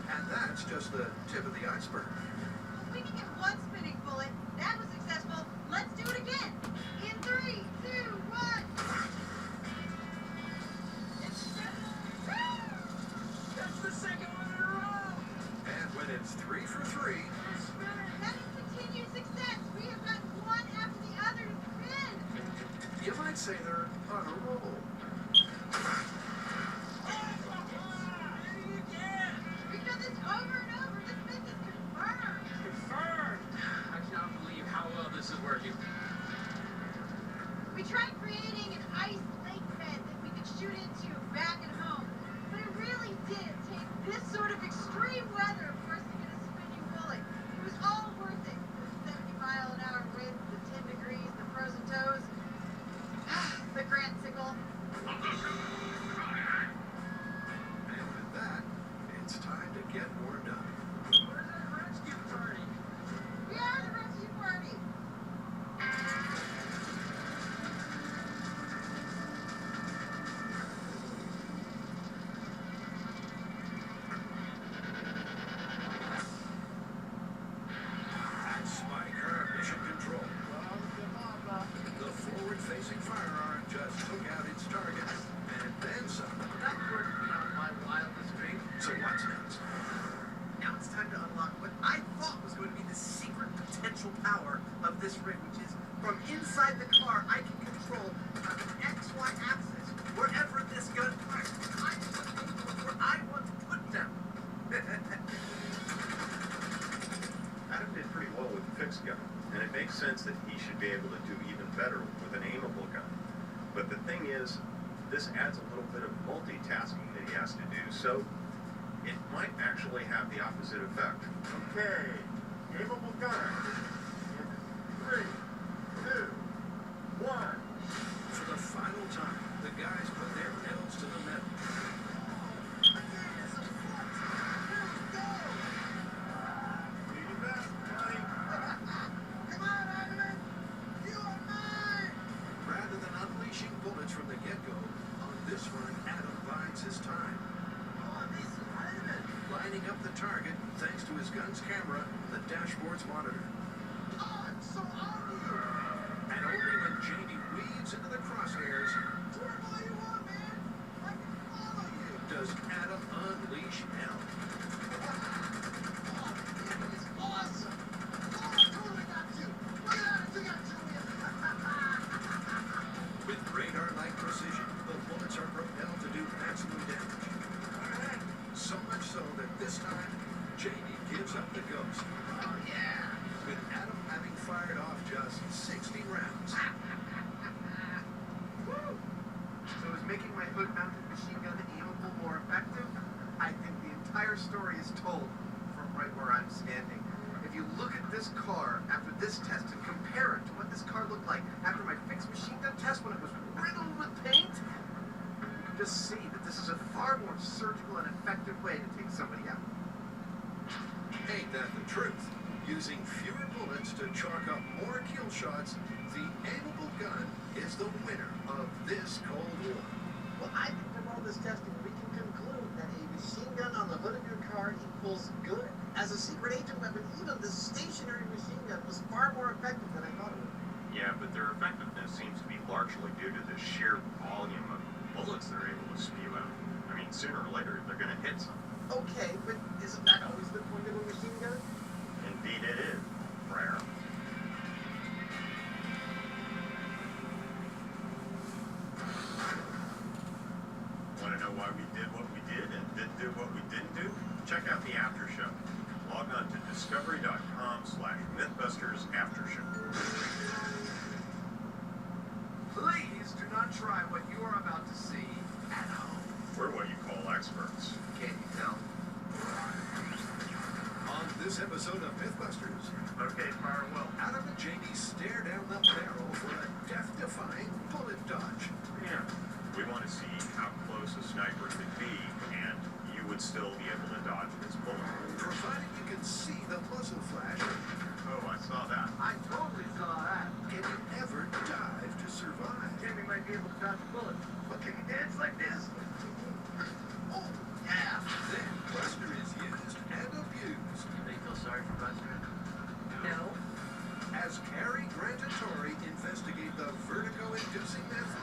And that's just the tip of the iceberg. We can get one spinning bullet. That was successful. Let's do it again. In 3, 2, 1. It's spinning. That's the second one in a row. And when it's 3 for 3, That is continued success. We have got one after the other to spin. you might say they're on a roll. We've done this over and over. This myth is confirmed. Confirmed. I cannot believe how well this is working. We tried creating an ice lake bed that we could shoot into back at home, but it really did take this sort of extreme weather for us to get a spinning bullet. It was all worth it. The 70-mile-an-hour wind, the 10 degrees, the frozen toes, the Grant sickle. And with that, it's time to get warmed up. Where's that rescue party? We are the rescue party. At Spy Car Mission Control. The forward-facing firearm just took out its target, and then some. That worked beyond my wildest dreams. So what's next? Now it's time to unlock what I thought was going to be the secret potential power of this rig, which is from inside the car, I can control an XY axis wherever this gun fires. I can put things where I want to put them. Adam did pretty well with the fixed gun, and it makes sense that he should be able to do even better with an aimable gun. But the thing is, this adds a little bit of multitasking that he has to do, so it might actually have the opposite effect. Okay, aimable gun. In 3, 2, 1. For the final time, the guys put their pedals to the metal. Come on, Ivan! You are mine! Rather than unleashing bullets from the get-go, on this run, Adam bides his time. Oh, this is Ivan! Lining up the target thanks to his gun's camera and the dashboard's monitor. Oh, I'm so on you! And only when Jamie weaves into the crosshairs Turn all you want, man! I can follow you! does Adam unleash hell. Oh, it is awesome! Oh, I totally got you! Look at that, I took out Julian! With radar-like precision, the bullets are propelled to do maximum damage. So much so that this time, Jamie gives up the ghost. Oh, yeah! With Adam having fired off just 60 rounds. Woo! So is making my hood-mounted machine gun aimable more effective? I think the entire story is told from right where I'm standing. If you look at this car after this test and compare it to what this car looked like after my fixed machine gun test when it was riddled with paint, you can just see that this is a far more surgical and effective way to take somebody out. Ain't that the truth? Using fewer bullets to chalk up more kill shots, the aimable gun is the winner of this Cold War. Well, I think from all this testing, we can conclude that a machine gun on the hood of your car equals good. As a secret agent weapon, even the stationary machine gun was far more effective than I thought it would be. Yeah, but their effectiveness seems to be largely due to the sheer volume of bullets they're able to spew out. I mean, sooner or later, they're going to hit something. Okay, but isn't that always the point of a machine gun? Indeed it is, Frere. Want to know why we did what we did and didn't do what we didn't do? Check out the after show. Log on to discovery.com/MythBustersAfterShow. Please do not try what you are about to see at home. We're what you call experts. Can't you tell? On this episode of Mythbusters, Okay, fire well. Adam and Jamie stare down the barrel for a death-defying bullet dodge. Yeah. We want to see how close a sniper could be, and you would still be able to dodge this bullet. Provided you can be able to dodge a bullet. But can you dance like this? Oh, yeah. Then Buster is used and abused. They feel sorry for Buster? No. As Cary Grant and Tori investigate the vertigo-inducing myth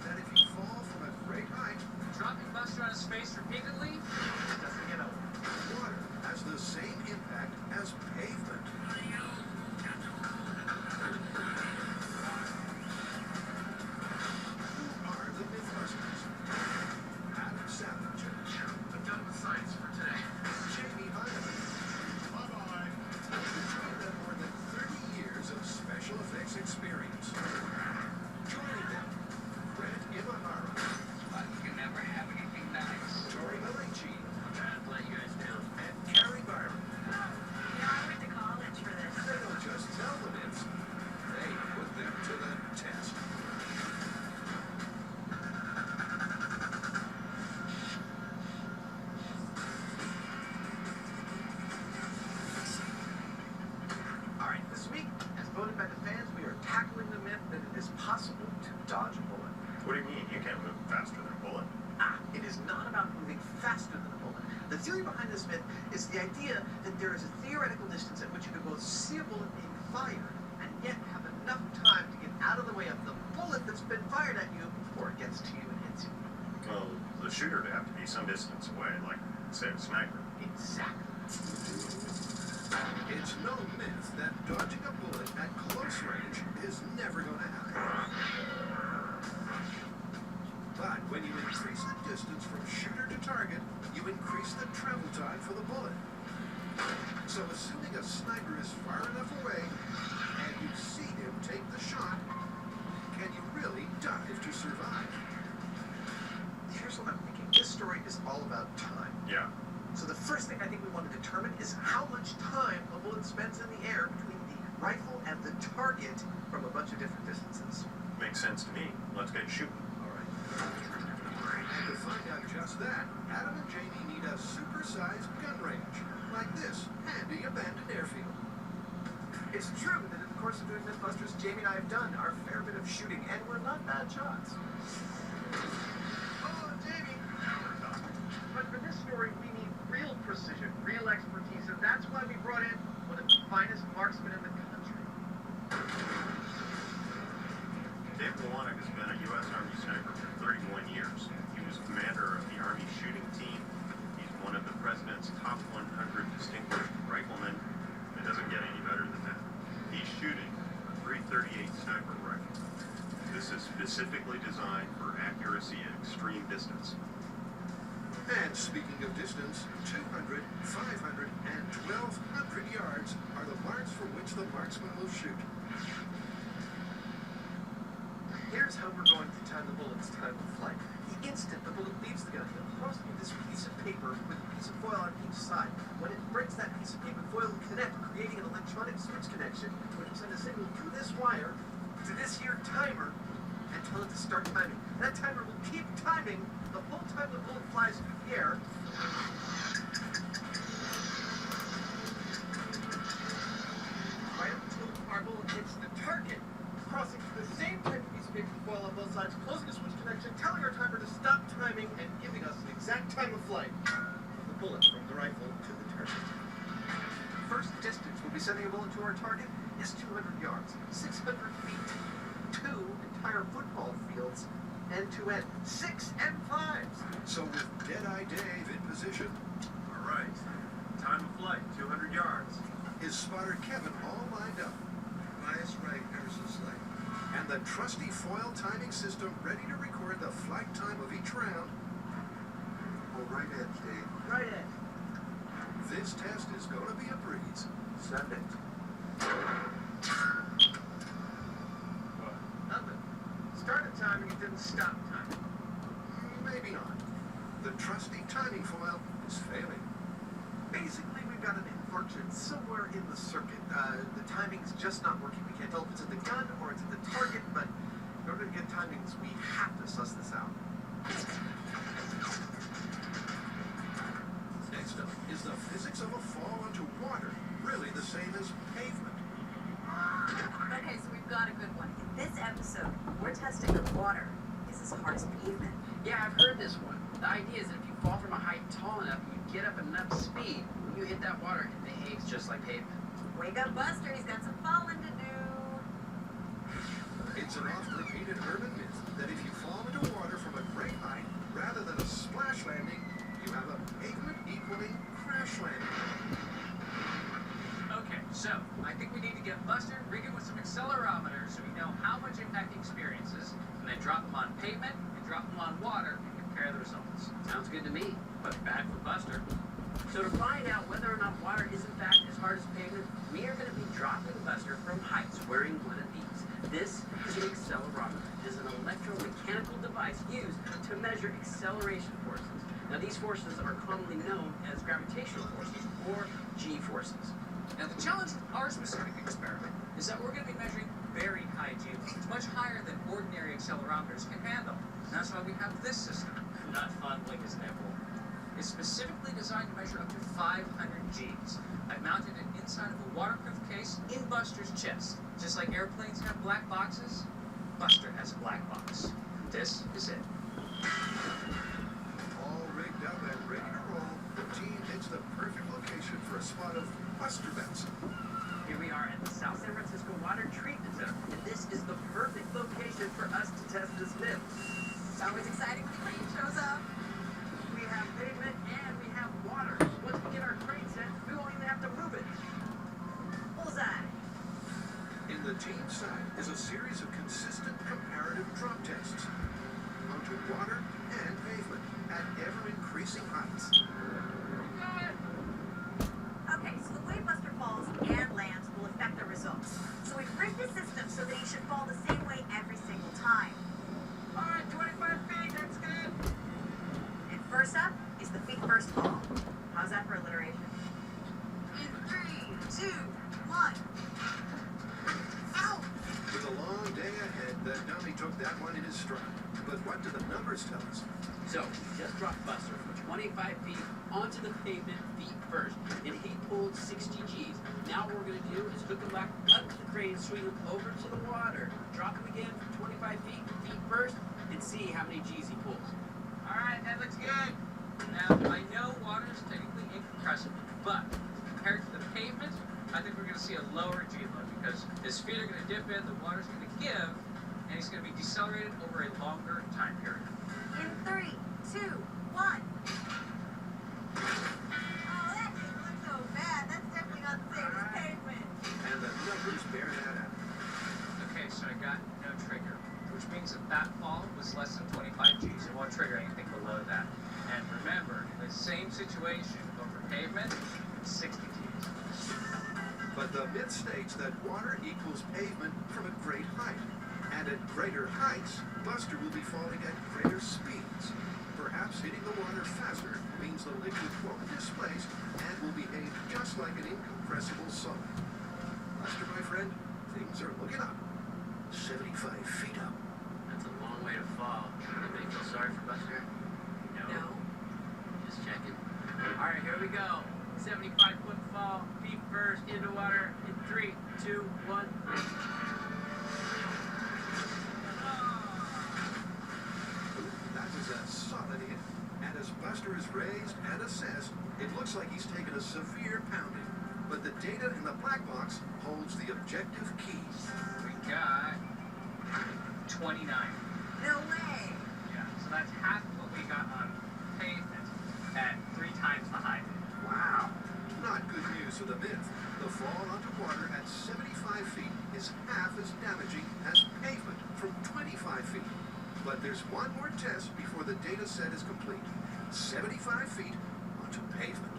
that if you fall from a great height, Dropping Buster on his face repeatedly Doesn't get old. water has the same impact as pavement. Who are the Mythbusters? Adam Savage, I'm done with science for today. Jamie Hyneman. Bye-bye. Between them more than 30 years of special effects experience. Joining them, Grant Imahara, You can never have anything nice. Tori Malachi, I'd let you guys down. and Carrie Byron. I went to college for this. They don't just tell the myths, they put them to the test. All right, this week, as voted by the fans, we are tackling the myth that it is possible to dodge a bullet. What do you mean? You can't move faster than a bullet. It is not about moving faster than a bullet. The theory behind this myth is the idea that there is a theoretical distance at which you can both see a bullet being fired and yet have enough time to get out of the way of the bullet that's been fired at you before it gets to you and hits you. Well, the shooter would have to be some distance away, like, say, a sniper. Exactly. It's no myth that dodging a bullet at close range is never going to happen. But when you increase the distance from shooter to target, you increase the travel time for the bullet. So assuming a sniper is far enough away and you see him take the shot, can you really dive to survive? Here's what I'm thinking. This story is all about time. Yeah. So the first thing I think we want to determine is how much time a bullet spends in the air between the rifle and the target from a bunch of different distances. Makes sense to me. Let's get shooting. All right. And to find out just that, Adam and Jamie need a supersized gun range, like this handy abandoned airfield. It's true that in the course of doing Mythbusters, Jamie and I have done our fair bit of shooting, and we're not bad shots. Oh, Jamie! But for this story, we need real precision, real expertise, and that's why we brought in one of the finest marksmen in the country. Dave Milonic has been a U.S. Army sniper for 31 years. He was commander of the Army shooting team. He's one of the president's top 100 distinguished riflemen. It doesn't get any better than that. He's shooting a .338 sniper rifle. This is specifically designed for accuracy at extreme distance. And speaking of distance, 200, 500, and 1,200 yards are the marks for which the marksman will shoot. Here's how we're going to time the bullet's time of flight. The instant the bullet leaves the gun, it'll cross through this piece of paper with a piece of foil on each side. When it breaks that piece of paper, foil will connect, creating an electronic switch connection, which will send a signal through this wire to this here timer and tell it to start timing. And that timer will keep timing the whole time the bullet flies through the air. Right until our bullet hits the target, crossing through the same type of piece of paper foil on both sides, closing a switch connection, telling our timer to stop timing, and giving us an exact time of flight of the bullet from the rifle to the target. First distance we'll be sending a bullet to our target is 200 yards, 600 feet, 2 entire football fields, end-to-end, 6 M5s. So with Deadeye Dave in position, All right. Time of flight, 200 yards. his spotter Kevin all lined up, Bias right, ever so slight. and the trusty foil timing system ready to record the flight time of each round. Oh, right edge, Dave. Right in. This test is going to be a breeze. Send it. Nothing. Started timing, it didn't stop timing. Maybe not. The trusty timing foil is failing. Basically, we've got an infarction somewhere in the circuit. The timing's just not working. We can't tell if it's in the gun or it's in the target, but in order to get timings, we have to suss this out. Next up, is the physics of a fall onto water really the same as pavement? Okay, so we've got a good one. So we're testing the water. Is as hard as pavement. Yeah, I've heard this one. The idea is that if you fall from a height tall enough and you get up enough speed, when you hit that water, it behaves just like pavement. Wake up, Buster. He's got some falling to do. It's an oft-repeated urban myth that if you fall into water from a great height, rather than a splash landing, you have a pavement equaling crash landing. Okay, so I think we need to get Buster rigged with some accelerometers so we know how much impact he experiences, and then drop him on pavement and drop him on water and compare the results. Sounds good to me. But bad for Buster. So to find out whether or not water is in fact as hard as pavement, we are going to be dropping Buster from heights wearing one of these. This is an accelerometer. It is an electromechanical device used to measure acceleration forces. Now these forces are commonly known as gravitational forces or G-forces. Now the challenge with our specific experiment is that we're going to be measuring very high G loads, much higher than ordinary accelerometers can handle. And that's why we have this system. Not fun, Blink, isn't it? It's specifically designed to measure up to 500 Gs. I've mounted it inside of a waterproof case in Buster's chest. Just like airplanes have black boxes, Buster has a black box. This is it. All rigged up and ready to roll, the team hits the perfect location for a spot of Buster Benson. Here we are at the South San Francisco Water Treatment Center, and this is the perfect location for us to test this myth. It's always exciting when the crane shows up. We have pavement and we have water. Once we get our crane set, we won't even have to move it. Bullseye. In the team side is a series of consistent comparative drop tests onto water and pavement at ever-increasing heights. Okay, so the way Buster falls and lands will affect the results. So we've rigged the system so that he should fall the same way every single time. Alright, 25 feet, that's good. And first up is the feet first fall. How's that for alliteration? In 3, 2, 1. Ow! With a long day ahead, the dummy took that one in his stride. But what do the numbers tell us? So, we just dropped Buster from 25 feet onto the pavement feet first, and he pulled 60 Gs. Now what we're going to do is hook him back up to the crane, swing him over to the water, drop him again from 25 feet first, and see how many Gs he pulls. Alright, that looks good. Now, I know water is technically incompressible, but compared to the pavement, I think we're going to see a lower G load because his feet are going to dip in, the water's going to give, and he's going to be decelerated over a longer time period. In 3, 2, 1. Oh, that didn't look so bad. That's definitely not the same as pavement. And the numbers bear that out. Okay, so I got no trigger, which means that that fall was less than 25 Gs. It won't trigger anything below that. And remember, in the same situation, over pavement, 60 Gs. But the myth states that water equals pavement from a great height. And at greater heights, Buster will be falling at greater speeds. Perhaps hitting the water faster means the liquid won't displace and will behave just like an incompressible solid. Buster, my friend, things are looking up. 75 feet up. That's a long way to fall. Anybody feel sorry for Buster? No. Just checking. Alright, here we go. 75-foot fall, feet first, into water, in 3, 2, 1. That was a solid hit. And as Buster is raised and assessed, it looks like he's taken a severe pounding. But the data in the black box holds the objective keys. We got 29. No way. Yeah, so that's half of what we got on pavement at 3 times the height. Wow. Not good news for the myth. The fall onto water at 75 feet is half as damaging as pavement from 25 feet. But there's one more test before the data set is complete. 75 feet onto pavement.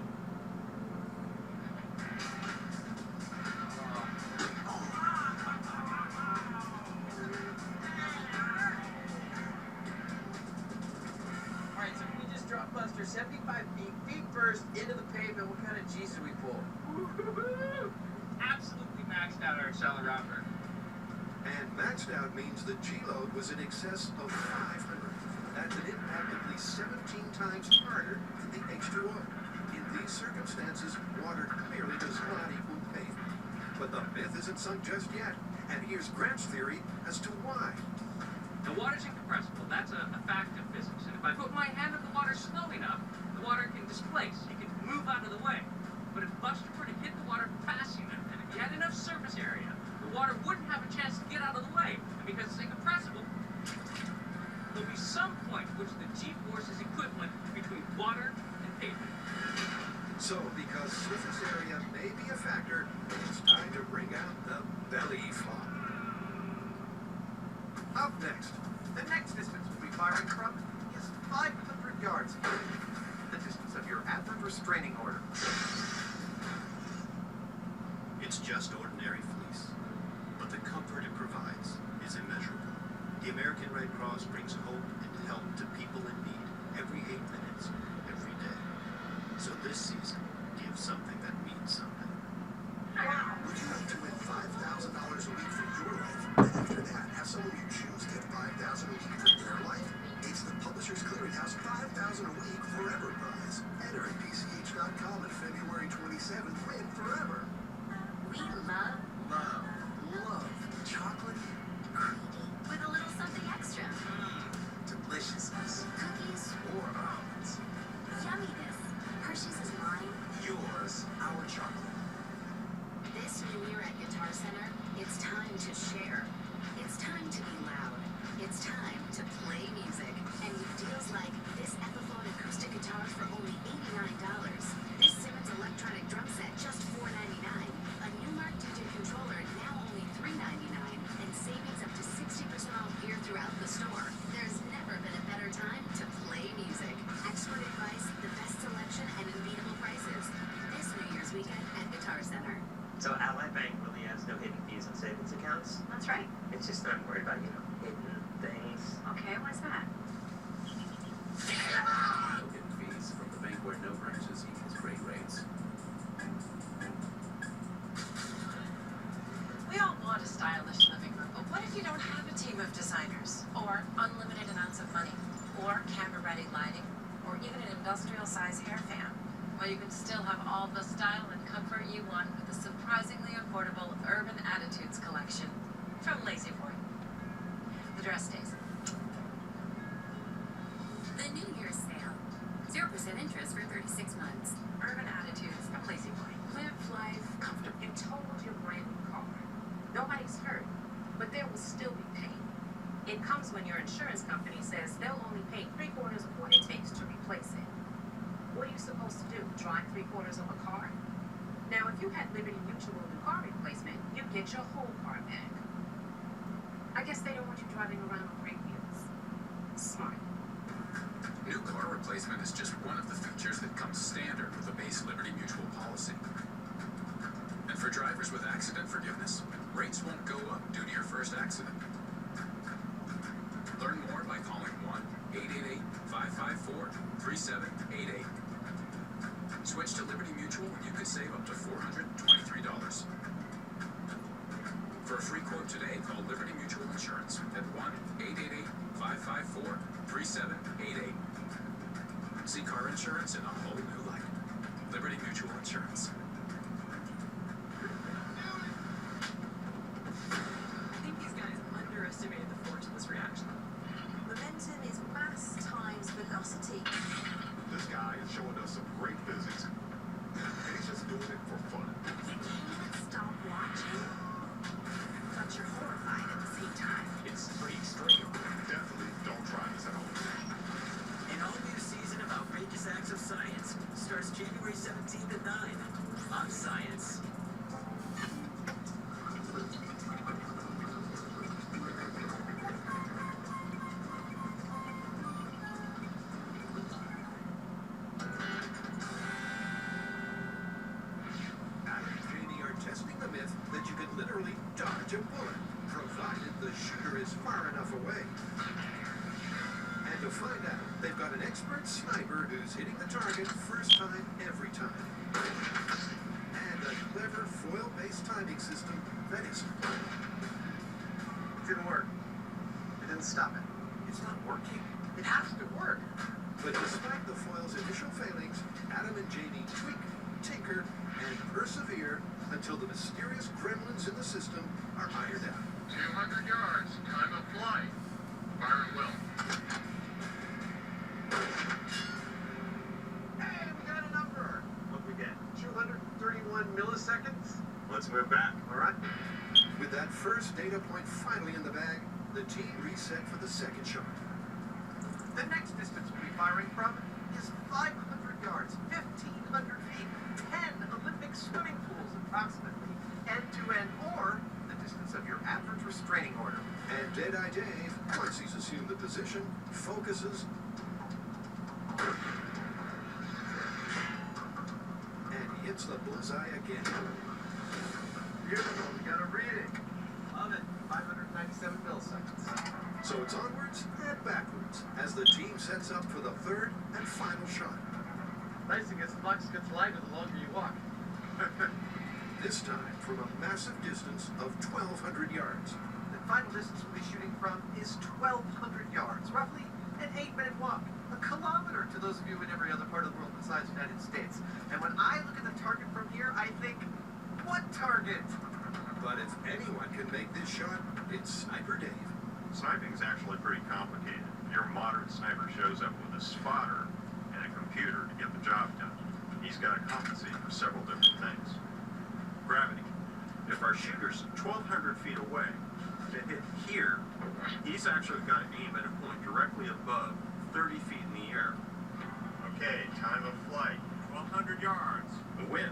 Alright, so we just dropped Buster 75 feet first, into the pavement. What kind of G's do we pull? Absolutely maxed out our accelerometer. And maxed out means the G-load was in excess of 500. That's an impact at least 17 times harder than the H2O. In these circumstances, water clearly does not equal pavement. But the myth isn't sunk just yet, and here's Grant's theory as to why. The water's incompressible. That's a fact of physics. And if I put my hand in the water slow enough, the water can displace. It can move out of the way. But if Buster were to hit the water fast enough, and if he had enough surface area, the water wouldn't have a chance to get out of the way. And because it's incompressible, there'll be some point at which the G-force is equivalent between water and pavement. So, because surface area may be a factor, it's time to bring out the belly flop. Up next, The next distance we'll be firing from is 500 yards. The distance of your advert restraining order. It's just ordinary fleece, but the comfort it provides is immeasurable. The American Red Cross brings hope and help to people in need every 8 minutes, every day. So this season, give something that means something. Would you like to win $5,000 a week for your life? And after that, have someone you choose get $5,000 a week for their life? It's the Publishers Clearinghouse $5,000 a week forever prize. Enter at PCH.com on February 27th. Win forever. We love chocolate. with a little something extra. Deliciousness. Cookies, Or almonds. yumminess. Hershey's is mine. Yours. Our chocolate. This new year at Guitar Center, it's time to share. It's time to be loud. It's time to play music. And with deals like this Epiphone acoustic guitar for only $89, this Simmons electronic drum set just $4.99, a new Mark DJ controller now only $3.99, and savings up to 60% off gear throughout the store. There's never been a better time to play music. Expert advice, the best selection, and unbeatable prices. This New Year's weekend at Guitar Center. So Ally Bank really has no hidden fees on savings accounts. That's right. It's just that I'm worried about, hidden things. Okay, why's that? No hidden fees from the bank where no branches equals great rates. We all want a stylish living room, but what if you don't have a team of designers? Or unlimited amounts of money? Or camera-ready lighting? Or even an industrial-size hair fan? Well, you can still have all the style and comfort you want with the surprisingly affordable Urban Attitudes collection from Lazy Boy. The dress stays. The New Year's sale. 0% interest for 36 months. Urban Attitudes from Lazy Boy. Live life comfortably. You totaled your brand new car. Nobody's hurt, but there will still be pain. It comes when your insurance company says they'll only pay 3/4 of what it takes to replace it. What are you supposed to do? Drive 3/4 of a car? Now, if you had Liberty Mutual new car replacement, you'd get your whole car back. I guess they don't want you driving around on great wheels. Smart. New car replacement is just one of the features that comes standard with a base Liberty Mutual policy. And for drivers with accident forgiveness, rates won't go up due to your first accident. Learn more by calling 1-888-554-3788. Switch to Liberty Mutual and you could save up to $423. For a free quote today, call Liberty Mutual Insurance at 1-888-554-3788. See car insurance in a whole new light. Liberty Mutual Insurance. I think these guys underestimated the force of this reaction. Momentum is mass times velocity. This guy is showing us some great physics, and he's just doing it for fun. You can't stop watching, but you're horrified at the same time. It's pretty extreme. Definitely don't try this at home. An all-new season of Outrageous Acts of Science starts January 17th at 9 on Science. Adam and Jamie are testing the myth that you can literally dodge a bullet, provided the shooter is far enough away. And to find out, they've got an expert sniper who's hitting the target first time, every time. And a clever foil-based timing system that is It didn't work. It didn't stop it. It's not working. It has to work. But despite the foil's initial failings, Adam and Jamie tweak, tinker, and persevere until the mysterious gremlins in the system are ironed out. 200 yards, time of flight. Fire at will. Hey, we got a number. What we get? 231 milliseconds. Let's move back. All right. With that first data point finally in the bag, the team reset for the second shot. The next distance we'll be firing from is 500 yards, 1,500 feet, 10 Olympic swimming pools approximately, end to end, or the distance of your average restraining order. And Deadeye Dave, once he's assumed the position, focuses and hits the bullseye again. Beautiful, we got a reading. Love it. 597 milliseconds. So it's onwards and backwards as the team sets up for the third and final shot. Nice thing is the box gets lighter the longer you walk. This time from a massive distance of 1,200 yards. The final distance we'll be shooting from is 1,200 yards, roughly an 8-minute walk. A kilometer to those of you in every other part of the world besides the United States. And when I look at the target from here, I think, what target? But if anyone can make this shot, it's Sniper Dave. Sniping is actually pretty complicated. Your modern sniper shows up with a spotter and a computer to get the job done. He's got to compensate for several different things. Gravity. If our shooter's 1,200 feet away, to hit here, he's actually got to aim at a point directly above 30 feet in the air. Okay, time of flight, 1,200 yards. The wind.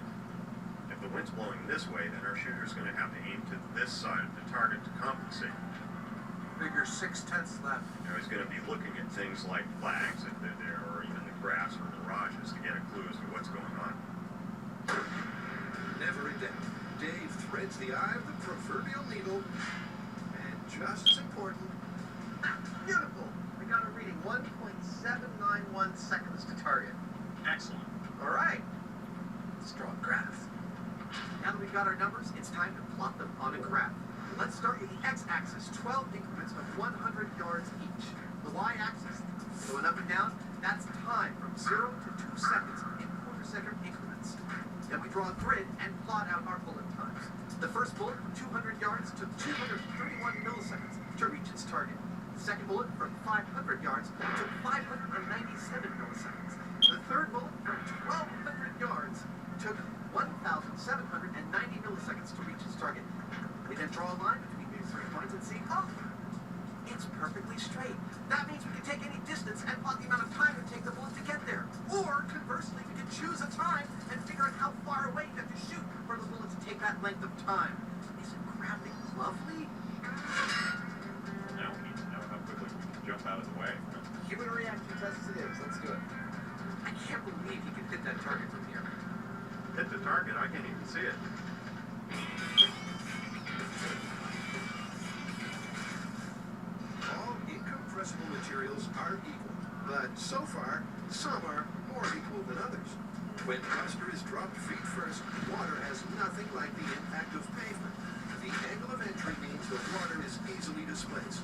If the wind's blowing this way, then our shooter's going to have to aim to this side of the target to compensate. Figure 6/10 left. You know, he's going to be looking at things like flags if they're there, or even the grass or mirages to get a clue as to what's going on. Never in doubt, Dave threads the eye of the proverbial needle, and just as important, Beautiful. We got a reading 1.791 seconds to target. Excellent. All right. Let's draw a graph. Now that we've got our numbers, it's time to plot them on a graph. Let's start with the x-axis, 12 increments of 100 yards each. The y-axis, going up and down, that's time from 0 to 2 seconds in quarter-second increments. Then we draw a grid and plot out our bullet times. The first bullet from 200 yards took 231 milliseconds to reach its target. The second bullet from 500 yards took 597 milliseconds. The third bullet from 1,200 yards took 1,790 milliseconds to reach its target. We then draw a line between these 3 points and see, oh, it's perfectly straight. That means we can take any distance and plot the amount of time it would take the bullet to get there. Or, conversely, we can choose a time and figure out how far away you have to shoot for the bullet to take that length of time. Isn't graphing lovely? Now we need to know how quickly we can jump out of the way. Human reaction test it is. Let's do it. I can't believe he can hit that target from here. Hit the target, I can't even see it. all incompressible materials are equal, but so far, some are more equal than others. When Buster is dropped feet first, water has nothing like the impact of pavement. The angle of entry means the water is easily displaced.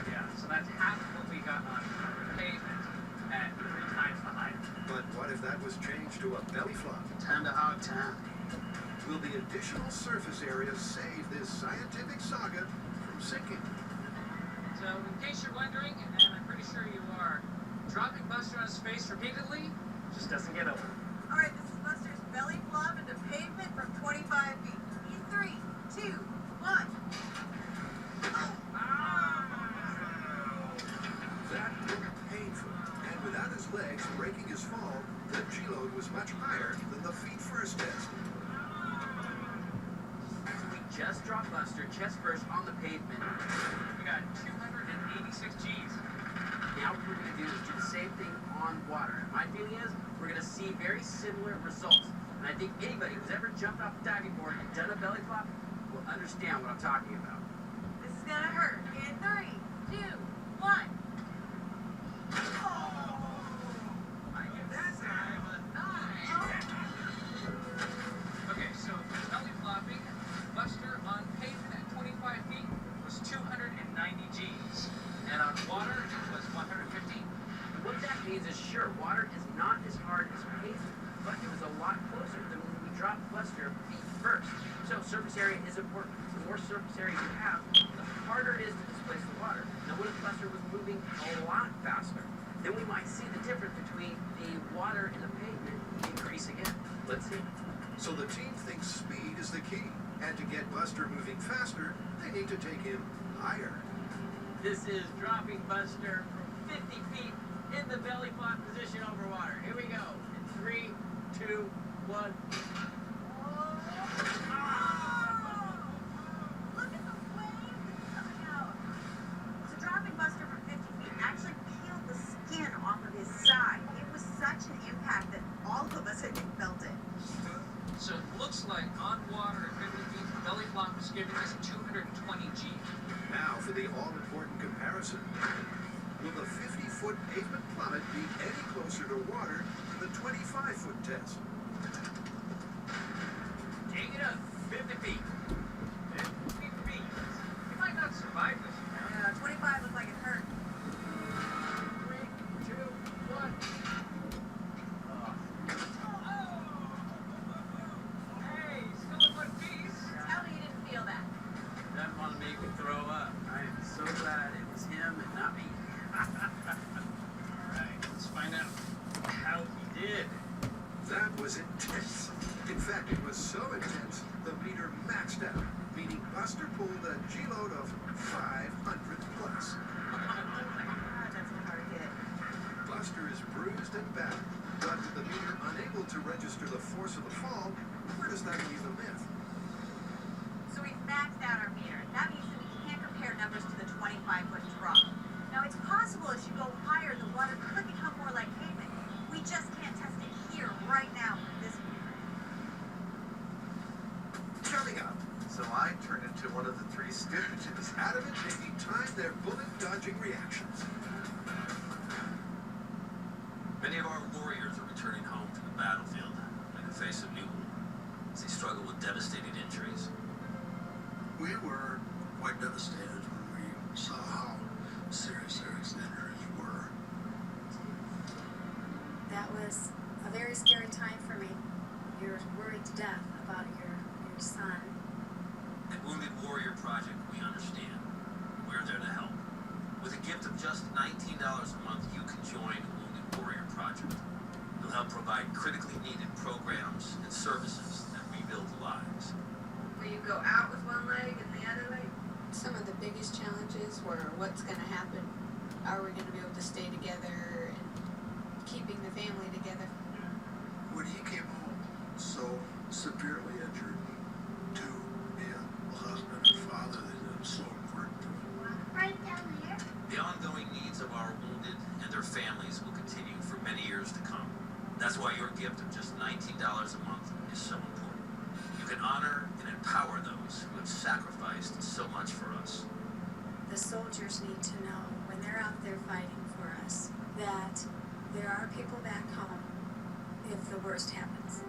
Yeah, so that's half of what we got on pavement at 3 times the height. But what if that was changed to a belly flop? Time to hog time. Will the additional surface area save this scientific saga from sinking? So, in case you're wondering, and I'm pretty sure you are, dropping Buster on his face repeatedly just doesn't get old. All right, this is Buster's belly flop into pavement from 25 feet. In 3, 2, 1. That looked painful, and without his legs breaking his fall, the G-load was much higher than the feet first test. We just dropped Buster chest first on the pavement. We got 286 Gs. Now what we're going to do is do the same thing on water. And my feeling is we're going to see very similar results. And I think anybody who's ever jumped off a diving board and done a belly flop will understand what I'm talking about. This is gonna hurt. In 3, 2, 1. Okay, so belly flopping, Buster on pavement at 25 feet was 290 Gs. And on water, it was 115. And what that means is, sure, water is not as hard as pavement, but it was a lot closer than when we dropped Buster feet first. important. The more surface area you have, the harder it is to displace the water. Now, what if Buster was moving a lot faster? Then we might see the difference between the water and the pavement increase again. Let's see. So the team thinks speed is the key, and to get Buster moving faster, they need to take him higher. This is dropping Buster from 50 feet in the belly flop position over water. Here we go. In 3, 2, 1. Look at the waves coming out. So dropping Buster from 50 feet actually peeled the skin off of his side. It was such an impact that all of us, I think, felt it. So it looks like on water at 50 feet, the belly flop is giving us 220 G. Now for the all-important comparison. Will the 50-foot pavement plummet be any closer to water than the 25-foot test? Take it up. 50 feet. 50 feet. You might not survive this. 25 looked like it hurt. 3, 2, 1. Hey, still in one piece. Tell me you didn't feel that. That want to make me throw up. I am so glad it was him and not me. Alright, let's find out how he did. That was intense. In fact, it was so intense, the meter maxed out, meaning Buster pulled a G-load of 500 plus. That's a hard hit. Buster is bruised and battered, but with the meter unable to register the force of the fall, where does that leave the myth? So we've maxed out our meter. That means that we can't compare numbers to the 25-foot drop. Now, it's possible as you go higher, the water could become more like pavement. We just can't test it here right now with this meter. Coming up, so I turned into one of the Three Stooges. Adam and Jiggy timed their bullet-dodging reactions. Many of our warriors are returning home to the battlefield in the face of new as they struggle with devastating injuries. We were quite devastated when we saw how serious Eric's injuries were. That was a very scary time for me. You're worried to death about your son. At Wounded Warrior Project, we understand. We're there to help. With a gift of just $19 a month, you can join Wounded Warrior Project. You'll help provide critically needed programs and services that rebuild lives. Will you go out with one leg and the other leg? Some of the biggest challenges were what's going to happen. Are we going to be able to stay together and keeping the family together? When he came home so severely injured, to be a husband and father that is so important to him. Right down there. The ongoing needs of our wounded and their families will continue for many years to come. That's why your gift of just $19 a month is so important. You can honor and empower those who have sacrificed so much for us. The soldiers need to know when they're out there fighting for us that there are people back home if the worst happens.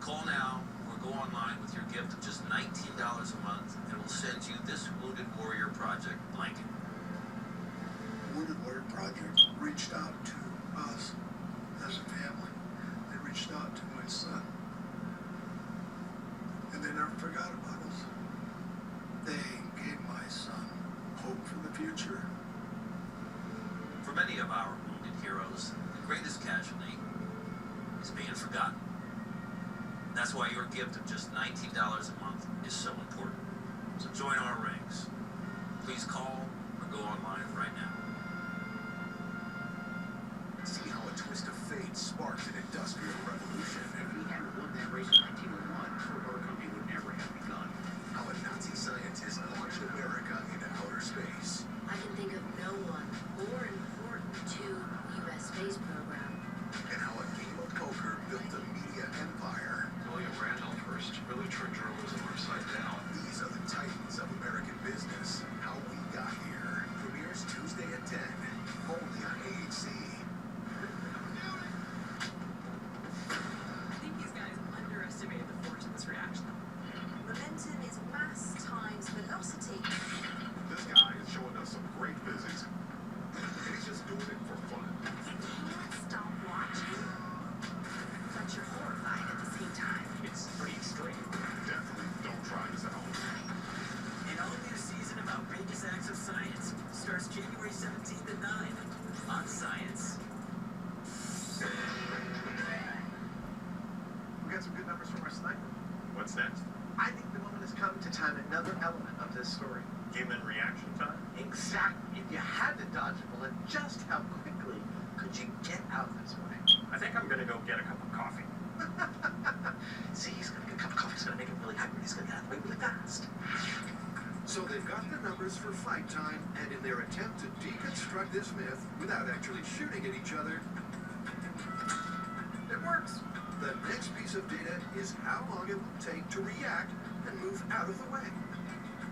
Call now or go online with your gift of just $19 a month and we'll send you this Wounded Warrior Project blanket. Wounded Warrior Project reached out to us as a family. They reached out to my son. And they never forgot about us. They gave my son hope for the future. For many of our wounded heroes, the greatest casualty is being forgotten. That's why your gift of just $19 a month is so important. So join our ranks. Please call or go online right now. See how a twist of fate sparked an industrial revolution. If he hadn't won that race in 1901, Ford Motor Company would never have begun. How a Nazi scientist launched America into outer space. I can think of no one more important to the U.S. space program. And how a game of poker built a media empire. William Randolph Hearst really turned journalism upside down. These are the titans of American business. How we got science. We got some good numbers from our sniper. What's next? I think the moment has come to time another element of this story. Human reaction time? Exactly. If you had to dodge a bullet, just how quickly could you get out this way? I think I'm gonna go get a cup of coffee. See, he's gonna get a cup of coffee. He's gonna make him really hyper. He's gonna get out of the way really fast. So they've got the numbers for fight time, and in their attempt to deconstruct this myth without actually shooting at each other, it works. The next piece of data is how long it will take to react and move out of the way.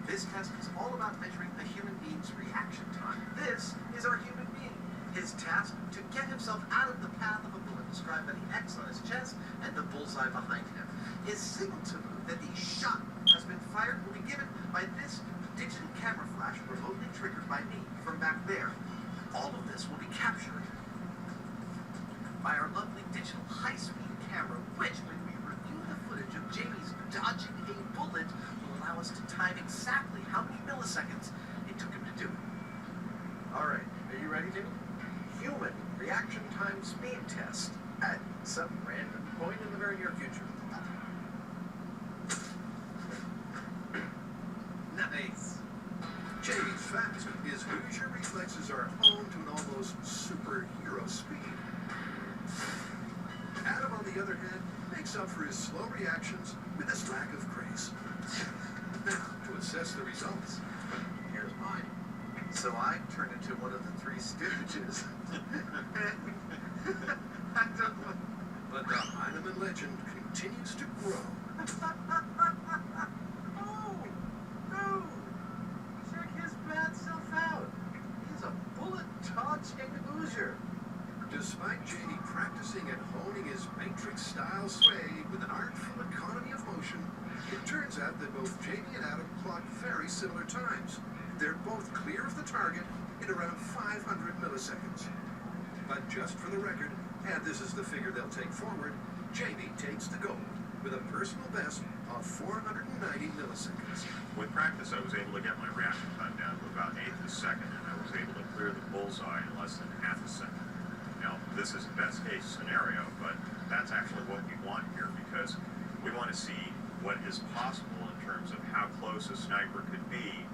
This test is all about measuring a human being's reaction time. This is our human being. His task to get himself out of the path of a bullet described by the X on his chest and the bullseye behind him. His signal to move that the shot has been fired will be given by this digital camera flash remotely triggered by me from back there. All of this will be captured by our lovely digital high-speed camera, which, when we review the footage of Jamie's dodging a bullet, will allow us to time exactly how many milliseconds it took him to do it. All right, are you ready, Jamie? Human reaction time speed test at some random point in the very near future. Nice. Jamie's fast. His Hoosier reflexes are honed to an almost superhero speed. Adam, on the other hand, makes up for his slow reactions with his lack of grace. Now, to assess the results, Here's mine. So I turned into one of the Three Stooges. I don't know. but the Heinemann legend continues to grow. Oh, no! Check his bad self out. He's a bullet dodging Hoosier. Despite Jamie practicing and honing his Matrix-style sway with an artful economy of motion, it turns out that both Jamie and Adam clocked very similar times. They're both clear of the target in around 500 milliseconds. But just for the record, and this is the figure they'll take forward, Jamie takes the gold with a personal best of 490 milliseconds. With practice, I was able to get my reaction time down to about 1/8 a second, and I was able to clear the bullseye in less than half a second. Now, this is the best case scenario, but that's actually what we want here, because we want to see what is possible in terms of how close a sniper could be,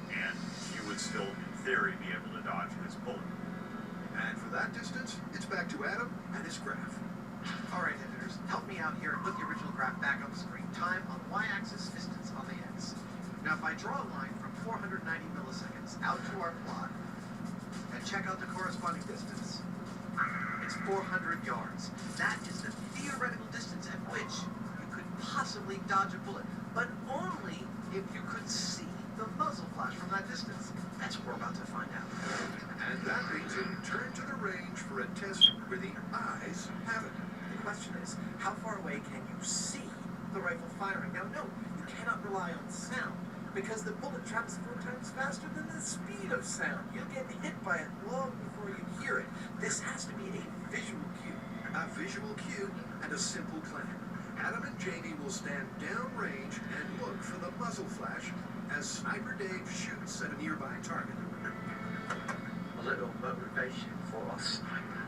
and you would still, in theory, be able to dodge his bullet. And for that distance, it's back to Adam and his graph. All right, editors, help me out here and put the original graph back on the screen. Time on the y-axis, distance on the x. Now, if I draw a line from 490 milliseconds out to our plot and check out the corresponding distance, it's 400 yards. That is the theoretical distance at which you could possibly dodge a bullet, but only if you could see the muzzle flash from that distance. That's what we're about to find out. And that means a return to the range for a test where the eyes have it. The question is, how far away can you see the rifle firing? Now, no, you cannot rely on sound, because the bullet travels 4 times faster than the speed of sound. You'll get hit by it long before you hear it. This has to be a visual cue. A visual cue and a simple plan. Adam and Jamie will stand downrange and look for the muzzle flash as Sniper Dave shoots at a nearby target. A little motivation for a sniper.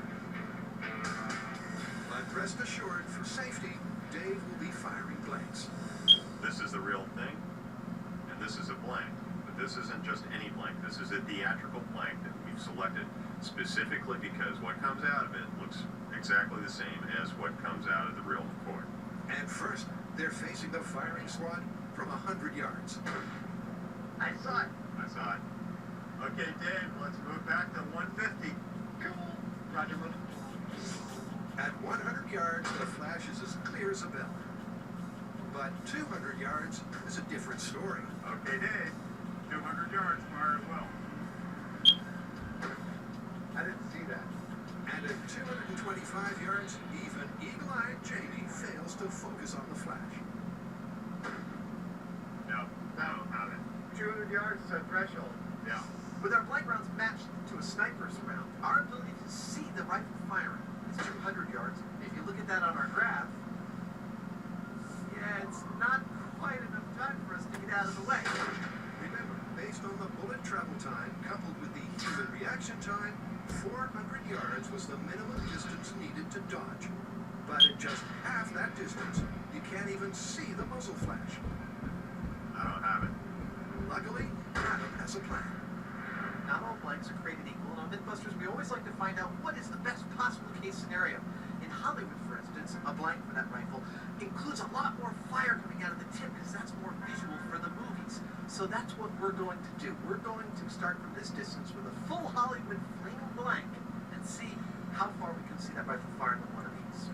But rest assured, for safety, Dave will be firing blanks. This is the real thing, and this is a blank. But this isn't just any blank. This is a theatrical blank that we've selected specifically because what comes out of it looks exactly the same as what comes out of the real McCoy. And first, they're facing the firing squad from 100 yards. I saw it. I saw it. Okay, Dave, let's move back to 150. Cool. Roger, Roger. At 100 yards, the flash is as clear as a bell. But 200 yards is a different story. Okay, Dave, 200 yards, fire as well. I didn't see that. And at 225 yards, even eagle-eyed Jamie fails to focus on the flash. No, not it. 200 yards is our threshold. Yeah. With our blank rounds matched to a sniper's round, our ability to see the rifle firing is 200 yards. If you look at that on our graph, yeah, it's not quite enough time for us to get out of the way. Remember, they based on the bullet travel time coupled with the human reaction time, 400 yards was the minimum distance needed to dodge. But at just half that distance, you can't even see the muzzle flash. I don't have it. Luckily, Adam has a plan. Not all blanks are created equal, and on Mythbusters, we always like to find out what is the best possible case scenario. In Hollywood, for instance, a blank for that rifle includes a lot more fire coming out of the tip because that's more visual for the movies. So that's what we're going to do. We're going to start from this distance with a full Hollywood flaming blank and see how far we can see that rifle firing with one of these.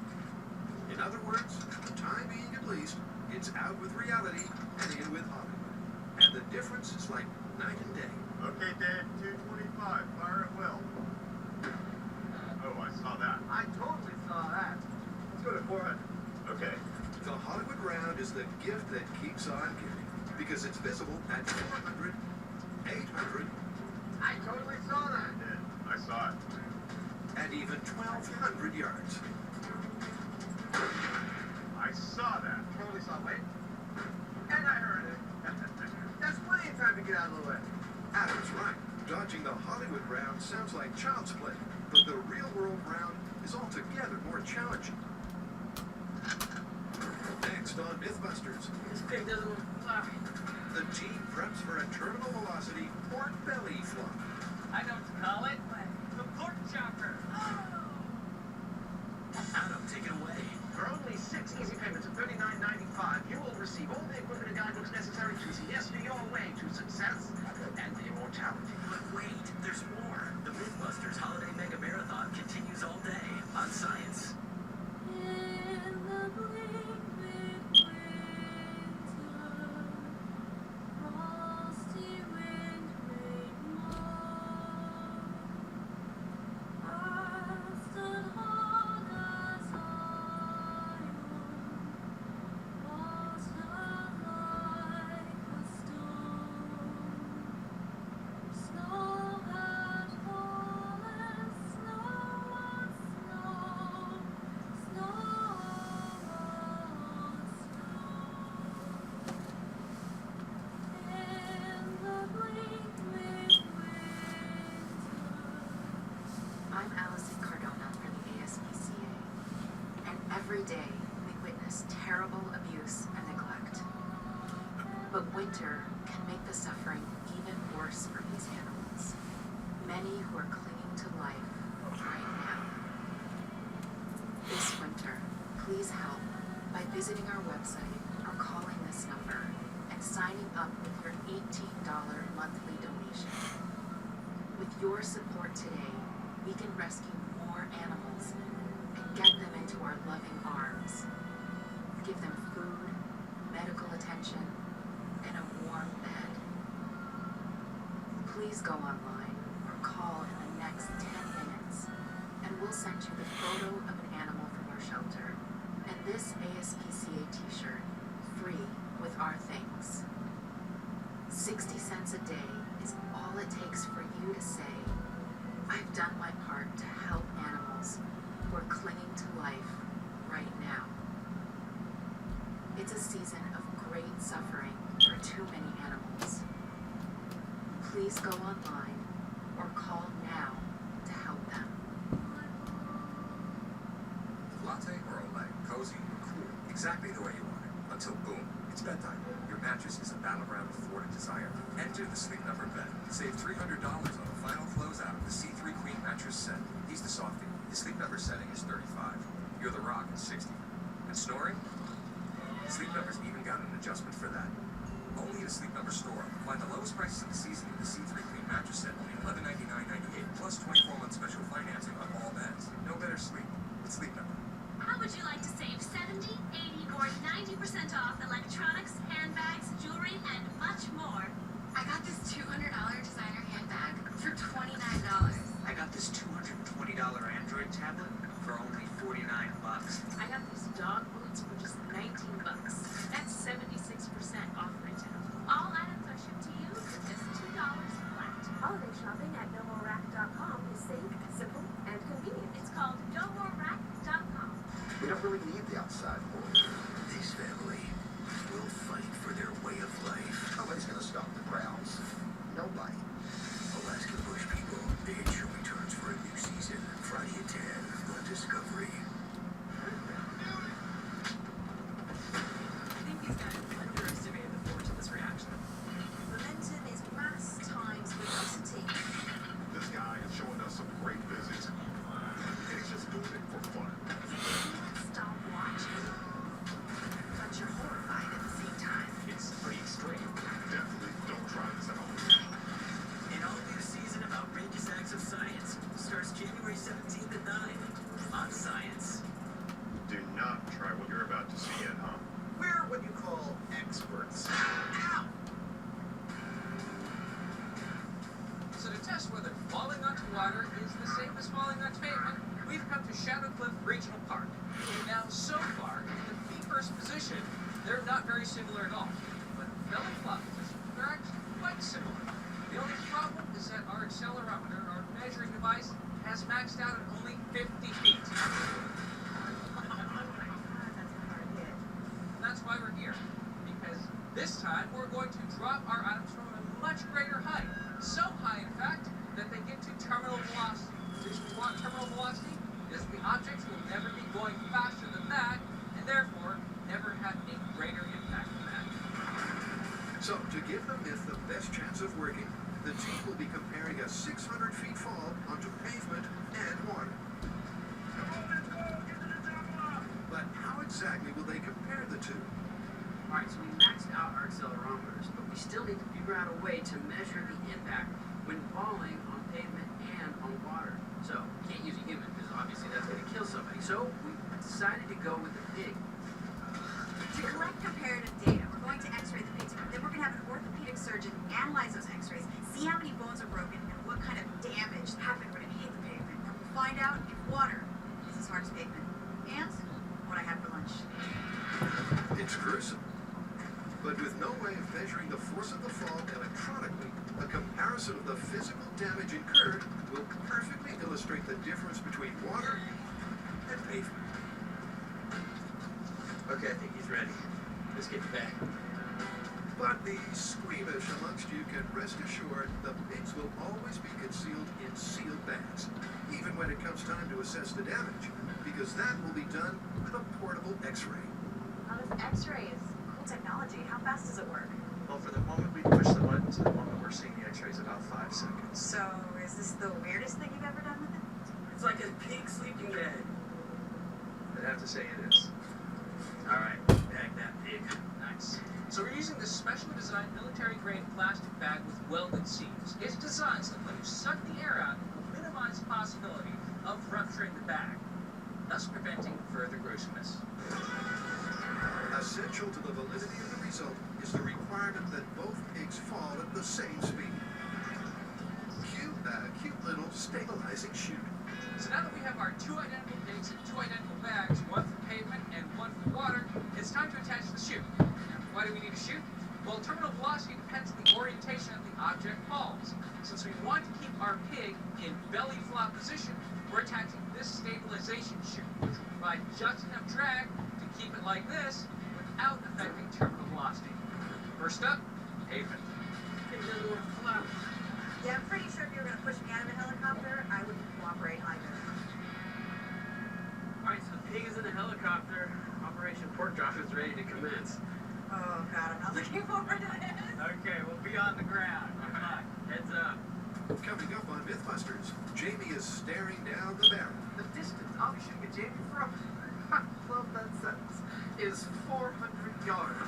In other words, for the time being at least, it's out with reality and in with Hollywood. And the difference is like night and day. Okay, Dave, 225. Fire it well. Oh, I saw that. I totally saw that. Let's go to 400. Okay. The Hollywood round is the gift that keeps on giving because it's visible at 400, 800, I totally saw that. I did. I saw it. and even 1,200 yards. I saw that. Totally saw. Wait. And I heard it. That's plenty of time to get out of the way. Adam's right. Dodging the Hollywood round sounds like child's play, but the real-world round is altogether more challenging. Next on Mythbusters, This pig doesn't fly. the team preps for a terminal velocity pork belly flop. I know what to call it. The pork chopper. Adam, take it away. For only 6 easy payments of $39.95, you will receive all the equipment and guidebooks necessary to see yes to your way to success and immortality. But wait, there's more. The Mythbusters Holiday Mega Marathon continues all day on Science. In the blink midwinter, frosty wind made moan. I stood hard as iron, was held like a stone. Snow had fallen, snow on snow, snow on snow. In the blink midwinter. I'm Allison Cardona for the ASPCA, and every day we witness terrible abuse and neglect. But winter can make the suffering even worse for these animals, many who are clinging to life right now. This winter, please help by visiting our website or calling this number and signing up with your $18 monthly donation. With your support today, we can rescue more animals and get them into our loving arms. Give them food, medical attention, and a warm bed. Please go online or call in the next 10 minutes, and we'll send you the photo of an animal from our shelter and this ASPCA t-shirt, free with our thanks. 60 cents a day is all it takes for you to say, I've done my part to help animals who are clinging to life right now. It's a season of great suffering for too many animals. Please go online or call now to help them. Latte or Olay, cozy, cool, exactly the way you want it. Until boom, it's bedtime. Your mattress is a battleground of Florida desire. Enter the Sleep Number bet. Save $300 on the final closeout of the C3 Queen mattress set. He's the softie. The Sleep Number setting is 35. You're the rock is 60. And snoring? Sleep Number's even got an adjustment for that. Only at a Sleep Number store. Find the lowest prices of the season in the C3 Queen mattress set, only $1199.98, plus 24-month special financing on all beds. No better sleep with Sleep Number. How would you like to save 70, 80, or 90% off electronics, handbags, jewelry, and much more? I got this $200 designer handbag for $29. I got this $220 Android tablet for only $49. I got these dog boots for just $19. That's 76% off retail. All items are shipped to you asked whether falling onto water is the same as falling on pavement, we've come to Shadow Cliff Regional Park. Now, so far, in the feet first position, they're not very similar at all. But belly flop position, they're actually quite similar. The only problem is that our accelerometer, our measuring device, has maxed out at only 50 feet. And that's why we're here. Because this time we're going to drop our items from a much greater height. So high, in fact, that they get to terminal velocity. The reason we want terminal velocity is the objects will never be going faster than that, and therefore never have a greater impact than that. So, to give the myth the best chance of working, the team will be comparing a 600 feet fall onto pavement and water. But how exactly will they compare the two? Alright, so we maxed out our accelerometers, but we still need to figure out a way to measure the impact when falling on pavement and on water. So, we can't use a human, because obviously that's going to kill somebody. So, we decided to go with the pig. To collect comparative data, we're going to x-ray the pigs. Then we're going to have an orthopedic surgeon analyze those x-rays, see how many bones are broken, and what kind of damage happened when it hit the pavement. And we'll find out if water is as hard as pavement. And what I had for lunch. It's gruesome. But with no way of measuring the force of the fall electronically, a comparison of the physical damage incurred will perfectly illustrate the difference between water and pavement. Okay, I think he's ready. Let's get back. But the squeamish amongst you can rest assured the pigs will always be concealed in sealed bags, even when it comes time to assess the damage, because that will be done with a portable X-ray. Oh, this x-ray is cool technology. How fast does it work? Well, for the moment we push the button to the moment we're seeing the x-rays, about 5 seconds. So, is this the weirdest thing you've ever done with it? It's like a pig sleeping bag. I'd have to say it is. Alright, bag that pig. Nice. So we're using this specially designed military-grade plastic bag with welded seams. It's designed so that when you suck the air out, it will minimize the possibility of rupturing the bag, thus preventing further gruesomeness. Essential to the validity of the result is the requirement that both pigs fall at the same speed. Cute little stabilizing chute. So now that we have our two identical pigs and two identical bags, one for pavement and one for water, it's time to attach the chute. Now, why do we need a chute? Well, terminal velocity depends on the orientation of the object falls. Since we want to keep our pig in belly flop position, we're attaching this stabilization chute, which will provide just enough drag to keep it like this without affecting terminal velocity. First up, pavement. Yeah, I'm pretty sure if you were going to push me out of a helicopter, I wouldn't cooperate either. Alright, so the pig is in the helicopter. Operation Pork Drop is ready to commence. Oh god, I'm not looking forward to this. Okay, we'll be on the ground. Come on, Heads up. Coming up on Mythbusters, Jamie is staring down the barrel. The distance I'll be shooting at Jamie from, I love that sentence, is 400 yards.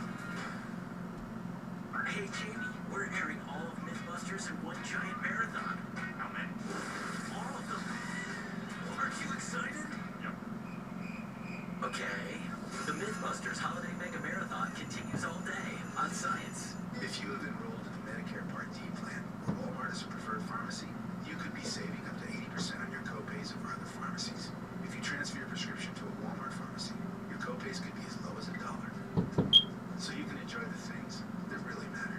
Hey, Jamie, we're airing all of Mythbusters in one giant marathon. How many? All of them. Well, aren't you excited? Yep. Okay. The Mythbusters Holiday Mega Marathon continues all day on Science. If you have enrolled in the Medicare Part D plan, or Walmart is a preferred pharmacy, you could be saving up to 80% on your copays over other pharmacies. If you transfer your prescription to a Walmart pharmacy, your copays could be as low as $1. So you can enjoy the things that really matter.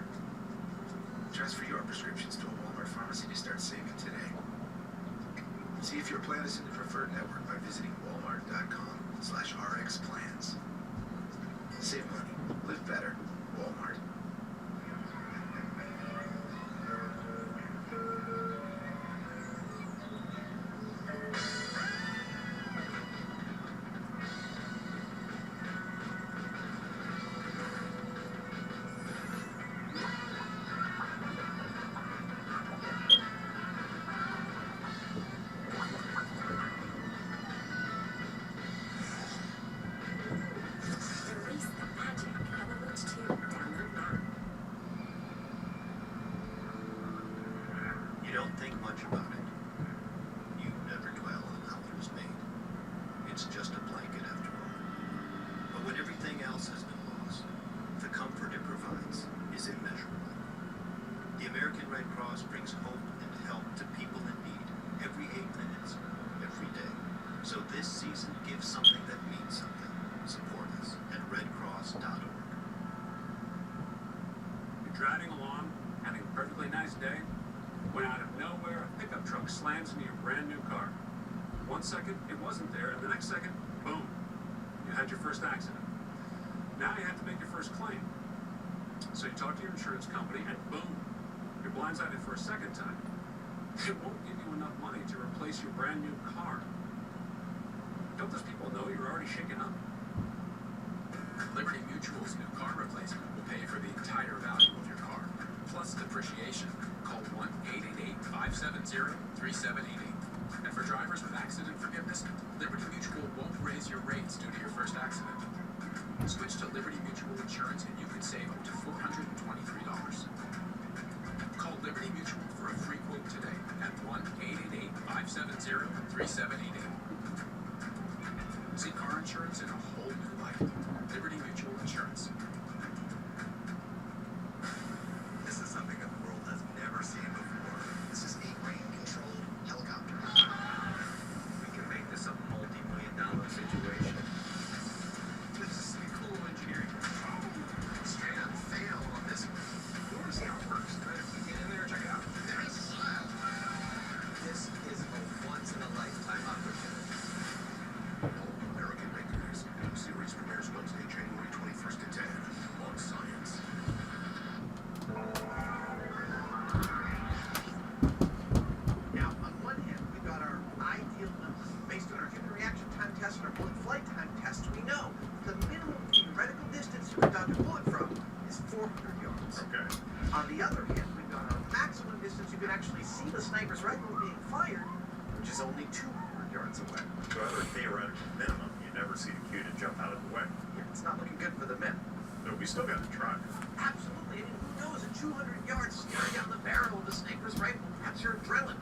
Transfer your prescriptions to a Walmart pharmacy to start saving today. See if your plan is in the preferred network by visiting walmart.com/rxplans. Save money. Live better. Walmart. Release the magic of Elite 2. Download now. You don't think much about it. You never dwell on how it was made. It's just a blanket after all. But when everything else has been lost, the comfort it provides is immeasurable. The American Red Cross brings hope and help to people in need every 8 minutes, every day. So this season, give something that means something. Support us at redcross.org. You're driving along, having a perfectly nice day, when out of nowhere a pickup truck slams into your brand new car. 1 second, it wasn't there, and the next second, boom, you had your first accident. Now you have to make your first claim. So you talk to your insurance company, and boom, you're blindsided for a second time. It won't give you enough money to replace your brand new car. Don't those people know you're already shaken up? Liberty Mutual's new car replacement will pay for the entire value of your car, plus depreciation. Call 1-888-570-3788. And for drivers with accident forgiveness, Liberty Mutual won't raise your rates due to your first accident. Switch to Liberty Mutual Insurance and you could save up to $423. Call Liberty Mutual for a free quote today at 1-888-570-3788. See car insurance in a whole new light. Liberty Mutual Insurance. This is something that the world has never seen before. This is a rain-controlled helicopter. We can make this a multi-million-dollar situation. This is cool engineering. Straight up fail on this one. You want to see how it works? Right? If we get in there, check it out. There's a style. This is a once-in-a-lifetime opportunity. American Makers. New series premieres Wednesday, January 21st at 10 on Science. Now, on one hand, we've got our ideal number. Based on our human reaction time test and our bullet flight time test, we know the minimum theoretical distance you can dodge a bullet from is 400 yards. Okay. On the other hand, we've got our maximum distance you can actually see the sniper's rifle being fired, which is only 200 yards away. So at a theoretical minimum, you never see the cue to jump out of the way. Yeah, it's not looking good for the men. So we still got to try. Absolutely. I mean, who knows? At 200 yards, staring down the barrel of the sniper's rifle, perhaps your adrenaline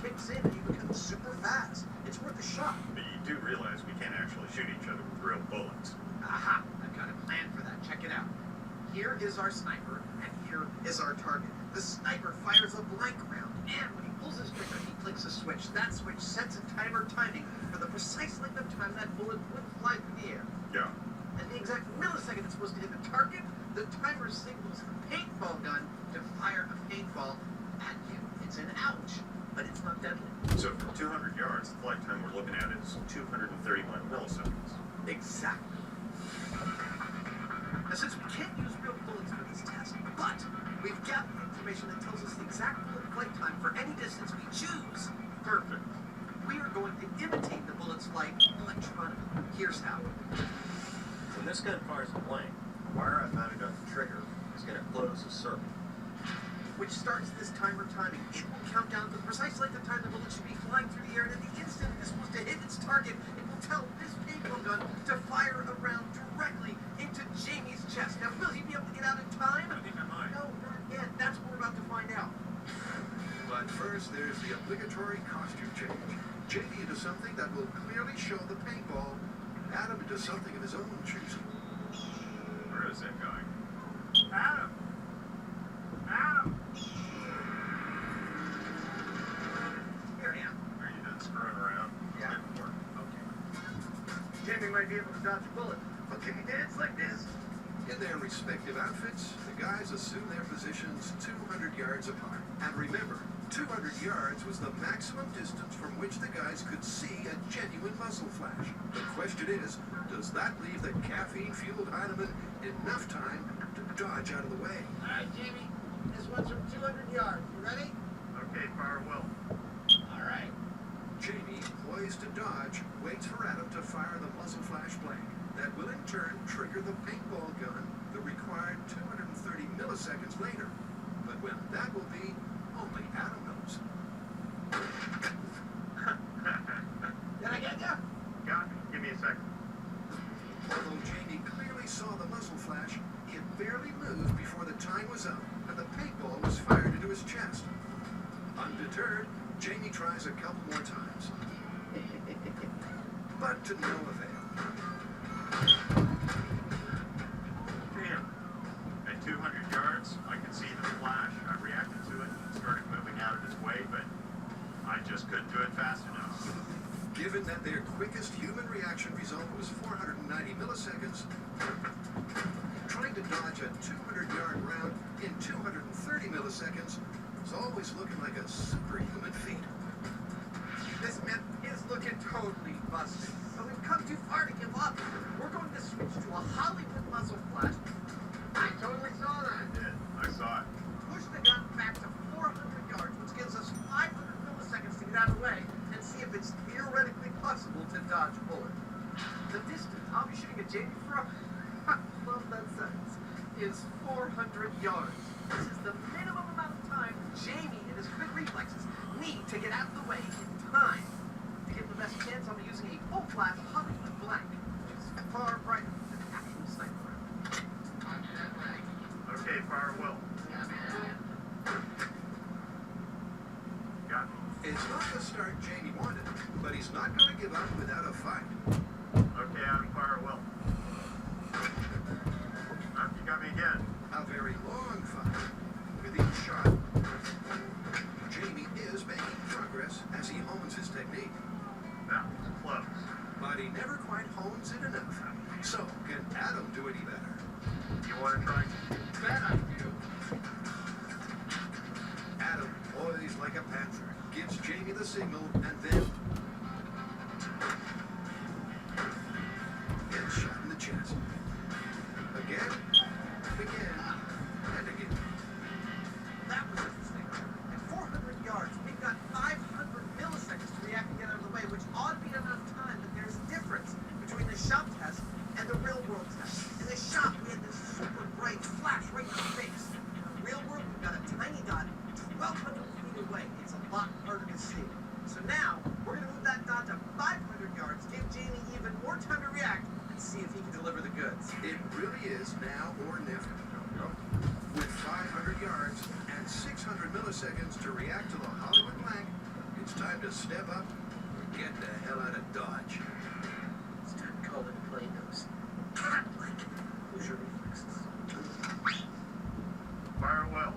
kicks in and you become super fast. It's worth a shot. But you do realize we can't actually shoot each other with real bullets. Aha! I've got a plan for that. Check it out. Here is our sniper, and here is our target. The sniper fires a blank round, and when he pulls his trigger, he clicks a switch. That switch sets a timer timing for the precise length of time that bullet would fly through the air. Yeah. At the exact millisecond it's supposed to hit the target, the timer signals the paintball gun to fire a paintball at you. It's an ouch, but it's not deadly. So from 200 yards, the flight time we're looking at is 231 milliseconds. Exactly. Now, since we can't use real bullets for this test, but we've gathered information that tells us the exact bullet flight time for any distance we choose. Perfect. We are going to imitate the bullet's flight electronically. Here's how. When this gun fires a blank, the wire I mounted on the trigger is going to close a circle. Which starts this timer timing. It will count down to the precise length of time the bullet should be flying through the air, and at the instant it is supposed to hit its target, it will tell this paintball gun to fire a round directly into Jamie's chest. Now, will he be able to get out in time? I think I might. No, not yet. That's what we're about to find out. But first, there's the obligatory costume change. Jamie into something that will clearly show the paintball. Adam into something of his own choosing. Where is that guy? Adam! Adam! Here I am. Are you done screwing around? Yeah. Didn't work. Okay. Jamie might be able to dodge a bullet, but can he dance like this? In their respective outfits, the guys assume their positions 200 yards apart. And remember, 200 yards was the maximum distance from which the guys could see a genuine muzzle flash. The question is, does that leave the caffeine-fueled Heineman enough time to dodge out of the way? All right, Jamie. This one's from 200 yards. You ready? Okay, fire well. All right. Jamie, poised to dodge, waits for Adam to fire the muzzle flash blank. That will in turn trigger the paintball gun, the required 230 milliseconds later. But when that will be, only Adam knows. Did I get you? Got me. Give me a second. Although Jamie clearly saw the muzzle flash, he had barely moved before the time was up and the paintball was fired into his chest. Undeterred, Jamie tries a couple more times. But to no avail. Damn. At 200 yards, I could see the flash. I reacted to it and started moving out of his way, but Given that their quickest human reaction result was 490 milliseconds, trying to dodge a 200-yard round in 230 milliseconds is always looking like a superhuman feat. This myth is looking totally busted, but we've come too far to give up. We're going to switch to a Hollywood muzzle flash. I totally saw that. I did. I saw it. Push the gun back to 400 yards, which gives us 500 milliseconds to get out of the way and see if it's theoretically possible to dodge a bullet. The distance I'll be shooting at Jamie from, I love that sentence, is 400 yards. This is the minimum amount of time Jamie and his quick reflexes need to get out of the way in time to get the best chance on using a full-flash Hollywood blank, which is far brighter than an actual sniper round. Okay, fire well. Got me. It's not the start Jamie wanted, but he's not going to give up without a fight. Okay, Adam, fire well. You got me again. A very long fight. With each shot, Jamie is making progress as he hones his technique. That was close. But he never quite hones it enough. So, can Adam do any better? You want to try? Bet I do. Adam, poised like a panther, gives Jamie the signal and then gets shot in the chest. Again, again, and again. That was interesting. At 400 yards, we've got 500 milliseconds to react and get out of the way, which ought to be enough time that there's a difference between the shop test and the real world test. In the shop, we had this super bright flash right in our face. In the real world, we've got a tiny dot 1,200 feet away. It's a lot harder to see. So now, we're going to move that dot to 500 yards, give Jamie even more time to react, and see if he can deliver the goods. It really is now or never. With 500 yards and 600 milliseconds to react to the Hollywood blank, it's time to step up and get the hell out of Dodge. It's time to call it a play nose. Cat-like. Use your reflexes. Fire well.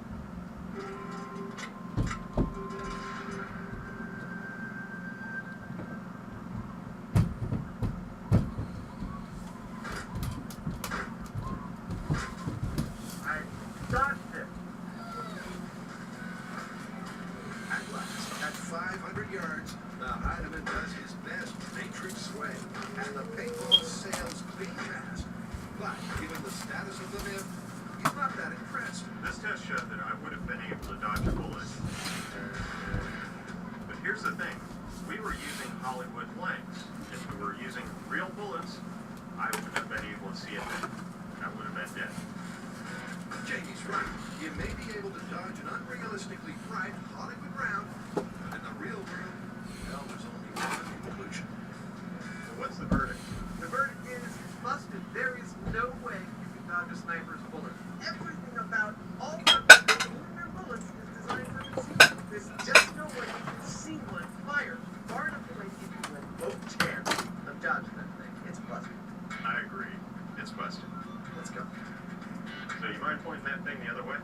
At last, at 500 yards, the Heinemann does his best matrix sway, and the paintball sails clean past. But given the status of the myth, he's not that impressed. This test showed that I would have been able to dodge a bullet. But here's the thing. We were using Hollywood blanks. If we were using real bullets, I wouldn't have been able to see it then. I would have been dead. Jamie's right. You may be able to dodge an unrealistically bright Hollywood round, but in the real world, well, there's only one conclusion. So what's the verdict? The verdict is busted. There is no way you can dodge a sniper's bullet. Everything about all weapons, including their bullets, is designed for concealment. There's just no way you can see one fired far enough away to give you a low chance of dodging that thing. It's busted. I agree. It's busted. Let's go. So you mind pointing that thing the other way?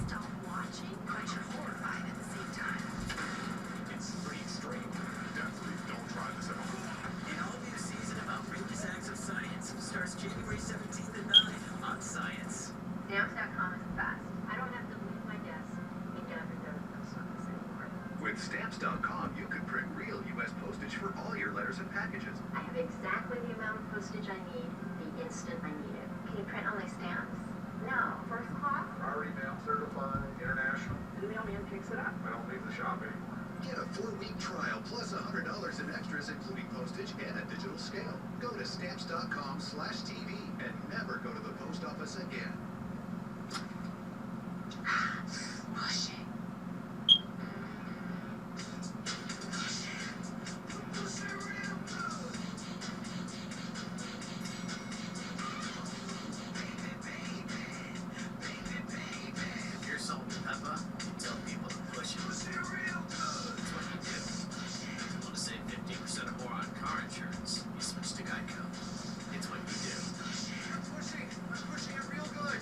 Stop watching, but you're horrified at the same time. It's pretty extreme. Definitely don't try this at home. An all-new season of Outrageous Acts of Science starts January 17th at 9 on Science. Stamps.com is the best. I don't have to leave my desk and get up and go to the post office anymore. With Stamps.com, you can print real U.S. postage for all your letters and packages. I have exactly the amount of postage I need the instant I need it. Can you print only stamps? No. First class? Our email certified, international. The mailman picks it up. I don't leave the shop anymore. Get a 4-week trial plus $100 in extras, including postage and a digital scale. Go to Stamps.com/TV and never go to the post office again. Pushing. If you're salt and pepper, you tell people to push it. That's what you do. If you want to save 15% or more on car insurance, you switch to Geico. It's what you do. I'm pushing it real good.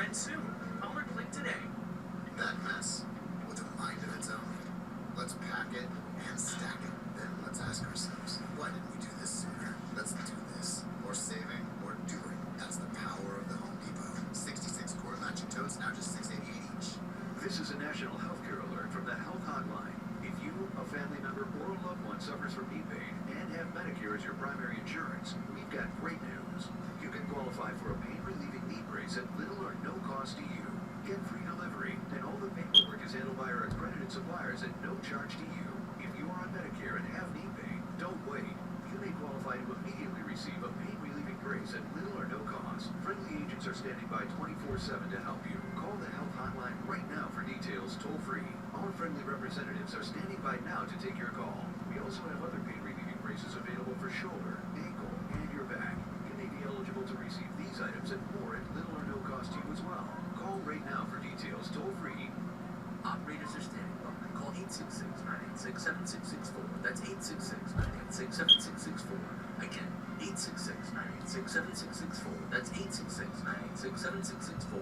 and soon. Call or click today. That mess, with a mind of its own. Let's pack it and stack it. Then let's ask ourselves, why didn't we do this sooner? Let's do this. More saving, more doing. That's the power of the Home Depot. 66 core matching totes, now just $6.88 each. This is a national healthcare alert from the Health Hotline. If you, a family member, or a loved one suffers from knee pain and have Medicare as your primary insurance, we've got great news. You can qualify for a pain-relieving knee brace at little or no cost to you. Get free delivery, and all the paperwork is handled by our accredited suppliers at no charge to you. If you are on Medicare and have knee pain, don't wait. You may qualify to immediately receive a pain-relieving brace at little or no cost. Friendly agents are standing by 24/7 to help you. Call the Health Hotline right now for details toll-free. Our friendly representatives are standing by now to take your call. We also have other pain-relieving braces available for shoulder, ankle, and your back. You may be eligible to receive these items and more at little or no cost to you as well. Call right now for details toll-free. Operators are standing by. Call 866-986-7664. That's 866-986-7664. Again, 866-986-7664. That's 866-986-7664.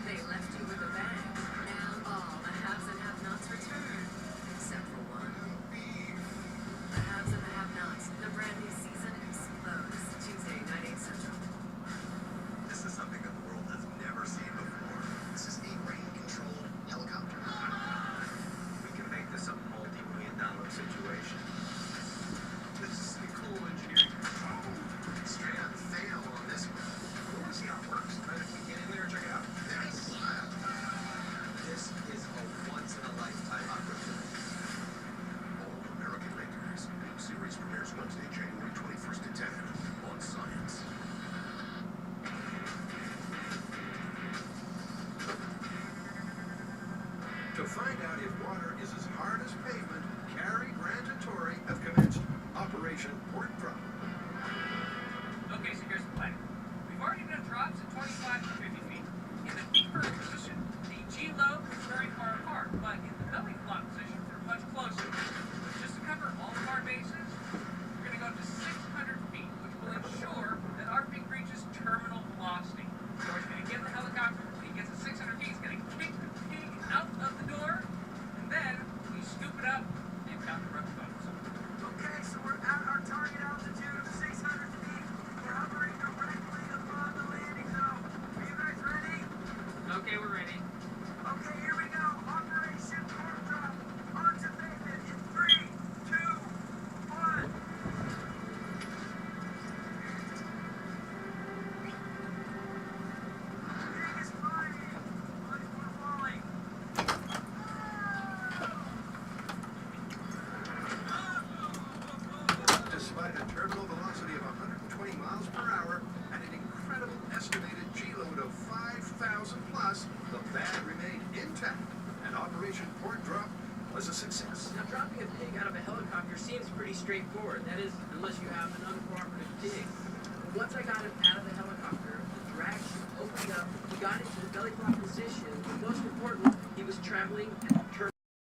They left you with a bang. Now all the haves and have-nots return. Except for one. The haves and the have-nots. The brand new season explodes. Tuesday, 9, 8 Central. This is something that the world has never seen before. This is a rain-controlled helicopter. We can make this a multi-million-dollar situation. This is some cool engineering. Straight up fail on this one. We want to see how it works. Right, if we get in there and check it out. Nice. This is a once-in-a-lifetime opportunity. All American Makers. Series premieres Wednesday, January 21st at 10 on Science. To find out if water is as hard as pavement, Cary, Grant, and Torrey have commenced Operation Port Drop. Okay, so here's the plan. We've already done drops at 25 to 50 feet. In the deeper position, the G-load is very far apart, but in the belly flop position, they're much closer. Just to cover all of our bases, we're going to go up to 600 feet, which will ensure that our peak reaches terminal velocity. So we're going to get in the helicopter, when he gets to 600 feet, he's going to kick the pig out of the door, and then we scoop it up and count the rubber bones. Okay, so we're at our target altitude of 600 feet. We're hovering directly above the landing zone. Are you guys ready? Okay, we're ready. Okay, here we go. Operation Port Drop. Onto pavement in 3, 2, 1. Pig is flying. We're falling. Despite a terminal velocity of 120 miles per hour and an incredible estimated G-load of 5,000 plus, the van remained intact, and Operation Port Drop was a success. Now, dropping a pig out of a helicopter seems pretty straightforward. That is, unless you have an uncooperative pig. But once I got him out of the helicopter, the drag chute opened up, he got into the belly flop position, but most important, he was traveling at terminal